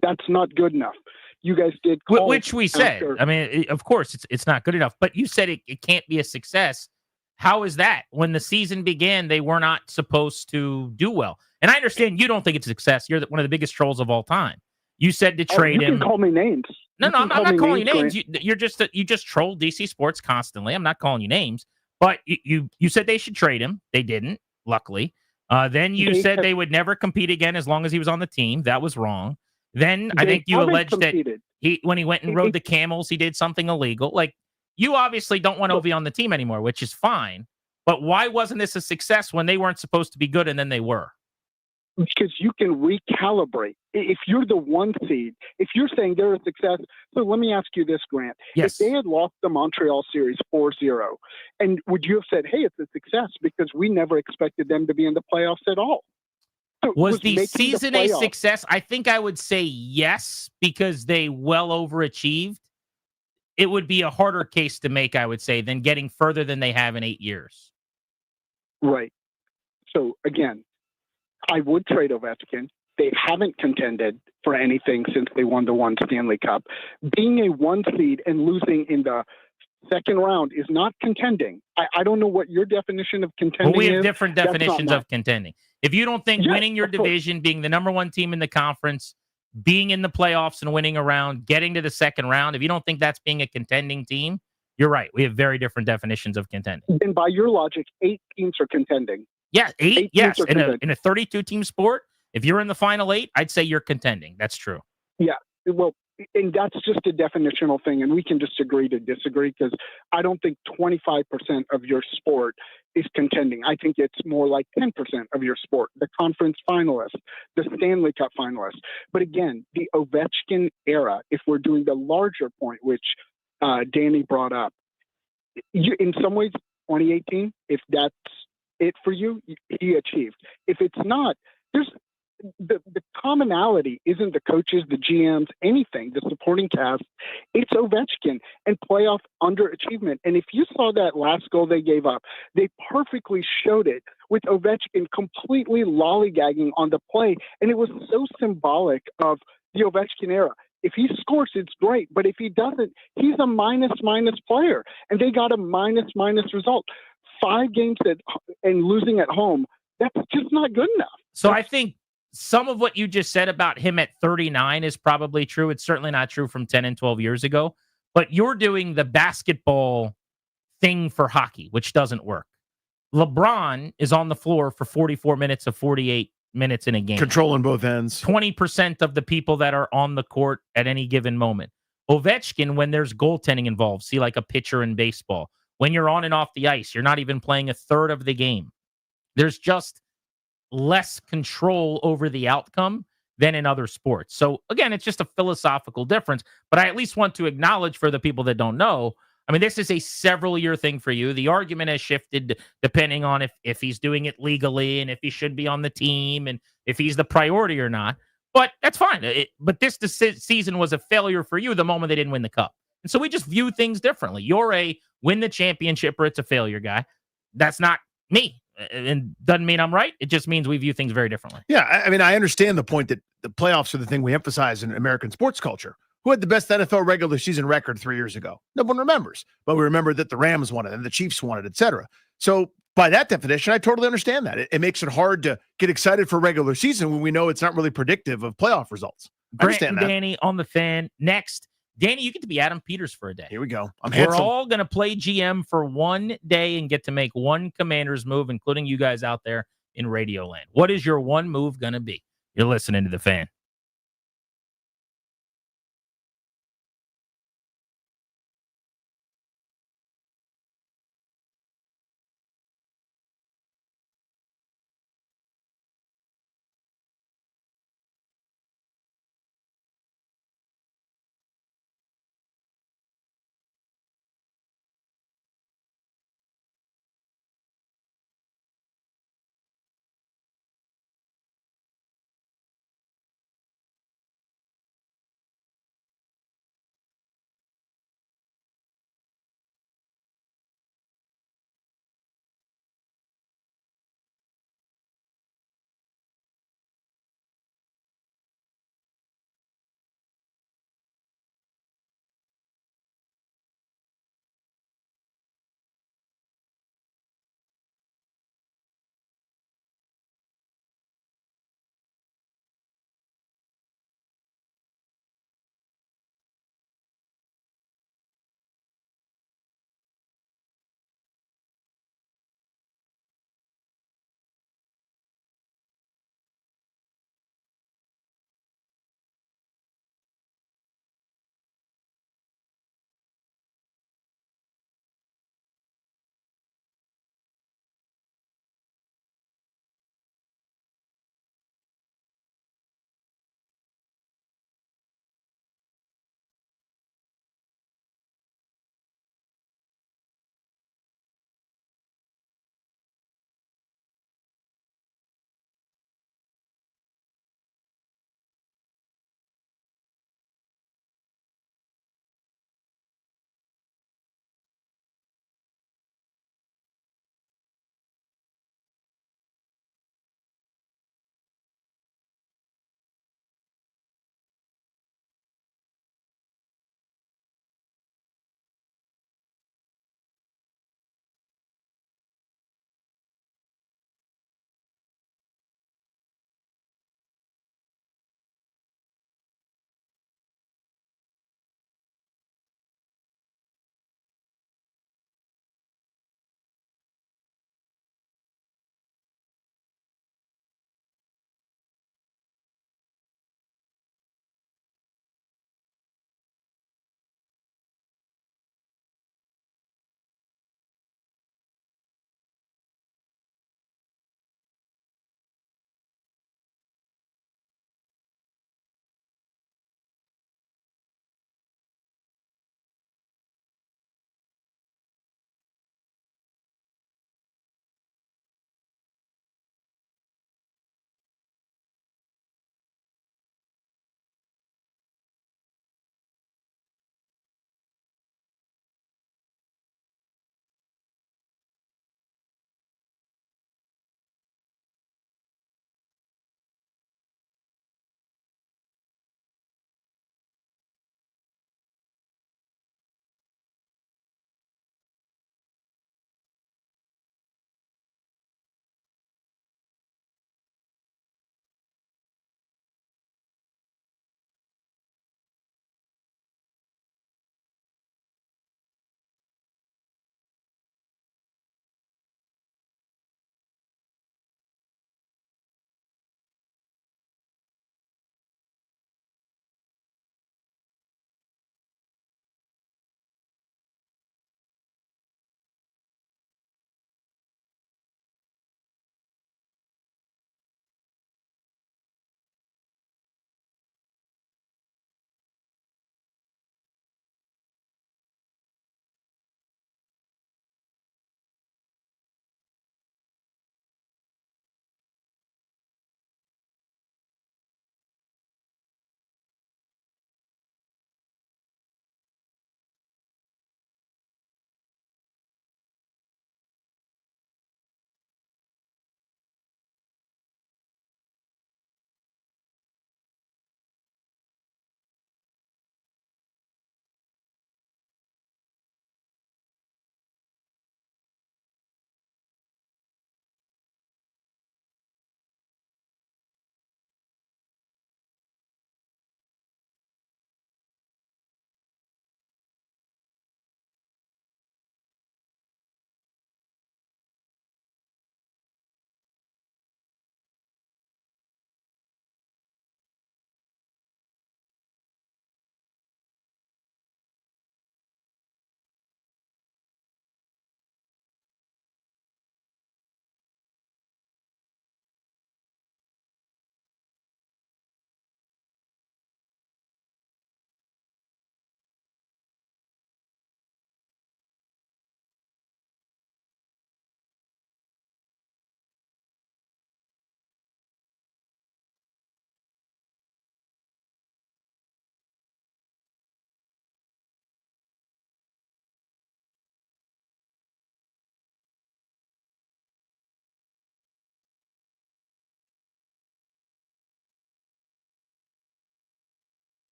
That's not good enough. You guys did call which we said. after. I mean, of course, it's not good enough. But you said it can't be a success. How is that? When the season began, they were not supposed to do well. And I understand you don't think it's a success. You're one of the biggest trolls of all time. You said to trade you him. You can call me names. No, I'm not calling you names. Grant. You just troll DC Sports constantly. I'm not calling you names. But you said they should trade him. They didn't, luckily. Then you said they would never compete again as long as he was on the team. That was wrong. Then I think you alleged that when he went and rode the camels, he did something illegal. Like, you obviously don't want Ovi on the team anymore, which is fine. But why wasn't this a success when they weren't supposed to be good and then they were? Because you can recalibrate. If you're the 1 seed, if you're saying they're a success, so let me ask you this, Grant. Yes. If they had lost the Montreal series 4-0, and would you have said, hey, it's a success because we never expected them to be in the playoffs at all? So was the season a success? I think I would say yes, because they well overachieved. It would be a harder case to make, I would say, than getting further than they have in 8 years. Right. So, again, I would trade Ovechkin. They haven't contended for anything since they won the 1 Stanley Cup. Being a 1 seed and losing in the second round is not contending. I don't know what your definition of contending is. Well, we have different definitions of contending. If you don't think winning your division, being the number 1 team in the conference, being in the playoffs and winning a round, getting to the second round, if you don't think that's being a contending team, you're right. We have very different definitions of contending. Then by your logic, 8 teams are contending. Yeah, 8 yes. In a 32-team sport, if you're in the final 8, I'd say you're contending. That's true. Yeah, well, and that's just a definitional thing, and we can just agree to disagree, because I don't think 25% of your sport is contending. I think it's more like 10% of your sport, the conference finalists, the Stanley Cup finalists. But again, the Ovechkin era, if we're doing the larger point, which Danny brought up, in some ways, 2018, if that's it for you, he achieved. If it's not, there's the commonality isn't the coaches, the GMs, anything, the supporting cast. It's Ovechkin and playoff underachievement. And if you saw that last goal they gave up, they perfectly showed it with Ovechkin completely lollygagging on the play. And it was so symbolic of the Ovechkin era. If he scores, it's great. But if he doesn't, he's a minus player. And they got a minus result. 5 games and losing at home, that's just not good enough. So I think some of what you just said about him at 39 is probably true. It's certainly not true from 10 and 12 years ago. But you're doing the basketball thing for hockey, which doesn't work. LeBron is on the floor for 44 minutes of 48 minutes in a game. Controlling both ends. 20% of the people that are on the court at any given moment. Ovechkin, when there's goaltending involved, see like a pitcher in baseball. When you're on and off the ice, you're not even playing a third of the game. There's just less control over the outcome than in other sports. So again, it's just a philosophical difference, but I at least want to acknowledge for the people that don't know, I mean, this is a several year thing for you. The argument has shifted depending on if he's doing it legally and if he should be on the team and if he's the priority or not, but that's fine. But this season was a failure for you the moment they didn't win the cup. And so we just view things differently. You're a win the championship or it's a failure guy. That's not me. And doesn't mean I'm right. It just means we view things very differently. Yeah, I mean, I understand the point that the playoffs are the thing we emphasize in American sports culture. Who had the best NFL regular season record 3 years ago? No one remembers. But we remember that the Rams won it and the Chiefs won it, et cetera. So by that definition, I totally understand that. It makes it hard to get excited for regular season when we know it's not really predictive of playoff results. I Grant understand and that. Danny on the Fan. Next, Danny, you get to be Adam Peters for a day. Here we go. We're all going to play GM for one day and get to make one Commander's move, including you guys out there in Radio Land. What is your one move going to be? You're listening to the Fan.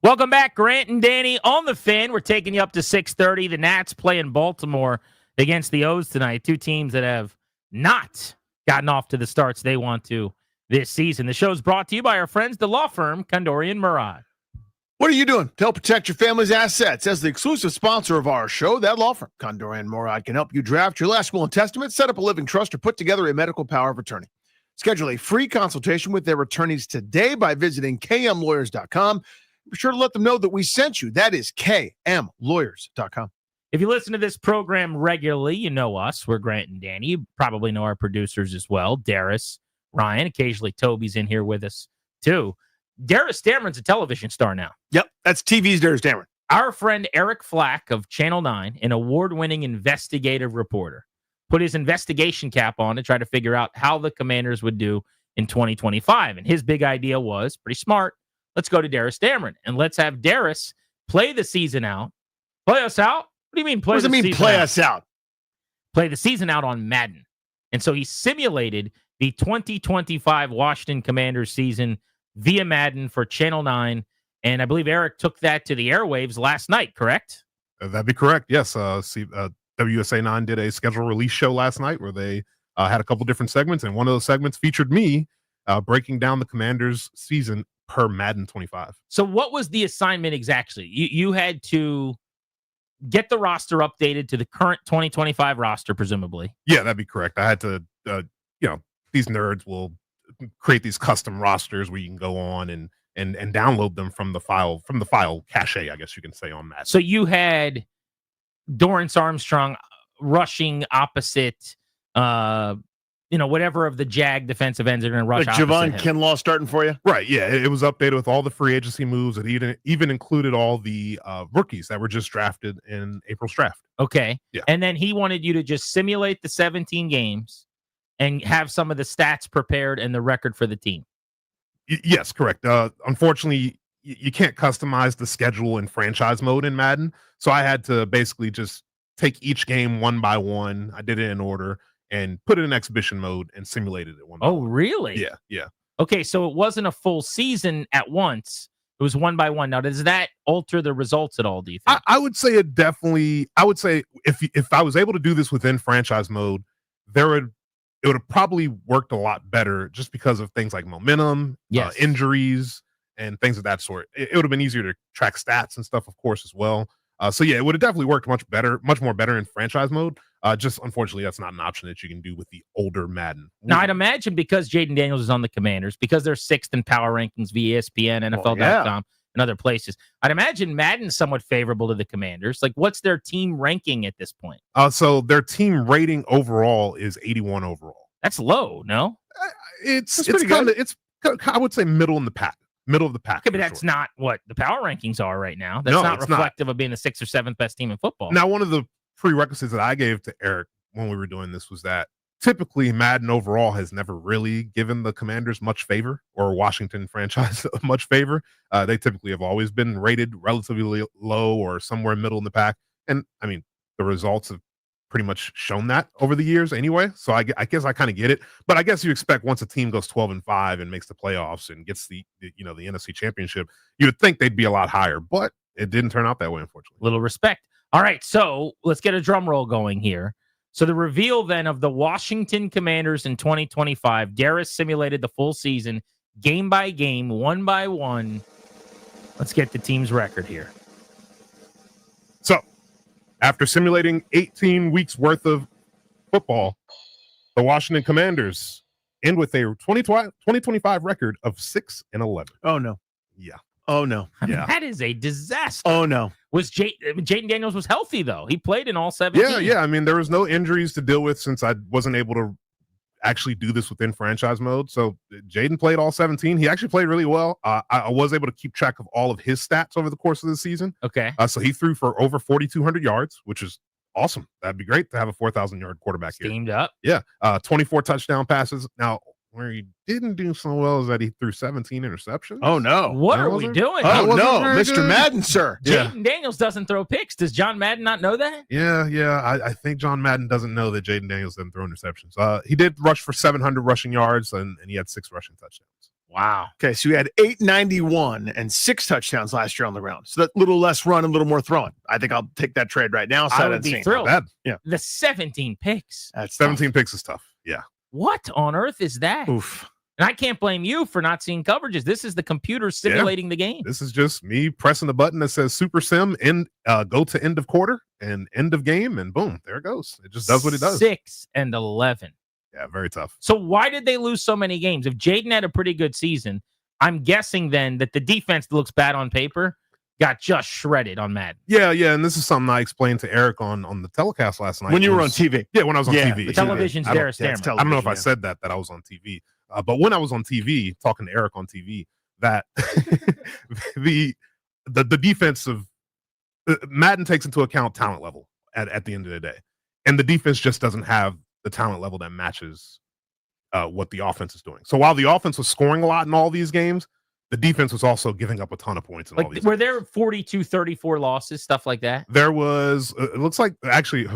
Welcome back, Grant and Danny on the Fan. We're taking you up to 6:30. The Nats play in Baltimore against the O's tonight. Two teams that have not gotten off to the starts they want to this season. The show's brought to you by our friends, the law firm Kondorian Murad. What are you doing to help protect your family's assets? As the exclusive sponsor of our show, that law firm, Kondorian Murad, can help you draft your last will and testament, set up a living trust, or put together a medical power of attorney. Schedule a free consultation with their attorneys today by visiting kmlawyers.com. Be sure to let them know that we sent you. That is kmlawyers.com. If you listen to this program regularly, you know us. We're Grant and Danny. You probably know our producers as well, Darius, Ryan. Occasionally, Toby's in here with us, too. Darius Dameron's a television star now. Yep, that's TV's Darius Dameron. Our friend Eric Flack of Channel 9, an award-winning investigative reporter, put his investigation cap on to try to figure out how the Commanders would do in 2025. And his big idea was, pretty smart, let's go to Darius Dameron and let's have Darius play the season out. Play us out? What do you mean play the season out? What does it mean play us out? Play the season out on Madden. And so he simulated the 2025 Washington Commanders season via Madden for Channel 9. And I believe Eric took that to the airwaves last night, correct? That'd be correct. Yes. WSA 9 did a schedule release show last night where they had a couple different segments. And one of those segments featured me breaking down the Commanders season per Madden 25. So what was the assignment exactly? You had to get the roster updated to the current 2025 roster, presumably. Yeah, that'd be correct. I had to, these nerds will create these custom rosters where you can go on and download them from the file cache, I guess you can say, on Madden. So you had Dorrance Armstrong rushing opposite, whatever of the Jag defensive ends are going to rush. Like Javon Kinlaw starting for you, right? Yeah, it was updated with all the free agency moves. It even included all the rookies that were just drafted in April's draft. Okay, yeah, and then he wanted you to just simulate the 17 games and have some of the stats prepared and the record for the team. Yes, correct. Unfortunately, you can't customize the schedule in franchise mode in Madden. So I had to basically just take each game one by one. I did it in order and put it in exhibition mode and simulated it one by one. Oh, really? Yeah, yeah. Okay, so it wasn't a full season at once. It was one by one. Now, does that alter the results at all, do you think? I would say it definitely. I would say if I was able to do this within franchise mode, it would have probably worked a lot better just because of things like momentum, yes, injuries, and things of that sort. It would have been easier to track stats and stuff, of course, as well. So yeah, it would have definitely worked much more better in franchise mode. Just unfortunately, that's not an option that you can do with the older Madden. Now, I'd imagine because Jaden Daniels is on the Commanders, because they're 6th in power rankings via ESPN, NFL.com, and other places, I'd imagine Madden's somewhat favorable to the Commanders. Like, what's their team ranking at this point? So their team rating overall is 81 overall. That's low, no? It's kind of, I would say middle of the pack. Okay, but that's not what the power rankings are right now. That's not reflective of being the 6th or 7th best team in football. Now, one of the prerequisites that I gave to Eric when we were doing this was that typically Madden overall has never really given the Commanders much favor, or Washington franchise much favor. They typically have always been rated relatively low or somewhere middle in the pack. And I mean, the results have pretty much shown that over the years anyway. So I guess I kind of get it, but I guess you expect once a team goes 12-5 and makes the playoffs and gets the NFC championship, you would think they'd be a lot higher, but it didn't turn out that way, unfortunately. Little respect. All right. So let's get a drum roll going here. So the reveal then of the Washington Commanders in 2025, Darius simulated the full season, game by game, one by one. Let's get the team's record here. So after simulating 18 weeks worth of football, the Washington Commanders end with a 2025 record of 6-11. Oh, no. Yeah. Oh, no. Yeah. That is a disaster. Oh, no. Jaden Daniels was healthy, though. He played in all 17. Yeah. I mean, there was no injuries to deal with since I wasn't able to actually do this within franchise mode. So Jaden played all 17. He actually played really well. I was able to keep track of all of his stats over the course of the season. Okay. So he threw for over 4,200 yards, which is awesome. That'd be great to have a 4,000-yard quarterback here. Steamed up. Yeah. 24 touchdown passes. Now, where he didn't do so well is that he threw 17 interceptions. Oh, no. What are we doing? Oh, no. Mr. Madden, sir. Jaden Daniels doesn't throw picks. Does John Madden not know that? Yeah. I think John Madden doesn't know that Jaden Daniels didn't throw interceptions. He did rush for 700 rushing yards, and he had 6 rushing touchdowns. Wow. Okay, so you had 891 and 6 touchdowns last year on the ground. So that little less run and a little more throwing. I think I'll take that trade right now. I would be thrilled. Yeah. The 17 picks. That's 17 picks is tough. Yeah. What on earth is that? Oof. And I can't blame you for not seeing coverages. This is the computer simulating the game. This is just me pressing the button that says Super Sim and go to end of quarter and end of game, and boom, there it goes. It just does what it does. 6 and 11. Yeah, very tough. So why did they lose so many games? If Jaden had a pretty good season, I'm guessing then that the defense that looks bad on paper got just shredded on Madden. Yeah, and this is something I explained to Eric on the telecast last night. When you were on TV. Yeah, when I was on TV. The television's Darris Darman. I don't know if I said that I was on TV. But when I was on TV, talking to Eric on TV, that the defensive Madden takes into account talent level at the end of the day. And the defense just doesn't have the talent level that matches what the offense is doing. So while the offense was scoring a lot in all these games, the defense was also giving up a ton of points in all these Were games. there 42-34 losses, stuff like that? There was, it looks like, actually,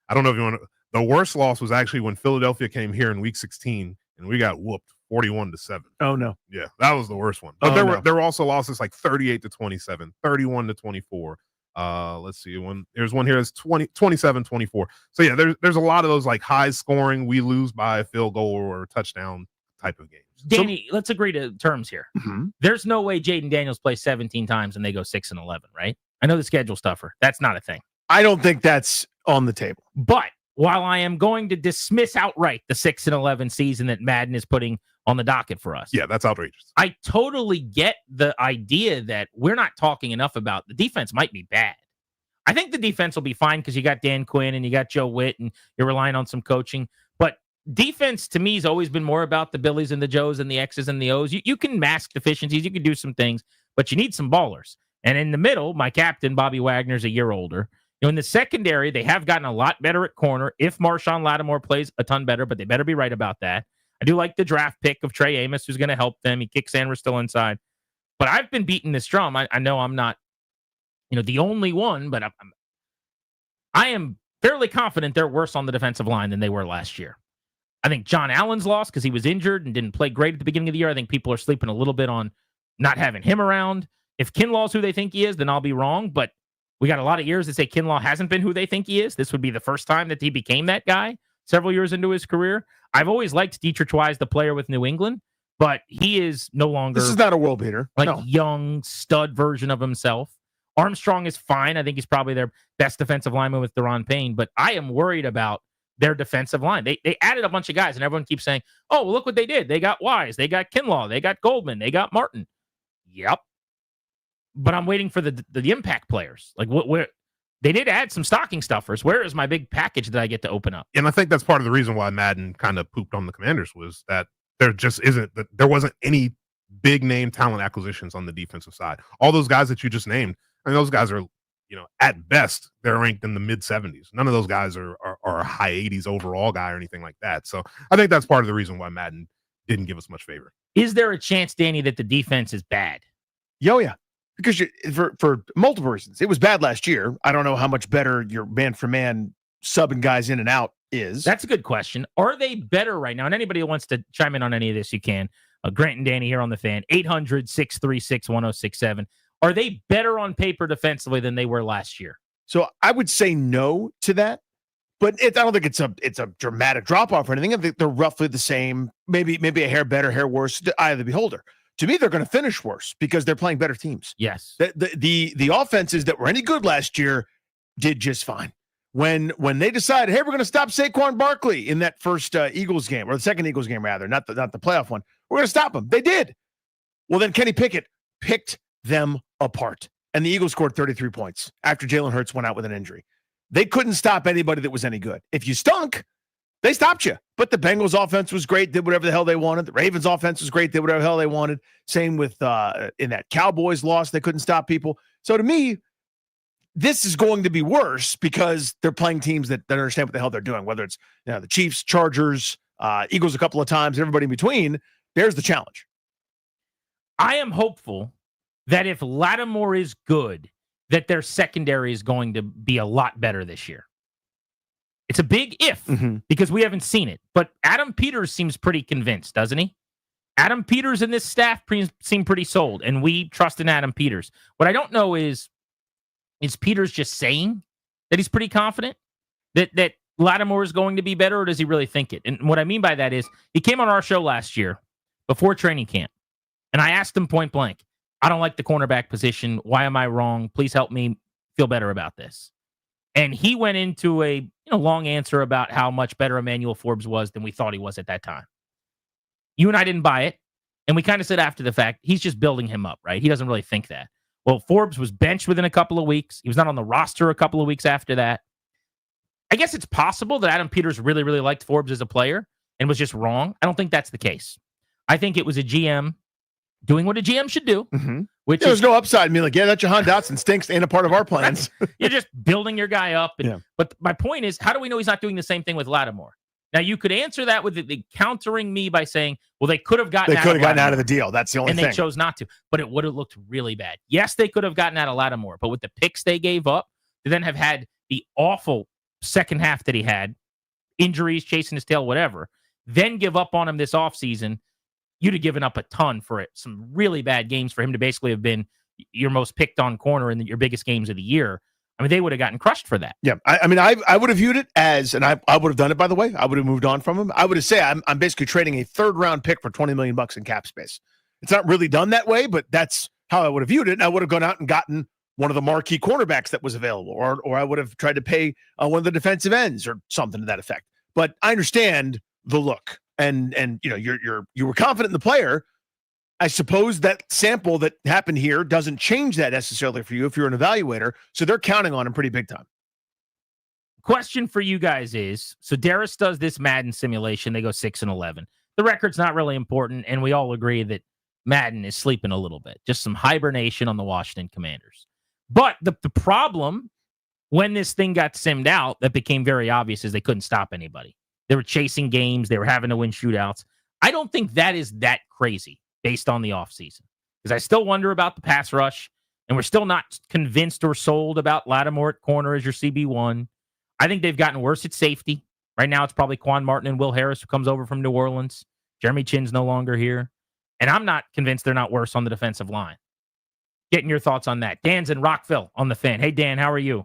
I don't know if you want to, the worst loss was actually when Philadelphia came here in week 16 and we got whooped 41-7. Oh, no. Yeah, that was the worst one. But there were also losses like 38-27, 31-24. Let's see, there's one here that's 27-24. So yeah, there's a lot of those like high scoring, we lose by a field goal or a touchdown type of games. Danny, let's agree to terms here. There's no way Jaden Daniels plays 17 times and they go 6 and 11, right? I know the schedule stuffer. That's not a thing. I don't think that's on the table. But while I am going to dismiss outright the 6 and 11 season that Madden is putting on the docket for us. Yeah, that's outrageous. I totally get the idea that we're not talking enough about the defense might be bad. I think the defense will be fine because you got Dan Quinn and you got Joe Witt and you're relying on some coaching. But defense to me has always been more about the Billies and the Joes and the X's and the O's. You can mask deficiencies, you can do some things, but you need some ballers. And in the middle, my captain, Bobby Wagner's a year older. In the secondary, they have gotten a lot better at corner if Marshawn Lattimore plays a ton better, but they better be right about that. I do like the draft pick of Trey Amos, who's going to help them. He kicks Sanders still inside. But I've been beating this drum. I know I'm not, the only one, but I am fairly confident they're worse on the defensive line than they were last year. I think John Allen's lost because he was injured and didn't play great at the beginning of the year. I think people are sleeping a little bit on not having him around. If Kinlaw's who they think he is, then I'll be wrong. But we got a lot of years that say Kinlaw hasn't been who they think he is. This would be the first time that he became that guy several years into his career. I've always liked Dietrich Wise, the player with New England, but he is no longer. This is not a world beater. Young stud version of himself. Armstrong is fine. I think he's probably their best defensive lineman with Daron Payne, but I am worried about their defensive line. They added a bunch of guys, and everyone keeps saying, oh, well, look what they did. They got Wise. They got Kinlaw. They got Goldman. They got Martin. Yep. But I'm waiting for the impact players. Where they did add some stocking stuffers. Where is my big package that I get to open up? And I think that's part of the reason why Madden kind of pooped on the Commanders was that there just isn't, there wasn't any big name talent acquisitions on the defensive side. All those guys that you just named, those guys are, at best, they're ranked in the mid 70s. None of those guys are a high 80s overall guy or anything like that. So I think that's part of the reason why Madden didn't give us much favor. Is there a chance, Danny, that the defense is bad? Yeah. Because for multiple reasons. It was bad last year. I don't know how much better your man-for-man subbing guys in and out is. That's a good question. Are they better right now? And anybody who wants to chime in on any of this, you can. Grant and Danny here on the Fan, 800-636-1067. Are they better on paper defensively than they were last year? So I would say no to that, but I don't think it's a dramatic drop-off or anything. I think they're roughly the same, maybe a hair better, hair worse, eye of the beholder. To me, they're going to finish worse because they're playing better teams. Yes. The offenses that were any good last year did just fine. When they decided, hey, we're going to stop Saquon Barkley in that first Eagles game, or the second Eagles game rather, not the playoff one, we're going to stop them. They did. Well, then Kenny Pickett picked them apart, and the Eagles scored 33 points after Jalen Hurts went out with an injury. They couldn't stop anybody that was any good. If you stunk, they stopped you. But the Bengals offense was great, did whatever the hell they wanted. The Ravens offense was great, did whatever the hell they wanted. Same with in that Cowboys loss, they couldn't stop people. So to me, this is going to be worse because they're playing teams that understand what the hell they're doing, whether it's the Chiefs, Chargers, Eagles a couple of times, everybody in between. There's the challenge. I am hopeful that if Lattimore is good, that their secondary is going to be a lot better this year. It's a big if because we haven't seen it. But Adam Peters seems pretty convinced, doesn't he? Adam Peters and this staff seem pretty sold, and we trust in Adam Peters. What I don't know is Peters just saying that he's pretty confident that Lattimore is going to be better, or does he really think it? And what I mean by that is he came on our show last year before training camp, and I asked him point blank, I don't like the cornerback position. Why am I wrong? Please help me feel better about this. And he went into a long answer about how much better Emmanuel Forbes was than we thought he was at that time. You and I didn't buy it, and we kind of said after the fact, he's just building him up, right? He doesn't really think that. Well, Forbes was benched within a couple of weeks. He was not on the roster a couple of weeks after that. I guess it's possible that Adam Peters really, really liked Forbes as a player and was just wrong. I don't think that's the case. I think it was a GM doing what a GM should do, which there's no upside. I mean, like, that Jahan Dotson stinks, ain't a part of our plans. You're just building your guy up. But my point is, how do we know he's not doing the same thing with Lattimore? Now, you could answer that with the countering me by saying, well, they could have gotten out of the deal. That's the only thing. And they chose not to. But it would have looked really bad. Yes, they could have gotten out of Lattimore. But with the picks they gave up, to then have had the awful second half that he had, injuries, chasing his tail, whatever, then give up on him this offseason, you'd have given up a ton for it. Some really bad games for him to basically have been your most picked on corner in your biggest games of the year. I mean, they would have gotten crushed for that. Yeah. I mean, I would have viewed it as, and I would have done it, by the way. I would have moved on from him. I would have said, I'm basically trading a third-round pick for $20 million in cap space. It's not really done that way, but that's how I would have viewed it. And I would have gone out and gotten one of the marquee cornerbacks that was available, or I would have tried to pay one of the defensive ends or something to that effect. But I understand the look, and you were confident in the player. I suppose that sample that happened here doesn't change that necessarily for you if you're an evaluator. So they're counting on him pretty big time. Question for you guys is, so Darius does this Madden simulation. They go 6-11. The record's not really important, and we all agree that Madden is sleeping a little bit. Just some hibernation on the Washington Commanders. But the problem when this thing got simmed out that became very obvious is they couldn't stop anybody. They were chasing games. They were having to win shootouts. I don't think that is that crazy based on the offseason, because I still wonder about the pass rush, and we're still not convinced or sold about Lattimore at corner as your CB1. I think they've gotten worse at safety. Right now, it's probably Quan Martin and Will Harris, who comes over from New Orleans. Jeremy Chin's no longer here. And I'm not convinced they're not worse on the defensive line. Getting your thoughts on that. Dan's in Rockville on the Fan. Hey, Dan, how are you?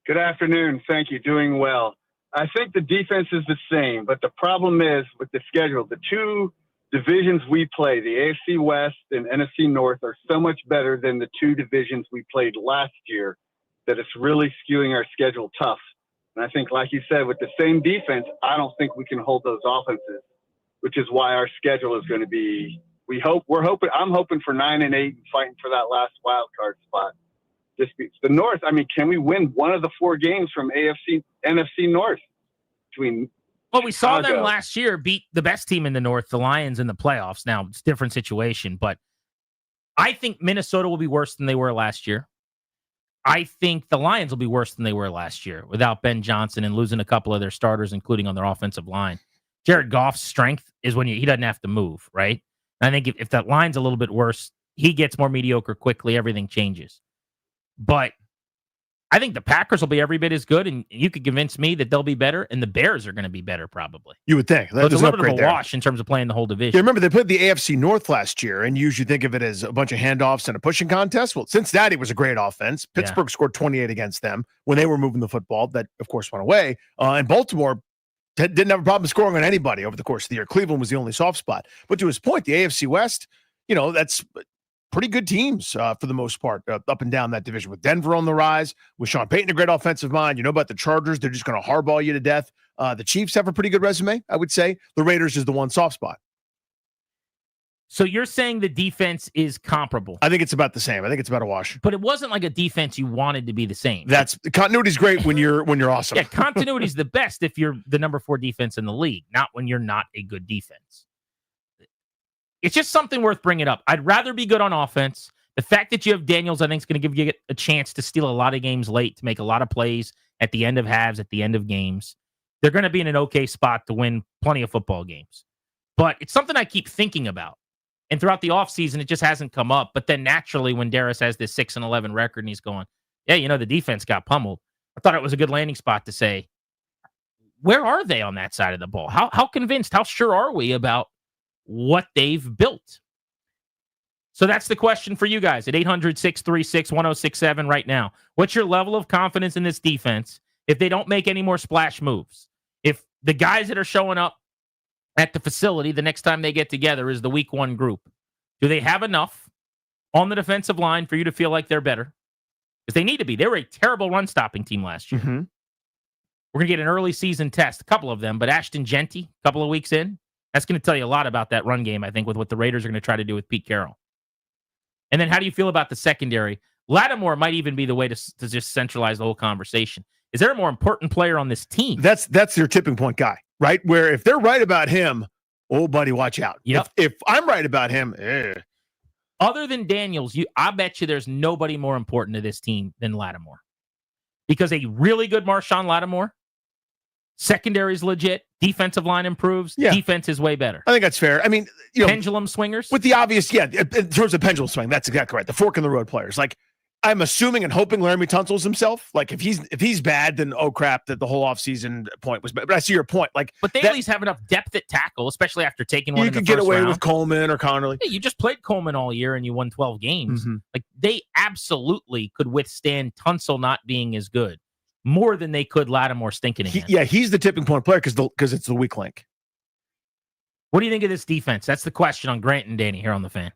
Good afternoon. Thank you. Doing well. I think the defense is the same, but the problem is with the schedule. The two divisions we play, the AFC West and NFC North, are so much better than the two divisions we played last year that it's really skewing our schedule tough. And I think, like you said, with the same defense, I don't think we can hold those offenses, which is why our schedule is going to be, I'm hoping for 9-8 and fighting for that last wild card spot. Just the North. I mean, can we win one of the 4 games from NFC North between? Well, we saw them last year beat the best team in the North, the Lions, in the playoffs. Now, it's a different situation, but I think Minnesota will be worse than they were last year. I think the Lions will be worse than they were last year without Ben Johnson and losing a couple of their starters, including on their offensive line. Jared Goff's strength is when he doesn't have to move, right? And I think if that line's a little bit worse, he gets more mediocre quickly, everything changes. But I think the Packers will be every bit as good, and you could convince me that they'll be better, and the Bears are going to be better probably. You would think. So it's a little bit of a wash in terms of playing the whole division. Yeah, remember, they played the AFC North last year, and you usually think of it as a bunch of handoffs and a pushing contest. Well, Cincinnati was a great offense. Pittsburgh scored 28 against them when they were moving the football. That, of course, went away. And Baltimore didn't have a problem scoring on anybody over the course of the year. Cleveland was the only soft spot. But to his point, the AFC West, that's pretty good teams for the most part, up and down that division, with Denver on the rise, with Sean Payton, a great offensive mind. You know about the Chargers. They're just going to hardball you to death. The Chiefs have a pretty good resume, I would say. The Raiders is the one soft spot. So you're saying the defense is comparable? I think it's about the same. I think it's about a wash. But it wasn't like a defense you wanted to be the same. Continuity's great when you're awesome. Yeah, continuity's the best if you're the number 4 defense in the league, not when you're not a good defense. It's just something worth bringing up. I'd rather be good on offense. The fact that you have Daniels, I think, is going to give you a chance to steal a lot of games late, to make a lot of plays at the end of halves, at the end of games. They're going to be in an okay spot to win plenty of football games. But it's something I keep thinking about. And throughout the offseason, it just hasn't come up. But then naturally, when Darius has this 6-11 record and he's going, yeah, the defense got pummeled, I thought it was a good landing spot to say, where are they on that side of the ball? How convinced, how sure are we about what they've built. So that's the question for you guys at 800-636-1067 right now. What's your level of confidence in this defense if they don't make any more splash moves? If the guys that are showing up at the facility the next time they get together is the week one group, do they have enough on the defensive line for you to feel like they're better? Because they need to be. They were a terrible run-stopping team last year. Mm-hmm. We're going to get an early season test, a couple of them, but Ashton Genty, a couple of weeks in, that's going to tell you a lot about that run game, I think, with what the Raiders are going to try to do with Pete Carroll. And then how do you feel about the secondary? Lattimore might even be the way to just centralize the whole conversation. Is there a more important player on this team? That's your tipping point guy, right? Where if they're right about him, oh, buddy, watch out. Yep. If I'm right about him, Other than Daniels, I bet you there's nobody more important to this team than Lattimore. Because a really good Marshawn Lattimore, secondary's legit, defensive line improves, defense is way better. I think that's fair. I mean, pendulum swingers? With the obvious, in terms of pendulum swing, that's exactly right. The fork in the road players. Like, I'm assuming and hoping Laramie Tunsil's himself. Like, if he's bad, then oh crap, that the whole offseason point was bad. But I see your point. Like, but they at least have enough depth at tackle, especially after taking one. You could get away with Coleman or Connerly. Yeah, you just played Coleman all year and you won 12 games. Mm-hmm. Like, they absolutely could withstand Tunsil not being as good more than they could Lattimore stinking again. He's the tipping point player because it's the weak link. What do you think of this defense? That's the question on Grant and Danny here on The Fan.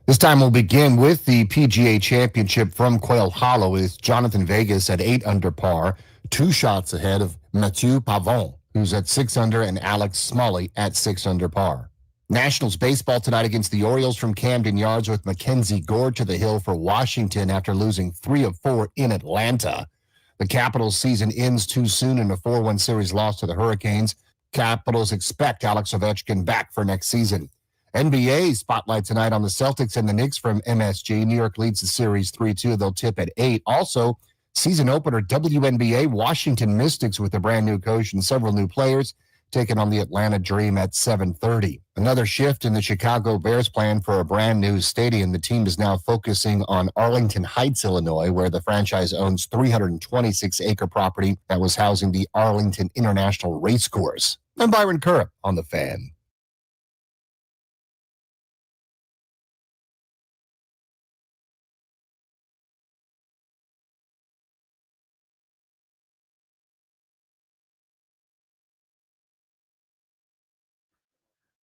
This time we'll begin with the PGA Championship from Quail Hollow with Jonathan Vegas at 8 under par, 2 shots ahead of Mathieu Pavon, who's at 6 under, and Alex Smalley at 6 under par. Nationals baseball tonight against the Orioles from Camden Yards with Mackenzie Gore to the hill for Washington after losing 3 of 4 in Atlanta. The Capitals season ends too soon in a 4-1 series loss to the Hurricanes. Capitals expect Alex Ovechkin back for next season. NBA spotlight tonight on the Celtics and the Knicks from MSG. New York leads the series 3-2. They'll tip at 8. Also, season opener WNBA, Washington Mystics with a brand new coach and several new players taking on the Atlanta Dream at 7:30. Another shift in the Chicago Bears plan for a brand new stadium. The team is now focusing on Arlington Heights, Illinois, where the franchise owns 326-acre property that was housing the Arlington International Racecourse. I'm Byron Curran on The Fan.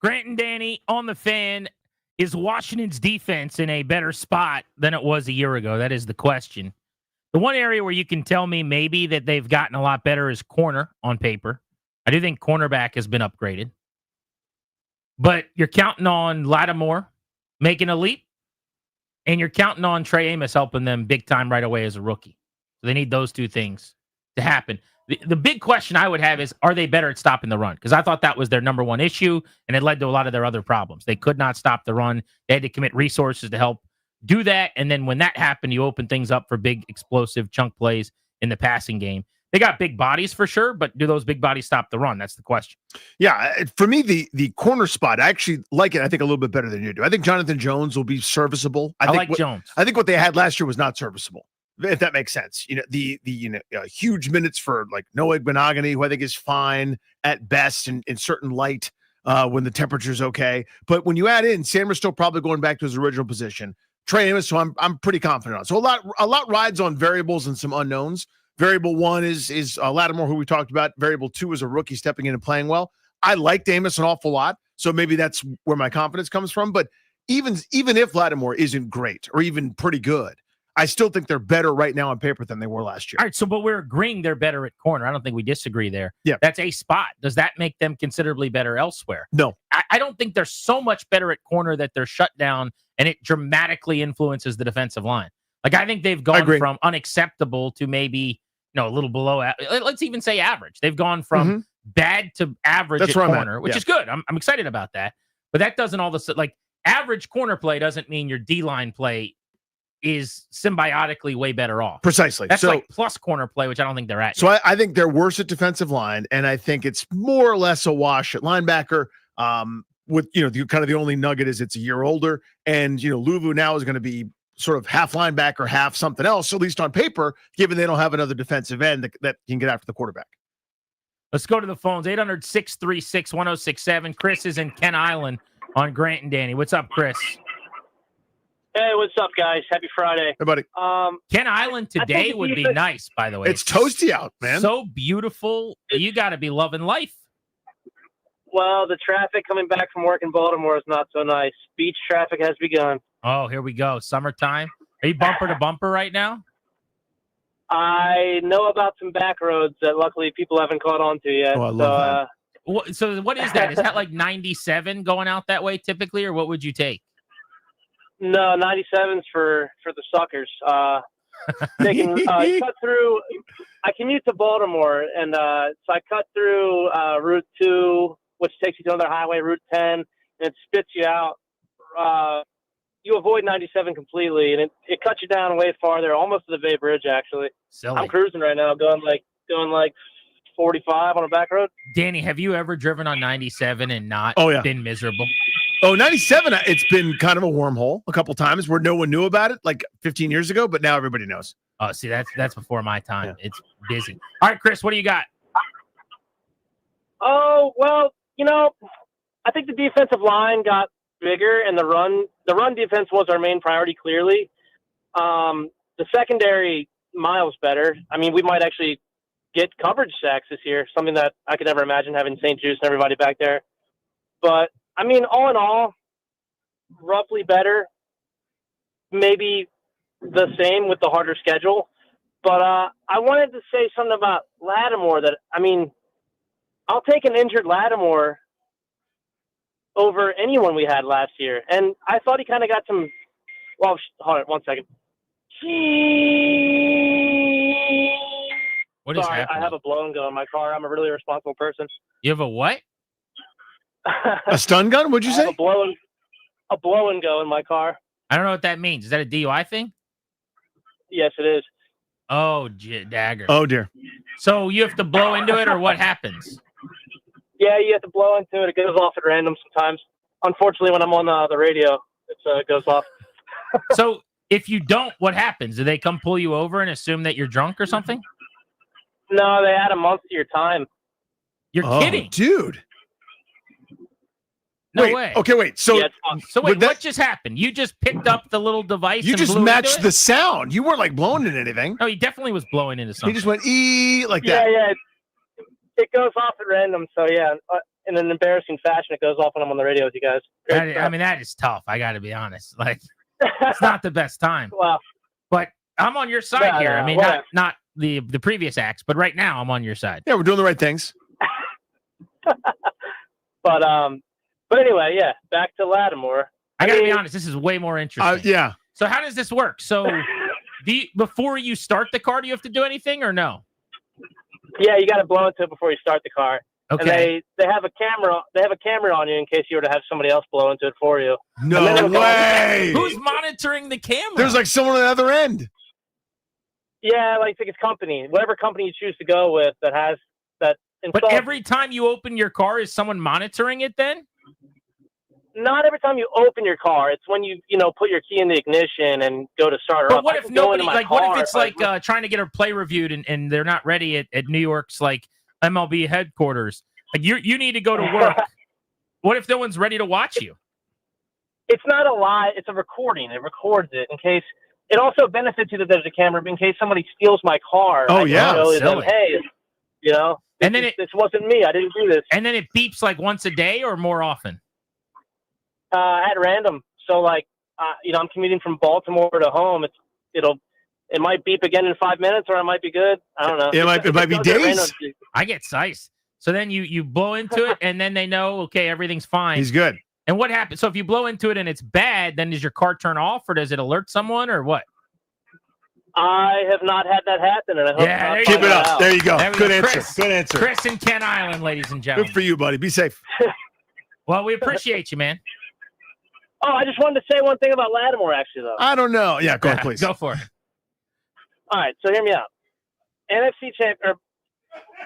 Grant and Danny on The Fan. Is Washington's defense in a better spot than it was a year ago? That is the question. The one area where you can tell me maybe that they've gotten a lot better is corner on paper. I do think cornerback has been upgraded. But you're counting on Lattimore making a leap, and you're counting on Trey Amos helping them big time right away as a rookie. So they need those two things to happen. The big question I would have is, are they better at stopping the run? Because I thought that was their number one issue, and it led to a lot of their other problems. They could not stop the run. They had to commit resources to help do that. And then when that happened, you open things up for big, explosive chunk plays in the passing game. They got big bodies for sure, but do those big bodies stop the run? That's the question. Yeah, for me, the corner spot, I actually like it, I think, a little bit better than you do. I think Jonathan Jones will be serviceable. I think Jones. I think what they had last year was not serviceable, if that makes sense. The huge minutes for like Noah Igbenogany, who I think is fine at best in certain light when the temperature's okay. But when you add in, Sam still probably going back to his original position. Trey Amos, so I'm pretty confident on. So a lot rides on variables and some unknowns. Variable 1 is Lattimore, who we talked about. Variable 2 is a rookie stepping in and playing well. I liked Amos an awful lot, so maybe that's where my confidence comes from. But even if Lattimore isn't great or even pretty good, I still think they're better right now on paper than they were last year. All right, but we're agreeing they're better at corner. I don't think we disagree there. Yeah. That's a spot. Does that make them considerably better elsewhere? No. I don't think they're so much better at corner that they're shut down and it dramatically influences the defensive line. Like, I think they've gone from unacceptable to maybe a little below. Let's even say average. They've gone from bad to average at corner, which is good. I'm excited about that. But that doesn't average corner play doesn't mean your D-line play is symbiotically way better off. Precisely. That's like plus corner play, which I don't think they're at. So I think they're worse at defensive line, and I think it's more or less a wash at linebacker. With kind of the only nugget is it's a year older, and Luvu now is going to be sort of half linebacker, half something else, at least on paper, given they don't have another defensive end that can get after the quarterback. Let's go to the phones. 800-636-1067. Chris is in Kent Island on Grant and Danny. What's up, Chris? Hey, what's up, guys? Happy Friday. Hey, buddy. Kent Island today would be nice, by the way. It's toasty out, man. So beautiful. You got to be loving life. Well, the traffic coming back from work in Baltimore is not so nice. Beach traffic has begun. Oh, here we go. Summertime. Are you bumper to bumper right now? I know about some back roads that luckily people haven't caught on to yet. Oh, I love that. So what is that? Is that like 97 going out that way typically, or what would you take? No, 97's for the suckers. You cut through. I commute to Baltimore, and so I cut through Route 2, which takes you to another highway, Route 10, and it spits you out. You avoid 97 completely, and it cuts you down way farther, almost to the Bay Bridge, actually. Silly. I'm cruising right now, going like 45 on a back road. Danny, have you ever driven on 97 and not been miserable? Oh, 97, it's been kind of a wormhole a couple times where no one knew about it like 15 years ago, but now everybody knows. Oh, see, that's before my time. Yeah. It's busy. All right, Chris, what do you got? Oh, well, I think the defensive line got bigger, and the run defense was our main priority, clearly. The secondary, miles better. I mean, we might actually get coverage sacks this year, something that I could never imagine, having St. Juice and everybody back there. But, I mean, all in all, roughly better. maybe the same with the harder schedule. But I wanted to say something about Lattimore that, I mean, I'll take an injured Lattimore over anyone we had last year. And I thought he kind of got some, well, hold on 1 second. What is Sorry, happening? I have a blow and go in my car. I'm a really responsible person. You have a what? A stun gun? What'd you I say? have a blow and go in my car. I don't know what that means. Is that a DUI thing? Yes, it is. Oh, dagger. Oh, dear. So you have to blow into it, or what happens? Yeah, you have to blow into it. It goes off at random sometimes. Unfortunately, when I'm on the radio, it goes off. So if you don't, what happens? Do they come pull you over and assume that you're drunk or something? No, they add a month to your time. You're kidding. Dude. No wait, way. Okay, wait. So, wait, what just happened? You just picked up the little device you and just blew matched into the it? sound. You weren't like blowing into anything. No, he definitely was blowing into something. He just went like that. Yeah. It goes off at random. So, yeah, in an embarrassing fashion, it goes off when I'm on the radio with you guys. I mean, that is tough. I got to be honest. Like, it's not the best time. Wow. But I'm on your side No, here. no, I mean, whatever. not the previous acts, but right now I'm on your side. Yeah, we're doing the right things. But anyway, yeah, back to Lattimore. I got to be honest. This is way more interesting. Yeah. So how does this work? So before you start the car, do you have to do anything or no? Yeah, you got to blow into it before you start the car. Okay. And they have a camera. They have a camera on you in case you were to have somebody else blow into it for you. No And then it'll go- way. Who's monitoring the camera? There's like someone on the other end. Yeah, like it's company, whatever company you choose to go with that has that installed. But every time you open your car, is someone monitoring it then? Not every time you open your car. It's when you put your key in the ignition and go to start her But up. what I if can go nobody, into my like, what if car it's I- like trying to get a play reviewed and they're not ready at New York's like MLB headquarters? Like you need to go to work. What if no one's ready to watch you? It's not a lie. It's a recording. It records it in case. It also benefits you that there's a camera in case somebody steals my car. Oh, I can yeah. show them, Silly. hey, And then this wasn't me. I didn't do this. And then it beeps like once a day or more often. At random. So like, I'm commuting from Baltimore to home. It might beep again in 5 minutes, or it might be good. I don't know. It might be goes at days. random. I get size. So then you blow into it and then they know, okay, everything's fine. He's good. And what happens? So if you blow into it and it's bad, then does your car turn off or does it alert someone or what? I have not had that happen, and I hope Yeah, not there you Keep find it that up. out. There you go. There we Good go. answer. Chris. Good answer. Chris in Kent Island, ladies and Good gentlemen. for you, buddy. Be safe. Well, we appreciate you, man. Oh, I just wanted to say one thing about Lattimore, actually, though. I don't know. Yeah, go on, please. Go for it. All right, so hear me out. NFC champ or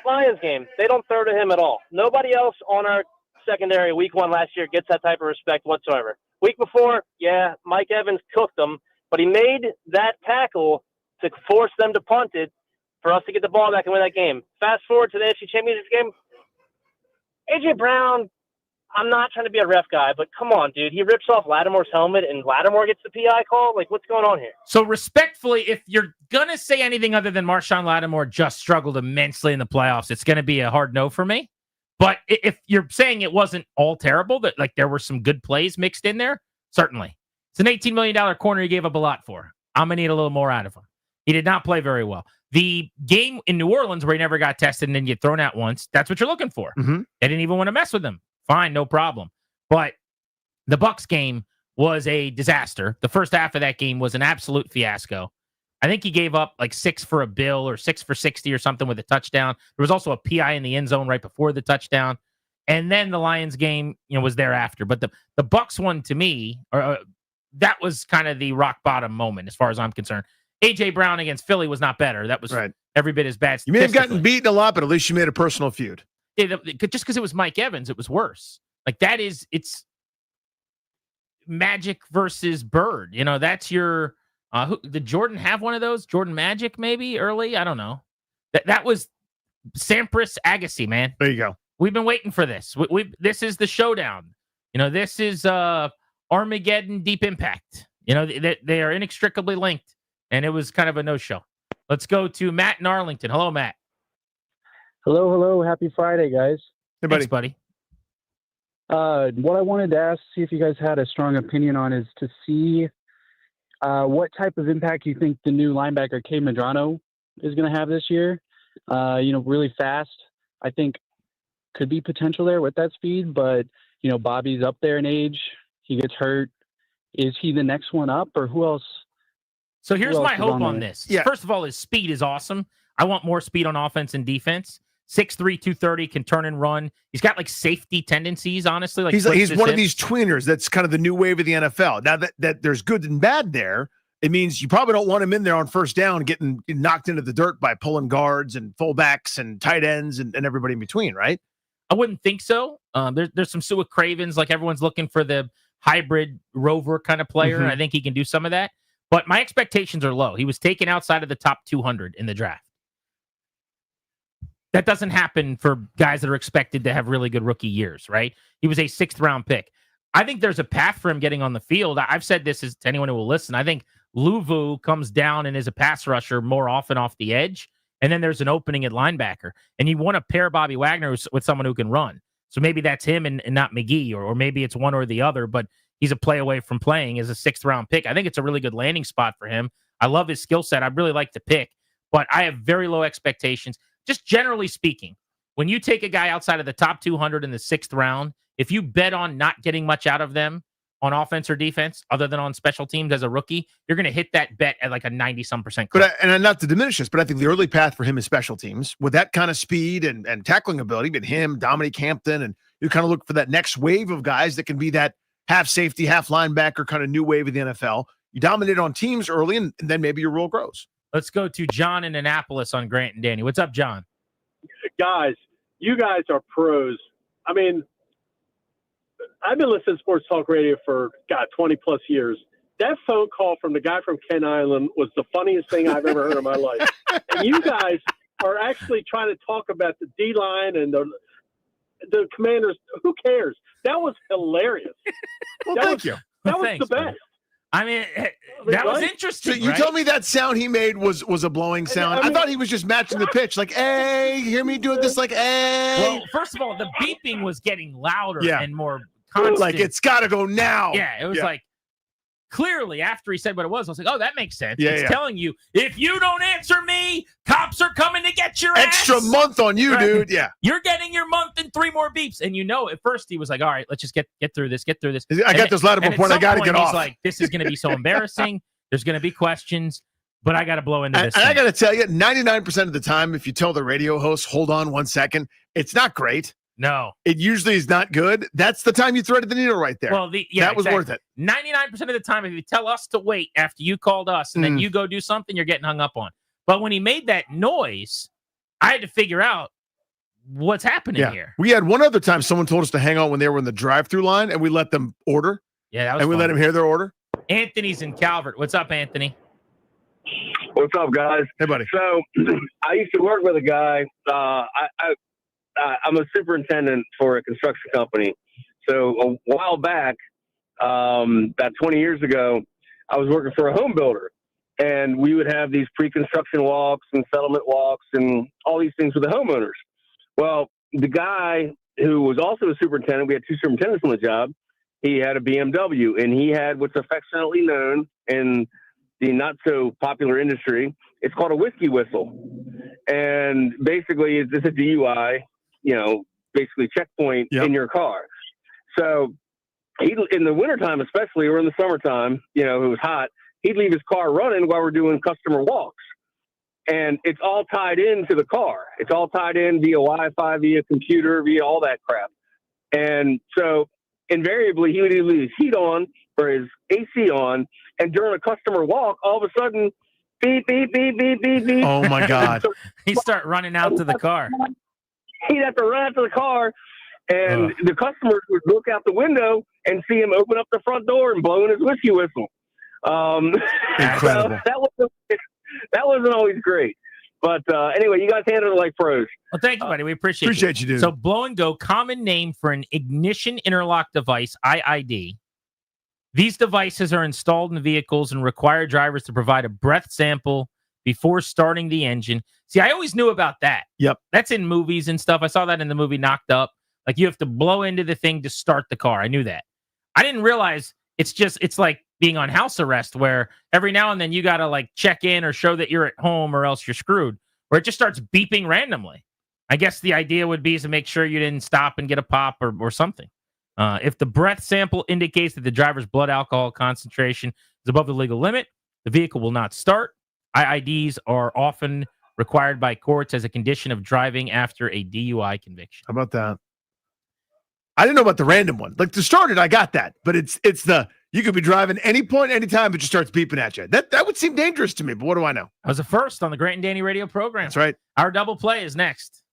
Lions game, they don't throw to him at all. Nobody else on our secondary week 1 last year gets that type of respect whatsoever. Week before, yeah, Mike Evans cooked them, but he made that tackle to force them to punt it for us to get the ball back and win that game. Fast forward to the NFC Championship game. A.J. Brown, I'm not trying to be a ref guy, but come on, dude. He rips off Lattimore's helmet and Lattimore gets the PI call? Like, what's going on here? So respectfully, if you're going to say anything other than Marshawn Lattimore just struggled immensely in the playoffs, it's going to be a hard no for me. But if you're saying it wasn't all terrible, that like there were some good plays mixed in there, certainly. It's an $18 million corner he gave up a lot for. I'm going to need a little more out of him. He did not play very well. The game in New Orleans where he never got tested and then get thrown out once, that's what you're looking for. Mhm. They didn't even want to mess with him. Fine, no problem. But the Bucs game was a disaster. The first half of that game was an absolute fiasco. I think he gave up like 6 for a bill or 6 for 60 or something with a touchdown. There was also a PI in the end zone right before the touchdown. And then the Lions game, was thereafter. But the Bucs one to me, that was kind of the rock bottom moment as far as I'm concerned. A.J. Brown against Philly was not better. That was right. Every bit as bad. You may have gotten beaten a lot, but at least you made a personal feud. Just because it was Mike Evans, it was worse. Like it's Magic versus Bird. That's your. Did Jordan have one of those? Jordan Magic maybe early. I don't know. That was Sampras Agassi, man. There you go. We've been waiting for this. This is the showdown. This is Armageddon Deep Impact. They are inextricably linked, and it was kind of a no-show. Let's go to Matt in Arlington. Hello, Matt. Hello. Happy Friday, guys. Hey, buddy. Thanks, buddy. What I wanted to ask, see if you guys had a strong opinion on, is to see what type of impact you think the new linebacker K. Medrano is going to have this year? Really fast. I think could be potential there with that speed, but Bobby's up there in age. He gets hurt. Is he the next one up, or who else? So here's else my is hope on on there? this. Yeah. First of all, his speed is awesome. I want more speed on offense and defense. 6'3", 230, can turn and run. He's got like safety tendencies, honestly. Like He's flips he's his one of hips. these tweeners that's kind of the new wave of the NFL. Now that there's good and bad there, it means you probably don't want him in there on first down getting knocked into the dirt by pulling guards and fullbacks and tight ends and everybody in between, right? I wouldn't think so. There's some Sua Cravens, like everyone's looking for the hybrid rover kind of player. Mhm. I think he can do some of that. But my expectations are low. He was taken outside of the top 200 in the draft. That doesn't happen for guys that are expected to have really good rookie years, right? He was a 6th round pick. I think there's a path for him getting on the field. I've said this to anyone who will listen. I think Luvu comes down and is a pass rusher more often off the edge. And then there's an opening at linebacker. And you want to pair Bobby Wagner with someone who can run. So maybe that's him and not McGee, or maybe it's one or the other, but he's a play away from playing as a 6th round pick. I think it's a really good landing spot for him. I love his skill set. I really like the pick, but I have very low expectations. Just generally speaking, when you take a guy outside of the top 200 in the 6th round, if you bet on not getting much out of them on offense or defense, other than on special teams as a rookie, you're going to hit that bet at like a 90-some%. But and not to diminish this, but I think the early path for him is special teams with that kind of speed and tackling ability. But him, Dominique Hampton, and you kind of look for that next wave of guys that can be that half safety, half linebacker kind of new wave of the NFL. You dominate on teams early, and then maybe your role grows. Let's go to John in Annapolis on Grant and Danny. What's up, John? Guys, you guys are pros. I mean, I've been listening to sports talk radio for 20 plus years. That phone call from the guy from Kent Island was the funniest thing I've ever heard in my life. And you guys are actually trying to talk about the D line and the Commanders. Who cares? That was hilarious. Well, thank you. That was Thanks, the best. I mean, that was interesting. So you right? told me that sound he made was a blowing sound. I thought he was just matching the pitch, like, hey, you hear me doing this, like, hey. Well, first of all, the beeping was getting louder Yeah. and more constant. Like, it's got to go now. Yeah, it was like, clearly after he said what it was, I was like, oh, that makes sense. Yeah, it's yeah. telling you, if you don't answer me, cops are coming to get your Extra ass. month on you, Right. dude. Yeah. You're getting your month and 3 more beeps. And at first he was like, all right, let's just get through this, get through this. I got this laudable point. I got to get He's off. like, this is going to be so embarrassing. There's going to be questions, but I got to blow into And this. I thing. got to tell you, 99% of the time, if you tell the radio host, hold on 1 second, it's not great. No. It usually is not good. That's the time you threaded the needle right there. Well, that was worth it. 99% of the time, if you tell us to wait after you called us and then you go do something, you're getting hung up on. But when he made that noise, I had to figure out what's happening here. We had one other time someone told us to hang on when they were in the drive-through line, and we let them order. Yeah, that was and we fun. let them hear their order. Anthony's in Calvert. What's up, Anthony? What's up, guys? Hey, buddy. So I used to work with a guy. I'm a superintendent for a construction company. So a while back, about 20 years ago, I was working for a home builder. And we would have these pre-construction walks and settlement walks and all these things with the homeowners. Well, the guy who was also a superintendent, we had 2 superintendents on the job, he had a BMW, and he had what's affectionately known in the not-so-popular industry, it's called a whiskey whistle. And basically, it's a DUI, basically checkpoint in your car. So he, in the wintertime especially, or in the summertime, it was hot, he'd leave his car running while we're doing customer walks. And it's all tied into the car. It's all tied in via Wi-Fi, via computer, via all that crap. And so invariably, he would either leave his heat on or his AC on. And during a customer walk, all of a sudden, beep, beep, beep, beep, beep, beep. Oh, my God. He'd start running out to the car. He'd have to run out to the car. And the customers would look out the window and see him open up the front door and blowing his whiskey whistle. Incredible. So that wasn't always great. But anyway, you guys handled it like pros. Well, thank you, buddy. We appreciate you, dude. So blow and go, common name for an ignition interlock device, IID. These devices are installed in vehicles and require drivers to provide a breath sample before starting the engine. See, I always knew about that. Yep. That's in movies and stuff. I saw that in the movie Knocked Up. Like, you have to blow into the thing to start the car. I knew that. I didn't realize it's like being on house arrest, where every now and then you got to like check in or show that you're at home or else you're screwed, where it just starts beeping randomly. I guess the idea would be to make sure you didn't stop and get a pop or something. If the breath sample indicates that the driver's blood alcohol concentration is above the legal limit, the vehicle will not start. IIDs are often required by courts as a condition of driving after a DUI conviction. How about that? I didn't know about the random one. Like to start it, I got that, but it's the you could be driving any point, anytime, it just starts beeping at you. That would seem dangerous to me, but what do I know? I was the first on the Grant and Danny radio program. That's right. Our double play is next.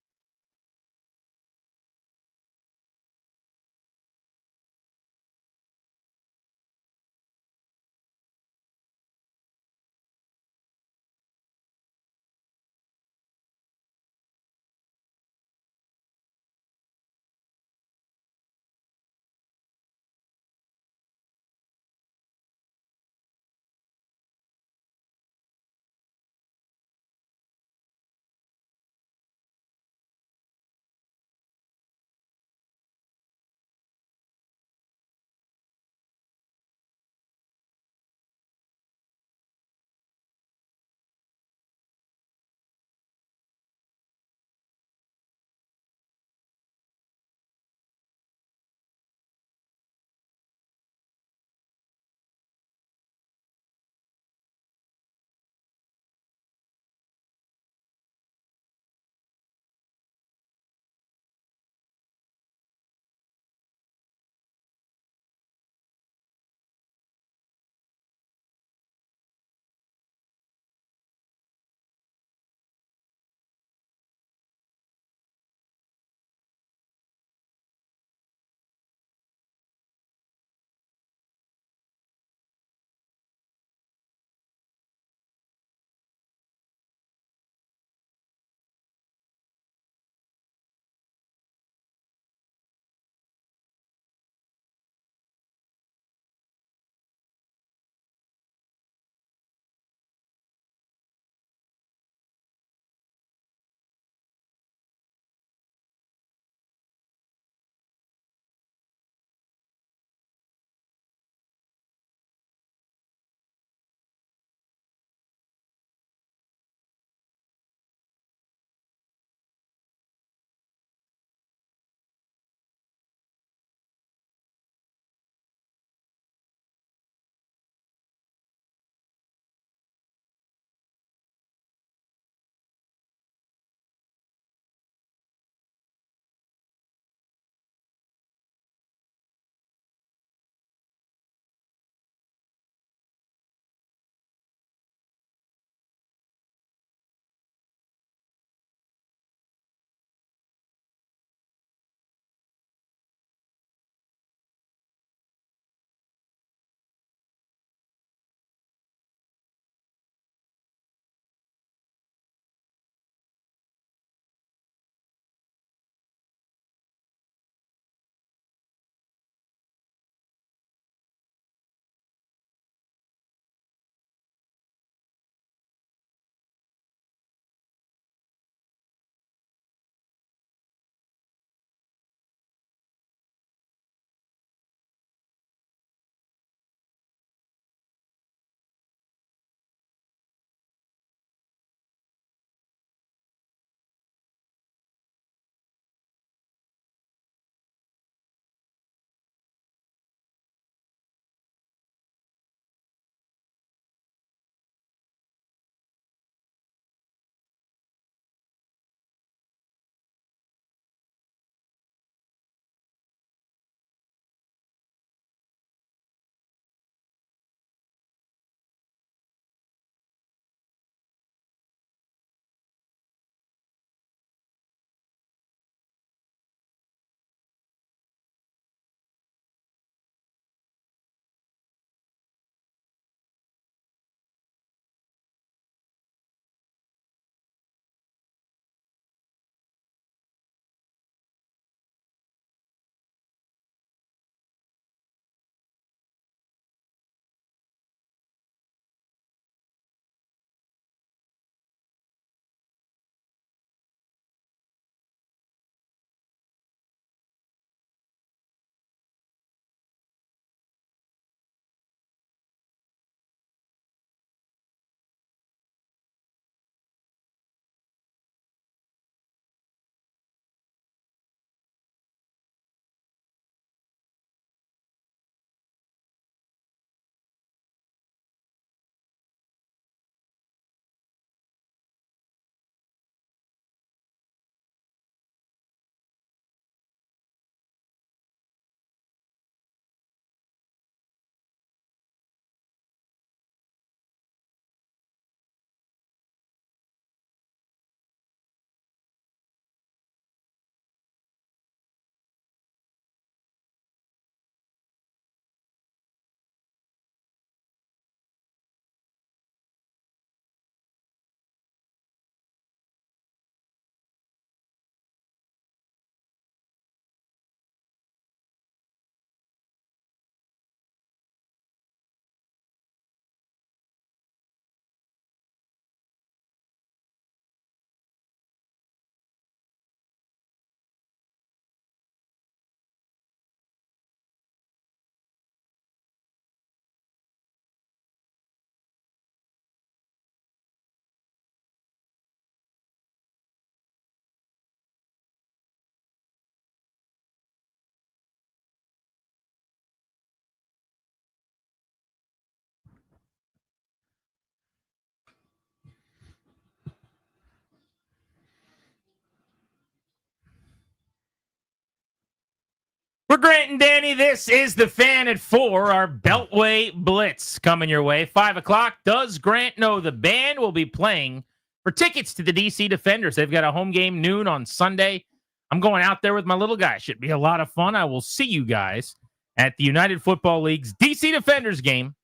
For Grant and Danny, this is the Fan at 4, our Beltway Blitz coming your way. 5 o'clock. Does Grant know the band will be playing for tickets to the DC Defenders? They've got a home game noon on Sunday. I'm going out there with my little guy. Should be a lot of fun. I will see you guys at the United Football League's DC Defenders game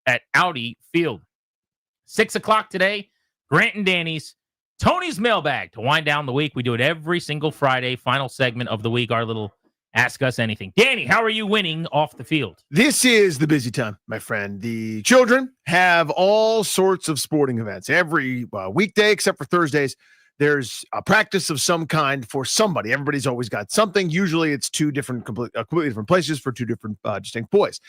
at Audi Field. 6 o'clock today, Grant and Danny's Tony's Mailbag to wind down the week. We do it every single Friday, final segment of the week, our little Ask Us Anything. Danny, how are you winning off the field? This is the busy time, my friend. The children have all sorts of sporting events. Every weekday, except for Thursdays, there's a practice of some kind for somebody. Everybody's always got something. Usually it's two different, completely different places for two different distinct boys.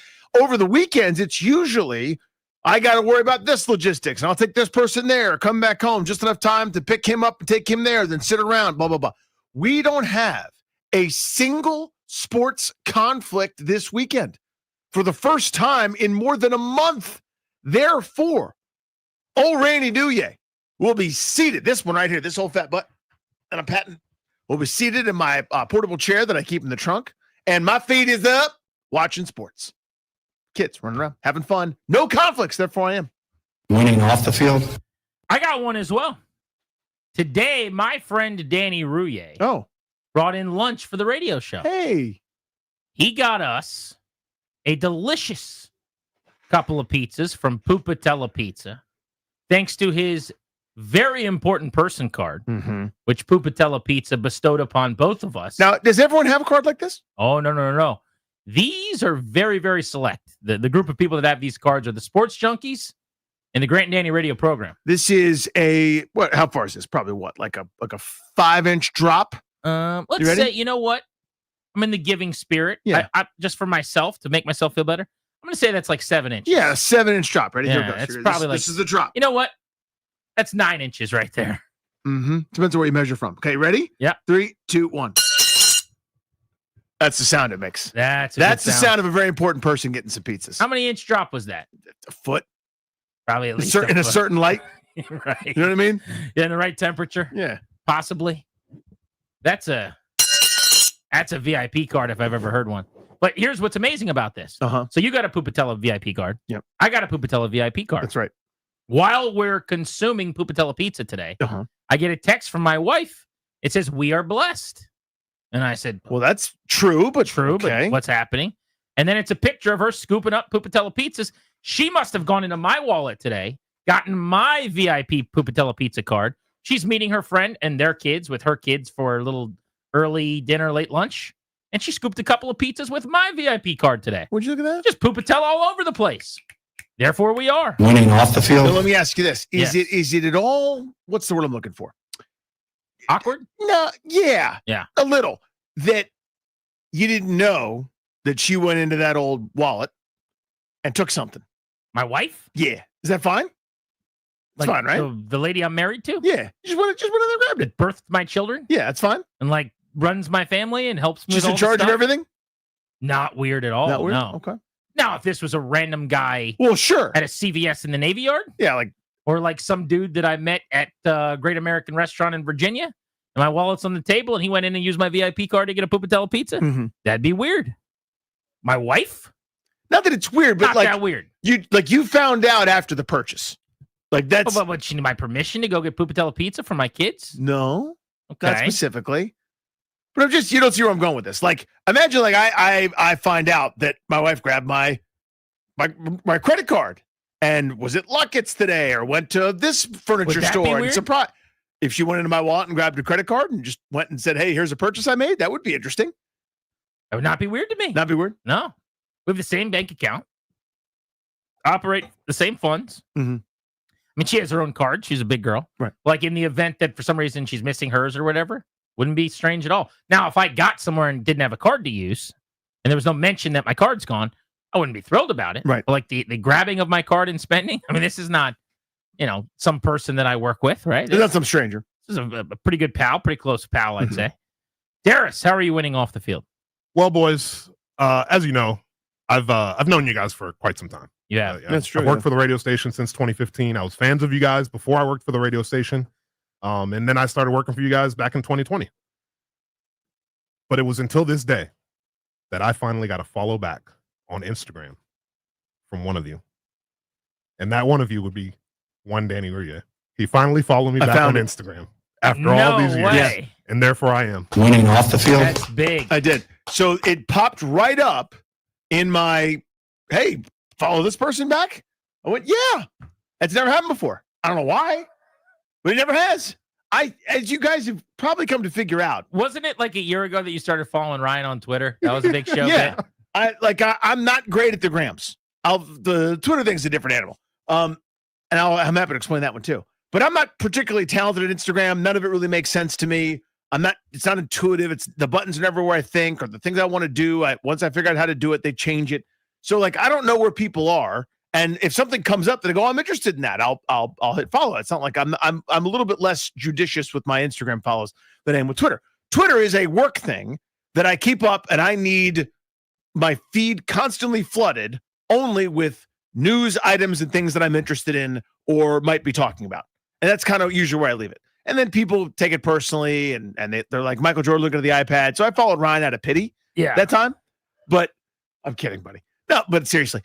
Over the weekends, it's usually, I got to worry about this logistics, and I'll take this person there, come back home, just enough time to pick him up and take him there, then sit around, blah, blah, blah. We don't have a single sports conflict this weekend for the first time in more than a month. Therefore, old Randy Douye will be seated. This one right here, this old fat butt that I'm patting, will be seated in my portable chair that I keep in the trunk, and my feet is up watching sports. Kids running around, having fun. No conflicts, therefore I am. Winning off the field? I got one as well. Today, my friend Danny Rouillet brought in lunch for the radio show. Hey. He got us a delicious couple of pizzas from Pupatella Pizza, thanks to his very important person card, which Pupatella Pizza bestowed upon both of us. Now, does everyone have a card like this? Oh, no. These are very, very select. The group of people that have these cards are the sports junkies and the Grant and Danny radio program. This is how far is this? Probably like a 5-inch drop? Let's say, you know what? I'm in the giving spirit. Yeah. I just for myself, to make myself feel better, I'm going to say that's like 7 inches. Yeah, a 7-inch drop. Ready? Yeah, Here it goes. it's probably this is the drop. You know what? That's 9 inches right there. Depends on where you measure from. Okay, ready? Yeah. 3, 2, 1. That's the sound it makes. That's the sound of a very important person getting some pizzas. How many inch drop was that? A foot. Probably at least in a certain light. Right. You know what I mean? Yeah, in the right temperature. Yeah. Possibly. That's a VIP card if I've ever heard one. But here's what's amazing about this. So you got a Pupatella VIP card. Yep. I got a Pupatella VIP card. That's right. While we're consuming Pupatella pizza today, I get a text from my wife. It says, "We are blessed." And I said, well, that's true, but but what's happening? And then it's a picture of her scooping up Pupatella pizzas. She must have gone into my wallet today, gotten my VIP Pupatella pizza card. She's meeting her friend and their kids with her kids for a little early dinner, late lunch. And she scooped a couple of pizzas with my VIP card today. Would you look at that? Just Pupatella all over the place. Therefore, we are winning off the field. Now, let me ask you this: Is it at all? What's the word I'm looking for? Awkward? No, yeah, yeah, a little. That you didn't know that she went into that old wallet and took something. My wife? Yeah, is that fine? It's fine, right? The lady I'm married to? Yeah, just went in there and grabbed it. Birthed my children? Yeah, that's fine. And like runs my family and helps me. She's with in all charge the of stuff? everything. Not weird at all. Not weird? No. Okay. Now, if this was a random guy, well, sure, at a CVS in the Navy Yard, yeah, or like some dude that I met at Great American Restaurant in Virginia, and my wallet's on the table, and he went in and used my VIP card to get a Pupatella pizza, that'd be weird. My wife? Not that it's weird, but not like that weird. You found out after the purchase, like that's. But she need my permission to go get Pupatella pizza for my kids? No, okay, not specifically. But I'm just, you don't see where I'm going with this. Like, imagine like I find out that my wife grabbed my credit card and was at Luckett's today or went to this furniture store and surprise. If she went into my wallet and grabbed a credit card and just went and said, "Hey, here's a purchase I made," that would be interesting. That would not be weird to me. Not be weird? No. We have the same bank account. Operate the same funds. I mean, she has her own card. She's a big girl. Right. Like in the event that for some reason she's missing hers or whatever, wouldn't be strange at all. Now, if I got somewhere and didn't have a card to use and there was no mention that my card's gone, I wouldn't be thrilled about it. Right. But like the grabbing of my card and spending, I mean, this is not, some person that I work with, right? It's not some stranger. This is a pretty good pal, pretty close pal, I'd say. Darius, how are you winning off the field? Well, boys, as you know, I've known you guys for quite some time. Yeah, that's true. I've worked for the radio station since 2015. I was fans of you guys before I worked for the radio station. And then I started working for you guys back in 2020. But it was until this day that I finally got a follow back on Instagram from one of you. And that one of you would be one Danny Uriah. He finally followed me back on Instagram after all these years. Way. And therefore I am. Winning off the field. That's big. I did. So it popped right up in my, hey, follow this person back? I went, yeah. That's never happened before. I don't know why, but it never has. As you guys have probably come to figure out. Wasn't it like a year ago that you started following Ryan on Twitter? That was a big show. Yeah. bit. I'm not great at the grams. The Twitter thing's a different animal. I'm happy to explain that one too. But I'm not particularly talented at Instagram. None of it really makes sense to me. It's not intuitive. It's the buttons are never where I think, or the things I want to do. Once I figure out how to do it, they change it. So I don't know where people are. And if something comes up that I go, I'm interested in that, I'll hit follow. It's not like I'm a little bit less judicious with my Instagram follows than I am with Twitter. Twitter is a work thing that I keep up, and I need my feed constantly flooded only with news items and things that I'm interested in or might be talking about. And that's kind of usually where I leave it. And then people take it personally, and they're like, Michael Jordan looking at the iPad. So I followed Ryan out of pity that time. But I'm kidding, buddy. No, but seriously.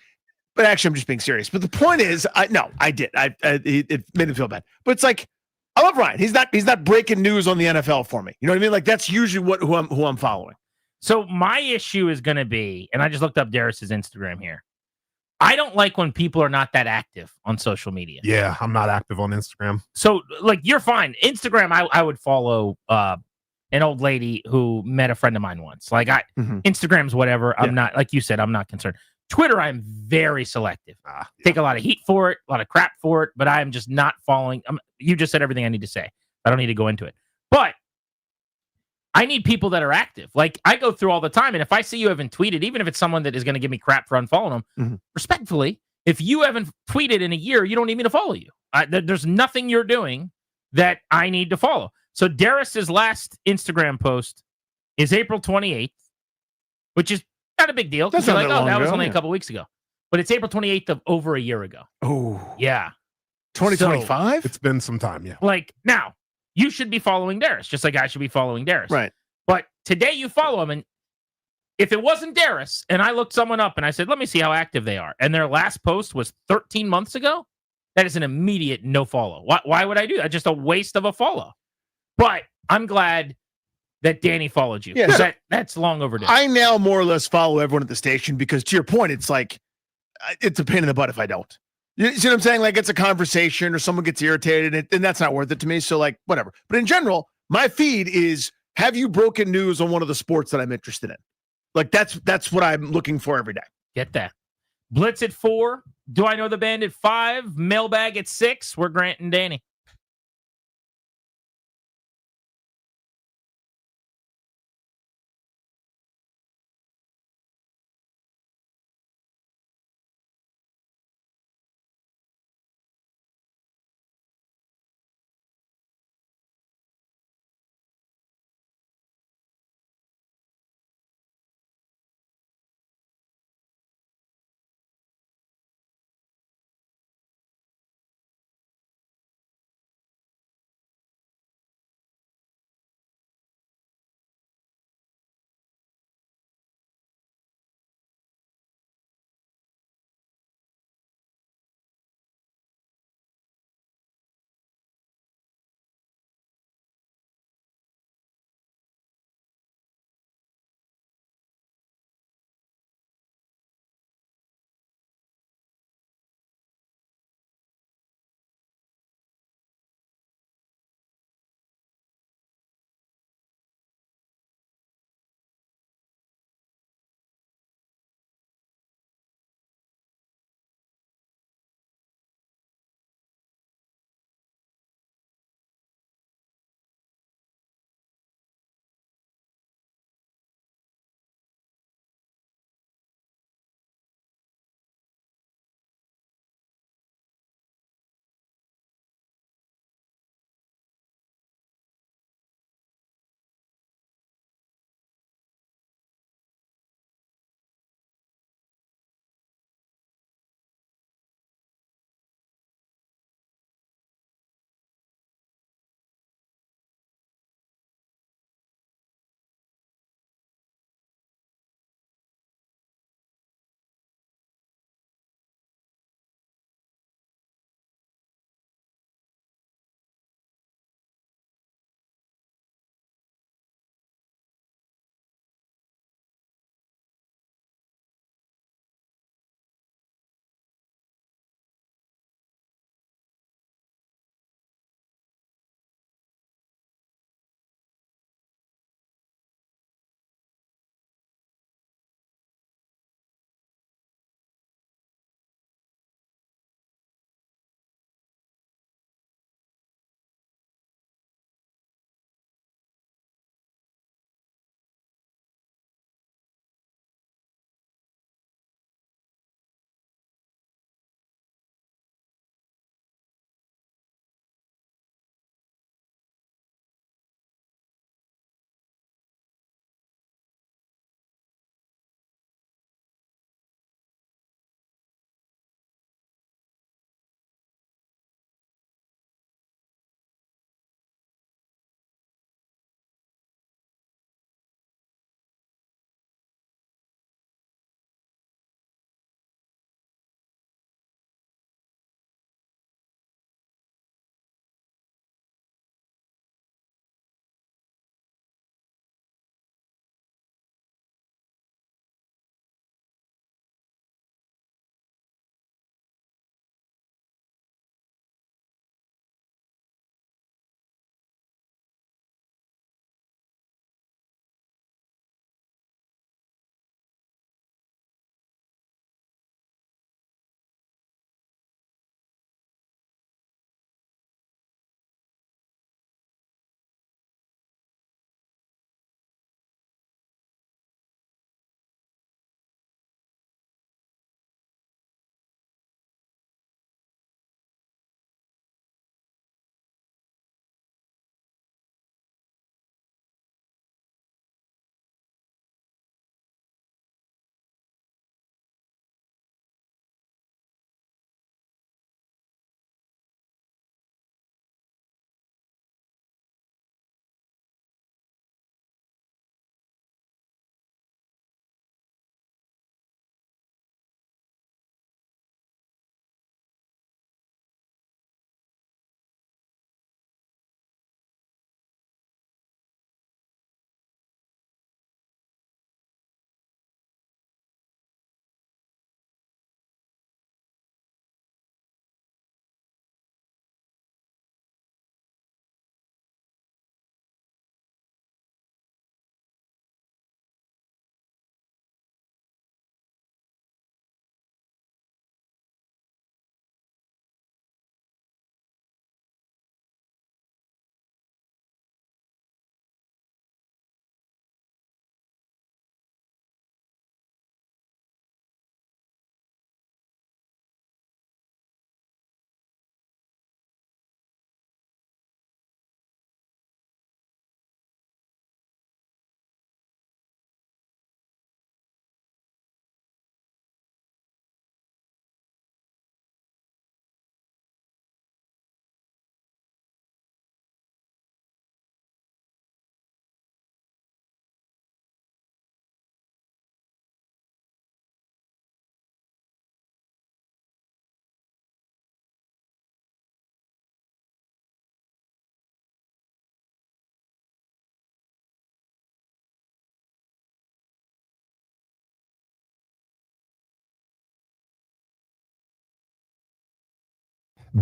But actually, I'm just being serious. But the point is, I did. It made him feel bad. But it's like, I love Ryan. He's not breaking news on the NFL for me. You know what I mean? Like that's usually who I'm following. So my issue is going to be, and I just looked up Darius's Instagram here. I don't like when people are not that active on social media. Yeah, I'm not active on Instagram. So you're fine. Instagram, I would follow an old lady who met a friend of mine once. Instagram's whatever. I'm not, like you said, I'm not concerned. Twitter, I'm very selective. Take a lot of heat for it, a lot of crap for it, but I'm just not following. You just said everything I need to say. I don't need to go into it. But I need people that are active. Like I go through all the time, and if I see you haven't tweeted, even if it's someone that is going to give me crap for unfollowing them, respectfully, if you haven't tweeted in a year, you don't need me to follow you. There's nothing you're doing that I need to follow. So Darius's last Instagram post is April 28th, which is not a big deal. That's You're not like, that long that was ago, only yeah. a couple weeks ago. But it's April 28th of over a year ago. Oh, yeah. 2025? It's been some time, yeah. Now, you should be following Darius, just like I should be following Darius. Right. But today you follow him, and if it wasn't Darius, and I looked someone up and I said, let me see how active they are, and their last post was 13 months ago, that is an immediate no follow. Why would I do that? Just a waste of a follow. But I'm glad that Danny followed you. Yeah, That's long overdue. I now more or less follow everyone at the station because, to your point, it's like it's a pain in the butt if I don't. You see what I'm saying? Like it's a conversation or someone gets irritated, and that's not worth it to me. So whatever. But in general, my feed is: have you broken news on one of the sports that I'm interested in? That's what I'm looking for every day. Get that. Blitz at 4. Do I know the band at 5? Mailbag at 6. We're Grant and Danny.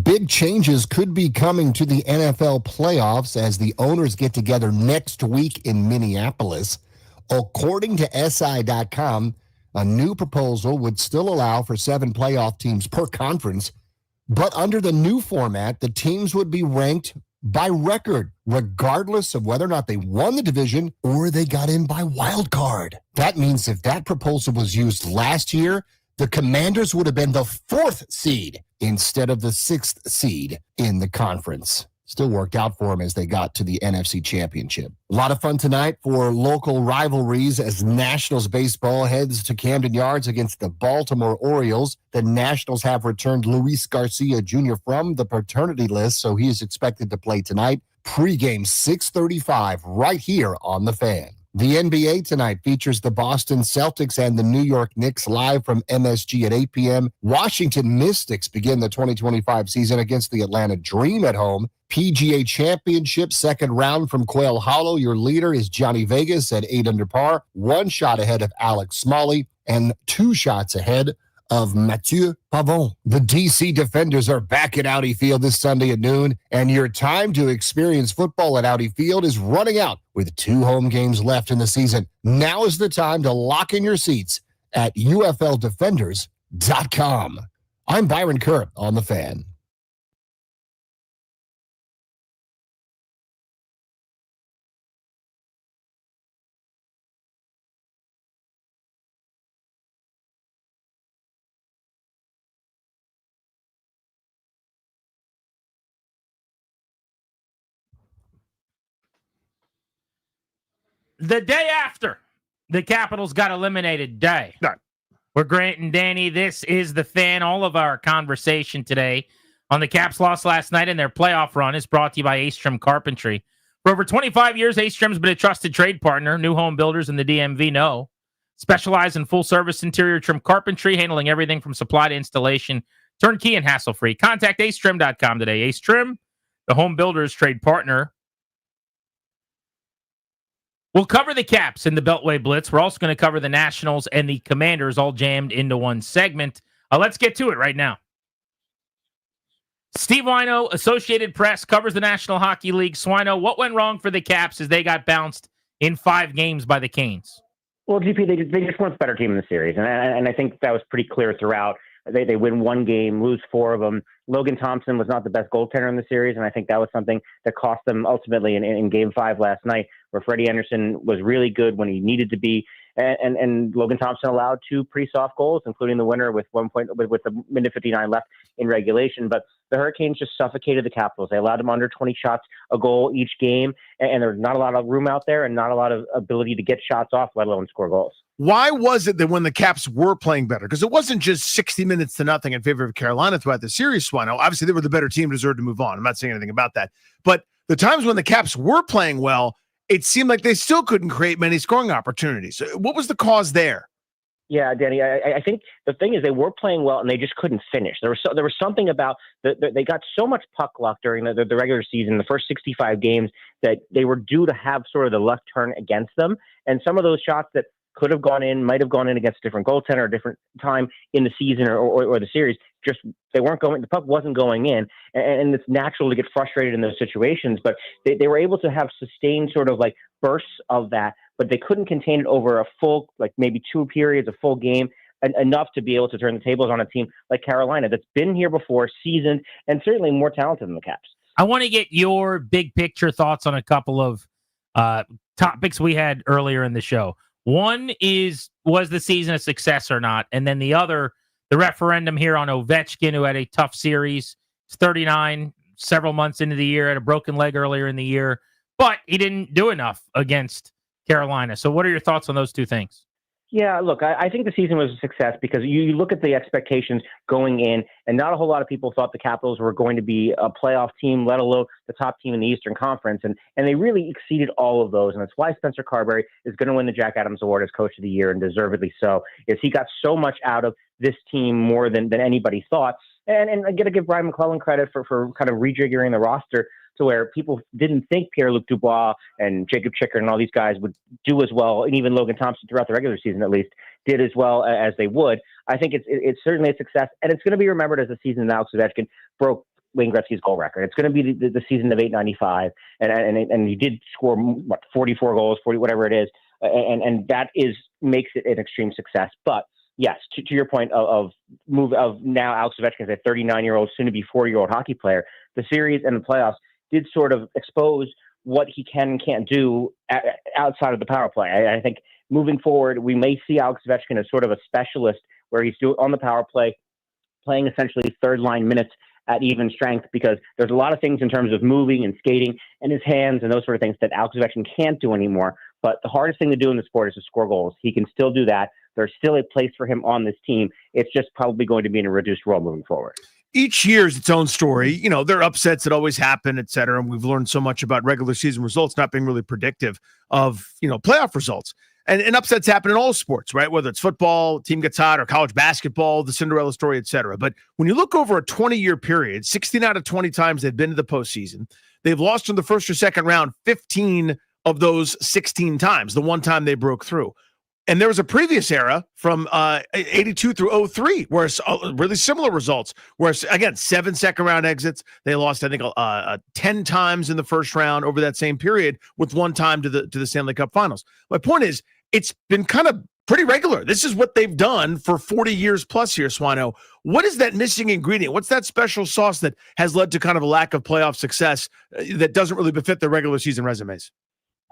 Big changes could be coming to the NFL playoffs as the owners get together next week in Minneapolis. According to SI.com, a new proposal would still allow for 7 playoff teams per conference, but under the new format, the teams would be ranked by record, regardless of whether or not they won the division or they got in by wild card. That means if that proposal was used last year, the Commanders would have been the 4th seed instead of the 6th seed in the conference. Still worked out for them as they got to the NFC Championship. A lot of fun tonight for local rivalries as Nationals baseball heads to Camden Yards against the Baltimore Orioles. The Nationals have returned Luis Garcia Jr. from the paternity list, so he is expected to play tonight. Pre-game 6:35 right here on The Fan. The NBA tonight features the Boston Celtics and the New York Knicks live from MSG at 8 p.m. Washington Mystics begin the 2025 season against the Atlanta Dream at home. PGA Championship second round from Quail Hollow. Your leader is Johnny Vegas at 8 under par, 1 shot ahead of Alex Smalley and 2 shots ahead of Mathieu Pavon. The DC Defenders are back at Audi Field this Sunday at noon, and your time to experience football at Audi Field is running out with 2 home games left in the season. Now is the time to lock in your seats at UFLDefenders.com. I'm Byron Kerr on The Fan. The day after the Capitals got eliminated day. Right. We're Grant and Danny. This is The Fan. All of our conversation today on the Caps loss last night and their playoff run is brought to you by Astrom Carpentry. For over 25 years, Astrom's been a trusted trade partner. New home builders in the DMV know. Specialize in full-service interior trim carpentry, handling everything from supply to installation, turnkey and hassle-free. Contact Astrom.com today. Astrom, the home builder's trade partner. We'll cover the Caps in the Beltway Blitz. We're also going to cover the Nationals and the Commanders all jammed into one segment. Let's get to it right now. Steve Wino, Associated Press, covers the National Hockey League. Swino, what went wrong for the Caps as they got bounced in 5 games by the Canes? Well, GP, they just weren't the better team in the series, and I think that was pretty clear throughout. They win 1 game, lose 4 of them. Logan Thompson was not the best goaltender in the series, and I think that was something that cost them ultimately in Game 5 last night, where Freddie Anderson was really good when he needed to be, and Logan Thompson allowed 2 pretty soft goals, including the winner with 1 point with a minute 59 left in regulation. But the Hurricanes just suffocated the Capitals. They allowed them under 20 shots a goal each game, and there's not a lot of room out there and not a lot of ability to get shots off, let alone score goals. Why was it that when the Caps were playing better, because it wasn't just 60 minutes to nothing in favor of Carolina throughout the series, Swano, obviously they were the better team, deserved to move on. I'm not saying anything about that. But the times when the Caps were playing well, it seemed like they still couldn't create many scoring opportunities. What was the cause there? Yeah, Danny, I think the thing is they were playing well and they just couldn't finish. There was something about they got so much puck luck during the regular season, the first 65 games, that they were due to have sort of the luck turn against them. And some of those shots that could have gone in, might have gone in against a different goaltender or a different time in the season or the series. Just they weren't going. The puck wasn't going in, and it's natural to get frustrated in those situations. But they were able to have sustained sort of like bursts of that, but they couldn't contain it over a full, like maybe 2 periods, a full game, enough to be able to turn the tables on a team like Carolina that's been here before, seasoned, and certainly more talented than the Caps. I want to get your big picture thoughts on a couple of topics we had earlier in the show. One is, was the season a success or not? And then the other, the referendum here on Ovechkin, who had a tough series. He's 39, several months into the year, had a broken leg earlier in the year, but he didn't do enough against Carolina. So what are your thoughts on those 2 things? Yeah, look, I think the season was a success because you look at the expectations going in, and not a whole lot of people thought the Capitals were going to be a playoff team, let alone the top team in the Eastern Conference. And they really exceeded all of those. And that's why Spencer Carberry is going to win the Jack Adams Award as Coach of the Year, and deservedly so, is he got so much out of this team more than anybody thought. And I got to give Brian McClellan credit for kind of rejiggering the roster to where people didn't think Pierre-Luc Dubois and Jacob Chicker and all these guys would do as well, and even Logan Thompson throughout the regular season at least did as well as they would. I think it's certainly a success, and it's going to be remembered as a season that Alex Ovechkin broke Wayne Gretzky's goal record. It's going to be the season of 895, and he did score 44 goals, 40 whatever it is, and that makes it an extreme success. But yes, to your point of now Alex Ovechkin is a 39-year-old, soon to be 40-year-old hockey player. The series and the playoffs did sort of expose what he can and can't do outside of the power play. I think moving forward, we may see Alex Ovechkin as sort of a specialist where he's on the power play, playing essentially third-line minutes at even strength, because there's a lot of things in terms of moving and skating and his hands and those sort of things that Alex Ovechkin can't do anymore. But the hardest thing to do in the sport is to score goals. He can still do that. There's still a place for him on this team. It's just probably going to be in a reduced role moving forward. Each year is its own story. You know, there are upsets that always happen, et cetera. And we've learned so much about regular season results not being really predictive of, playoff results. And upsets happen in all sports, right? Whether it's football, team gets hot, or college basketball, the Cinderella story, et cetera. But when you look over a 20-year period, 16 out of 20 times they've been to the postseason. They've lost in the first or second round 15 of those 16 times, the one time they broke through. And there was a previous era from 82 through 03 where it's really similar results, where, again, 7 second-round exits. They lost, I think, 10 times in the first round over that same period, with one time to the Stanley Cup Finals. My point is, it's been kind of pretty regular. This is what they've done for 40 years plus here, Swano. What is that missing ingredient? What's that special sauce that has led to kind of a lack of playoff success that doesn't really befit their regular season resumes?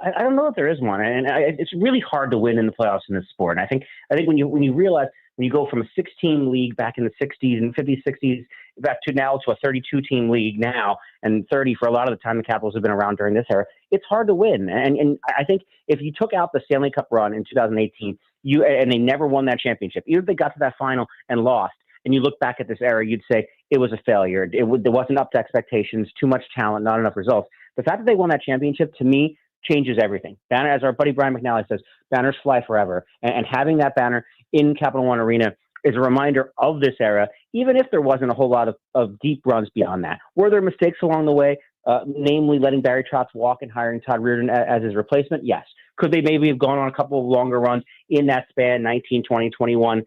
I don't know if there is one, and it's really hard to win in the playoffs in this sport. And I think when you realize, when you go from a 6-team league back in the 60s and 50s, 60s, back to now to a 32-team league now, and 30 for a lot of the time the Capitals have been around during this era, it's hard to win. And I think if you took out the Stanley Cup run in 2018, and they never won that championship, either they got to that final and lost, and you look back at this era, you'd say it was a failure. There wasn't up to expectations, too much talent, not enough results. The fact that they won that championship, to me, changes everything. Banner, as our buddy Brian McNally says, banners fly forever. And having that banner in Capital One Arena is a reminder of this era, even if there wasn't a whole lot of deep runs beyond that. Were there mistakes along the way, namely letting Barry Trotz walk and hiring Todd Reardon as his replacement? Yes. Could they maybe have gone on a couple of longer runs in that span, 19, 20, 21,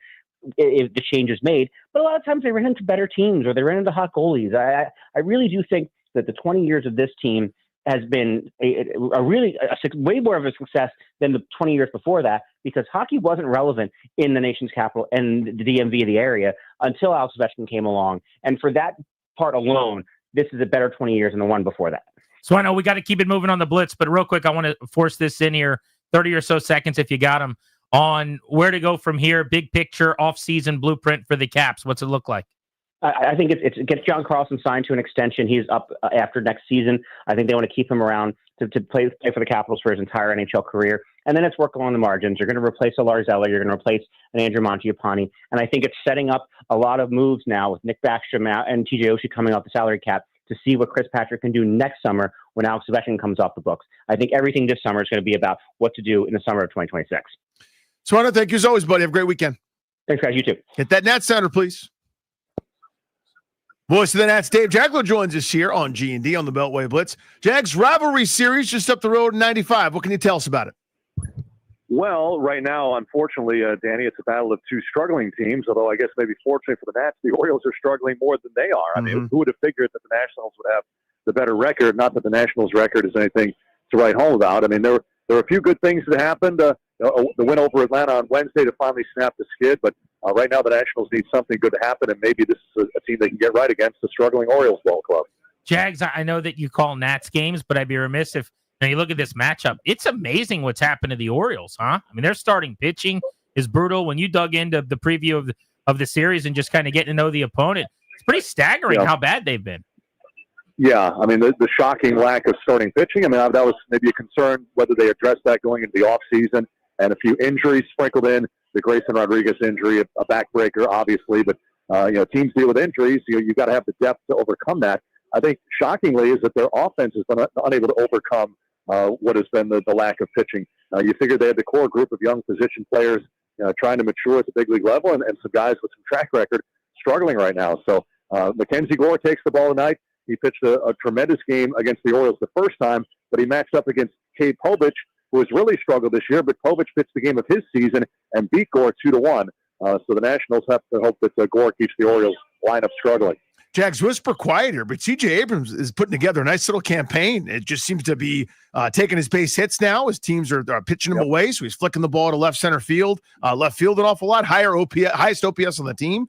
if the change is made? But a lot of times they ran into better teams, or they ran into hot goalies. I really do think that the 20 years of this team has been way more of a success than the 20 years before that, because hockey wasn't relevant in the nation's capital and the DMV of the area until Alex Ovechkin came along. And for that part alone, this is a better 20 years than the one before that. So I know we got to keep it moving on the Blitz, but real quick, I want to force this in here, 30 or so seconds if you got them, on where to go from here, big picture, off-season blueprint for the Caps. What's it look like? I think it's get John Carlson signed to an extension. He's up after next season. I think they want to keep him around to play for the Capitals for his entire NHL career. And then it's work along the margins. You're going to replace a Lars Eller. You're going to replace an Andrew Mangiapane. And I think it's setting up a lot of moves now with Nick Backstrom and TJ Oshie coming off the salary cap to see what Chris Patrick can do next summer when Alex Ovechkin comes off the books. I think everything this summer is going to be about what to do in the summer of 2026. Swano, thank you as always, buddy. Have a great weekend. Thanks, guys. You too. Hit that Nats Center, please. Voice of the Nats, Dave Jackler, joins us here on G&D on the Beltway Blitz. Jags rivalry series just up the road in 95. What can you tell us about it? Well, right now, unfortunately, Danny, it's a battle of two struggling teams, although I guess maybe fortunately for the Nats, the Orioles are struggling more than they are. I mean, who would have figured that the Nationals would have the better record? Not that the Nationals' record is anything to write home about. I mean, there were a few good things that happened. The win over Atlanta on Wednesday to finally snap the skid, but right now the Nationals need something good to happen, and maybe this is a team they can get right against the struggling Orioles ball club. Jags, I know that you call Nats games, but I'd be remiss if you look at this matchup. It's amazing what's happened to the Orioles, huh? I mean, their starting pitching is brutal. When you dug into the preview of the series and just kind of getting to know the opponent, it's pretty staggering how bad they've been. Yeah, I mean, the shocking lack of starting pitching. I mean, that was maybe a concern whether they addressed that going into the offseason, and a few injuries sprinkled in. The Grayson Rodriguez injury, a backbreaker, obviously, but teams deal with injuries. You've got to have the depth to overcome that. I think shockingly is that their offense has been unable to overcome what has been the lack of pitching. You figure they had the core group of young position players trying to mature at the big league level, and some guys with some track record struggling right now. So Mackenzie Gore takes the ball tonight. He pitched a tremendous game against the Orioles the first time, but he matched up against Cade Povich, who has really struggled this year. But Povich pitched the game of his season and beat Gore 2-1. So the Nationals have to hope that Gore keeps the Orioles lineup struggling. Jags, whisper quieter, but CJ Abrams is putting together a nice little campaign. It just seems to be taking his base hits now as teams are pitching him away. So he's flicking the ball to left center field, left field an awful lot, highest OPS on the team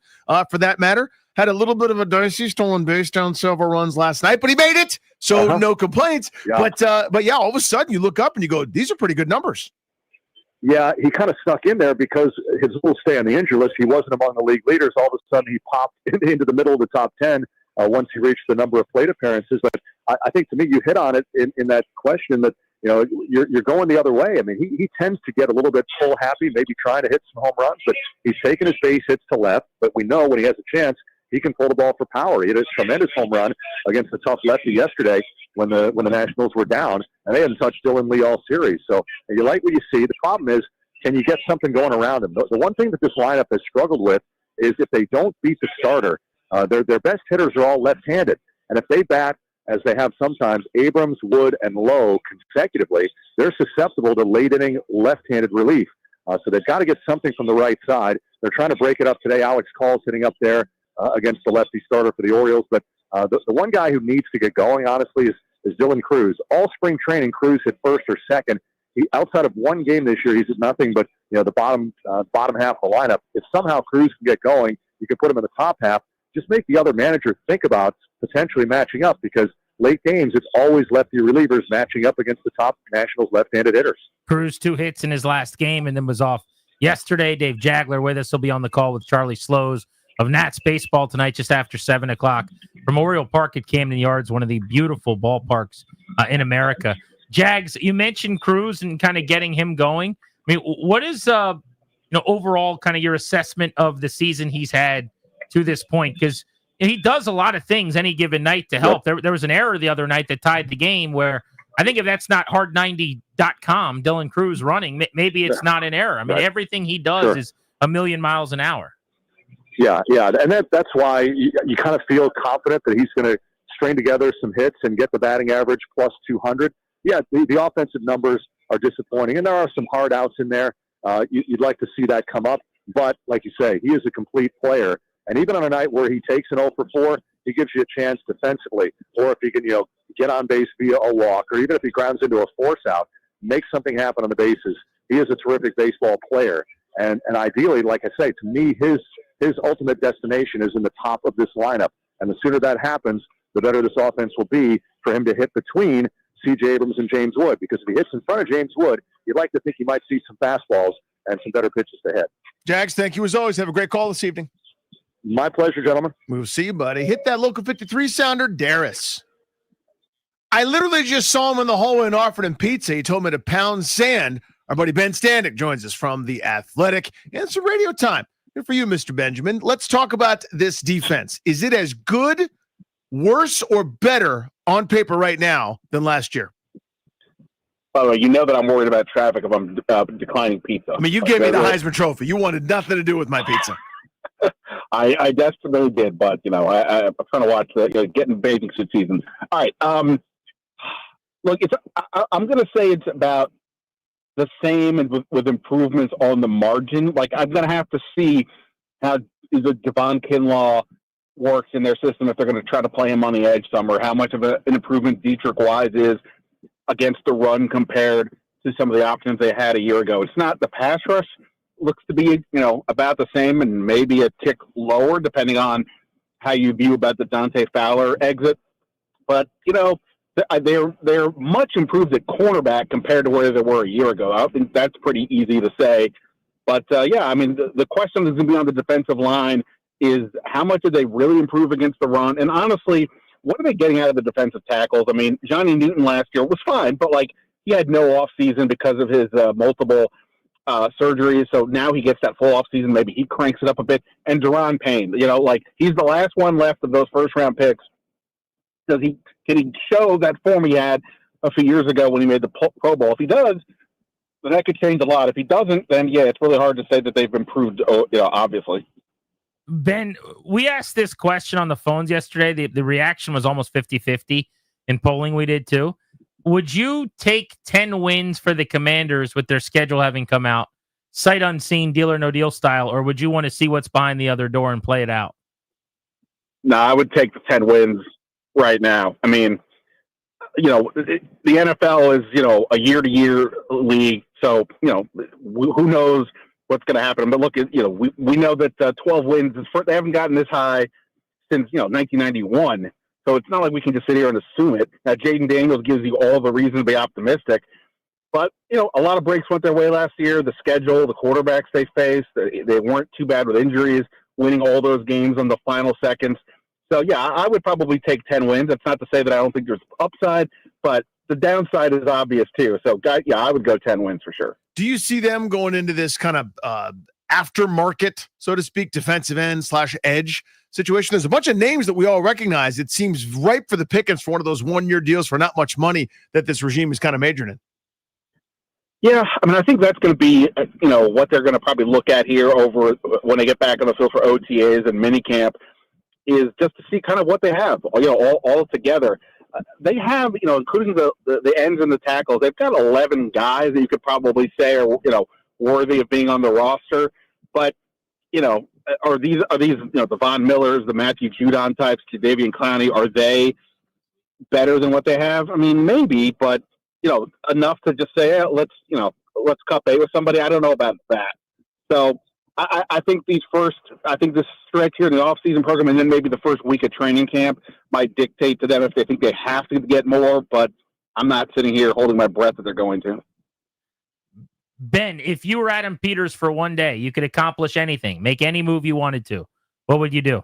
for that matter. Had a little bit of a dicey stolen base down several runs last night, but he made it. So no complaints. Yeah. But yeah, all of a sudden you look up and you go, these are pretty good numbers. Yeah, he kind of stuck in there because his little stay on the injury list, he wasn't among the league leaders. All of a sudden, he popped into the middle of the top 10 once he reached the number of plate appearances. But I think, to me, you hit on it in that question that, you're going the other way. I mean, he tends to get a little bit full happy, maybe trying to hit some home runs, but he's taking his base hits to left. But we know when he has a chance, he can pull the ball for power. He had a tremendous home run against the tough lefty yesterday when the Nationals were down, and they hadn't touched Dylan Lee all series. So you like what you see. The problem is, can you get something going around him? The one thing that this lineup has struggled with is if they don't beat the starter, their best hitters are all left-handed. And if they bat, as they have sometimes, Abrams, Wood, and Lowe consecutively, they're susceptible to late-inning left-handed relief. So they've got to get something from the right side. They're trying to break it up today. Alex Call's hitting up there against the lefty starter for the Orioles. But the one guy who needs to get going, honestly, is Dylan Cruz. All spring training, Cruz hit first or second. Outside of one game this year, he's at nothing but the bottom half of the lineup. If somehow Cruz can get going, you can put him in the top half. Just make the other manager think about potentially matching up, because late games, it's always lefty relievers matching up against the top Nationals left-handed hitters. Cruz 2 hits in his last game and then was off yesterday. Dave Jagler with us. He'll be on the call with Charlie Slows of Nats baseball tonight just after 7 o'clock from Oriole Park at Camden Yards, one of the beautiful ballparks in America. Jags, you mentioned Cruz and kind of getting him going. I mean, what is overall kind of your assessment of the season he's had to this point? Because he does a lot of things any given night to help. There was an error the other night that tied the game where I think if that's not hard90.com, Dylan Cruz running, maybe it's not an error. I mean, everything he does is a million miles an hour. Yeah, and that's why you kind of feel confident that he's going to string together some hits and get the batting average plus 200. Yeah, the offensive numbers are disappointing, and there are some hard outs in there. You'd like to see that come up, but like you say, he is a complete player. And even on a night where he takes an 0 for 4, he gives you a chance defensively. Or if he can, get on base via a walk, or even if he grounds into a force out, make something happen on the bases. He is a terrific baseball player. And ideally, like I say, to me, his ultimate destination is in the top of this lineup. And the sooner that happens, the better this offense will be for him to hit between C.J. Abrams and James Wood. Because if he hits in front of James Wood, you'd like to think he might see some fastballs and some better pitches to hit. Jags, thank you as always. Have a great call this evening. My pleasure, gentlemen. We'll see you, buddy. Hit that local 53 sounder, Darius. I literally just saw him in the hallway and offered him pizza. He told me to pound sand. Our buddy Ben Standick joins us from The Athletic. And it's radio time. Good for you, Mr. Benjamin. Let's talk about this defense. Is it as good, worse, or better on paper right now than last year? By the way, you know that I'm worried about traffic if I'm declining pizza. I mean, you gave me the Heisman Trophy. You wanted nothing to do with my pizza. I desperately did, but I'm trying to watch getting bathing suit season. All right, look, I'm going to say it's about the same with improvements on the margin. Like, I'm going to have to see how the Devon Kinlaw works in their system if they're going to try to play him on the edge somewhere. How much of an improvement Dietrich Wise is against the run compared to some of the options they had a year ago. It's not the pass rush. Looks to be, about the same and maybe a tick lower depending on how you view about the Dante Fowler exit. But, they're much improved at cornerback compared to where they were a year ago. I think that's pretty easy to say. But, the question is going to be on the defensive line is how much did they really improve against the run? And honestly, what are they getting out of the defensive tackles? I mean, Johnny Newton last year was fine, but, he had no offseason because of his multiple surgeries, so now he gets that full off season. Maybe he cranks it up a bit. And Deron Payne, he's the last one left of those first round picks. Can he show that form he had a few years ago when he made the Pro Bowl? If he does, then that could change a lot. If he doesn't, then it's really hard to say that they've improved. Obviously. Ben, we asked this question on the phones yesterday. The reaction was almost 50-50 in polling we did too. Would you take 10 wins for the Commanders with their schedule having come out, sight unseen, deal or no deal style, or would you want to see what's behind the other door and play it out? No, I would take the 10 wins right now. I mean, the NFL is, a year-to-year league. So, who knows what's going to happen. But look, we know that 12 wins, they haven't gotten this high since, 1991. So it's not like we can just sit here and assume it. Now, Jaden Daniels gives you all the reason to be optimistic. But, a lot of breaks went their way last year. The schedule, the quarterbacks they faced, they weren't too bad with injuries, winning all those games on the final seconds. So, yeah, I would probably take 10 wins. That's not to say that I don't think there's upside, but the downside is obvious too. So, I would go 10 wins for sure. Do you see them going into this kind of aftermarket, so to speak, defensive end / edge situation? There's a bunch of names that we all recognize. It seems ripe for the pickings for one of those one-year deals for not much money that this regime is kind of majoring in. Yeah, I mean, I think that's going to be, what they're going to probably look at here over when they get back on the field for OTAs and minicamp, is just to see kind of what they have, all together. They have, including the ends and the tackles, they've got 11 guys that you could probably say are, worthy of being on the roster. But, are these, the Von Millers, the Matthew Judon types, Jadeveon Clowney, are they better than what they have? I mean, maybe, but, enough to just say, let's cut bait with somebody. I don't know about that. So I think this stretch here in the offseason program and then maybe the first week of training camp might dictate to them if they think they have to get more, but I'm not sitting here holding my breath that they're going to. Ben, if you were Adam Peters for one day, you could accomplish anything, make any move you wanted to. What would you do?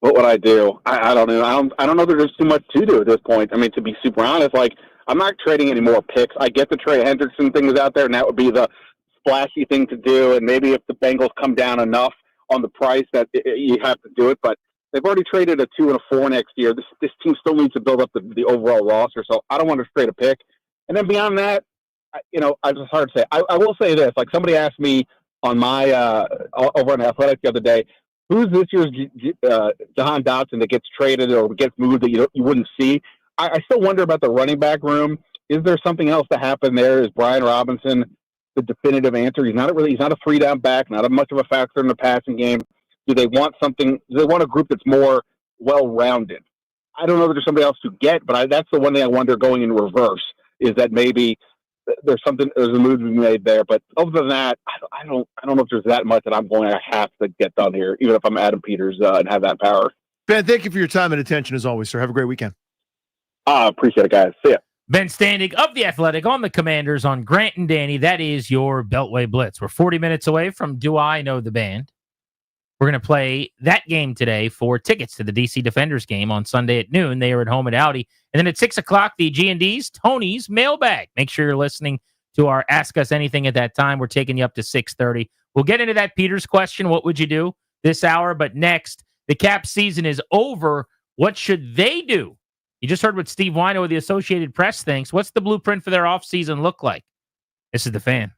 What would I do? I don't know. I don't know that there's too much to do at this point. I mean, to be super honest, I'm not trading any more picks. I get the Trey Hendrickson thing is out there, and that would be the splashy thing to do. And maybe if the Bengals come down enough on the price that you have to do it. But they've already traded a 2 and a 4 next year. This team still needs to build up the overall roster. So I don't want to trade a pick. And then beyond that, it's just hard to say. I will say this. Like somebody asked me on my over on Athletic the other day, who's this year's Jahan Dotson that gets traded or gets moved that you wouldn't see? I still wonder about the running back room. Is there something else to happen there? Is Brian Robinson the definitive answer? He's not a 3-down back, not much of a factor in the passing game. Do they want something? Do they want a group that's more well-rounded? I don't know that there's somebody else to get, but that's the one thing I wonder going in reverse is that maybe there's a move to be made there. But other than that, I don't know if there's that much that I'm going to have to get done here, even if I'm Adam Peters and have that power. Ben, thank you for your time and attention as always, sir. Have a great weekend. Appreciate it, guys. See ya. Ben Standig of The Athletic on the Commanders on Grant and Danny. That is your Beltway Blitz. We're 40 minutes away from Do I Know the Band? We're going to play that game today for tickets to the DC Defenders game on Sunday at noon. They are at home at Audi. And then at 6 o'clock, the G&D's Tony's Mailbag. Make sure you're listening to our Ask Us Anything at that time. We're taking you up to 6:30. We'll get into that Peters question, what would you do this hour? But next, the Cap season is over. What should they do? You just heard what Steve Wino of the Associated Press thinks. What's the blueprint for their offseason look like? This is The Fan.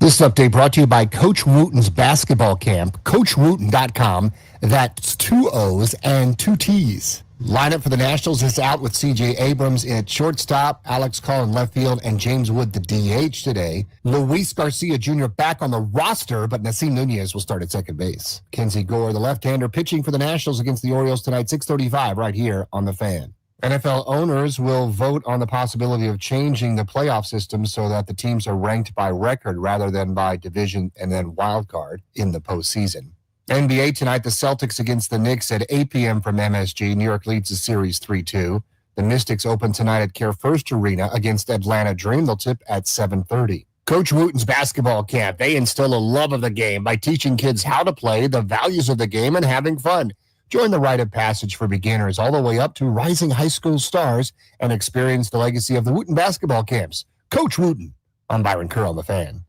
This update brought to you by Coach Wooten's basketball camp, CoachWooten.com. That's 2 O's and 2 T's. Lineup for the Nationals is out with C.J. Abrams at shortstop, Alex Call in left field, and James Wood, the DH today. Luis Garcia Jr. back on the roster, but Nasim Nunez will start at second base. Kenzie Gore, the left-hander, pitching for the Nationals against the Orioles tonight, 6:35, right here on The Fan. NFL owners will vote on the possibility of changing the playoff system so that the teams are ranked by record rather than by division and then wild card in the postseason. NBA tonight, the Celtics against the Knicks at 8 p.m. from MSG. New York leads the series 3-2. The Mystics open tonight at Care First Arena against Atlanta Dream. They'll tip at 7:30. Coach Wooten's basketball camp, they instill a love of the game by teaching kids how to play, the values of the game, and having fun. Join the rite of passage for beginners all the way up to rising high school stars and experience the legacy of the Wooten basketball camps. Coach Wooten. I'm Byron Kerr on The Fan.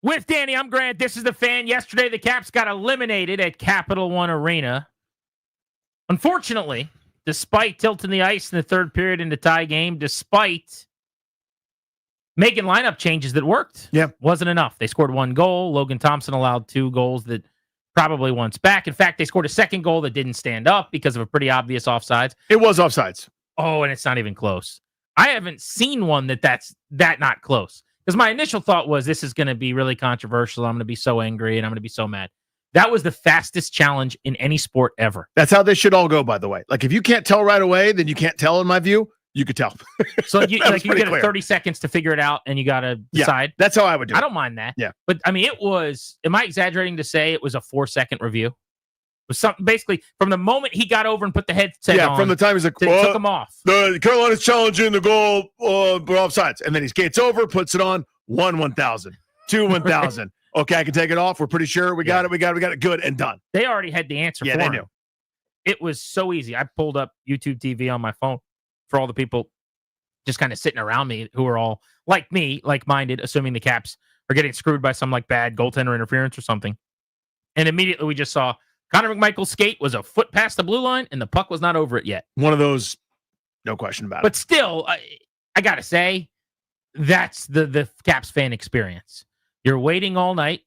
With Danny, I'm Grant. This is The Fan. Yesterday, the Caps got eliminated at Capital One Arena. Unfortunately, despite tilting the ice in the third period in the tie game, despite making lineup changes that worked, wasn't enough. They scored 1 goal. Logan Thompson allowed 2 goals that probably once back. In fact, they scored a second goal that didn't stand up because of a pretty obvious offsides. It was offsides. Oh, and it's not even close. I haven't seen one that's not close. Because my initial thought was this is going to be really controversial. I'm going to be so angry and I'm going to be so mad. That was the fastest challenge in any sport ever. That's how they should all go, by the way. Like, if you can't tell right away, then you can't tell, in my view. You could tell. So you get clear. 30 seconds to figure it out and you got to decide. Yeah, that's how I would do it. I don't mind that. Yeah. But, I mean, it was, am I exaggerating to say it was a 4-second review? It was something, basically, from the moment he got over and put the headset on. Yeah, from the time he's like, took him off. The Carolina's challenging the goal, but offsides. And then he skates over, puts it on. 1,000, 1,000. Okay, I can take it off. We're pretty sure we got it. Good and done. They already had the answer for him. Yeah, they knew. It was so easy. I pulled up YouTube TV on my phone for all the people just kind of sitting around me who are all like me, like-minded, assuming the Caps are getting screwed by some like bad goaltender interference or something. And immediately we just saw Connor McMichael's skate was a foot past the blue line and the puck was not over it yet. One of those, no question about it. But still, I got to say, that's the Caps fan experience. You're waiting all night.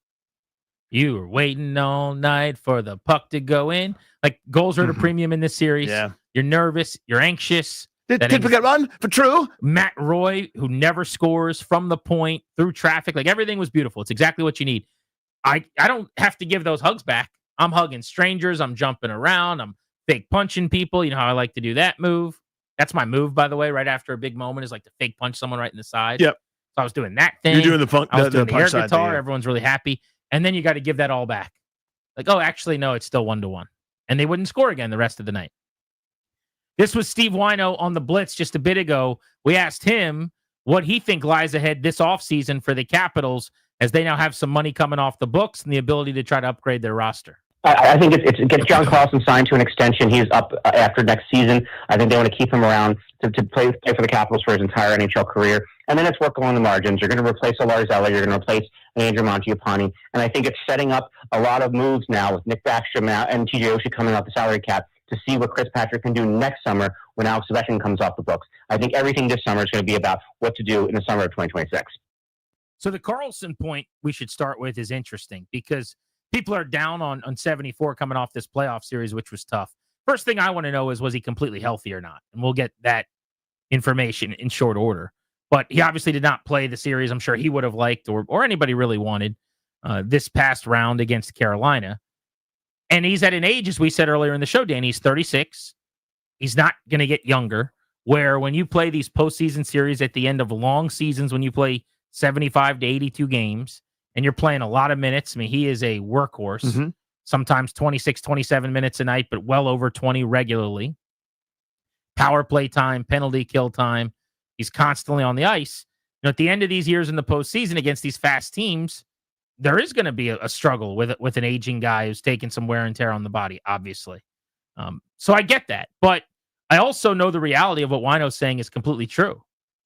You were waiting all night for the puck to go in. Like, goals are at a premium in this series. Yeah. You're nervous. You're anxious. Did we get run for true? Matt Roy, who never scores from the point through traffic. Like, everything was beautiful. It's exactly what you need. I don't have to give those hugs back. I'm hugging strangers. I'm jumping around. I'm fake punching people. You know how I like to do that move. That's my move, by the way, right after a big moment is like to fake punch someone right in the side. Yep. So I was doing that thing. You're doing the fun. I was doing the air punch guitar. side, Everyone's really happy. And then you got to give that all back. Like, oh, actually, no, it's still 1-1. And they wouldn't score again the rest of the night. This was Steve Wino on the Blitz just a bit ago. We asked him what he think lies ahead this offseason for the Capitals as they now have some money coming off the books and the ability to try to upgrade their roster. I think it gets John Carlson signed to an extension. He's up after next season. I think they want to keep him around to play for the Capitals for his entire NHL career. And then it's work along the margins. You're going to replace a Larzella. You're going to replace an Andrew Mangiapane. And I think it's setting up a lot of moves now with Nick Backstrom and TJ Oshie coming off the salary cap to see what Chris Patrick can do next summer when Alex Ovechkin comes off the books. I think everything this summer is going to be about what to do in the summer of 2026. So the Carlson point we should start with is interesting because people are down on 74 coming off this playoff series, which was tough. First thing I want to know is, was he completely healthy or not? And we'll get that information in short order. But he obviously did not play the series I'm sure he would have liked or anybody really wanted this past round against Carolina. And he's at an age, as we said earlier in the show, Dan, he's 36. He's not going to get younger, where when you play these postseason series at the end of long seasons, when you play 75 to 82 games, and you're playing a lot of minutes. I mean, he is a workhorse, sometimes 26, 27 minutes a night, but well over 20 regularly. Power play time, penalty kill time. He's constantly on the ice. You know, at the end of these years in the postseason against these fast teams, there is going to be a struggle with an aging guy who's taking some wear and tear on the body, obviously. So I get that. But I also know the reality of what Wino's saying is completely true.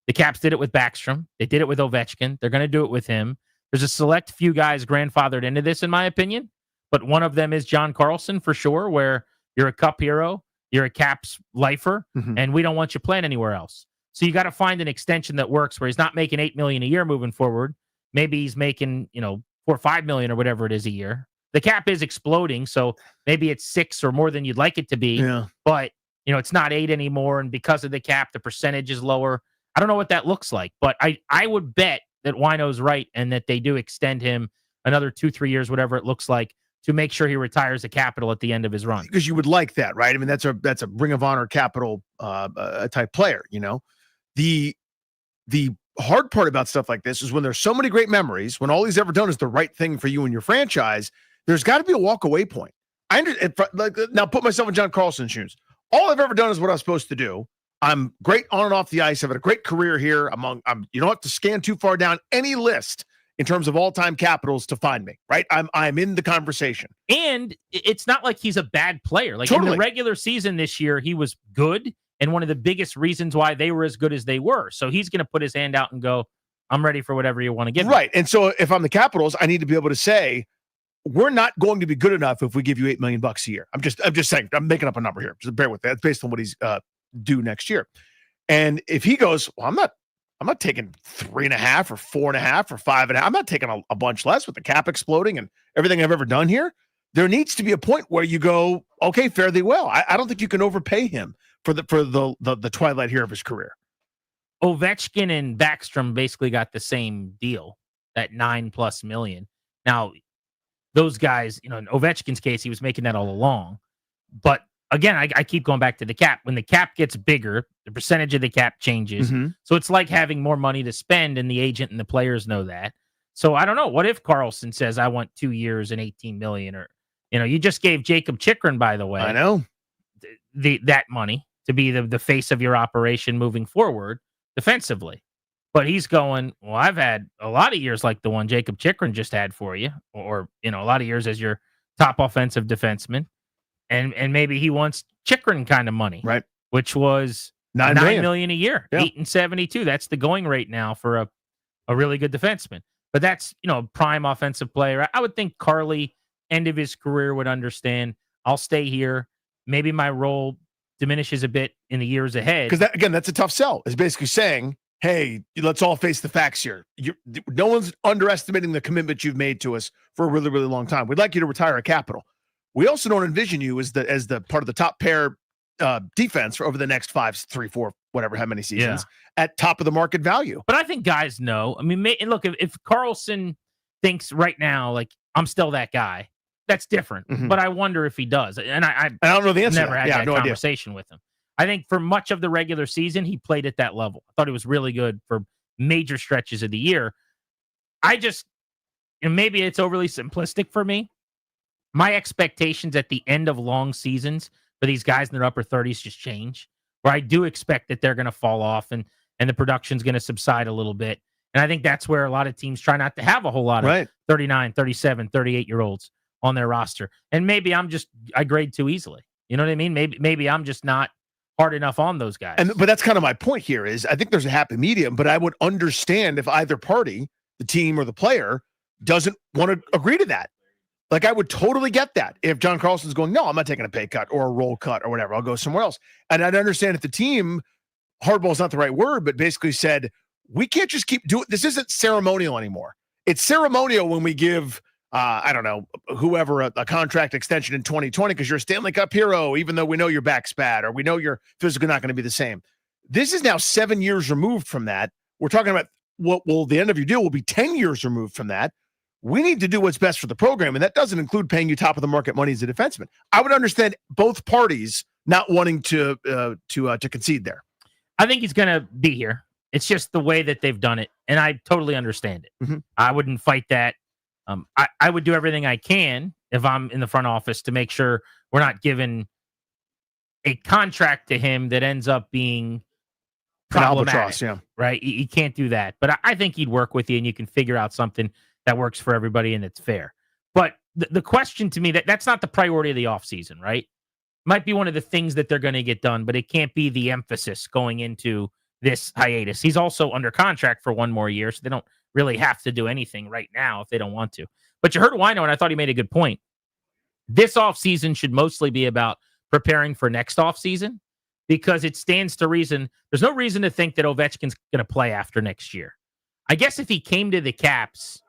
The Caps did it with Backstrom. They did it with Ovechkin. They're going to do it with him. There's a select few guys grandfathered into this, in my opinion, but one of them is John Carlson for sure, where you're a Cup hero, you're a Caps lifer, and we don't want you playing anywhere else. So you got to find an extension that works where he's not making $8 million a year moving forward. Maybe he's making, $4 or $5 million or whatever it is a year. The cap is exploding, so maybe it's 6 or more than you'd like it to be. Yeah. But it's not 8 anymore, and because of the cap, the percentage is lower. I don't know what that looks like, but I would bet that Wino's right and that they do extend him another 2-3 years, whatever it looks like, to make sure he retires the capital at the end of his run. Because you would like that, right? I mean, that's a Ring of Honor capital type player. The hard part about stuff like this is when there's so many great memories, when all he's ever done is the right thing for you and your franchise, there's got to be a walk away point. Now put myself in John Carlson's shoes. All I've ever done is what I was supposed to do. I'm great on and off the ice. I've had a great career here. You don't have to scan too far down any list in terms of all-time Capitals to find me, right? I'm in the conversation. And it's not like he's a bad player. Like Totally. in the regular season this year, he was good and one of the biggest reasons why they were as good as they were. So he's going to put his hand out and go, I'm ready for whatever you want to give me. Right. And so if I'm the Capitals, I need to be able to say, we're not going to be good enough if we give you $8 million a year. I'm just saying, I'm making up a number here. Just bear with that. It's based on what he's due next year. And if he goes, well, I'm not taking 3.5 or 4.5 or 5.5. I'm not taking a bunch less with the cap exploding and everything I've ever done here. There needs to be a point where you go, okay, fare thee well. I don't think you can overpay him for the twilight here of his career. Ovechkin and Backstrom basically got the same deal, that $9+ million. Now, those guys, in Ovechkin's case, he was making that all along. But again, I keep going back to the cap. When the cap gets bigger, the percentage of the cap changes. So it's like having more money to spend, and the agent and the players know that. So I don't know. What if Carlson says, I want 2 years and $18 million? Or, you just gave Jacob Chikrin, by the way. I know. That money to be the face of your operation moving forward defensively. But he's going, well, I've had a lot of years like the one Jacob Chikrin just had for you, or a lot of years as your top offensive defenseman. And maybe he wants Chikrin kind of money, right? Which was $9 million a year, yeah. 8.72. That's the going rate now for a really good defenseman. But that's prime offensive player. I would think Carly, end of his career, would understand. I'll stay here. Maybe my role diminishes a bit in the years ahead. Because that's a tough sell. It's basically saying, hey, let's all face the facts here. No one's underestimating the commitment you've made to us for a really, really long time. We'd like you to retire at Capital. We also don't envision you as the part of the top pair defense for over the next 5, 3, 4, whatever, how many seasons at top of the market value. But I think guys know. I mean, and look, if Carlson thinks right now, like, I'm still that guy, that's different. But I wonder if he does. And I don't know the answer. Never had that conversation with him. I think for much of the regular season, he played at that level. I thought he was really good for major stretches of the year. And maybe it's overly simplistic for me. My expectations at the end of long seasons for these guys in their upper 30s just change, where I do expect that they're going to fall off and the production's going to subside a little bit. And I think that's where a lot of teams try not to have a whole lot of 39, 37, 38-year-olds on their roster. And maybe I grade too easily. You know what I mean? Maybe I'm just not hard enough on those guys. But that's kind of my point here is I think there's a happy medium, but I would understand if either party, the team or the player, doesn't want to agree to that. Like, I would totally get that if John Carlson's going, no, I'm not taking a pay cut or a roll cut or whatever. I'll go somewhere else. And I'd understand if the team, hardball is not the right word, but basically said, we can't just keep doing this. Isn't ceremonial anymore. It's ceremonial when we give, I don't know, whoever a contract extension in 2020 because you're a Stanley Cup hero, even though we know your back's bad or we know you're physically not going to be the same. This is now 7 years removed from that. We're talking about the end of your deal will be 10 years removed from that. We need to do what's best for the program, and that doesn't include paying you top of the market money as a defenseman. I would understand both parties not wanting to concede there. I think he's going to be here. It's just the way that they've done it, and I totally understand it. I wouldn't fight that. I would do everything I can if I'm in the front office to make sure we're not giving a contract to him that ends up being problematic. Albatross, right? You can't do that. But I think he'd work with you, and you can figure out something that works for everybody and it's fair. But the question to me, that's not the priority of the offseason, right? Might be one of the things that they're going to get done, but it can't be the emphasis going into this hiatus. He's also under contract for one more year, so they don't really have to do anything right now if they don't want to. But you heard Wino, and I thought he made a good point. This offseason should mostly be about preparing for next offseason because it stands to reason. There's no reason to think that Ovechkin's going to play after next year. I guess if he came to the Caps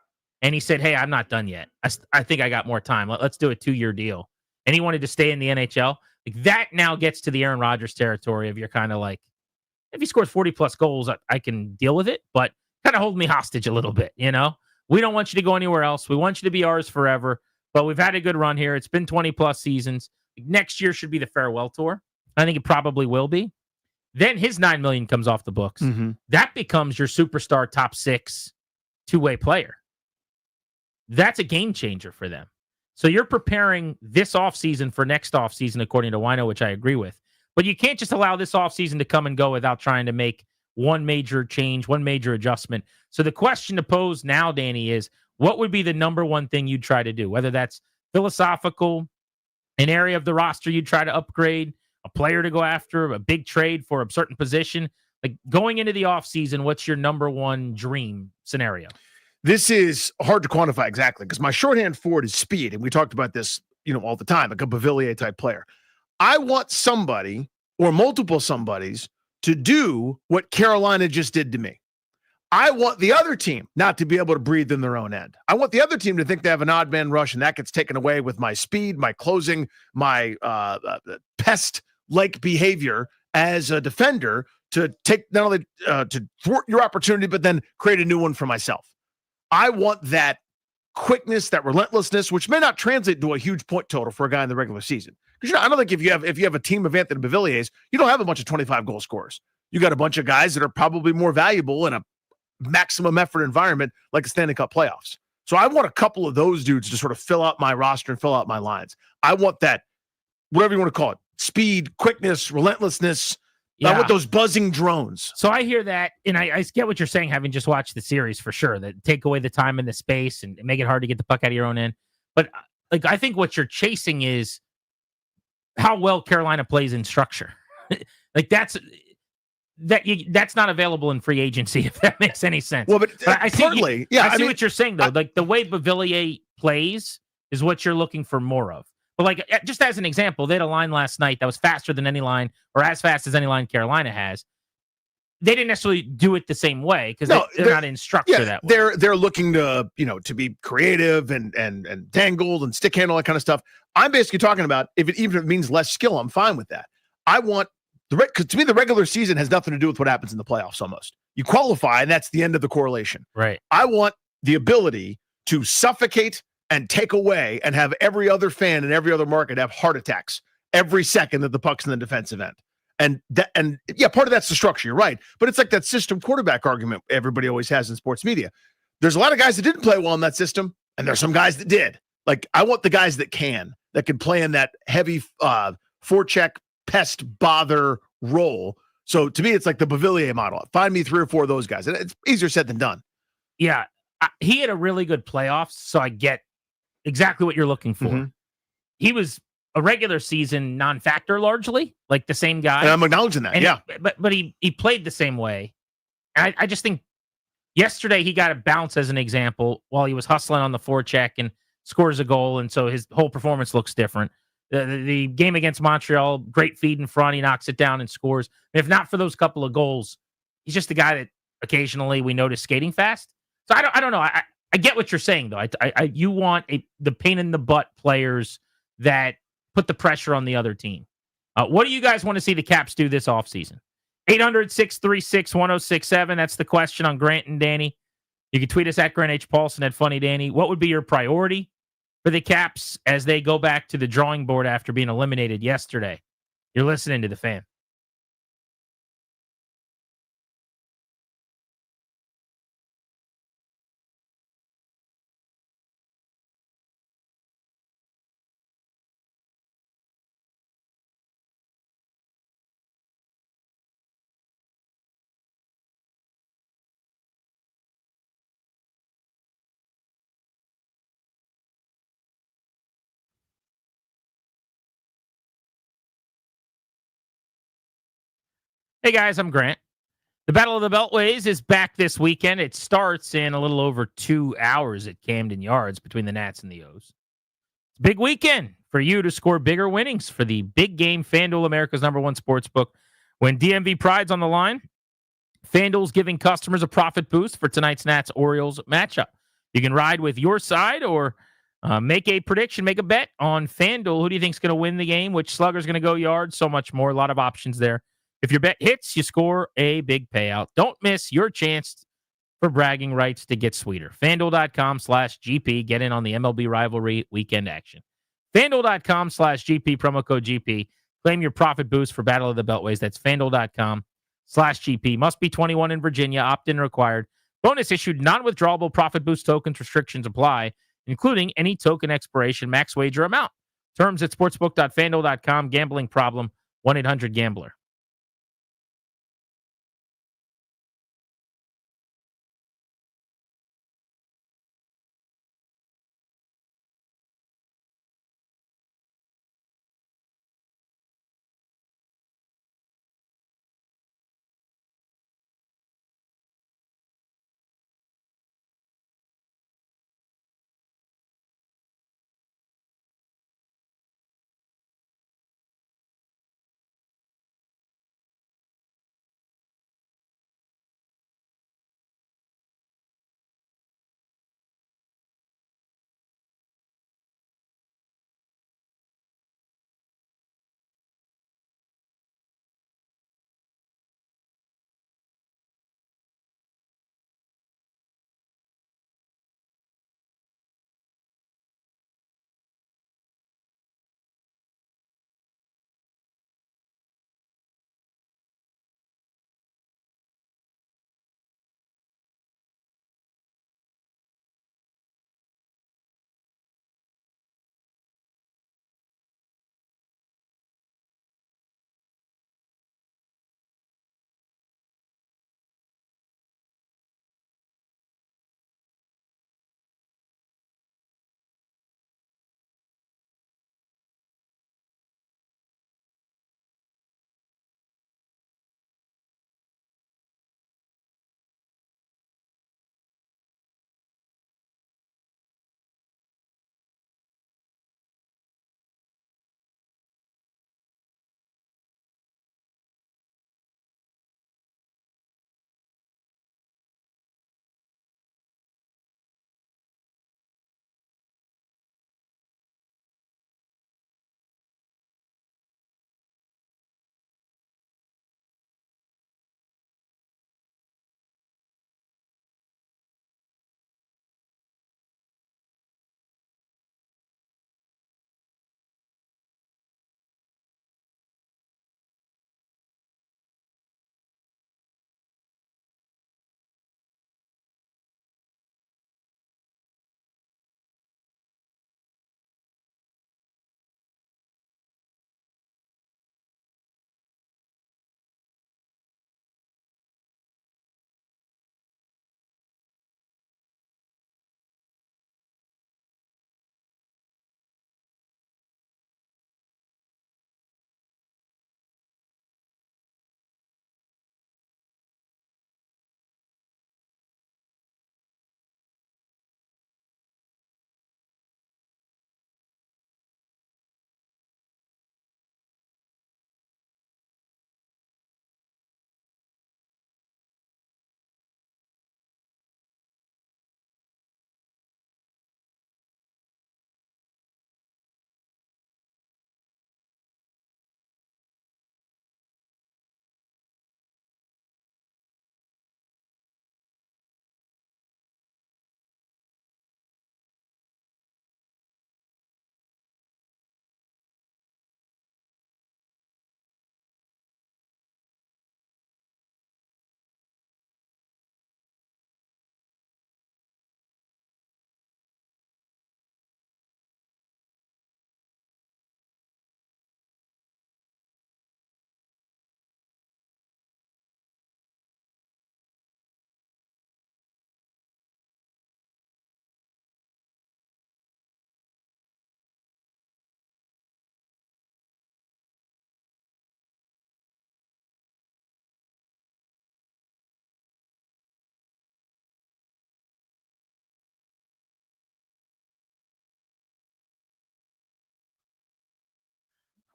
and he said, hey, I'm not done yet. I think I got more time. Let's do a 2-year deal. And he wanted to stay in the NHL. Like that now gets to the Aaron Rodgers territory of you're kind of like, if he scores 40-plus goals, I can deal with it, but kind of hold me hostage a little bit, you know? We don't want you to go anywhere else. We want you to be ours forever, but we've had a good run here. It's been 20-plus seasons. Next year should be the farewell tour. I think it probably will be. Then his $9 million comes off the books. Mm-hmm. That becomes your superstar top 6 two-way player. That's a game changer for them. So you're preparing this offseason for next offseason, according to Wino, which I agree with. But you can't just allow this offseason to come and go without trying to make one major change, one major adjustment. So the question to pose now, Danny, is what would be the number one thing you'd try to do? Whether that's philosophical, an area of the roster you'd try to upgrade, a player to go after, a big trade for a certain position. Like going into the offseason, what's your number one dream scenario? This is hard to quantify exactly because my shorthand for it is speed. And we talked about this, all the time, like a Beauvillier type player. I want somebody or multiple somebodies to do what Carolina just did to me. I want the other team not to be able to breathe in their own end. I want the other team to think they have an odd man rush, and that gets taken away with my speed, my closing, my pest-like behavior as a defender to take not only to thwart your opportunity, but then create a new one for myself. I want that quickness, that relentlessness, which may not translate to a huge point total for a guy in the regular season. Because I don't think if you have a team of Anthony Beauvilliers, you don't have a bunch of 25 goal scorers. You got a bunch of guys that are probably more valuable in a maximum effort environment like the Stanley Cup playoffs. So I want a couple of those dudes to sort of fill out my roster and fill out my lines. I want that, whatever you want to call it, speed, quickness, relentlessness. Yeah. I want those buzzing drones. So I hear that, and I get what you're saying, having just watched the series for sure, that take away the time and the space and make it hard to get the puck out of your own end. But like I think what you're chasing is how well Carolina plays in structure. Like that's not available in free agency, if that makes any sense. Well, but I see, partly, I see what you're saying though. Like the way Beauvillier plays is what you're looking for more of. But like just as an example, they had a line last night that was faster than any line, or as fast as any line Carolina has. They didn't necessarily do it the same way because they're not in structure that way. They're looking to to be creative and dangled and stick handle, that kind of stuff. I'm basically talking about even if it means less skill, I'm fine with that. I want because to me the regular season has nothing to do with what happens in the playoffs. Almost you qualify and that's the end of the correlation. Right. I want the ability to suffocate and take away and have every other fan in every other market have heart attacks every second that the puck's in the defensive end. And part of that's the structure. You're right. But it's like that system quarterback argument everybody always has in sports media. There's a lot of guys that didn't play well in that system, and there's some guys that did. Like, I want the guys that can play in that heavy forecheck, pest, bother role. So to me, it's like the Beauvillier model. Find me 3 or 4 of those guys. And it's easier said than done. Yeah. He had a really good playoffs, so I get exactly what you're looking for. Mm-hmm. He was a regular season non-factor largely, like the same guy. And I'm acknowledging that, yeah. But he played the same way. And I just think yesterday he got a bounce as an example while he was hustling on the forecheck and scores a goal, and so his whole performance looks different. The game against Montreal, great feed in front, he knocks it down and scores. If not for those couple of goals, he's just a guy that occasionally we notice skating fast. So I don't know. I get what you're saying, though. You want the pain in the butt players that put the pressure on the other team. What do you guys want to see the Caps do this offseason? 800-636-1067. That's the question on Grant and Danny. You can tweet us at Grant H. Paulson at Funny Danny. What would be your priority for the Caps as they go back to the drawing board after being eliminated yesterday? You're listening to The Fan. Hey, guys, I'm Grant. The Battle of the Beltways is back this weekend. It starts in a little over 2 hours at Camden Yards between the Nats and the O's. It's a big weekend for you to score bigger winnings for the big game FanDuel, America's #1 sports book. When DMV Pride's on the line, FanDuel's giving customers a profit boost for tonight's Nats-Orioles matchup. You can ride with your side or make a prediction, make a bet on FanDuel. Who do you think is going to win the game? Which slugger's going to go yard? So much more. A lot of options there. If your bet hits, you score a big payout. Don't miss your chance for bragging rights to get sweeter. FanDuel.com/GP. Get in on the MLB rivalry weekend action. FanDuel.com/GP, promo code GP. Claim your profit boost for Battle of the Beltways. That's FanDuel.com/GP. Must be 21 in Virginia. Opt-in required. Bonus issued non-withdrawable profit boost tokens. Restrictions apply, including any token expiration, max wager amount. Terms at sportsbook.fanduel.com. Gambling problem, 1-800-GAMBLER.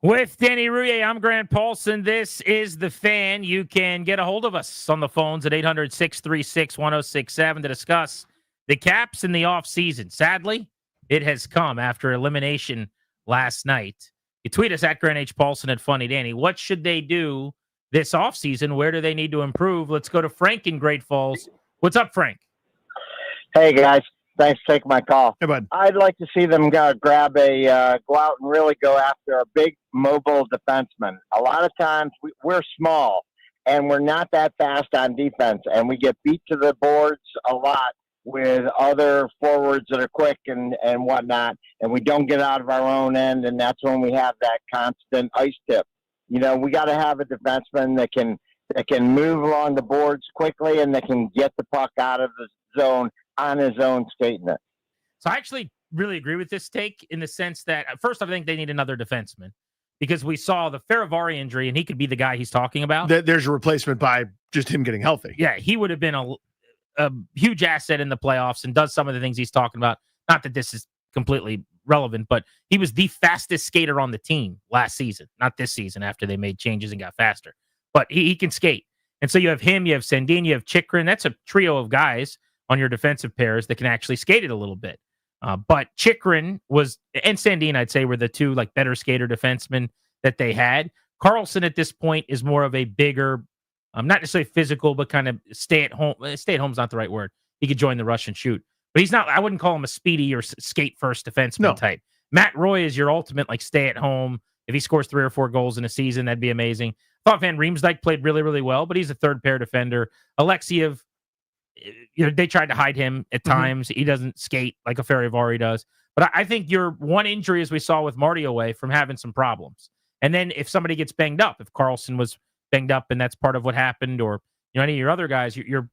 With Danny Rouhier, I'm Grant Paulson. This is The Fan. You can get a hold of us on the phones at 800-636-1067 to discuss the Caps in the offseason. Sadly, it has come after elimination last night. You tweet us at Grant H. Paulson at Funny Danny. What should they do this offseason? Where do they need to improve? Let's go to Frank in Great Falls. What's up, Frank? Hey, guys. Thanks for taking my call. Hey, bud. I'd like to see them go out and really go after a big mobile defenseman. A lot of times we're small and we're not that fast on defense, and we get beat to the boards a lot with other forwards that are quick and whatnot, and we don't get out of our own end, and that's when we have that constant ice tip. You know, we got to have a defenseman that can move along the boards quickly and that can get the puck out of the zone on his own skating it. So I actually really agree with this take in the sense that, first, I think they need another defenseman because we saw the Faravari injury, and he could be the guy he's talking about. There's a replacement by just him getting healthy. Yeah, he would have been a huge asset in the playoffs and does some of the things he's talking about. Not that this is completely relevant, but he was the fastest skater on the team last season, not this season after they made changes and got faster. But he can skate. And so you have him, you have Sandin, you have Chychrun. That's a trio of guys on your defensive pairs that can actually skate it a little bit. But Chychrun and Sandin, I'd say, were the two like better skater defensemen that they had. Karlsson at this point is more of a bigger, not necessarily physical, but kind of stay at home. Stay at home is not the right word. He could join the rush and shoot, but he's not. I wouldn't call him a speedy or skate first defenseman type. Matt Roy is your ultimate like stay at home. If he scores 3 or 4 goals in a season, that'd be amazing. I thought Van Riemsdyk played really, really well, but he's a third pair defender. Alexiev, they tried to hide him at times. He doesn't skate like a Faravari does. But I think your one injury, as we saw with Marty away, from having some problems. And then if somebody gets banged up, if Karlsson was banged up and that's part of what happened, or any of your other guys, you're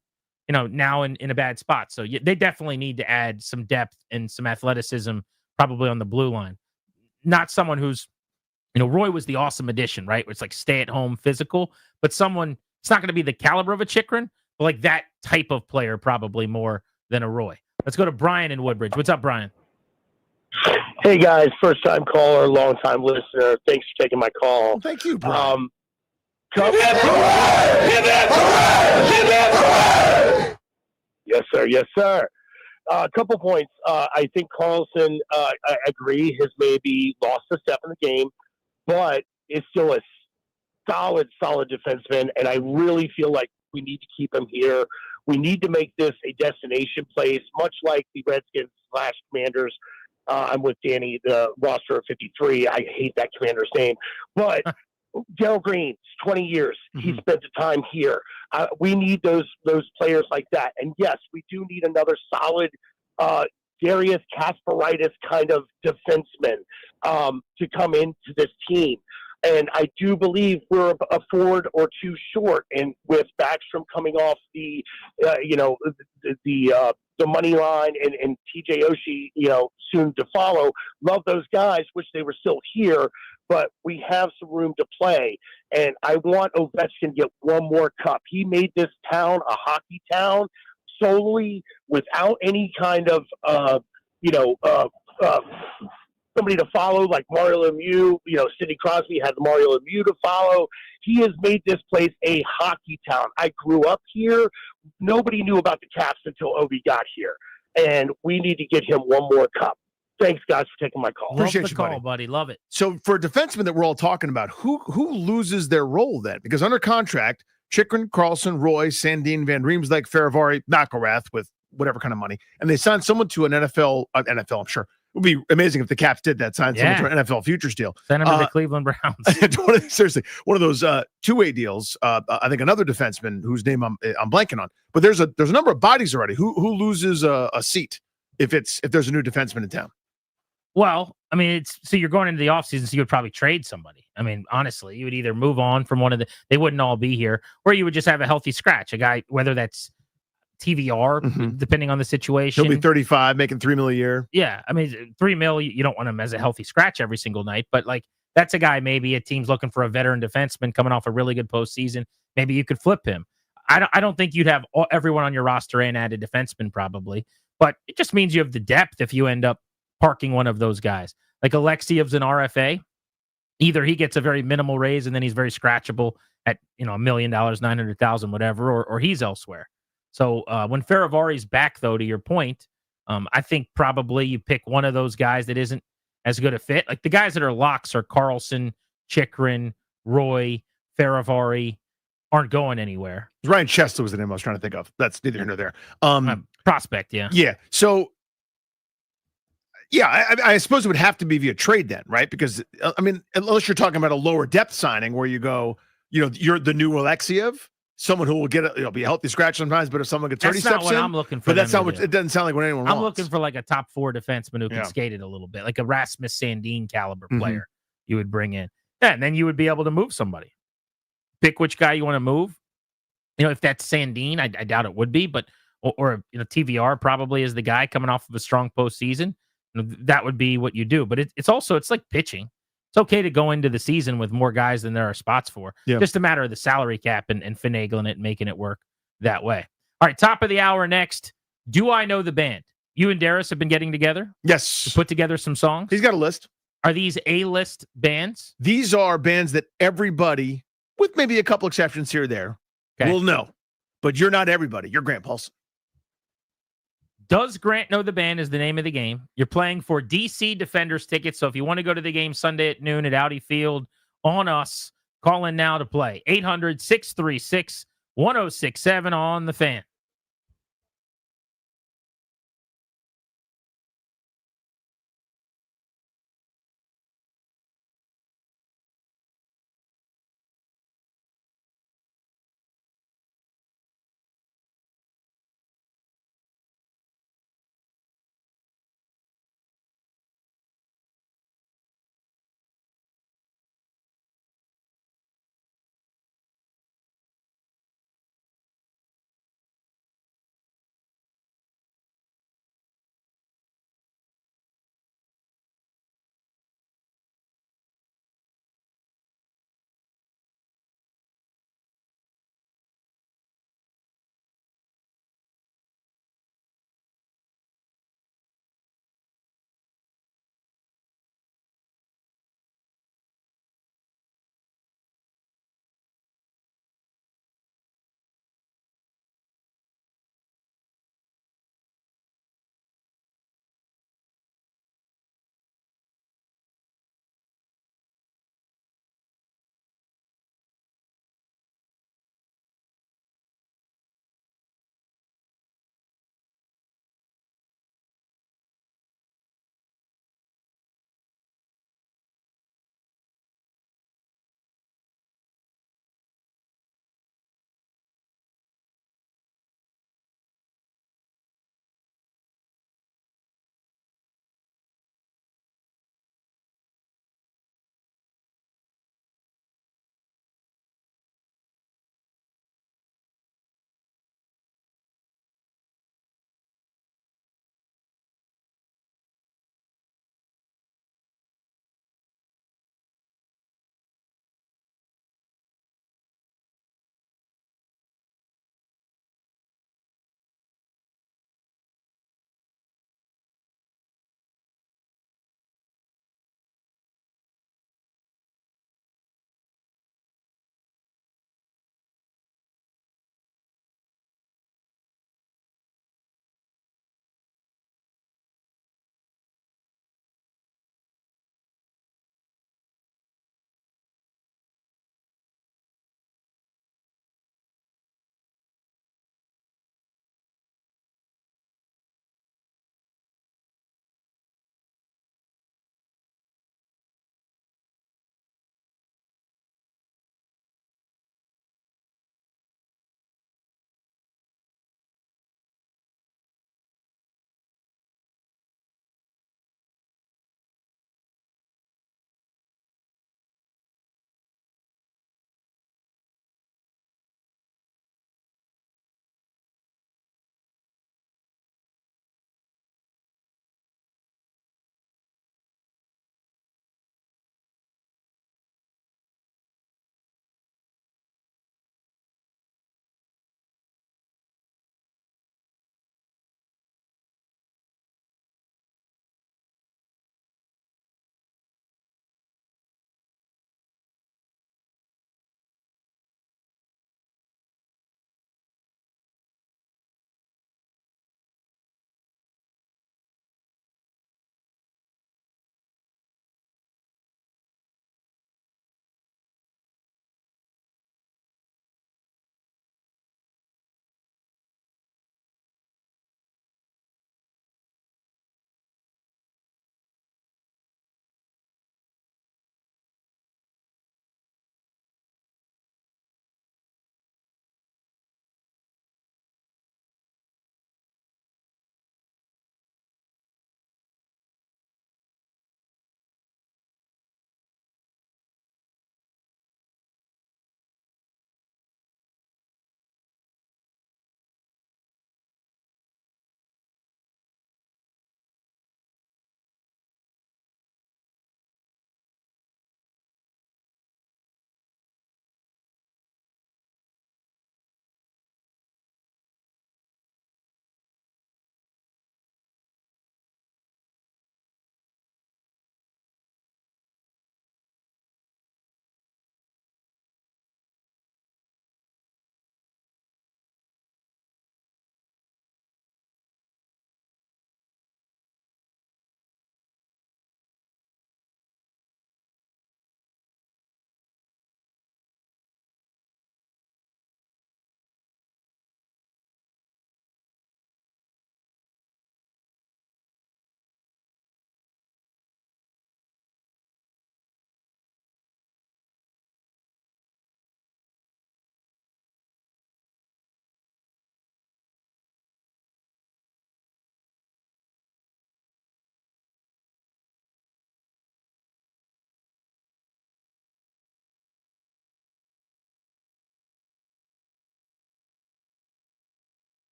now in a bad spot. So they definitely need to add some depth and some athleticism, probably on the blue line. Not someone who's, Roy was the awesome addition, right? Where it's like stay at home physical, but someone, it's not going to be the caliber of a Chychrun, but like that type of player, probably more than a Roy. Let's go to Brian in Woodbridge. What's up, Brian? Hey, guys. First-time caller, long-time listener. Thanks for taking my call. Well, thank you, Brian. Yes, sir. Yes, sir. A couple points. I think Karlsson, I agree, has maybe lost a step in the game, but is still a solid defenseman, and I really feel like we need to keep him here. We need to make this a destination place, much like the Redskins/Commanders. I'm with Danny, the roster of 53. I hate that Commander's name. But Gerald Green, 20 years. He spent the time here. We need those players like that. And, yes, we do need another solid Darius Kasparaitis kind of defenseman to come into this team. And I do believe we're a forward or two short. And with Backstrom coming off the money line and TJ Oshie, soon to follow, love those guys, wish they were still here, but we have some room to play. And I want Ovechkin to get one more cup. He made this town a hockey town solely without any kind of, somebody to follow like Mario Lemieux. Sidney Crosby had Mario Lemieux to follow. He has made this place a hockey town. I grew up here. Nobody knew about the Caps until Ovi got here. And we need to get him one more cup. Thanks, guys, for taking my call. Appreciate you, buddy. Love it. So for a defenseman that we're all talking about, who loses their role then? Because under contract, Chychrun, Karlsson, Roy, Sandin, Van Riemsdyk, Faravari, McElrath with whatever kind of money, and they signed someone to an NFL, I'm sure. It would be amazing if the Caps did that, sign someone to an NFL futures deal. Send him to the Cleveland Browns. Seriously, one of those two-way deals. I think another defenseman whose name I'm blanking on. But there's a number of bodies already. Who loses a seat if there's a new defenseman in town? Well, I mean, so you're going into the offseason, so you would probably trade somebody. I mean, honestly, you would either move on from they wouldn't all be here, or you would just have a healthy scratch, a guy, whether that's TVR, depending on the situation. He'll be 35, making $3 million a year. Yeah, I mean, $3 million, you don't want him as a healthy scratch every single night, but like that's a guy maybe a team's looking for a veteran defenseman coming off a really good postseason. Maybe you could flip him. I don't think you'd have everyone on your roster and add a defenseman probably, but it just means you have the depth if you end up parking one of those guys. Like Alexiev's an RFA. Either he gets a very minimal raise and then he's very scratchable at $1 million, 900,000, whatever, or he's elsewhere. So when Ferravari's back, though, to your point, I think probably you pick one of those guys that isn't as good a fit. Like the guys that are locks are Carlson, Chikrin, Roy, Ferravari, aren't going anywhere. Ryan Chesler was the name I was trying to think of. That's neither here nor there. Prospect, yeah. Yeah. So, yeah, I suppose it would have to be via trade then, right? Because, I mean, unless you're talking about a lower depth signing where you go, you're the new Alexiev, someone who will get be a healthy scratch sometimes, but if someone gets 30 That's steps not what in, I'm looking for. but that's them not to what do. it doesn't sound like what anyone I'm wants. looking for like a top 4 defenseman who can Yeah. skate it a little bit, like a Rasmus Sandin caliber Mhm. player you would bring in. Yeah, and then you would be able to move somebody. Pick which guy you want to move. If that's Sandin, I doubt it would be, but or TVR probably is the guy coming off of a strong postseason. That would be what you do. But it's like pitching. It's okay to go into the season with more guys than there are spots for. Yeah. Just a matter of the salary cap and finagling it and making it work that way. All right, top of the hour next. Do I know the band? You and Darius have been getting together Yes. to put together some songs. He's got a list. Are these A-list bands? These are bands that everybody, with maybe a couple exceptions here or there, will know. But you're not everybody. You're Grant Paulson. Does Grant Know the Band is the name of the game. You're playing for DC Defenders tickets. So if you want to go to the game Sunday at noon at Audi Field on us, call in now to play. 800-636-1067 on the Fan.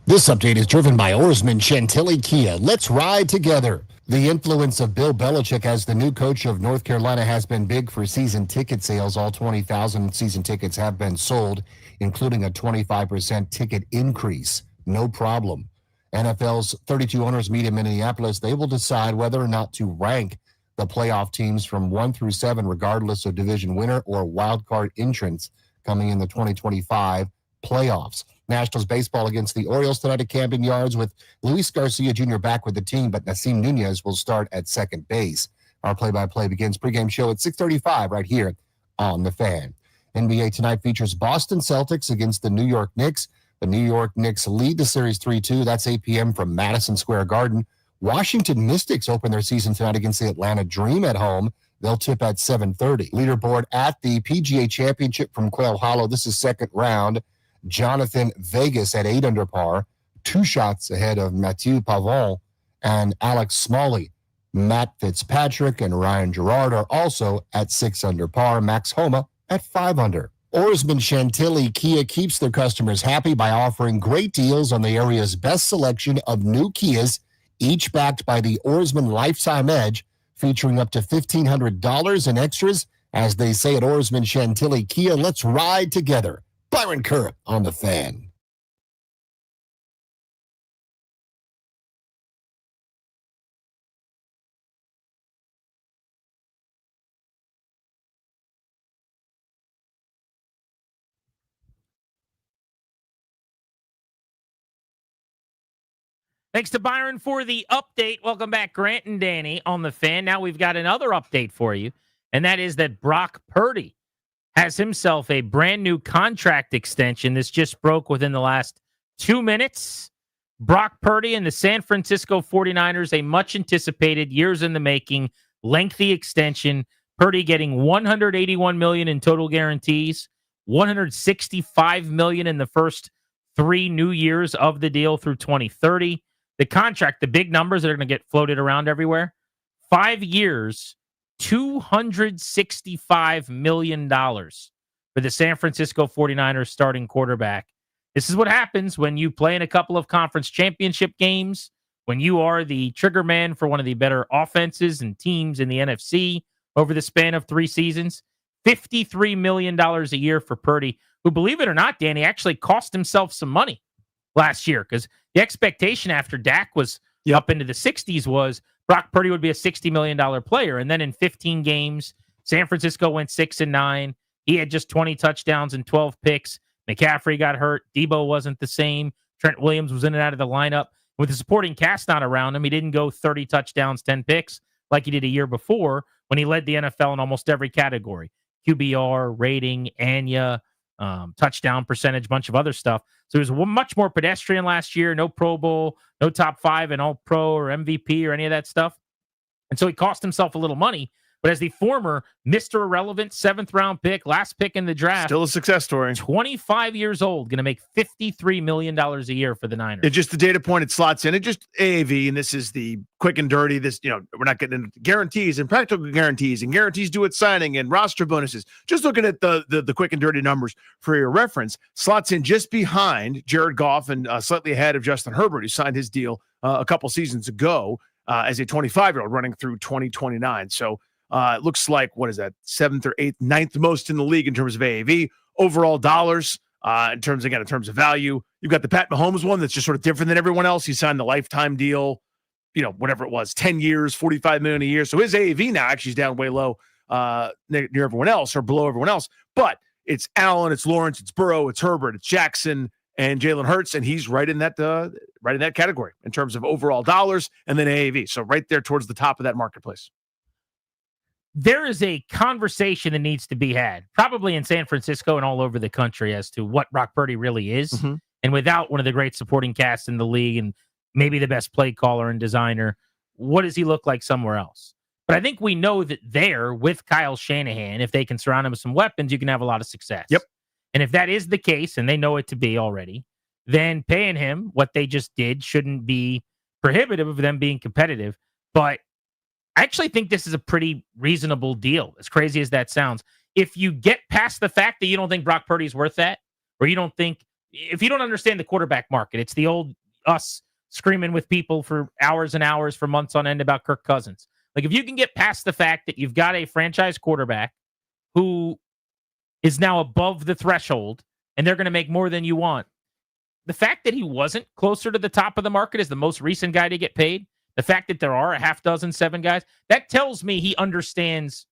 This update is driven by Oarsman Chantilly Kia. Let's ride together. The influence of Bill Belichick as the new coach of North Carolina has been big for season ticket sales. All 20,000 season tickets have been sold, including a 25% ticket increase. No problem. NFL's 32 owners meet in Minneapolis. They will decide whether or not to rank the playoff teams from 1 through 7, regardless of division winner or wild card entrants coming in the 2025 playoffs. Nationals baseball against the Orioles tonight at Camden Yards with Luis Garcia Jr. back with the team, but Nasim Nunez will start at second base. Our play-by-play begins pregame show at 6:35 right here on The Fan. NBA tonight features Boston Celtics against the New York Knicks. The New York Knicks lead the series 3-2. That's 8 p.m. from Madison Square Garden. Washington Mystics open their season tonight against the Atlanta Dream at home. They'll tip at 7:30. Leaderboard at the PGA Championship from Quail Hollow. This is second round. Jonathan Vegas at 8 under par, 2 shots ahead of Mathieu Pavon and Alex Smalley. Matt Fitzpatrick and Ryan Gerard are also at 6 under par. Max Homa at 5 under. Oarsman Chantilly Kia keeps their customers happy by offering great deals on the area's best selection of new Kias, each backed by the Oarsman Lifetime Edge, featuring up to $1,500 in extras. As they say at Oarsman Chantilly Kia, let's ride together. Byron Curran on The Fan. Thanks to Byron for the update. Welcome back, Grant and Danny on The Fan. Now we've got another update for you, and that is that Brock Purdy has himself a brand new contract extension. This just broke within the last 2 minutes. Brock Purdy and the San Francisco 49ers, a much anticipated, years in the making, lengthy extension. Purdy getting $181 million in total guarantees, $165 million in the first 3 new years of the deal through 2030. The contract, the big numbers that are going to get floated around everywhere, 5 years, $265 million for the San Francisco 49ers starting quarterback. This is what happens when you play in a couple of conference championship games, when you are the trigger man for one of the better offenses and teams in the NFC over the span of 3 seasons. $53 million a year for Purdy, who, believe it or not, Danny, actually cost himself some money last year, because the expectation after Dak was up into the 60s was Brock Purdy would be a $60 million player. And then in 15 games, San Francisco went 6-9. He had just 20 touchdowns and 12 picks. McCaffrey got hurt. Debo wasn't the same. Trent Williams was in and out of the lineup. With the supporting cast not around him, he didn't go 30 touchdowns, 10 picks like he did a year before when he led the NFL in almost every category. QBR, rating, ANYA, touchdown percentage, bunch of other stuff. So he was much more pedestrian last year. No Pro Bowl, no top 5 and All Pro or MVP or any of that stuff. And so he cost himself a little money. But as the former Mr. Irrelevant 7th round pick, last pick in the draft, still a success story. 25 years old, going to make $53 million a year for the Niners. It's just the data point it slots in. It just AAV, and this is the quick and dirty. This, we're not getting into guarantees and practical guarantees and guarantees due at signing and roster bonuses. Just looking at the quick and dirty numbers for your reference, slots in just behind Jared Goff and slightly ahead of Justin Herbert, who signed his deal a couple seasons ago as a 25-year-old running through 2029. So it looks like, what is that, 7th or 8th, 9th most in the league in terms of AAV. Overall dollars, in terms of value. You've got the Pat Mahomes one that's just sort of different than everyone else. He signed the lifetime deal, whatever it was, 10 years, $45 million a year. So his AAV now actually is down way low near everyone else or below everyone else. But it's Allen, it's Lawrence, it's Burrow, it's Herbert, it's Jackson, and Jalen Hurts, and he's right in that category in terms of overall dollars and then AAV. So right there towards the top of that marketplace. There is a conversation that needs to be had, probably in San Francisco and all over the country, as to what Brock Purdy really is. Mm-hmm. And without one of the great supporting casts in the league and maybe the best play caller and designer, what does he look like somewhere else? But I think we know that there, with Kyle Shanahan, if they can surround him with some weapons, you can have a lot of success. Yep. And if that is the case, and they know it to be already, then paying him what they just did shouldn't be prohibitive of them being competitive. But I actually think this is a pretty reasonable deal, as crazy as that sounds. If you get past the fact that you don't think Brock Purdy's worth that, or you don't think if you don't understand the quarterback market, it's the old us screaming with people for hours and hours for months on end about Kirk Cousins. Like, if you can get past the fact that you've got a franchise quarterback who is now above the threshold and they're going to make more than you want, the fact that he wasn't closer to the top of the market as the most recent guy to get paid, the fact that there are a half dozen 7 guys, that tells me he understands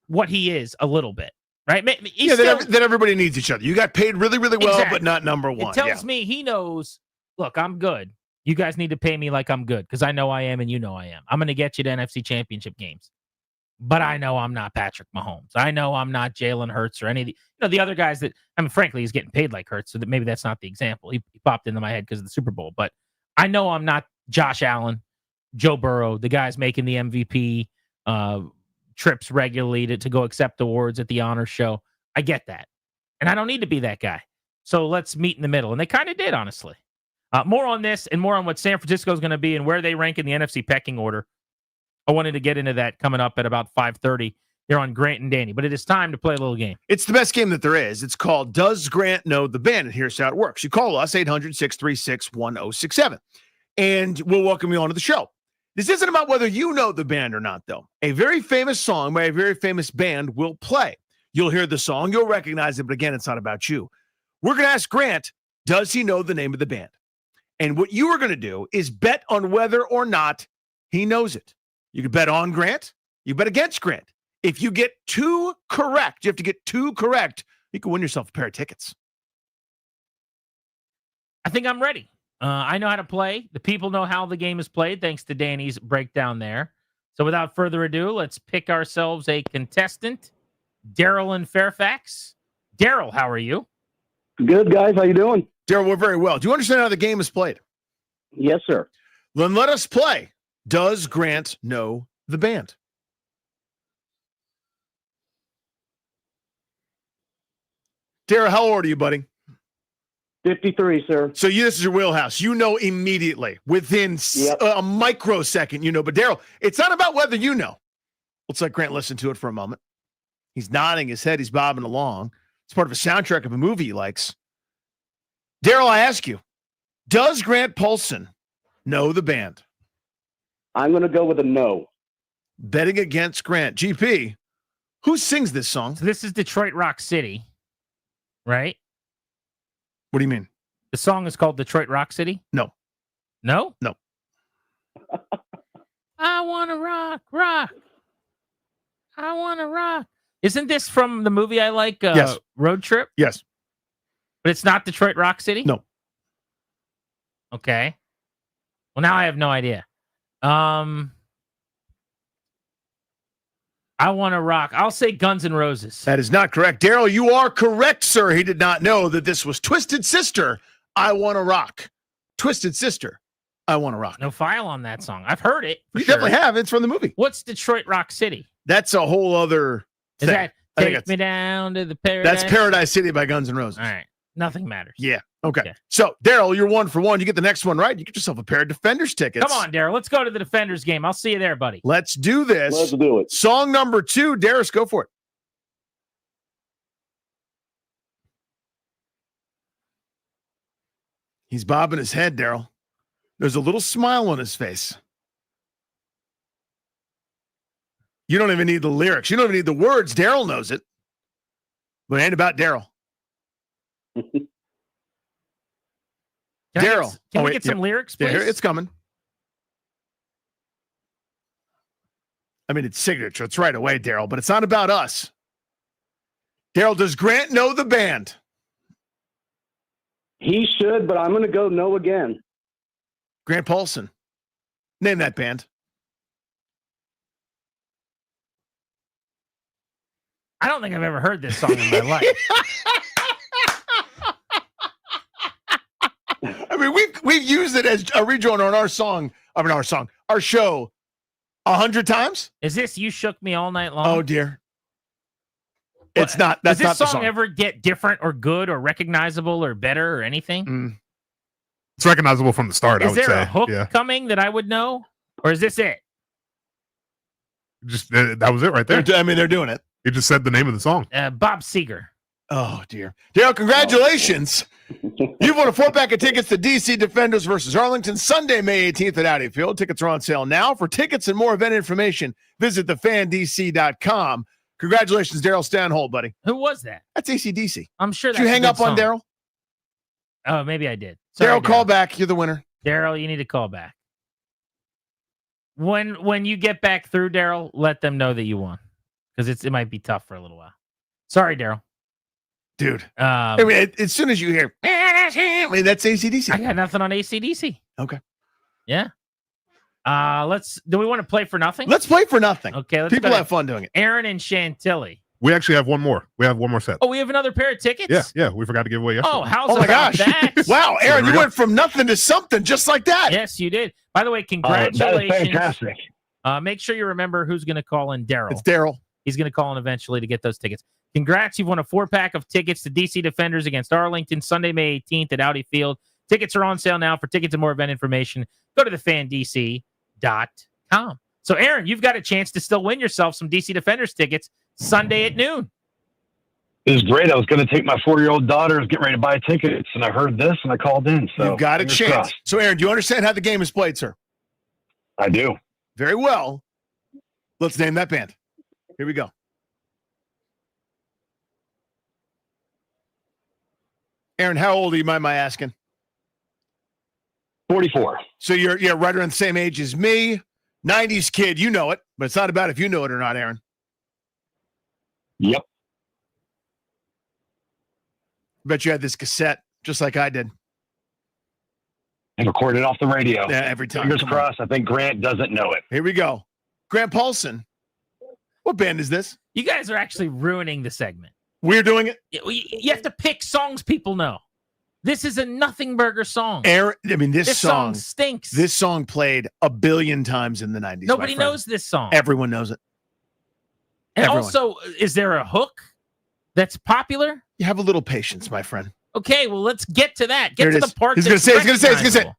what he is a little bit, right? That everybody needs each other. You got paid really, really well, Exactly. but not number one. It tells me he knows, look, I'm good. You guys need to pay me like I'm good because I know I am and you know I am. I'm going to get you to NFC Championship games. But I know I'm not Patrick Mahomes. I know I'm not Jalen Hurts or any of the other guys that, I mean, frankly, he's getting paid like Hurts, so that maybe that's not the example. He popped into my head because of the Super Bowl. But I know I'm not Josh Allen, Joe Burrow, the guys making the MVP trips regularly to go accept awards at the honor show. I get that. And I don't need to be that guy. So let's meet in the middle. And they kind of did, honestly. More on this and more on what San Francisco is going to be and where they rank in the NFC pecking order. I wanted to get into that coming up at about 5:30 here on Grant and Danny. But it is time to play a little game. It's the best game that there is. It's called Does Grant Know the Band? And here's how it works. You call us, 800-636-1067. And we'll welcome you onto the show. This isn't about whether you know the band or not, though. A very famous song by a very famous band will play. You'll hear the song. You'll recognize it. But again, it's not about you. We're going to ask Grant, does he know the name of the band? And what you are going to do is bet on whether or not he knows it. You can bet on Grant. You bet against Grant. If you get 2 correct, you have to get 2 correct, you can win yourself a pair of tickets. I think I'm ready. I know how to play. The people know how the game is played, thanks to Danny's breakdown there. So without further ado, let's pick ourselves a contestant. Daryl in Fairfax. Daryl, how are you? Good, guys. How you doing? Daryl, we're very well. Do you understand how the game is played? Yes, sir. Then let us play. Does Grant know the band? Daryl, how old are you, buddy? 53, sir. So this is your wheelhouse. You know immediately, within a microsecond, you know. But Daryl, it's not about whether you know. Let's let Grant listen to it for a moment. He's nodding his head. He's bobbing along. It's part of a soundtrack of a movie he likes. Daryl, I ask you, does Grant Paulson know the band? I'm going to go with a no. Betting against Grant. GP, who sings this song? So this is Detroit Rock City, right? What do you mean? The song is called Detroit Rock City? No. No? No. I want to rock, rock. I want to rock. Isn't this from the movie I like, Yes. Road Trip? Yes. But it's not Detroit Rock City? No. Okay. Well, now I have no idea. I want to rock. I'll say Guns N' Roses. That is not correct. Daryl, you are correct, sir. He did not know that this was Twisted Sister, I Want to Rock. Twisted Sister, I Want to Rock. No file on that song. I've heard it. You definitely have. It's from the movie. What's Detroit Rock City? That's a whole other Is thing. that I think Take Me Down to the Paradise? That's Paradise City by Guns N' Roses. All right. Nothing matters. Yeah. Okay. So, Daryl, you're 1 for 1. You get the next one right. You get yourself a pair of Defenders tickets. Come on, Daryl. Let's go to the Defenders game. I'll see you there, buddy. Let's do this. Let's do it. Song number 2. Darius, go for it. He's bobbing his head, Daryl. There's a little smile on his face. You don't even need the lyrics. You don't even need the words. Daryl knows it. But it ain't about Daryl. Daryl. Can we get some lyrics, please? Yeah, here, it's coming. I mean, it's signature. It's right away, Daryl, but it's not about us. Daryl, does Grant know the band? He should, but I'm going to go no again. Grant Paulson. Name that band. I don't think I've ever heard this song in my life. I mean, we've used it as a rejoin on our show 100 times. Is this You Shook Me All Night Long? Oh dear. It's not. That's Does not this the song song. ever get different or good or recognizable or better or anything? It's recognizable from the start. I Is would there say. a hook Yeah. coming that I would know? Or is this it? Just that was it right there. I mean, they're doing it. You just said the name of the song. Bob Seger. Oh, dear. Daryl, congratulations. You've won a 4-pack of tickets to DC Defenders versus Arlington Sunday, May 18th at Audi Field. Tickets are on sale now. For tickets and more event information, visit thefandc.com. Congratulations, Daryl Stanholt, buddy. Who was that? That's AC/DC. I'm sure Did you hang up on Daryl? Oh, maybe I did. Sorry, Daryl, call back. You're the winner. Daryl, you need to call back. When you get back through, Daryl, let them know that you won. Because it might be tough for a little while. Sorry, Daryl. Dude. I mean, as soon as you hear, I mean, that's AC/DC. I got nothing on AC/DC. Okay. Yeah. Do we want to play for nothing? Let's play for nothing. Okay. Let's People go to have fun doing it. Aaron and Chantilly. We actually have one more. We have one more set. Oh, we have another pair of tickets? Yeah. We forgot to give away yesterday. Oh, how's Oh my about gosh. that? Wow, Aaron, you went from nothing to something just like that. Yes, you did. By the way, congratulations. That is fantastic. Make sure you remember who's going to call in. Daryl. It's Daryl. He's going to call in eventually to get those tickets. Congrats. You've won a 4-pack of tickets to DC Defenders against Arlington Sunday, May 18th at Audi Field. Tickets are on sale now. For tickets and more event information, go to thefandc.com. So, Aaron, you've got a chance to still win yourself some DC Defenders tickets Sunday at noon. It was great. I was going to take my 4-year-old daughter, getting ready to buy tickets, and I heard this, and I called in. So You've got a fingers chance. crossed. So, Aaron, do you understand how the game is played, sir? I do. Very well. Let's name that band. Here we go. Aaron, how old are you, mind my asking? 44. So you're right around the same age as me. 90s kid, you know it, but it's not about if you know it or not, Aaron. Yep. Bet you had this cassette, just like I did. And recorded off the radio. Yeah, every time. Fingers Come on. crossed. I think Grant doesn't know it. Here we go. Grant Paulson. What band is this? You guys are actually ruining the segment. We're doing it. You have to pick songs people know. This is a Nothing Burger song. Aaron, I mean, this song stinks. This song played a billion times in the 90s. Nobody my friend. knows this song. Everyone knows it. And Everyone. also, is there a hook that's popular? You have a little patience, my friend. Okay, well, let's get to that. Here Get it to is. the part He's that's gonna say. recognizable.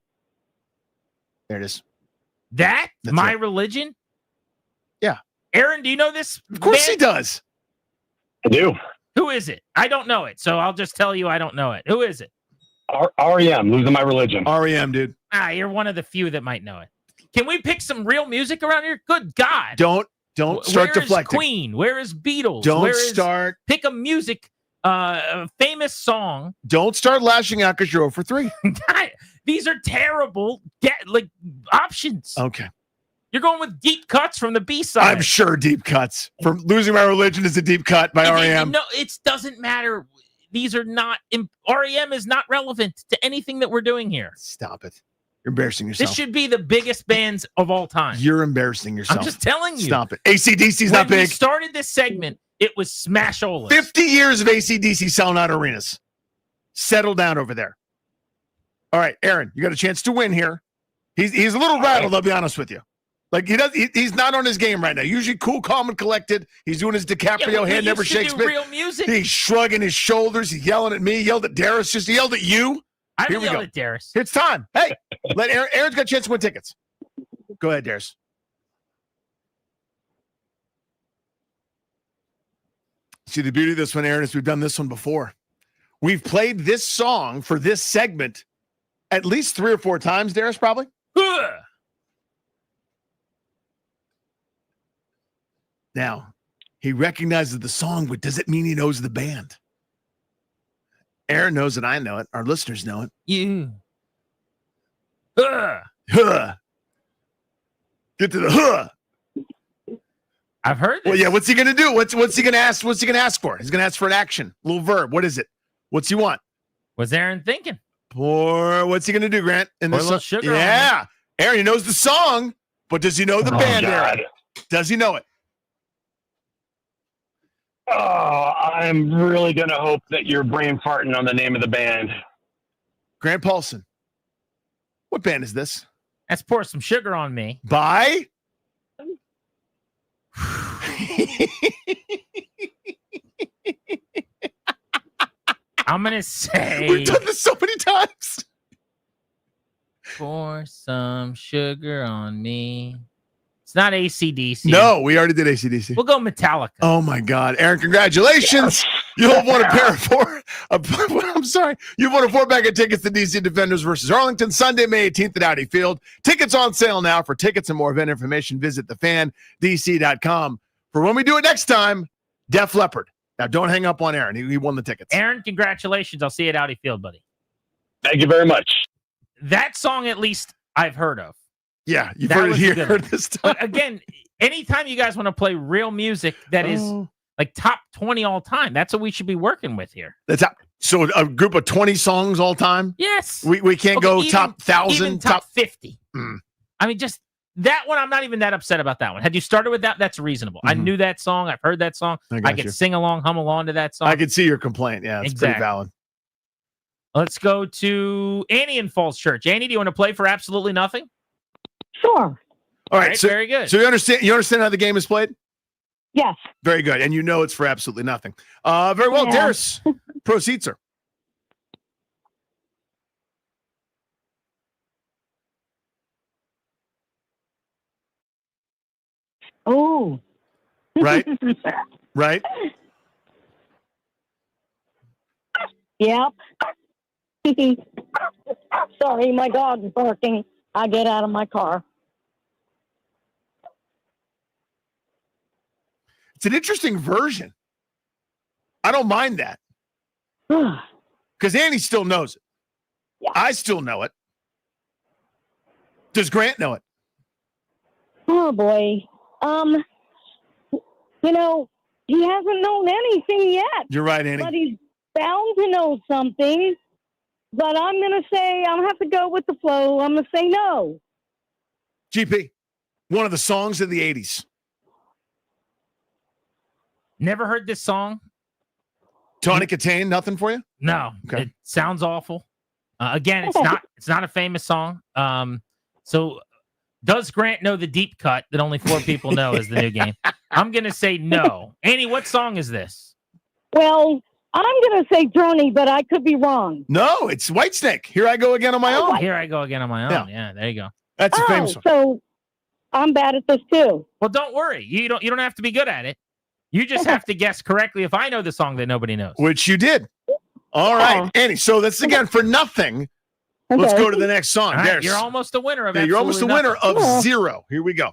There it is. That? That's My it. Religion? Yeah. Aaron, do you know this? Of course he band? does. I do. Who is it? I don't know it, so I'll just tell you I don't know it. Who is it? REM, Losing My Religion. REM, dude. You're one of the few that might know it. Can we pick some real music around here? Good God. Don't start Where is deflecting. Queen? Where is Beatles? Don't Where is- start. Pick a music, a famous song. Don't start lashing out because you're 0 for 3. These are terrible options. Okay. You're going with deep cuts from the B-side. I'm sure deep cuts. From Losing My Religion is a deep cut by REM. No, it doesn't matter. These are not. REM is not relevant to anything that we're doing here. Stop it. You're embarrassing yourself. This should be the biggest bands of all time. You're embarrassing yourself. I'm just telling you. Stop it. AC/DC's not When we big. started this segment, it was Smash-Olas. 50 years of AC/DC selling out arenas. Settle down over there. All right, Aaron, you got a chance to win here. He's a little rattled, I'll be honest with you. Like he's not on his game right now. Usually cool, calm, and collected. He's doing his DiCaprio hand never shakes. Real music. He's shrugging his shoulders. He's yelling at me. Yelled at Darius. Just yelled at you. I Here didn't we yell go. at Darius. It's time. Hey, let Aaron's got a chance to win tickets. Go ahead, Darius. See, the beauty of this one, Aaron, is we've done this one before. We've played this song for this segment at least 3 or 4 times, Darius, probably. Now, he recognizes the song, but does it mean he knows the band? Aaron knows it. I know it. Our listeners know it. You. Huh. Get to the huh. I've heard this. Well, yeah. What's he gonna do? What's he gonna ask? What's he gonna ask for? He's gonna ask for an action, a little verb. What is it? What's he want? What's Aaron thinking? Pour. What's he gonna do, Grant? In Pour a this little sugar on yeah. Aaron, he knows the song, but does he know the band? God. Aaron? Does he know it? Oh, I'm really going to hope that you're brain farting on the name of the band. Grant Paulson. What band is this? Let's pour some sugar on me. By? I'm going to say. We've done this so many times. Pour some sugar on me. It's not AC/DC. No, we already did AC/DC. We'll go Metallica. Oh, my God. Aaron, congratulations. Yes. You'll have won a pair of four. I'm sorry. You've won a 4-pack of tickets to DC Defenders versus Arlington Sunday, May 18th at Audi Field. Tickets on sale now. For tickets and more event information, visit thefandc.com. For when we do it next time, Def Leppard. Now, don't hang up on Aaron. He won the tickets. Aaron, congratulations. I'll see you at Audi Field, buddy. Thank you very much. That song, at least, I've heard of. Yeah, you've That heard it was a here good one. this time. But again, anytime you guys want to play real music that is like top 20 all time, that's what we should be working with here. So a group of 20 songs all time? Yes. We can't go even- top 1,000, even top 50. I mean, just that one, I'm not even that upset about that one. Had you started with that, that's reasonable. I knew that song. I've heard that song. I I got could you. sing along, hum along to that song. I could see your complaint. Yeah, it's pretty Exactly. valid. Let's go to Annie in Falls Church. Annie, do you want to play for absolutely nothing? Sure. All right, right, so, very good. So you understand how the game is played? Yes. Very good. And you know it's for absolutely nothing. Very well, Yeah. Darius. Proceed, sir. Oh. Right? Right? Yep. Sorry, my dog's barking. I get out of my car. It's an interesting version. I don't mind that. Because Annie still knows it. Yeah. I still know it. Does Grant know it? Oh boy. You know, he hasn't known anything yet. You're right, Annie. But he's bound to know something. But I'm gonna say I'm gonna have to go with the flow. I'm gonna say no. GP, one of the songs of the 80s. Never heard this song. Tawny Katane, nothing for you? No. Okay. It sounds awful. Again, it's not a famous song. So does Grant know the deep cut that only 4 people know is the new game? I'm gonna say no. Annie, what song is this? Well, I'm gonna say Journey, but I could be wrong. No, it's Whitesnake. Here I go again on my own. Here I go again on my own. Yeah, there you go. That's a famous one. So I'm bad at this too. Well, don't worry. You don't have to be good at it. You just have to guess correctly if I know the song that nobody knows. Which you did. All right, Annie. So that's again for nothing. Let's Okay. go to the next song. All right, There's- you're almost a winner of Yeah, you're almost a absolutely winner nothing. of 0. Here we go.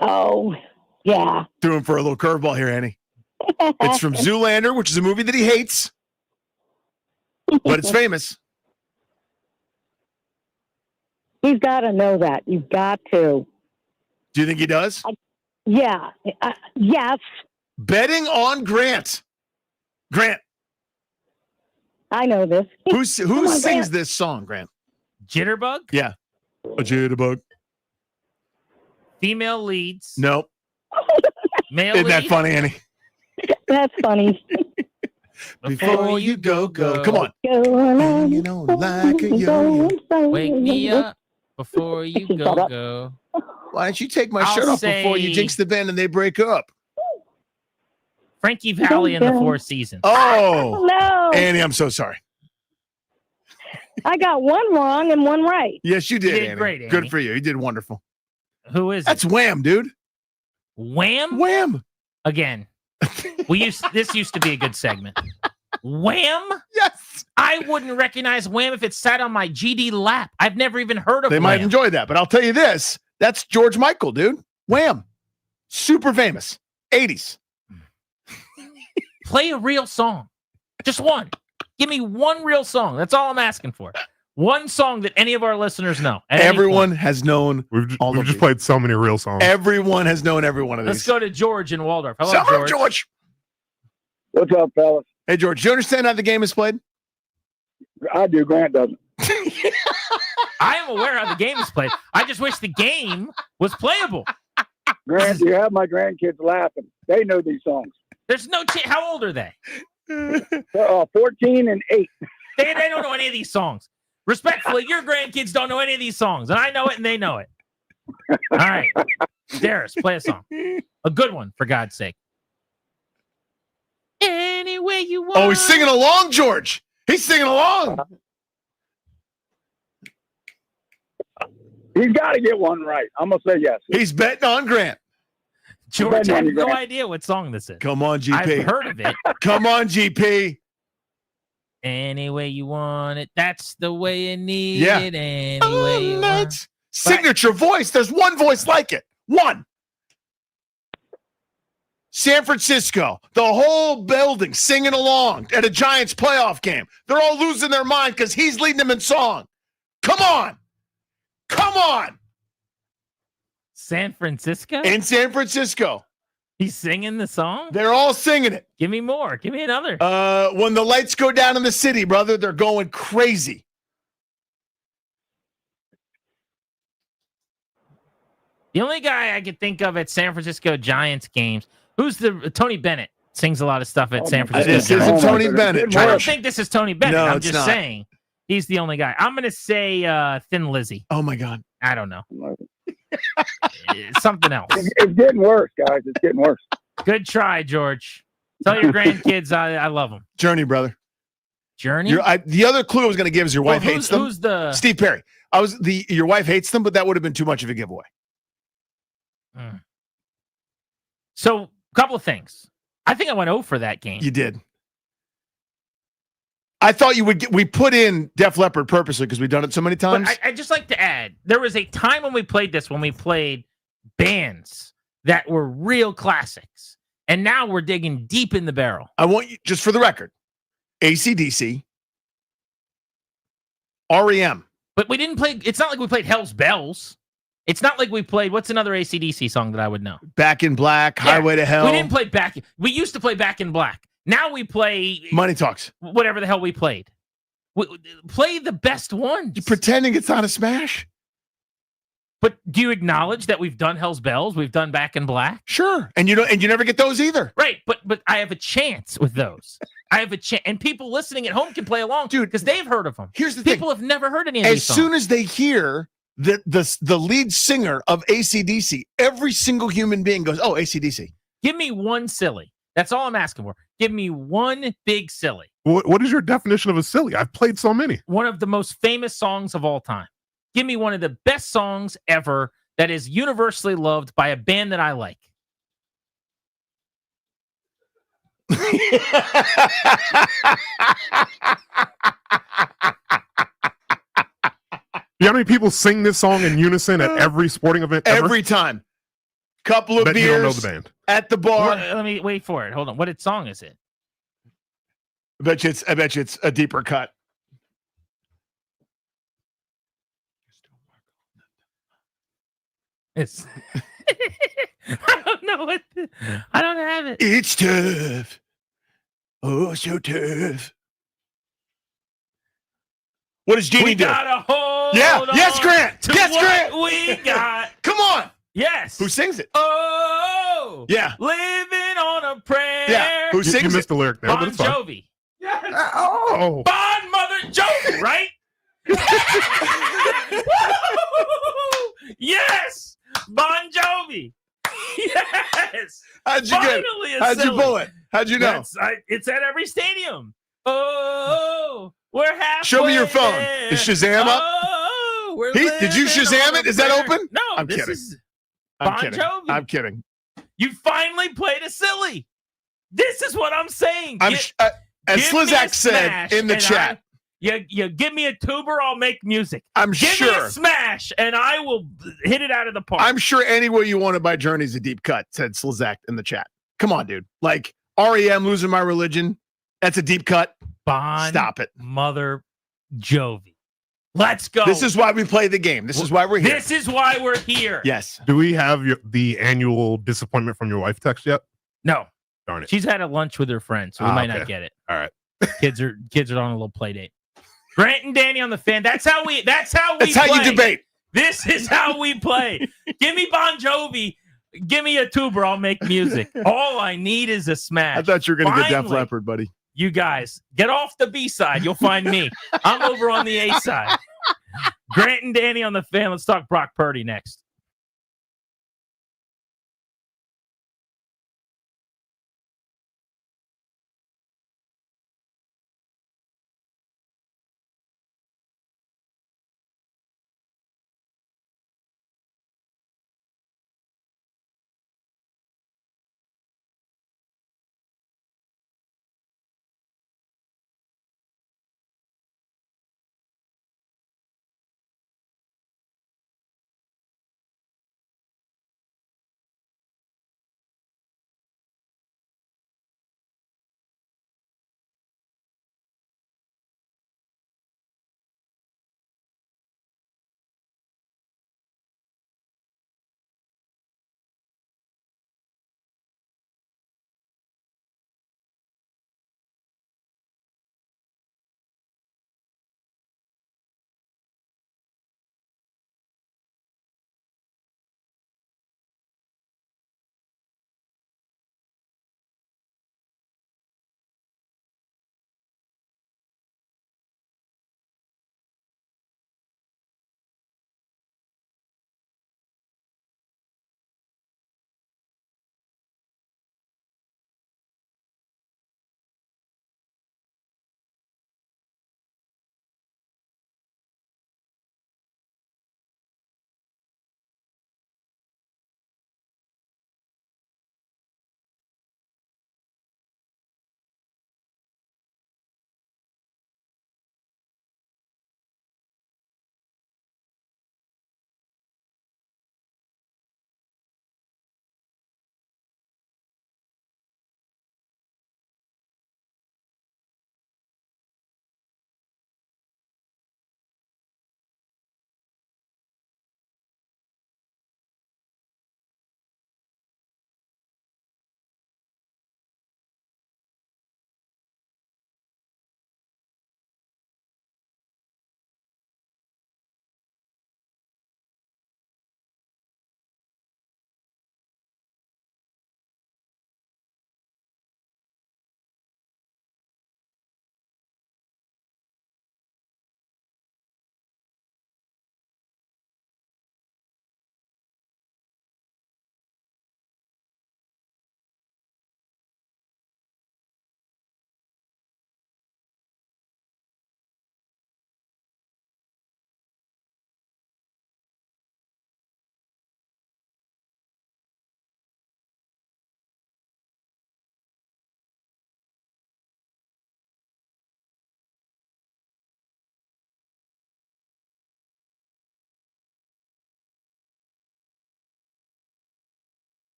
Oh, yeah. Threw him for a little curveball here, Annie. It's from Zoolander, which is a movie that he hates, but it's famous. You've got to know that. You've got to. Do you think he does? Yeah. Yes. Betting on Grant. Grant, I know this. who on, sings Grant. this song, Grant? Jitterbug? Yeah. A jitterbug. Female leads. Nope. Male Isn't that lead? funny, Annie? That's funny. Before you go. Come on. You know, like a yo-yo. Wake me up before you Shut up. go. Why don't you take my I'll shirt off before you say- jinx the band and they break up? Frankie Valli in the Go. 4 Seasons. Oh, No. Annie, I'm so sorry. I got one wrong and one right. Yes, you did, You did Annie. great, Annie. Good for you. You did wonderful. Who is That's it? Wham, dude. Wham? Wham. Again. This used to be a good segment. Wham? Yes. I wouldn't recognize Wham if it sat on my GD lap. I've never even heard of They Wham. might enjoy that, but I'll tell you this. That's George Michael, dude. Wham. Super famous. 80s. Play a real song. Just one. Give me one real song. That's all I'm asking for. One song that any of our listeners know. at any Everyone point. has known We've all of just these. played so many real songs. Everyone has known every one of Let's these. go to George in Waldorf. Hello, Summer of George. George. What's up, fellas? Hey, George, do you understand how the game is played? I do. Grant doesn't. I am aware how the game is played. I just wish the game was playable. Grant, you have my grandkids laughing. They know these songs. There's no chance. How old are they? 14 and 8. They don't know any of these songs. Respectfully, your grandkids don't know any of these songs, and I know it, and they know it. All right, Darius, play a song, a good one, for God's sake. Any way you want. Oh, he's singing along, George. He's singing along. He's got to get one right. I'm going to say yes. He's betting on Grant. George, I have no idea what song this is. Come on, GP. I've heard of it. Come on, GP. Any way you want it, that's the way you need Yeah. it. Any way you want it. Signature voice. There's one voice like it. One. San Francisco, the whole building singing along at a Giants playoff game. They're all losing their mind because he's leading them in song. Come on. Come on. San Francisco? In San Francisco. He's singing the song? They're all singing it. Give me more. Give me another. When the lights go down in the city, brother, they're going crazy. The only guy I could think of at San Francisco Giants games, who's the Tony Bennett sings a lot of stuff at San Francisco. This Giants. isn't Tony Bennett. I don't George. think this is Tony Bennett. No, I'm it's just not. saying he's the only guy. I'm gonna say Thin Lizzy. Oh my God. I don't know. Something else. It's getting worse, guys. It's getting worse. Good try, George. Tell your grandkids I love them. Journey, brother. Journey. The other clue I was going to give is your wife hates them. Who's the Steve Perry? Your wife hates them, but that would have been too much of a giveaway. So, a couple of things. I think I went 0 for that game. You did. I thought you would we put in Def Leppard purposely because we've done it so many times. But I just like to add, there was a time when we played this, when we played bands that were real classics. And now we're digging deep in the barrel. I want you, just for the record, AC/DC, REM. But we didn't play, it's not like we played Hell's Bells. It's not like we played, what's another AC/DC song that I would know? Back in Black, Highway to Hell. We didn't play we used to play Back in Black. Now we play Money Talks. Whatever the hell we played. Play the best ones. You're pretending it's not a smash? But do you acknowledge that we've done Hell's Bells? We've done Back in Black? Sure. And you never get those either. Right. But I have a chance with those. I have a chance. And people listening at home can play along, dude, because they've heard of them. Here's the People have never heard any of these As songs. soon as they hear the lead singer of AC/DC, every single human being goes, oh, AC/DC. Give me one silly. That's all I'm asking for. Give me one big silly. What is your definition of a silly? I've played so many. One of the most famous songs of all time. Give me one of the best songs ever that is universally loved by a band that I like. You know how many people sing this song in unison at every sporting event ever? Every time. Couple of Bet beers you don't know the band. at the bar. Let me wait for it. Hold on. What song is it? I bet you it's a deeper cut. It's I don't know what I don't have it. It's tough. Oh, so tough. What does Jeannie do? Gotta hold Yeah. Yes, on Grant. to Yes, what Grant. we got. Come on. Yes. Who sings it? Oh. Yeah. Living on a prayer. Yeah. Who You sings missed it? the lyric there, but Bon it's fine. Jovi. Oh. Bon Mother Jovi, right? Yes. Bon Jovi. Yes. How'd you get it? Finally a How'd you silly. pull it? How'd you know? It's at every stadium. Oh, we're halfway Show me your phone. there. Is Shazam up? Oh, we're Did you living Shazam on it? a Is that prayer. open? No, I'm this kidding. is I'm Bon kidding. Jovi. I'm kidding. You finally played a silly. This is what I'm saying. As give me a Slizak said smash in the and chat. You give me a tuber, I'll make music. I'm Give me sure. a smash, and I will hit it out of the park. I'm sure Any Way You Want It by Journey's a deep cut, said Slizak in the chat. Come on, dude. Like REM, Losing My Religion. That's a deep cut. Bon Stop it. Mother Jovi. Let's go. This is why we play the game. This is why we're here. This is why we're here. Yes. Do we have the annual disappointment from your wife text yet? No. Darn it. She's had a lunch with her friends, so we might not okay. get it. All right. Kids are on a little play date. Grant and Danny on the Fan. That's how we That's how play. you debate. This is how we play. Give me Bon Jovi. Give me a tuber. I'll make music. All I need is a smash. I thought you were going to get Def Finally, Leppard, buddy. You guys, get off the B side. You'll find me. I'm over on the A side. Grant and Danny on the Fan. Let's talk Brock Purdy next.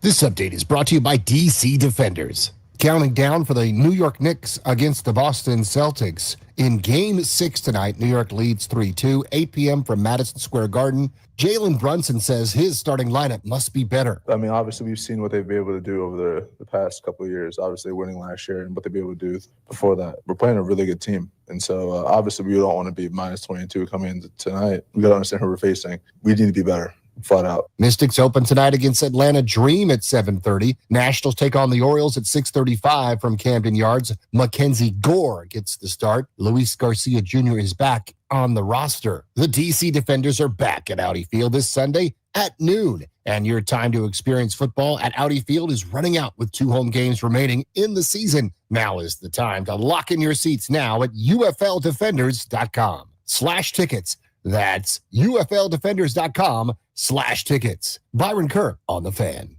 This update is brought to you by DC Defenders. Counting down for the New York Knicks against the Boston Celtics. In Game 6 tonight, New York leads 3-2, 8 p.m. from Madison Square Garden. Jalen Brunson says his starting lineup must be better. I mean, obviously, we've seen what they've been able to do over the past couple of years. Obviously, winning last year and what they've been able to do before that. We're playing a really good team. And so, obviously, we don't want to be minus 22 coming into tonight. We got to understand who we're facing. We need to be better. Flat out. Mystics open tonight against Atlanta Dream at 7:30. Nationals take on the Orioles at 6:35 from Camden Yards. Mackenzie Gore gets the start. Luis Garcia Jr. is back on the roster. The DC Defenders are back at Audi Field this Sunday at noon. And your time to experience football at Audi Field is running out with 2 home games remaining in the season. Now is the time to lock in your seats now at ufldefenders.com/tickets. That's ufldefenders.com/tickets. Byron Kerr on the Fan.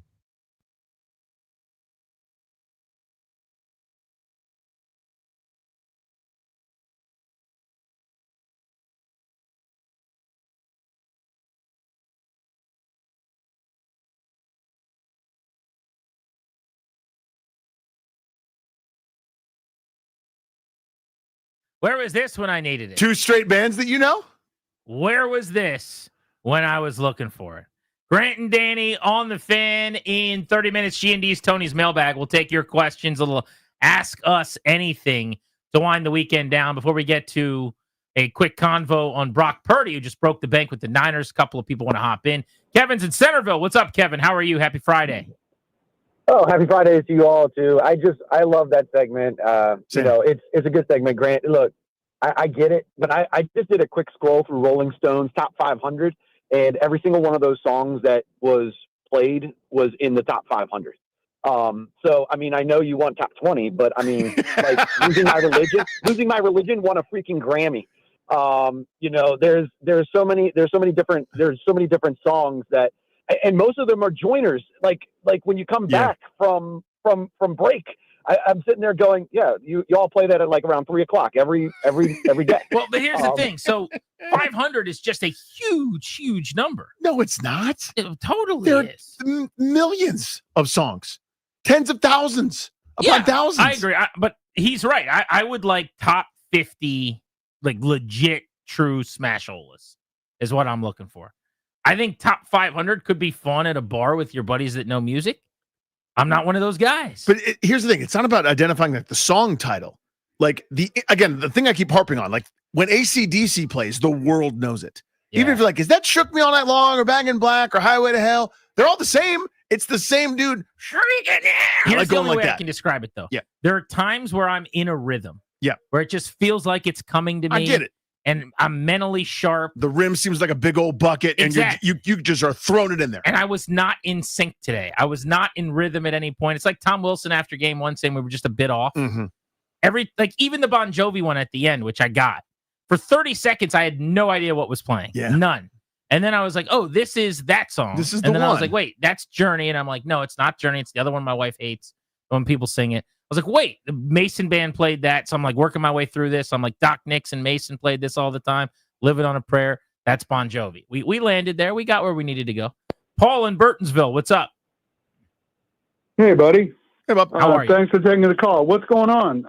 Where was this when I needed it? 2 straight bands that you know? Where was this when I was looking for it? Grant and Danny on the Fan in 30 minutes. G&D's Tony's mailbag. We'll take your questions. A little Ask Us Anything to wind the weekend down before we get to a quick convo on Brock Purdy, who just broke the bank with the Niners. A couple of people want to hop in. Kevin's in Centerville. What's up, Kevin? How are you? Happy Friday. Oh, happy Friday to you all, too. I love that segment. It's a good segment, Grant. Look, I get it, but I just did a quick scroll through Rolling Stone's top 500, and every single one of those songs that was played was in the top 500. So, I mean, I know you want top 20, but I mean, like Losing My Religion won a freaking Grammy. There's so many different songs that, and most of them are joiners. Like when you come back from break, I'm sitting there going, yeah, you all play that at like around 3:00 every day. Well, but here's the thing. So 500 is just a huge number. No, it's not. It totally there is. Are millions of songs, tens of thousands upon thousands. I agree. But he's right. I would like top 50, like legit true smash list is what I'm looking for. I think top 500 could be fun at a bar with your buddies that know music. I'm not one of those guys. But here's the thing. It's not about identifying like the song title. Like the thing I keep harping on, like when AC/DC plays, the world knows it. Yeah. Even if you're like, is that Shook Me All Night Long or Back in Black or Highway to Hell? They're all the same. It's the same dude. Here's the only way I can describe it, though. Yeah. There are times where I'm in a rhythm. Yeah. Where it just feels like it's coming to me. I get it. And I'm mentally sharp. The rim seems like a big old bucket, and you just are throwing it in there. And I was not in sync today. I was not in rhythm at any point. It's like Tom Wilson after game 1 saying we were just a bit off. Mm-hmm. Even the Bon Jovi one at the end, which I got. For 30 seconds, I had no idea what was playing. Yeah. None. And then I was like, oh, this is that song. This is and then one. I was like, wait, that's Journey. And I'm like, no, it's not Journey. It's the other one my wife hates when people sing it. I was like, wait, the Mason band played that. So I'm like working my way through this. I'm like, Doc Nix and Mason played this all the time. Living on a Prayer. That's Bon Jovi. We landed there. We got where we needed to go. Paul in Burtonsville, what's up? Hey, buddy. Hey, Bob. How are you? Thanks for taking the call. What's going on?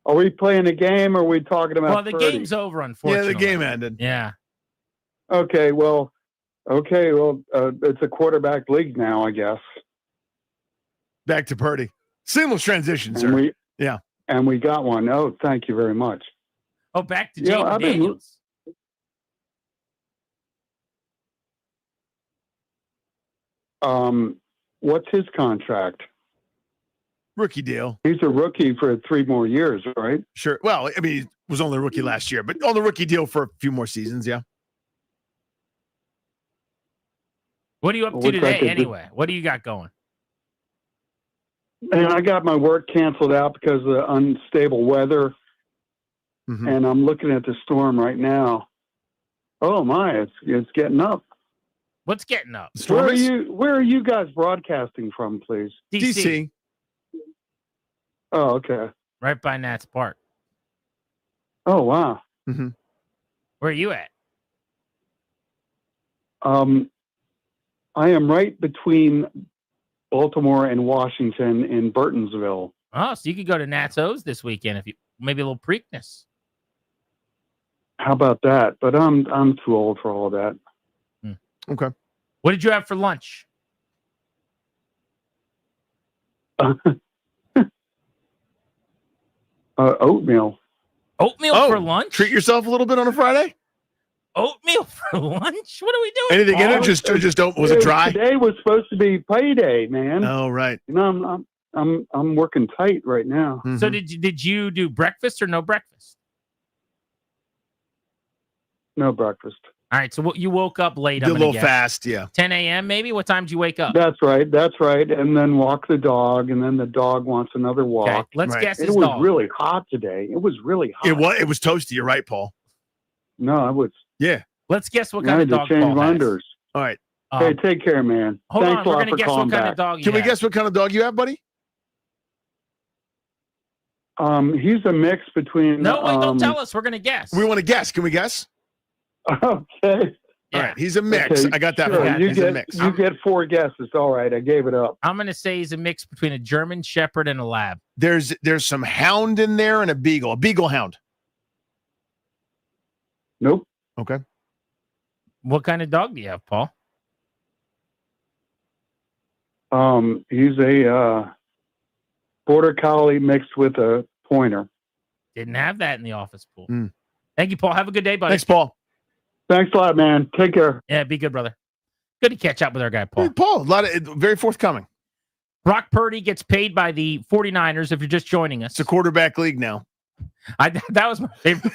Are we playing a game or are we talking about Well, the Purdy? game's over, unfortunately. Yeah, the game ended. Yeah. Okay, well, it's a quarterback league now, I guess. Back to Purdy. Seamless transition, And sir. And we got one. Oh, thank you very much. Oh, back to Yeah, Jaden I've been- Daniels. What's his contract? Rookie deal. He's a rookie for 3 more years, right? Sure. Well, I mean, he was only a rookie last year, but on the rookie deal for a few more seasons, yeah. What are you up to What's that today, to do? anyway? What do you got going? And I got my work canceled out because of the unstable weather. Mm-hmm. And I'm looking at the storm right now. Oh my, it's getting up. What's getting up? Where are you guys broadcasting from, please? DC. Oh, okay. Right by Nats Park. Oh wow. Mm-hmm. Where are you at? I am right between Baltimore and Washington in Burtonsville. Oh, so you could go to Nats O's this weekend if you maybe a little Preakness. How about that? But I'm too old for all that. Okay. What did you have for lunch? Oatmeal. Oatmeal for lunch? Treat yourself a little bit on a Friday? Oatmeal for lunch? What are we doing? Anything in it? Just was it dry? Today was supposed to be payday, man. Oh, right. You know, I'm working tight right now. So did you do breakfast or no breakfast? No breakfast. All right, so you woke up late. Did a little fast, yeah. 10 a.m. maybe? What time did you wake up? That's right. And then walk the dog, and then the dog wants another walk. Okay, let's guess his It was dog. really hot today. It was really hot. It was toasty. You're right, Paul. No, it was. Yeah. Let's guess what I kind had of to dog change Paul has. unders. All right. Hey, take care, man. Hold Thanks on, a we're lot going to for guess what calling kind back. of dog you Can we have. guess what kind of dog you have, buddy? He's a mix between. No, wait, don't tell us. We're going to guess. We want to guess. Can we guess? Okay. All right. He's a mix. Okay, I got that sure. for You He's a get mix. you get 4 guesses. All right, I gave it up. I'm going to say he's a mix between a German Shepherd and a Lab. There's some hound in there and a beagle hound. Nope. Okay. What kind of dog do you have, Paul? He's a border collie mixed with a pointer. Didn't have that in the office pool. Mm. Thank you, Paul. Have a good day, buddy. Thanks, Paul. Thanks a lot, man. Take care. Yeah, be good, brother. Good to catch up with our guy, Paul. Hey, Paul, very forthcoming. Brock Purdy gets paid by the 49ers if you're just joining us. It's a quarterback league now. That was my favorite.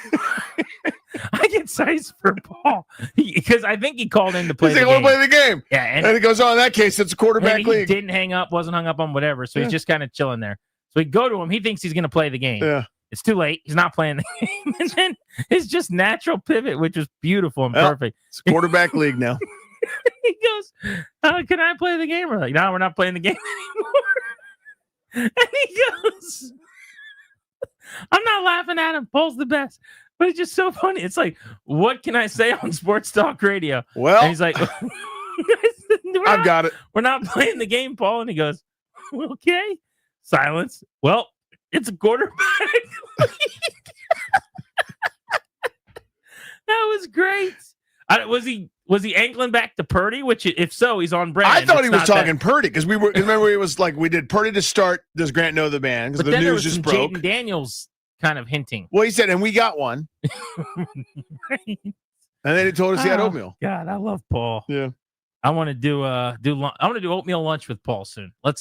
I get sized for Paul because I think he called in to play He's the like, I game. want to play the game. Yeah, And it goes on. In that case, it's a quarterback and he league. didn't hang up, wasn't hung up on whatever. So he's just kind of chilling there. So we go to him. He thinks he's going to play the game. Yeah. It's too late. He's not playing the game. And then it's just natural pivot, which is beautiful and perfect. It's a quarterback league now. He goes, can I play the game? We're like, no, we're not playing the game anymore. And he goes, I'm not laughing at him. Paul's the best. But it's just so funny. It's like, what can I say on Sports Talk Radio? Well, and he's like, I've got it. We're not playing the game, Paul. And he goes, okay. Silence. Well, it's a quarterback. That was great. Was he angling back to Purdy? Which, if so, he's on brand. I thought he It's was not talking that- Purdy because remember it was like we did Purdy to start. Does Grant know the band? Because But the then there news was just some broke. Jaden Daniels kind of hinting. Well, he said, and we got one. Right. And then he told us he had Oh, oatmeal. God, I love Paul. Yeah. I want to do I want to do oatmeal lunch with Paul soon. Can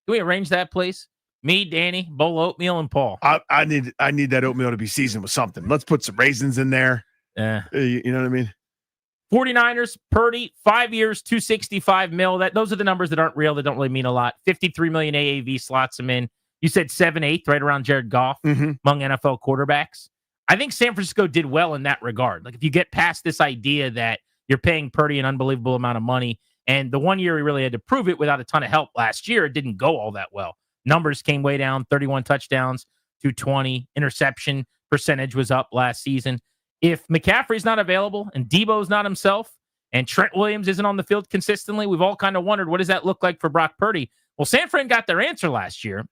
we arrange that, please? Me, Danny, bowl of oatmeal, and Paul. I need that oatmeal to be seasoned with something. Let's put some raisins in there. Yeah. You know what I mean? 49ers, Purdy, 5 years, $265 million. Those are the numbers that aren't real. That don't really mean a lot. 53 million AAV slots him in. You said 7-8, right around Jared Goff among NFL quarterbacks. I think San Francisco did well in that regard. Like if you get past this idea that you're paying Purdy an unbelievable amount of money, and the 1 year he really had to prove it without a ton of help last year, it didn't go all that well. Numbers came way down, 31 touchdowns, 220. Interception percentage was up last season. If McCaffrey's not available and Debo's not himself and Trent Williams isn't on the field consistently, we've all kind of wondered, what does that look like for Brock Purdy? Well, San Fran got their answer last year.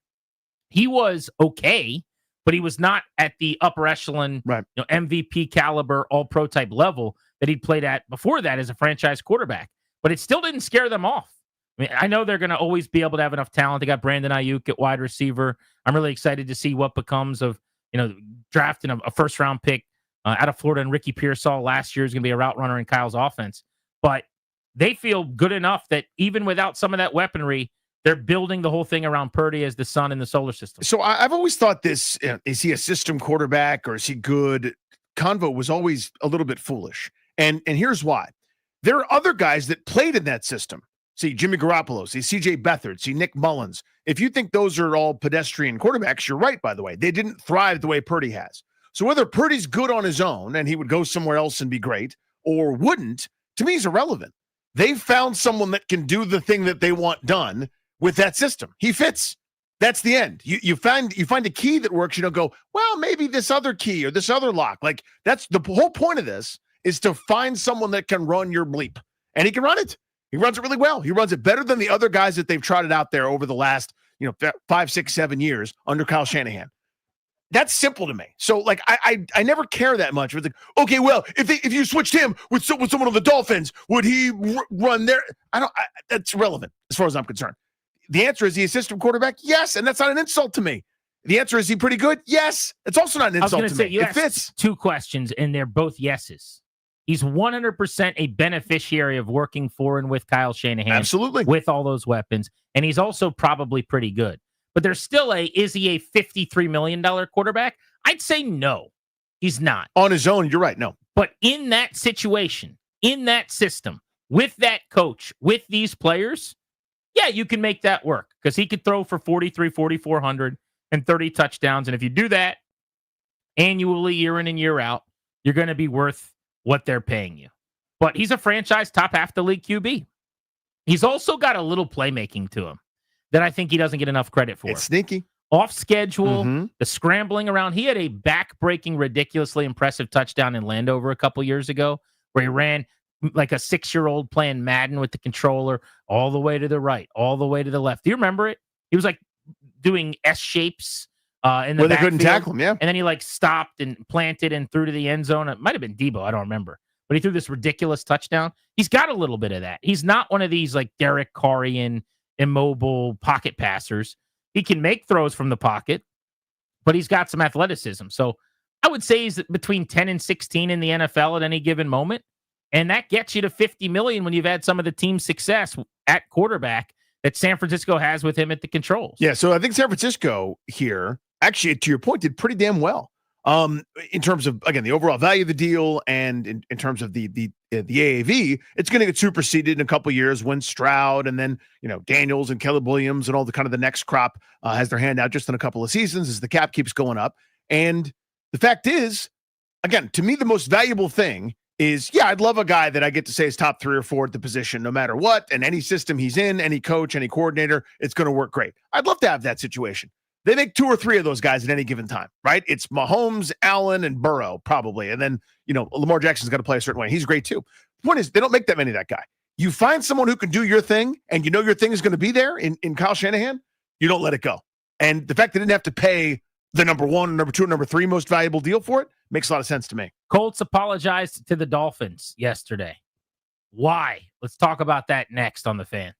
He was okay, but he was not at the upper echelon, MVP caliber, all-pro type level that he'd played at before that as a franchise quarterback. But it still didn't scare them off. I mean, I know they're going to always be able to have enough talent. They got Brandon Ayuk at wide receiver. I'm really excited to see what becomes of, drafting a first-round pick out of Florida, and Ricky Pearsall last year is going to be a route runner in Kyle's offense. But they feel good enough that even without some of that weaponry, they're building the whole thing around Purdy as the sun in the solar system. So I've always thought this, is he a system quarterback or is he good? Convo was always a little bit foolish. And here's why. There are other guys that played in that system. See Jimmy Garoppolo, see CJ Beathard, see Nick Mullins. If you think those are all pedestrian quarterbacks, you're right, by the way. They didn't thrive the way Purdy has. So whether Purdy's good on his own and he would go somewhere else and be great or wouldn't, to me is irrelevant. They've found someone that can do the thing that they want done with that system. He fits. That's the end. You find a key that works. You don't go, well, maybe this other key or this other lock. Like that's the whole point of this is to find someone that can run your bleep, and he can run it. He runs it really well. He runs it better than the other guys that they've trotted out there over the last, 5, 6, 7 years under Kyle Shanahan. That's simple to me. So, like, I never care that much. It's like, okay, well, if you switched him with someone on the Dolphins, would he run there? That's irrelevant as far as I'm concerned. The answer is he a system quarterback? Yes, and that's not an insult to me. The answer is he pretty good? Yes. It's also not an insult to me. You It fits. 2 questions, and they're both yeses. He's 100% a beneficiary of working for and with Kyle Shanahan. Absolutely. With all those weapons. And he's also probably pretty good. But there's still is he a $53 million quarterback? I'd say no, he's not. On his own, you're right, no. But in that situation, in that system, with that coach, with these players, yeah, you can make that work because he could throw for 4,400 and 30 touchdowns. And if you do that annually, year in and year out, you're going to be worth what they're paying you. But he's a franchise top half the league QB. He's also got a little playmaking to him that I think he doesn't get enough credit for. It's sneaky. Off schedule, the scrambling around. He had a back-breaking, ridiculously impressive touchdown in Landover a couple years ago where he ran like a 6-year-old playing Madden with the controller all the way to the right, all the way to the left. Do you remember it? He was like doing S shapes in the Where they couldn't backfield. tackle him, yeah. And then he like stopped and planted and threw to the end zone. It might have been Debo. I don't remember. But he threw this ridiculous touchdown. He's got a little bit of that. He's not one of these like Derek Carrian immobile pocket passers. He can make throws from the pocket, but he's got some athleticism. So I would say he's between 10 and 16 in the NFL at any given moment. And that gets you to 50 million when you've had some of the team's success at quarterback that San Francisco has with him at the controls. Yeah, so I think San Francisco here, actually, to your point, did pretty damn well. In terms of, again, the overall value of the deal and in terms of the AAV, it's going to get superseded in a couple of years when Stroud and then, Daniels and Caleb Williams and all the kind of the next crop has their hand out just in a couple of seasons as the cap keeps going up. And the fact is, again, to me, the most valuable thing is, I'd love a guy that I get to say is top 3 or 4 at the position, no matter what, and any system he's in, any coach, any coordinator, it's going to work great. I'd love to have that situation. They make 2 or 3 of those guys at any given time, right? It's Mahomes, Allen, and Burrow, probably. And then, Lamar Jackson's got to play a certain way. He's great too. The point is, they don't make that many of that guy. You find someone who can do your thing, and your thing is going to be there in Kyle Shanahan, you don't let it go. And the fact they didn't have to pay the number 1, number 2, number 3 most valuable deal for it makes a lot of sense to me. Colts apologized to the Dolphins yesterday. Why? Let's talk about that next on The Fan.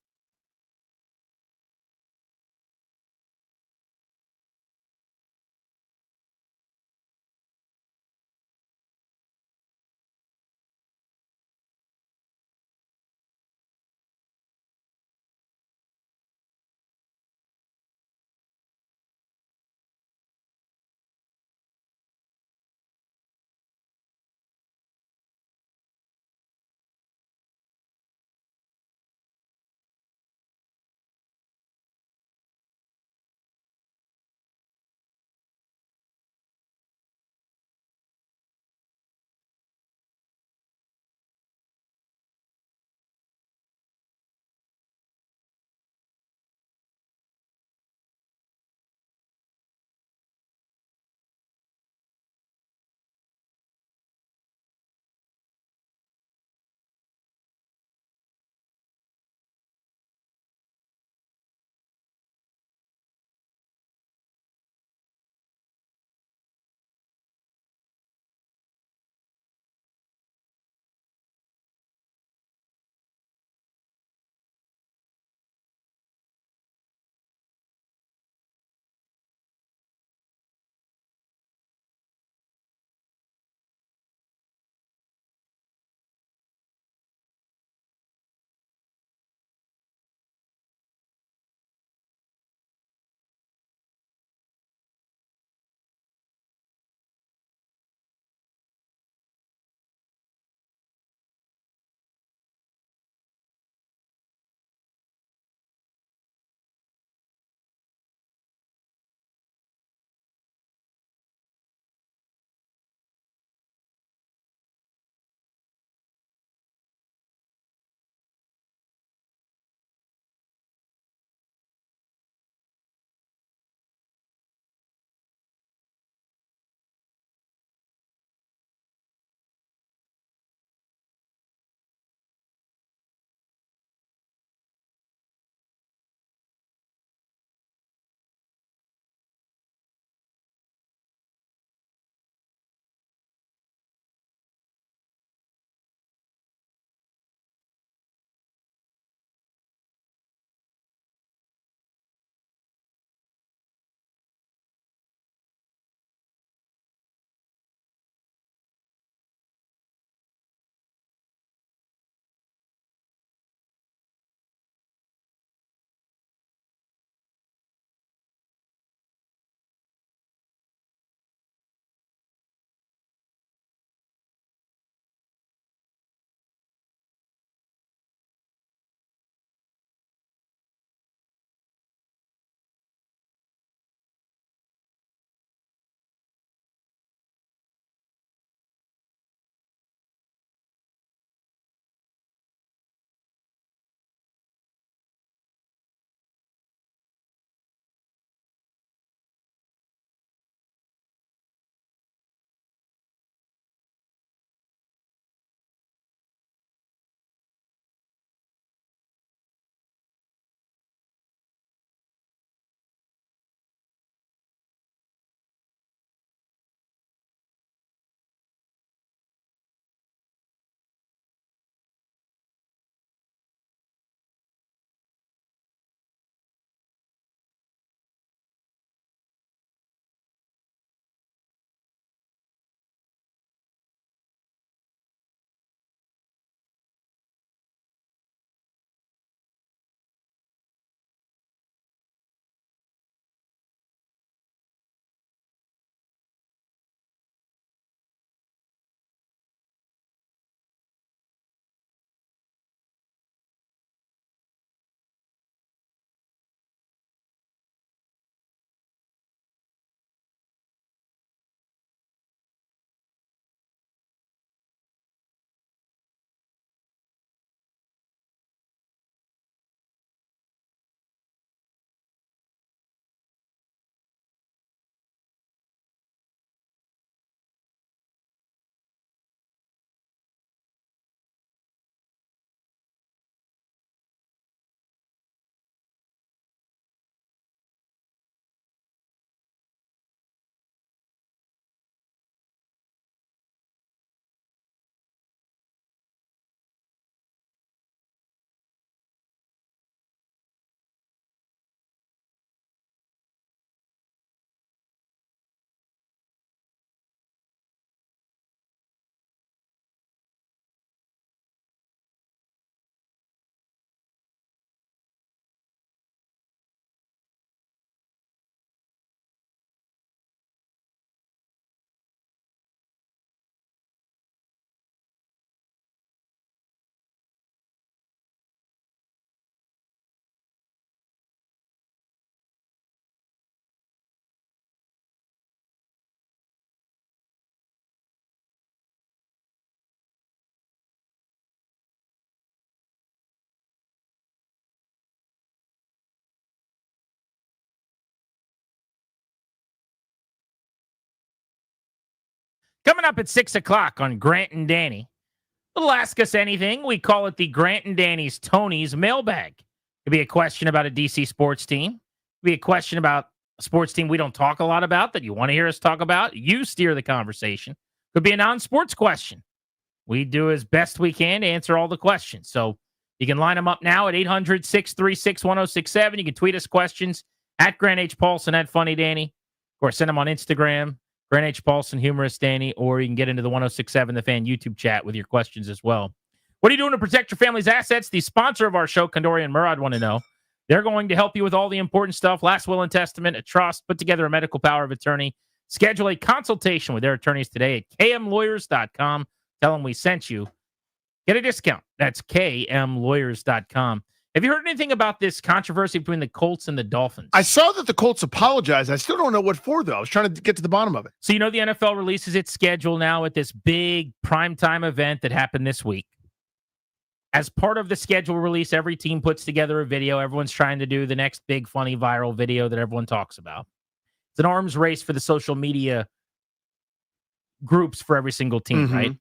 Coming up at 6 o'clock on Grant and Danny. Little Ask Us Anything. We call it the Grant and Danny's Tony's Mailbag. It could be a question about a DC sports team. It could be a question about a sports team we don't talk a lot about that you want to hear us talk about. You steer the conversation. Could be a non-sports question. We do as best we can to answer all the questions. So you can line them up now at 800-636-1067. You can tweet us questions at Grant H. Paulson, at Funny Danny. Of course, send them on Instagram, Grant H. Paulson, Humorous Danny, or you can get into the 1067 The Fan YouTube chat with your questions as well. What are you doing to protect your family's assets? The sponsor of our show, Kandori and Murad, want to know. They're going to help you with all the important stuff, last will and testament, a trust, put together a medical power of attorney. Schedule a consultation with their attorneys today at kmlawyers.com. Tell them we sent you. Get a discount. That's kmlawyers.com. Have you heard anything about this controversy between the Colts and the Dolphins? I saw that the Colts apologized. I still don't know what for, though. I was trying to get to the bottom of it. So, you know, the NFL releases its schedule now at this big primetime event that happened this week. As part of the schedule release, every team puts together a video. Everyone's trying to do the next big, funny, viral video that everyone talks about. It's an arms race for the social media groups for every single team, right?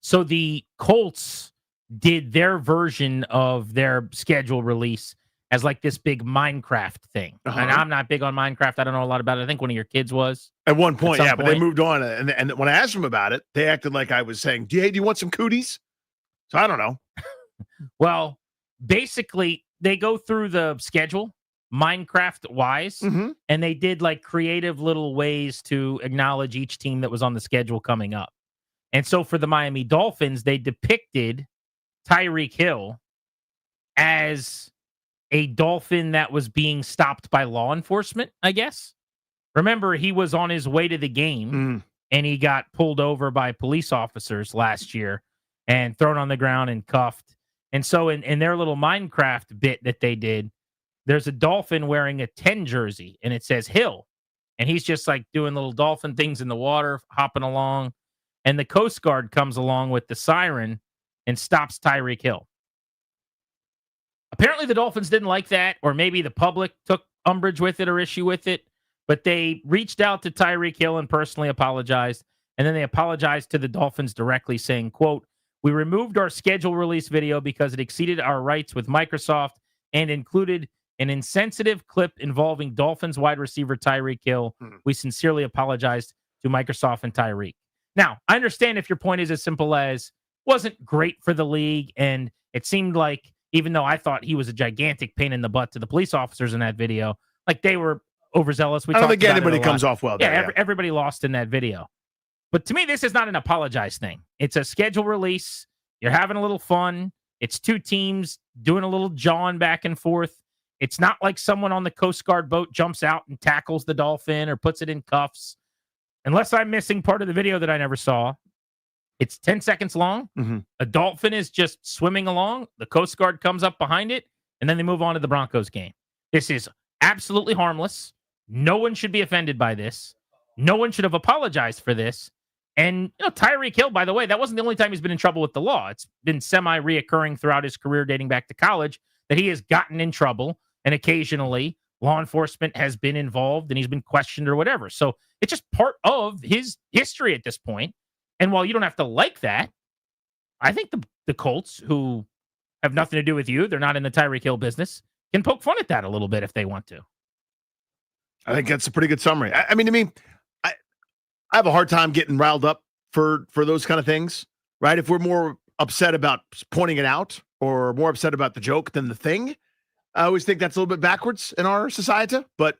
So the Colts did their version of their schedule release as like this big Minecraft thing. And I'm not big on Minecraft. I don't know a lot about it. I think one of your kids was. At one point, yeah, but they moved on. And when I asked them about it, they acted like I was saying, hey, do you want some cooties? So I don't know. Well, basically, they go through the schedule, Minecraft-wise, and they did like creative little ways to acknowledge each team that was on the schedule coming up. And so for the Miami Dolphins, they depicted Tyreek Hill as a Dolphin that was being stopped by law enforcement, I guess. Remember, he was on his way to the game, and he got pulled over by police officers last year and thrown on the ground and cuffed. And so in their little Minecraft bit that they did, there's a Dolphin wearing a 10 jersey, and it says Hill. And he's just like doing little dolphin things in the water, hopping along. And the Coast Guard comes along with the siren and stops Tyreek Hill. Apparently the Dolphins didn't like that, or maybe the public took umbrage with it or issue with it, but they reached out to Tyreek Hill and personally apologized. And then they apologized to the Dolphins directly, saying, quote, "We removed our schedule release video because it exceeded our rights with Microsoft and included an insensitive clip involving Dolphins wide receiver Tyreek Hill. We sincerely apologized to Microsoft and Tyreek." Now, I understand if your point is as simple as wasn't great for the league, and it seemed like, even though I thought he was a gigantic pain in the butt to the police officers in that video, like they were overzealous. I don't think anybody comes off well there. Yeah, everybody lost in that video. But to me, this is not an apologize thing. It's a schedule release. You're having a little fun. It's two teams doing a little jawing back and forth. It's not like someone on the Coast Guard boat jumps out and tackles the Dolphin or puts it in cuffs. Unless I'm missing part of the video that I never saw. It's 10 seconds long. A Dolphin is just swimming along. The Coast Guard comes up behind it, and then they move on to the Broncos game. This is absolutely harmless. No one should be offended by this. No one should have apologized for this. And you know, Tyreek Hill, by the way, that wasn't the only time he's been in trouble with the law. It's been semi-reoccurring throughout his career dating back to college that he has gotten in trouble, and occasionally law enforcement has been involved and he's been questioned or whatever. So it's just part of his history at this point. And while you don't have to like that, I think the Colts, who have nothing to do with you, they're not in the Tyreek Hill business, can poke fun at that a little bit if they want to. I think that's a pretty good summary. I mean, to me, I have a hard time getting riled up for those kind of things, right? If we're more upset about pointing it out or more upset about the joke than the thing, I always think that's a little bit backwards in our society. But,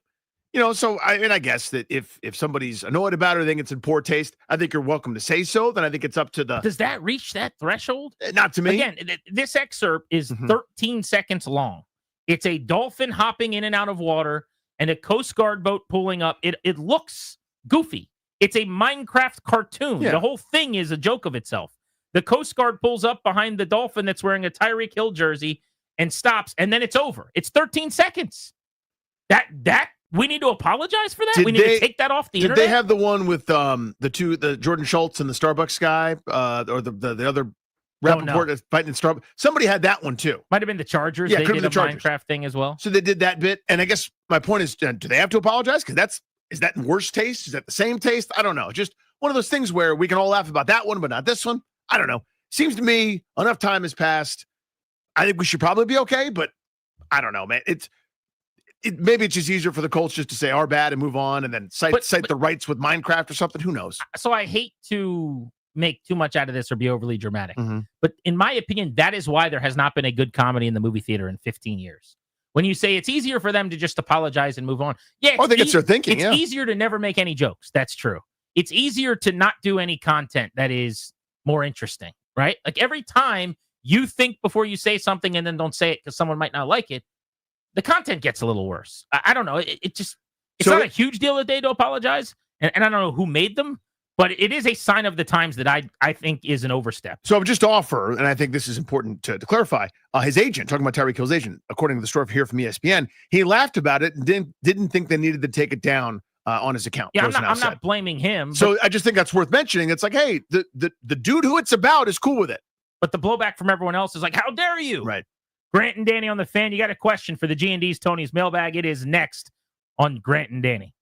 you know, so I guess that if somebody's annoyed about it or think it's in poor taste, I think you're welcome to say so. Then I think it's up to the... Does that reach that threshold? Not to me. Again, this excerpt is 13 seconds long. It's a dolphin hopping in and out of water and a Coast Guard boat pulling up. It looks goofy. It's a Minecraft cartoon. Yeah. The whole thing is a joke of itself. The Coast Guard pulls up behind the dolphin that's wearing a Tyreek Hill jersey and stops, and then it's over. It's 13 seconds. That we need to apologize for that? We need to take that off the internet? Did they have the one with the Jordan Schultz and the Starbucks guy, or the other Rappaport that's fighting in Starbucks? Somebody had that one too. Might have been the Chargers. Yeah, they could did be a the Chargers. Minecraft thing as well. So they did that bit, and I guess my point is, do they have to apologize? Because is that in worse taste? Is that the same taste? I don't know. Just one of those things where we can all laugh about that one, but not this one. I don't know. Seems to me enough time has passed. I think we should probably be okay, but I don't know, man. Maybe it's just easier for the Colts just to say our bad and move on and then cite the rights with Minecraft or something. Who knows? So I hate to make too much out of this or be overly dramatic, but in my opinion, that is why there has not been a good comedy in the movie theater in 15 years. When you say it's easier for them to just apologize and move on. Yeah, I think it's their thinking. It's easier to never make any jokes. That's true. It's easier to not do any content that is more interesting, right? Like every time you think before you say something and then don't say it because someone might not like it, the content gets a little worse. I don't know. It's not a huge deal today to apologize. And I don't know who made them, but it is a sign of the times that I think is an overstep. So I would just offer, and I think this is important to clarify, his agent, talking about Tyreek Hill's agent, according to the story here from ESPN, he laughed about it and didn't think they needed to take it down on his account. Yeah, I'm not blaming him. So I just think that's worth mentioning. It's like, hey, the dude who it's about is cool with it. But the blowback from everyone else is like, how dare you? Right. Grant and Danny on the Fan. You got a question for the G&D's Tony's mailbag. It is next on Grant and Danny.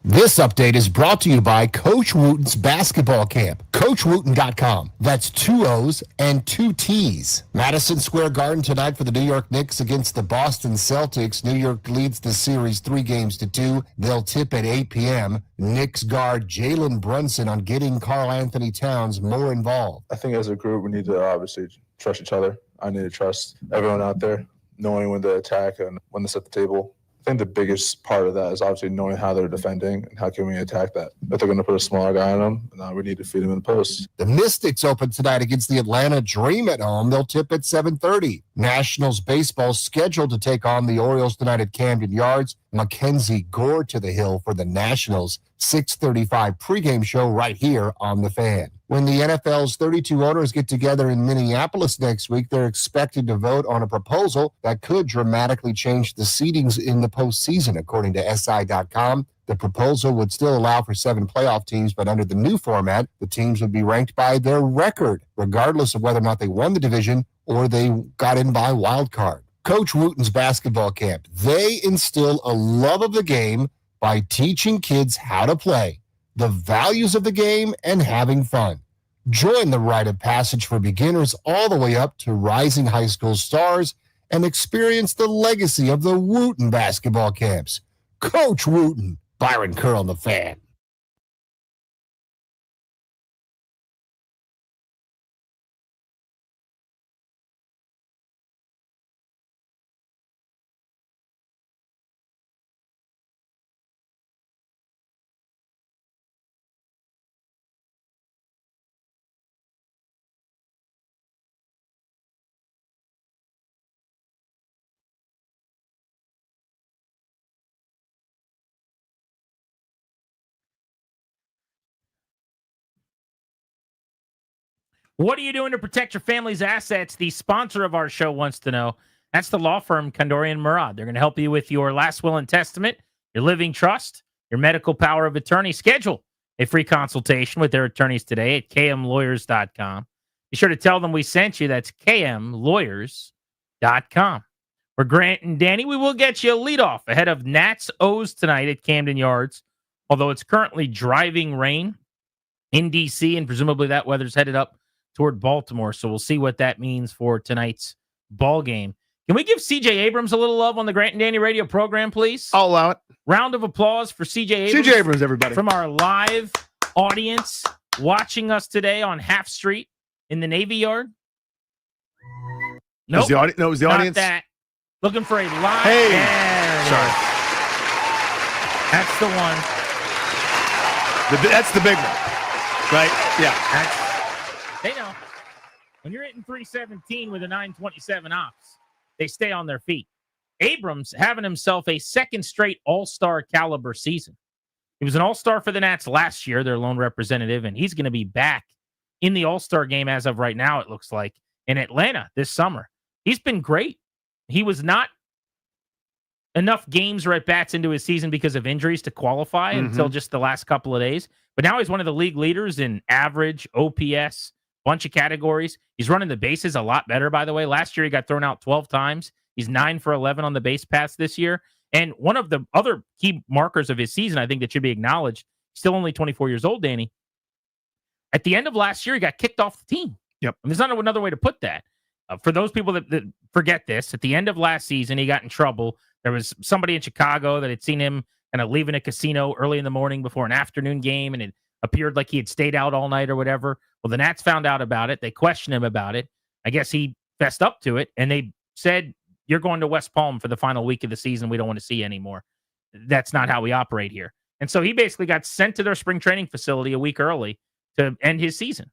This update is brought to you by Coach Wooten's basketball camp. CoachWooten.com. That's 2 O's and 2 T's. Madison Square Garden tonight for the New York Knicks against the Boston Celtics. New York leads the series 3-2. They'll tip at 8 p.m. Knicks guard Jalen Brunson on getting Karl Anthony Towns more involved. I think as a group, we need to obviously trust each other. I need to trust everyone out there, knowing when to attack and when to set the table. I think the biggest part of that is obviously knowing how they're defending and how can we attack that. If they're going to put a smaller guy on them, we need to feed them in the post. The Mystics open tonight against the Atlanta Dream at home. They'll tip at 7:30. Nationals baseball scheduled to take on the Orioles tonight at Camden Yards. Mackenzie Gore to the hill for the Nationals. 6:35 pregame show right here on The Fan. When the NFL's 32 owners get together in Minneapolis next week, they're expected to vote on a proposal that could dramatically change the seedings in the postseason, according to SI.com. The proposal would still allow for 7 playoff teams, but under the new format, the teams would be ranked by their record, regardless of whether or not they won the division or they got in by wild card. Coach Wooten's basketball camp, they instill a love of the game by teaching kids how to play, the values of the game, and having fun. Join the rite of passage for beginners all the way up to rising high school stars and experience the legacy of the Wooten basketball camps. Coach Wooten, Byron Kerr on The Fan. What are you doing to protect your family's assets? The sponsor of our show wants to know. That's the law firm Kondorian Murad. They're going to help you with your last will and testament, your living trust, your medical power of attorney. Schedule a free consultation with their attorneys today at kmlawyers.com. Be sure to tell them we sent you. That's kmlawyers.com. For Grant and Danny, we will get you a leadoff ahead of Nats O's tonight at Camden Yards. Although it's currently driving rain in D.C., and presumably that weather's headed up toward Baltimore. So we'll see what that means for tonight's ball game. Can we give CJ Abrams a little love on the Grant and Danny radio program, please? I'll allow it. Round of applause for CJ Abrams. CJ Abrams, everybody. From our live audience watching us today on Half Street in the Navy Yard. No, nope. It was the audience. Not that. Looking for a live. Hey. Sorry. That's the one. That's the big one. Right? Yeah. They know. When you're hitting 317 with a 927 ops, they stay on their feet. Abrams having himself a second straight all-star caliber season. He was an all-star for the Nats last year, their lone representative, and he's going to be back in the all-star game as of right now, it looks like, in Atlanta this summer. He's been great. He was not enough games or at-bats into his season because of injuries to qualify until just the last couple of days. But now he's one of the league leaders in average, OPS, bunch of categories. He's running the bases a lot better, by the way. Last year, he got thrown out 12 times. He's 9 for 11 on the base paths this year. And one of the other key markers of his season, I think that should be acknowledged, still only 24 years old, Danny. At the end of last year, he got kicked off the team. Yep. And there's not another way to put that. For those people that forget this, at the end of last season, he got in trouble. There was somebody in Chicago that had seen him kind of leaving a casino early in the morning before an afternoon game, and it appeared like he had stayed out all night or whatever. Well, the Nats found out about it. They questioned him about it. I guess he fessed up to it, and they said, you're going to West Palm for the final week of the season. We don't want to see you anymore. That's not how we operate here. And so he basically got sent to their spring training facility a week early to end his season.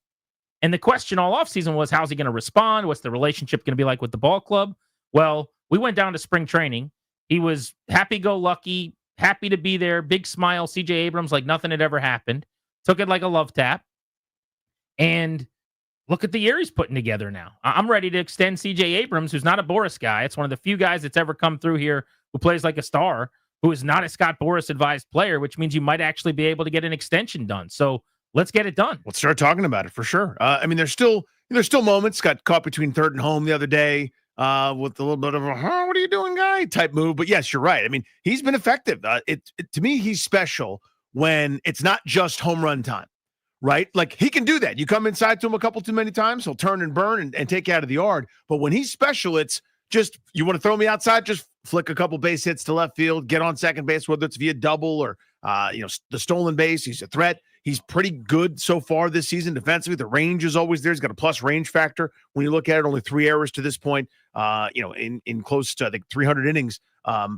And the question all offseason was, how's he going to respond? What's the relationship going to be like with the ball club? Well, we went down to spring training. He was happy-go-lucky, happy to be there, big smile, CJ Abrams, like nothing had ever happened. Took it like a love tap. And look at the year he's putting together now. I'm ready to extend CJ Abrams, who's not a Boris guy. It's one of the few guys that's ever come through here who plays like a star, who is not a Scott Boras advised player, which means you might actually be able to get an extension done. So let's get it done. Let's start talking about it for sure. I mean, there's still moments. Got caught between third and home the other day with a little bit of a, what are you doing, guy type move. But yes, you're right. I mean, he's been effective. To me, he's special when it's not just home run time, right? Like he can do that. You come inside to him a couple too many times, he'll turn and burn and take you out of the yard. But when he's special, it's just, you want to throw me outside, just flick a couple base hits to left field, get on second base, whether it's via double or, the stolen base. He's a threat. He's pretty good so far this season defensively. The range is always there. He's got a plus range factor. When you look at it, only 3 errors to this point, in close to, I think, 300 innings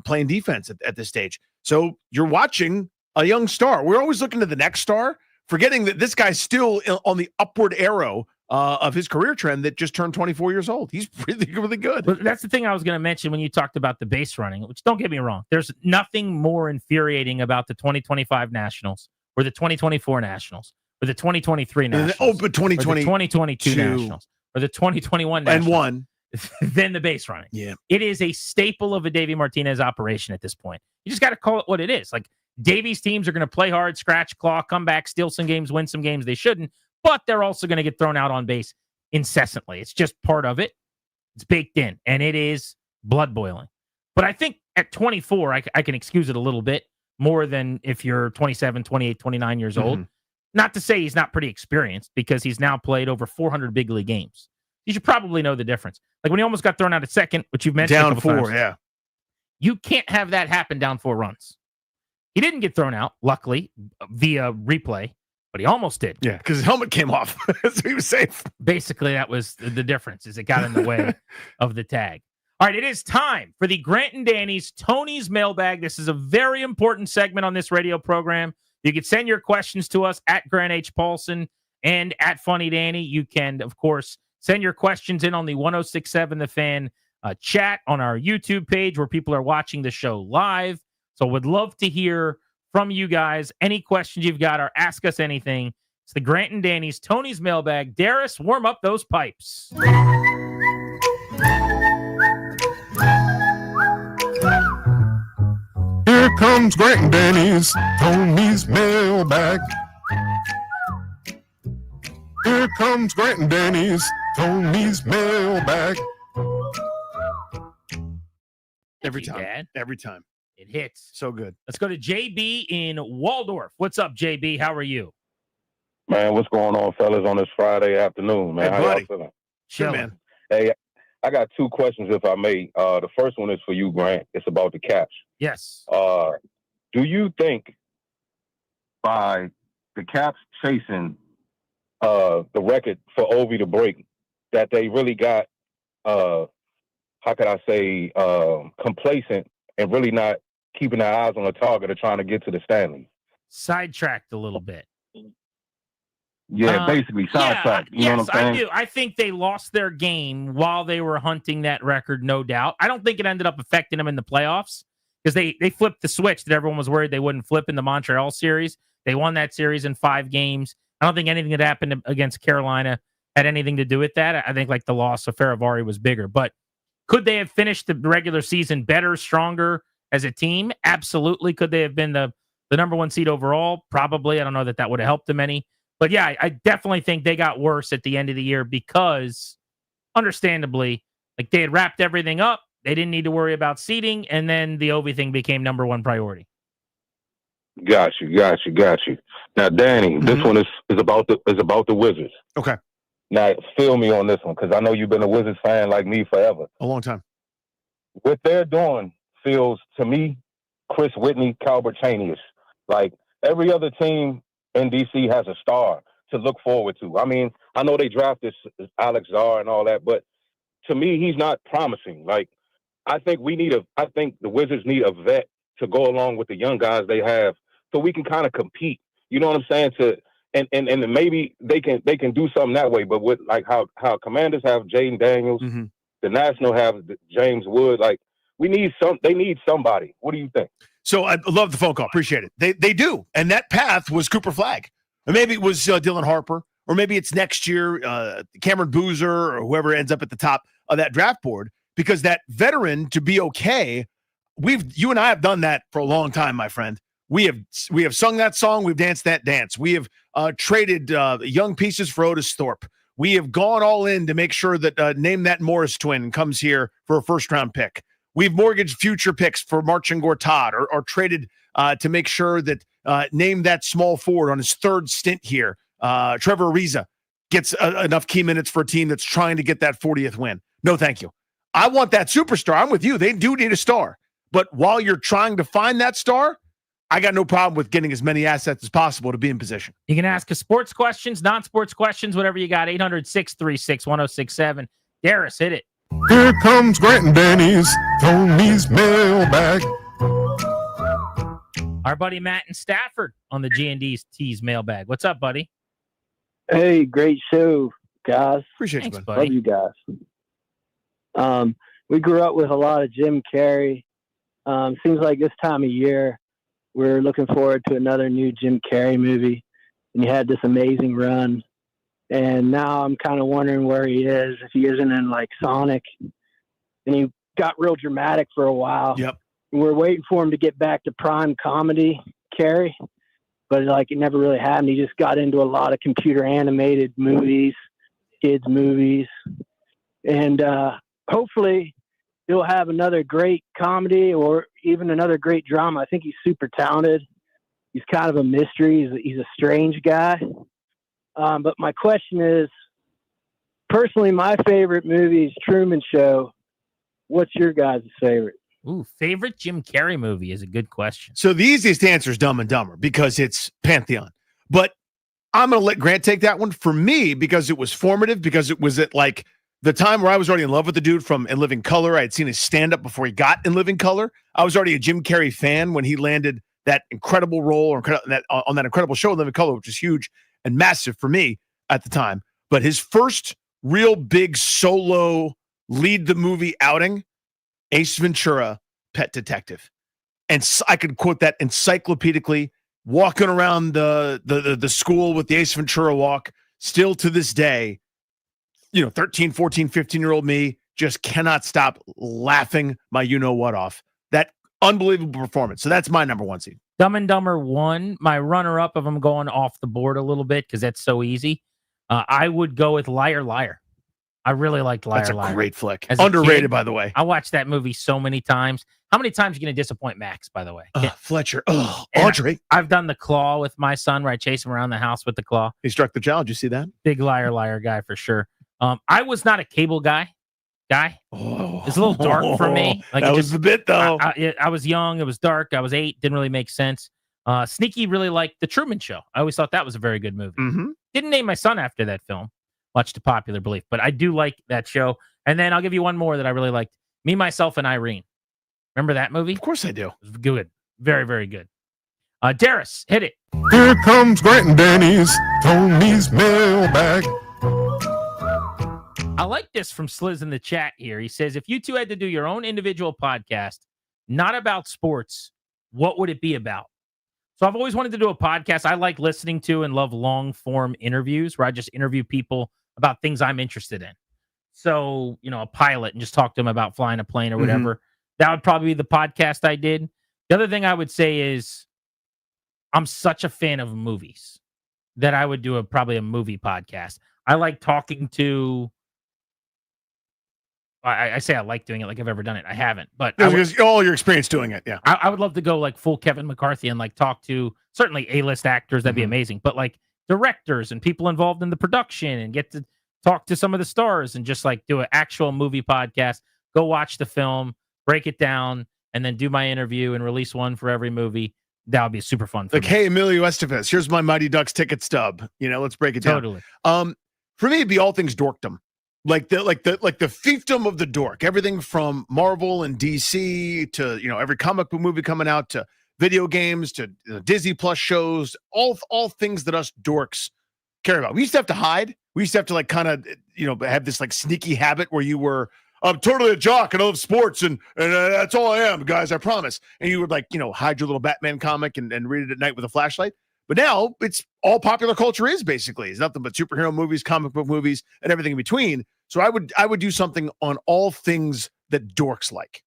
playing defense at this stage. So you're watching a young star. We're always looking to the next star, forgetting that this guy's still on the upward arrow of his career trend that just turned 24 years old. He's really, really good. But that's the thing I was going to mention when you talked about the base running, which, don't get me wrong, there's nothing more infuriating about the 2025 Nationals or the 2024 Nationals or the 2023 Nationals. But 2020, or the 2022 Nationals or the 2021 Nationals. And one. Than the base running. Yeah. It is a staple of a Davey Martinez operation at this point. You just got to call it what it is. Like, Davey's teams are going to play hard, scratch, claw, come back, steal some games, win some games they shouldn't, but they're also going to get thrown out on base incessantly. It's just part of it. It's baked in, and it is blood boiling. But I think at 24, I can excuse it a little bit more than if you're 27, 28, 29 years old. Not to say he's not pretty experienced, because he's now played over 400 big league games. You should probably know the difference. Like when he almost got thrown out at second, which you've mentioned down a couple 4, times, yeah. You can't have that happen down 4 runs. He didn't get thrown out, luckily, via replay, but he almost did. Yeah, because his helmet came off, so he was safe. Basically, that was the difference, is it got in the way of the tag. All right, it is time for the Grant and Danny's Tony's Mailbag. This is a very important segment on this radio program. You can send your questions to us at Grant H. Paulson and at Funny Danny. You can, of course, send your questions in on the 106.7 The Fan chat on our YouTube page where people are watching the show live. So would love to hear from you guys. Any questions you've got, or ask us anything. It's the Grant and Danny's Tony's Mailbag. Darius, warm up those pipes. Here comes Grant and Danny's Tony's Mailbag. Here comes Grant and Danny's Tony's Mailbag. Every Thank you, time. Dad. Every time. It hits. So good. Let's go to JB in Waldorf. What's up, JB? How are you? Man, what's going on, fellas, on this Friday afternoon, man? Hey, How buddy. y'all feeling? Chill, man. Hey, I got 2 questions, if I may. The first one is for you, Grant. It's about the Caps. Yes. Do you think by the Caps chasing the record for Ovi to break, that they really got, how could I say, complacent and really not keeping their eyes on the target of trying to get to the Stanley? Sidetracked a little bit. Yeah, basically sidetracked. You know what I'm saying? I do. I think they lost their game while they were hunting that record, no doubt. I don't think it ended up affecting them in the playoffs, because they flipped the switch that everyone was worried they wouldn't flip in the Montreal series. They won that series in 5 games. I don't think anything that happened against Carolina had anything to do with that. I think like the loss of Faravari was bigger. But could they have finished the regular season better, stronger as a team? Absolutely. Could they have been the number 1 seed overall? Probably. I don't know that would have helped them any. But yeah, I definitely think they got worse at the end of the year because, understandably, like they had wrapped everything up. They didn't need to worry about seeding, and then the Ovi thing became number 1 priority. Got you. Now, Danny, this one is about the Wizards. Okay. Now, feel me on this one, because I know you've been a Wizards fan like me forever. A long time. What they're doing feels, to me, Chris Whitney, Calbert Cheney-ish. Like, every other team in D.C. has a star to look forward to. I mean, I know they drafted Alex Zar and all that, but to me, he's not promising. Like, I think the Wizards need a vet to go along with the young guys they have, so we can kind of compete. You know what I'm saying? And maybe they can do something that way. But with like how Commanders have Jaden Daniels, the National have James Wood. Like, they need somebody. What do you think? So I love the phone call. Appreciate it. They do. And that path was Cooper Flagg. Or maybe it was Dylan Harper. Or maybe it's next year, Cameron Boozer or whoever ends up at the top of that draft board. Because that veteran, to be okay, you and I have done that for a long time, my friend. We have sung that song. We've danced that dance. We have traded young pieces for Otis Thorpe. We have gone all in to make sure that Name That Morris twin comes here for a first-round pick. We've mortgaged future picks for Marcin Gortat or traded to make sure that name that small forward on his third stint here. Trevor Ariza gets enough key minutes for a team that's trying to get that 40th win. No, thank you. I want that superstar. I'm with you. They do need a star. But while you're trying to find that star, I got no problem with getting as many assets as possible to be in position. You can ask us sports questions, non-sports questions, whatever you got. 800-636-1067. Darius, hit it. Here comes Grant and Danny's Tony's mailbag. Our buddy Matt in Stafford on the G&D's T's mailbag. What's up, buddy? Hey, great show, guys. Appreciate Thanks, you, buddy. Love you guys. We grew up with a lot of Jim Carrey. Seems like this time of year, we're looking forward to another new Jim Carrey movie. And you had this amazing run. And now I'm kind of wondering where he is, if he isn't in like Sonic. And he got real dramatic for a while. Yep. We're waiting for him to get back to prime comedy Carrey. But like it never really happened. He just got into a lot of computer animated movies, kids movies. And hopefully he'll have another great comedy or even another great drama. I think he's super talented. He's kind of a mystery. He's a strange guy. But my question is, personally, my favorite movie is Truman Show. What's your guys' favorite? Ooh, favorite Jim Carrey movie is a good question. So the easiest answer is Dumb and Dumber because it's Pantheon. But I'm going to let Grant take that one for me because it was formative, because it was at like the time where I was already in love with the dude from In Living Color. I had seen his stand-up before he got In Living Color. I was already a Jim Carrey fan when he landed that incredible role on that incredible show In Living Color, which was huge and massive for me at the time. But his first real big solo lead the movie outing, Ace Ventura, Pet Detective. And I could quote that encyclopedically, walking around the school with the Ace Ventura walk, still to this day, 13, 14, 15-year-old me just cannot stop laughing my you-know-what off. That unbelievable performance. So that's my number one seed. Dumb and Dumber 1, my runner-up, if I'm going off the board a little bit because that's so easy, I would go with Liar Liar. I really liked Liar That's a Liar. great flick. As a Underrated, kid, by the way. I watched that movie so many times. How many times are you going to disappoint Max, by the way? Fletcher. And Audrey. I've done the claw with my son where I chase him around the house with the claw. He struck the challenge. You see that? Big Liar Liar guy for sure. I was not a cable guy. Oh, it's a little dark for me. Like that was the bit, though. I was young. It was dark. I was 8. Didn't really make sense. Sneaky really liked The Truman Show. I always thought that was a very good movie. Mm-hmm. Didn't name my son after that film, much to popular belief, but I do like that show. And then I'll give you one more that I really liked. Me, Myself, and Irene. Remember that movie? Of course I do. It was good. Very, very good. Darius, hit it. Here comes Grant and Danny's Tony's mailbag. I like this from Sliz in the chat here. He says, if you two had to do your own individual podcast, not about sports, what would it be about? So I've always wanted to do a podcast. I like listening to and love long form interviews where I just interview people about things I'm interested in. So, a pilot and just talk to them about flying a plane or whatever. Mm-hmm. That would probably be the podcast I did. The other thing I would say is I'm such a fan of movies that I would do probably a movie podcast. I like talking to, I say I like doing it like I've ever done it. I haven't, but all your experience doing it. Yeah. I would love to go like full Kevin McCarthy and like talk to certainly A-list actors. That'd be amazing. But like directors and people involved in the production and get to talk to some of the stars and just like do an actual movie podcast, go watch the film, break it down, and then do my interview and release one for every movie. That would be super fun. For like, me. Hey, Emilio Estevez, here's my Mighty Ducks ticket stub. Let's break it down. Totally. For me, it'd be all things dorkdom. Like the fiefdom of the dork. Everything from Marvel and DC to every comic book movie coming out to video games to Disney Plus shows. All things that us dorks care about. We used to have to hide. We used to have to like kind of have this like sneaky habit where you were, I'm totally a jock and I love sports and that's all I am, guys. I promise. And you would like hide your little Batman comic and read it at night with a flashlight. But now it's all popular culture is basically. It's nothing but superhero movies, comic book movies, and everything in between. So I would do something on all things that dorks like.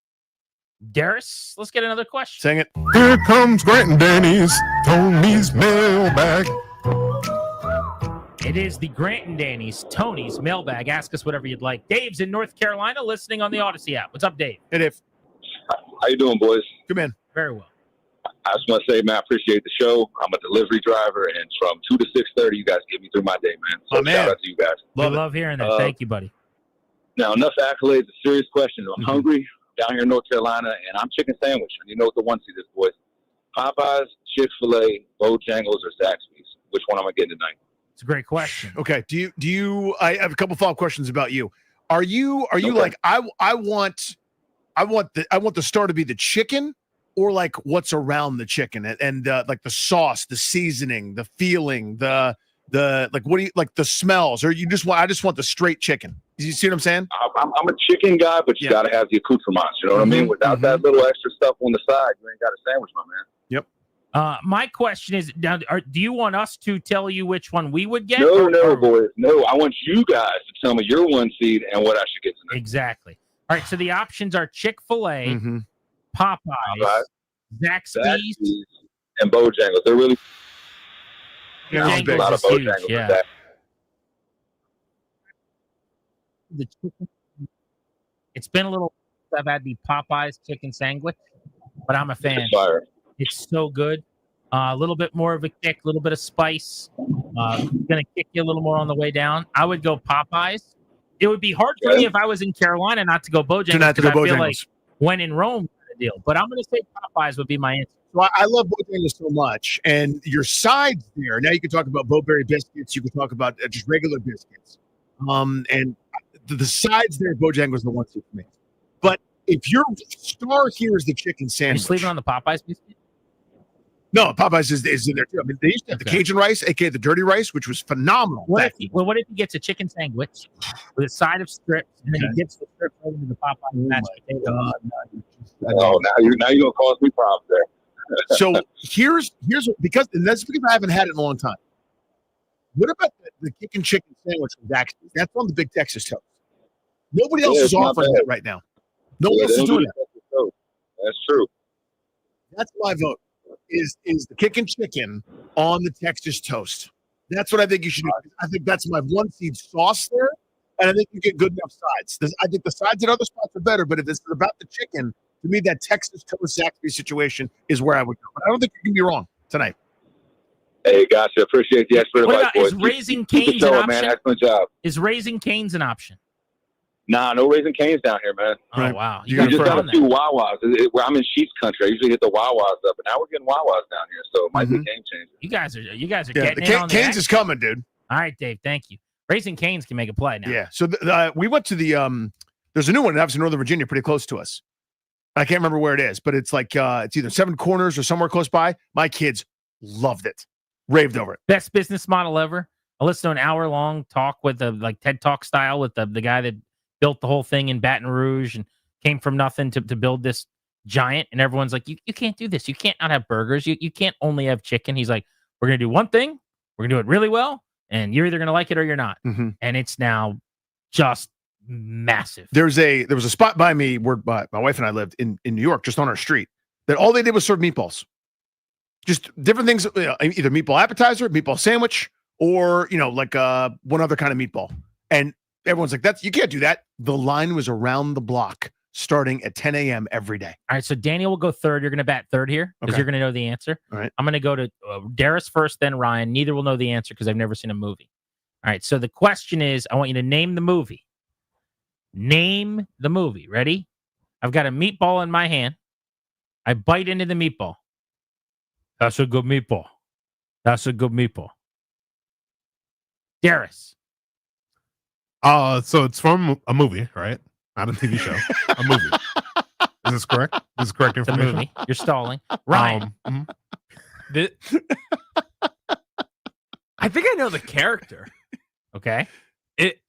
Darius, let's get another question. Sing it. Here comes Grant and Danny's Tony's mailbag. It is the Grant and Danny's Tony's mailbag. Ask us whatever you'd like. Dave's in North Carolina listening on the Odyssey app. What's up, Dave? Hey, Dave. How you doing, boys? Good man. Very well. I just want to say, man, I appreciate the show. I'm a delivery driver, and from 2 to 6:30, you guys get me through my day, man. So shout out to you guys. We love hearing that. Thank you, buddy. Now, enough accolades. A serious question. I'm hungry down here in North Carolina, and I'm chicken sandwich. And you know what the one seed is, boys. Popeyes, Chick-fil-A, Bojangles, or Zaxby's. Which one am I getting tonight? It's a great question. Okay. Do you? I have a couple follow-up questions about you. Are you like I want the star to be the chicken, or like what's around the chicken and like the sauce, the seasoning, the feeling, the like what do you like the smells, or I just want the straight chicken? You see what I'm saying? I'm a chicken guy, but you got to have the accoutrements. You know what I mean? Without that little extra stuff on the side, you ain't got a sandwich, my man. Yep. My question is, now, do you want us to tell you which one we would get? No, boys. No, I want you guys to tell me your one seed and what I should get tonight. Exactly. All right, so the options are Chick-fil-A, Popeyes, Zaxby's, and Bojangles. They're really Bojangles a lot of is huge, Bojangles. yeah. The chicken. It's been a little. I've had the Popeyes chicken sandwich, but I'm a fan. It's so good. A little bit more of a kick, a little bit of spice. Gonna kick you a little more on the way down. I would go Popeyes. It would be hard for me if I was in Carolina not to go Bojangles because I feel like when in Rome kind of deal. But I'm gonna say Popeyes would be my answer. So I love Bojangles so much, and your sides there. Now you can talk about Bo-Berry biscuits. You can talk about just regular biscuits. And the sides there, Bojangles is the one seed for me. But if your star here is the chicken sandwich, you sleeping on the Popeyes biscuit? No, Popeyes is in there too. I mean, they used to have the Cajun rice, aka the dirty rice, which was phenomenal. What if he gets a chicken sandwich with a side of strips, and then he gets the strips over to the Popeyes mashed potato? Oh, now you're gonna cause me problems there. So here's because that's because I haven't had it in a long time. What about the chicken sandwich from Zaxby's? That's on the Big Texas Toast. Nobody else is offering that right now. No one else is doing that. That's true. That's my vote. Is the chicken on the Texas Toast? That's what I think you should do. I think that's my one seed sauce there, and I think you get good enough sides. I think the sides at other spots are better, but if it's about the chicken, to me that Texas Toast Zaxby's situation is where I would go. But I don't think you can be wrong tonight. Hey, gotcha. Appreciate the expert advice, boys. Is Raising Keep Cane's the show an up, option? man. Excellent job. Is Raising Cane's an option? Nah, no Raising Cane's down here, man. Oh, wow. You just got a few Wawas. Where I'm in Sheets country, I usually hit the Wawas up, but now we're getting Wawas down here, so it might be a game changer. You guys are Yeah, getting the in on the Canes action. is coming, dude. All right, Dave. Thank you. Raising Cane's can make a play now. Yeah. So we went to the there's a new one in Evanston, Northern Virginia, pretty close to us. I can't remember where it is, but it's like it's either Seven Corners or somewhere close by. My kids loved it, raved over it. Best business model ever. I listened to an hour-long talk with like TED Talk style with the guy that built the whole thing in Baton Rouge and came from nothing to build this giant. And everyone's like, you can't do this. You can't not have burgers. You can't only have chicken. He's like, we're going to do one thing. We're going to do it really well. And you're either going to like it or you're not. And it's now just massive. There was a spot by me where my wife and I lived in New York, just on our street, that all they did was serve meatballs. Just different things, either meatball appetizer, meatball sandwich, or, like one other kind of meatball. And everyone's like, you can't do that. The line was around the block starting at 10 a.m. every day. All right, so Daniel will go third. You're going to bat third here because you're going to know the answer. All right. I'm going to go to Darius first, then Ryan. Neither will know the answer because I've never seen a movie. All right, so the question is, I want you to name the movie. Name the movie. Ready? I've got a meatball in my hand. I bite into the meatball. That's a good meatball. That's a good meatball. Darius. So it's from a movie, right? Not a TV show. A movie. Is this correct? This is correct The information. movie. You're stalling. Ryan. I think I know the character. Okay.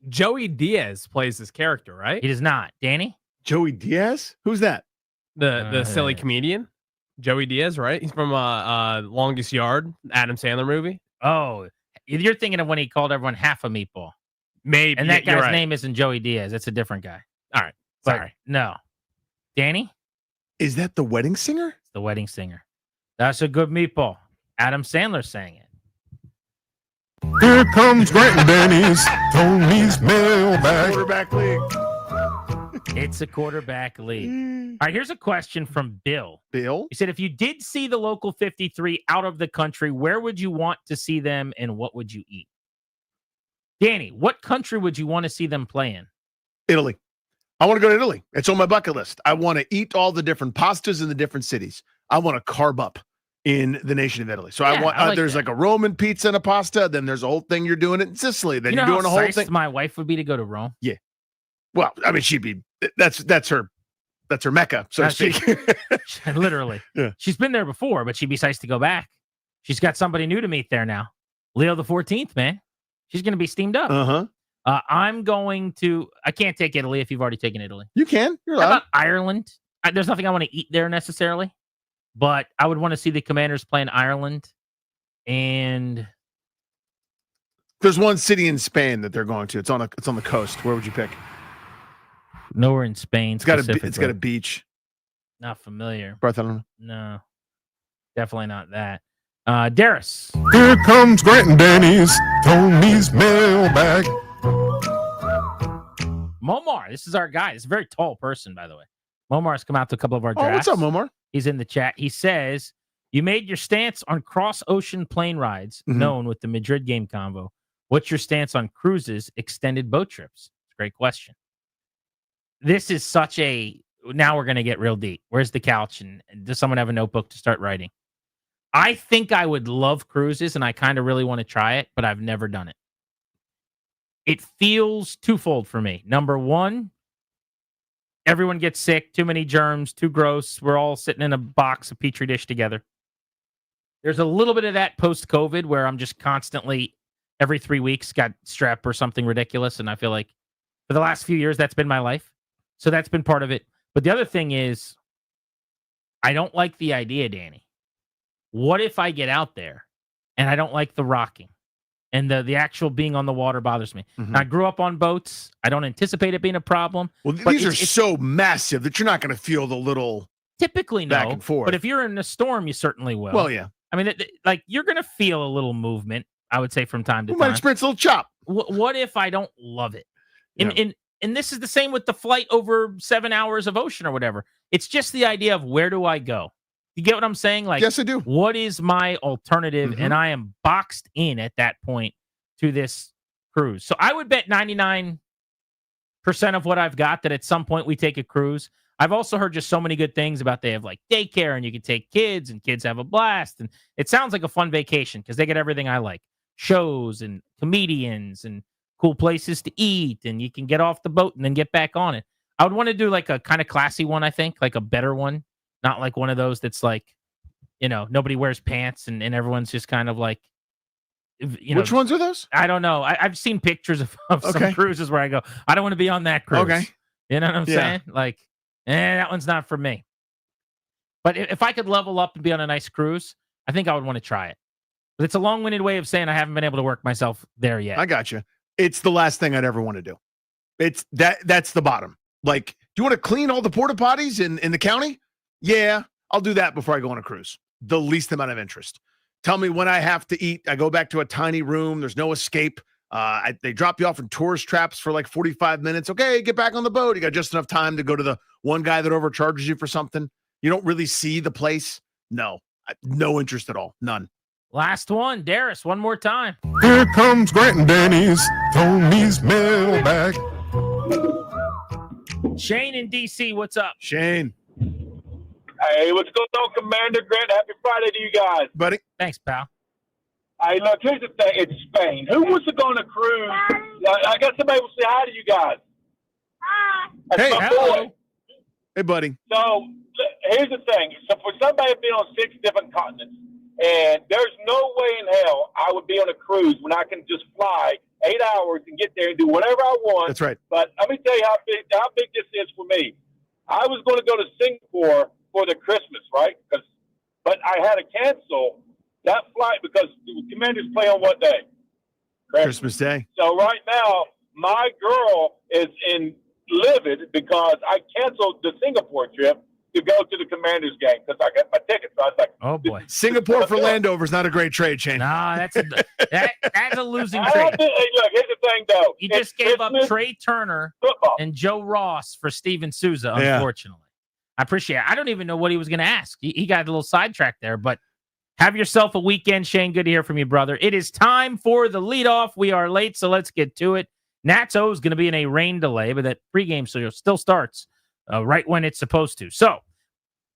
Joey Diaz plays this character, right? He does not. Danny? Joey Diaz? Who's that? The silly comedian. Joey Diaz, right? He's from Longest Yard, Adam Sandler movie. Oh, you're thinking of when he called everyone half a meatball. Maybe. And that you're guy's right. name isn't Joey Diaz. That's a different guy. All right. But Sorry. no. Danny? Is that The Wedding Singer? It's The Wedding Singer. That's a good meatball. Adam Sandler sang it. Here comes Grant and Danny's Tony's mailbag. Quarterback league. It's a quarterback league. All right, here's a question from Bill. Bill? He said, if you did see the local 53 out of the country, where would you want to see them and what would you eat? Danny, what country would you want to see them play in? Italy. I want to go to Italy. It's on my bucket list. I want to eat all the different pastas in the different cities. I want to carb up in the nation of Italy. So Yeah, I want I like there's that. like a Roman pizza and a pasta. Then there's a whole thing you're doing it in Sicily. Then You know you're doing a how whole psyched thing. my wife would be to go to Rome? Yeah. Well, I mean, she'd be that's her mecca, so to speak. Literally. Yeah. She's been there before, but she'd be psyched to go back. She's got somebody new to meet there now. Leo the 14th, man. She's going to be steamed up. Uh-huh. I'm going to... I can't take Italy if you've already taken Italy. You can. You're How allowed. about Ireland? There's nothing I want to eat there necessarily, but I would want to see the Commanders play in Ireland. And There's one city in Spain that they're going to. It's on the coast. Where would you pick? nowhere in Spain. It's got a specifically. beach. Not familiar. Barcelona. No, definitely not that. Darius. Here comes Grant and Danny's Tony's mailbag. Momar, this is our guy. This is a very tall person, by the way. Momar's come out to a couple of our drafts. Oh, what's up, Momar? He's in the chat. He says, you made your stance on cross-ocean plane rides, known with the Madrid game convo. What's your stance on cruises, extended boat trips? It's a great question. This is such a... Now we're going to get real deep. Where's the couch? And does someone have a notebook to start writing? I think I would love cruises, and I kind of really want to try it, but I've never done it. It feels twofold for me. Number one, everyone gets sick, too many germs, too gross. We're all sitting in a box, a petri dish together. There's a little bit of that post-COVID where I'm just constantly, every 3 weeks, got strep or something ridiculous, and I feel like for the last few years, that's been my life. So that's been part of it. But the other thing is, I don't like the idea, Danny. What if I get out there and I don't like the rocking and the actual being on the water bothers me? Mhm. Now, I grew up on boats. I don't anticipate it being a problem. Well, but these are it's so massive that you're not going to feel the little typically back no. and forth. But if you're in a storm, you certainly will. Well, yeah. I mean, like you're going to feel a little movement, I would say, from time to We time. might experience a little chop. What if I don't love it? And this is the same with the flight over 7 hours of ocean or whatever. It's just the idea of where do I go? You get what I'm saying? Like, yes, I do. What is my alternative? And I am boxed in at that point to this cruise. So I would bet 99% of what I've got that at some point we take a cruise. I've also heard just so many good things about they have like daycare and you can take kids and kids have a blast. And it sounds like a fun vacation because they get everything I like. Shows and comedians and cool places to eat. And you can get off the boat and then get back on it. I would want to do like a kind of classy one, I think, like a better one. Not like one of those that's like, you know, nobody wears pants and everyone's just kind of like, you know. Which ones are those? I don't know. I've seen pictures of some Okay. cruises where I go, I don't want to be on that cruise. Okay. You know what I'm Yeah. saying? Like, that one's not for me. But if I could level up and be on a nice cruise, I think I would want to try it. But it's a long-winded way of saying I haven't been able to work myself there yet. I got you. It's the last thing I'd ever want to do. It's that's the bottom. Like, do you want to clean all the porta potties in the county? Yeah, I'll do that before I go on a cruise. The least amount of interest. Tell me when I have to eat. I go back to a tiny room. There's no escape. They drop you off in tourist traps for like 45 minutes. Okay, get back on the boat. You got just enough time to go to the one guy that overcharges you for something. You don't really see the place. No interest at all. None. Last one, Darius, one more time. Here comes Grant and Danny's Tony's mailbag. Shane in DC, what's up? Shane. Hey, what's going on, Commander Grant? Happy Friday to you guys. Buddy. Thanks, pal. Hey, look, here's the thing. It's Spain. Who wants to go on a cruise? I guess somebody will say hi to you guys. That's Hey, my hello. boy. Hey, buddy. So here's the thing. So for somebody to be on 6 different continents, and there's no way in hell I would be on a cruise when I can just fly 8 hours and get there and do whatever I want. That's right. But let me tell you how big this is for me. I was going to go to Singapore for the Christmas, right? But I had to cancel that flight because the Commanders play on what day? Christmas Day. So right now, my girl is livid because I canceled the Singapore trip to go to the Commanders game because I got my ticket. So I was like, oh boy, Singapore for Landover is not a great trade, Shane. Nah, that's a losing I trade. don't think, hey, look, here's the thing, though. You It's just gave up Christmas Trey Turner football. and Joe Ross for Steven Souza, Yeah. unfortunately. I appreciate it. I don't even know what he was going to ask. He got a little sidetracked there, but have yourself a weekend, Shane. Good to hear from you, brother. It is time for the leadoff. We are late, so let's get to it. Nats O is going to be in a rain delay, but that pregame still starts right when it's supposed to. So,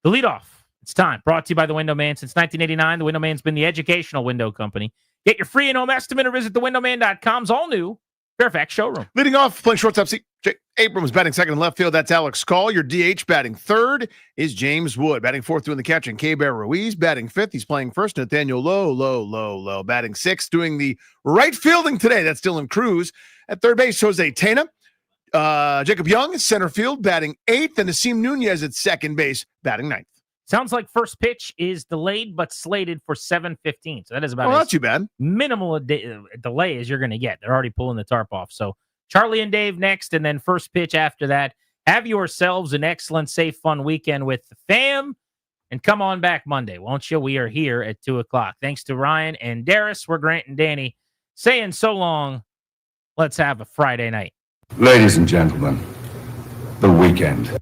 the leadoff. It's time. Brought to you by The Window Man. Since 1989, The Window Man's been the educational window company. Get your free in-home estimate or visit thewindowman.com's all-new Fairfax showroom. Leading off, playing shortstop, CJ Abrams batting second in left field. That's Alex Call. Your DH batting third is James Wood. Batting fourth doing the catching, K-Bear Ruiz. Batting fifth, he's playing first, Nathaniel Lowe. Batting sixth, doing the right fielding today. That's Dylan Cruz. At third base, Jose Tena. Jacob Young, center field, batting eighth. And Nasim Nunez at second base, batting ninth. Sounds like first pitch is delayed but slated for 7:15. So that is about not too bad. Minimal delay as you're going to get. They're already pulling the tarp off. So Charlie and Dave next, and then first pitch after that. Have yourselves an excellent, safe, fun weekend with the fam, and come on back Monday, won't you? We are here at 2 o'clock. Thanks to Ryan and Darius. We're Grant and Danny saying so long. Let's have a Friday night. Ladies and gentlemen, the weekend.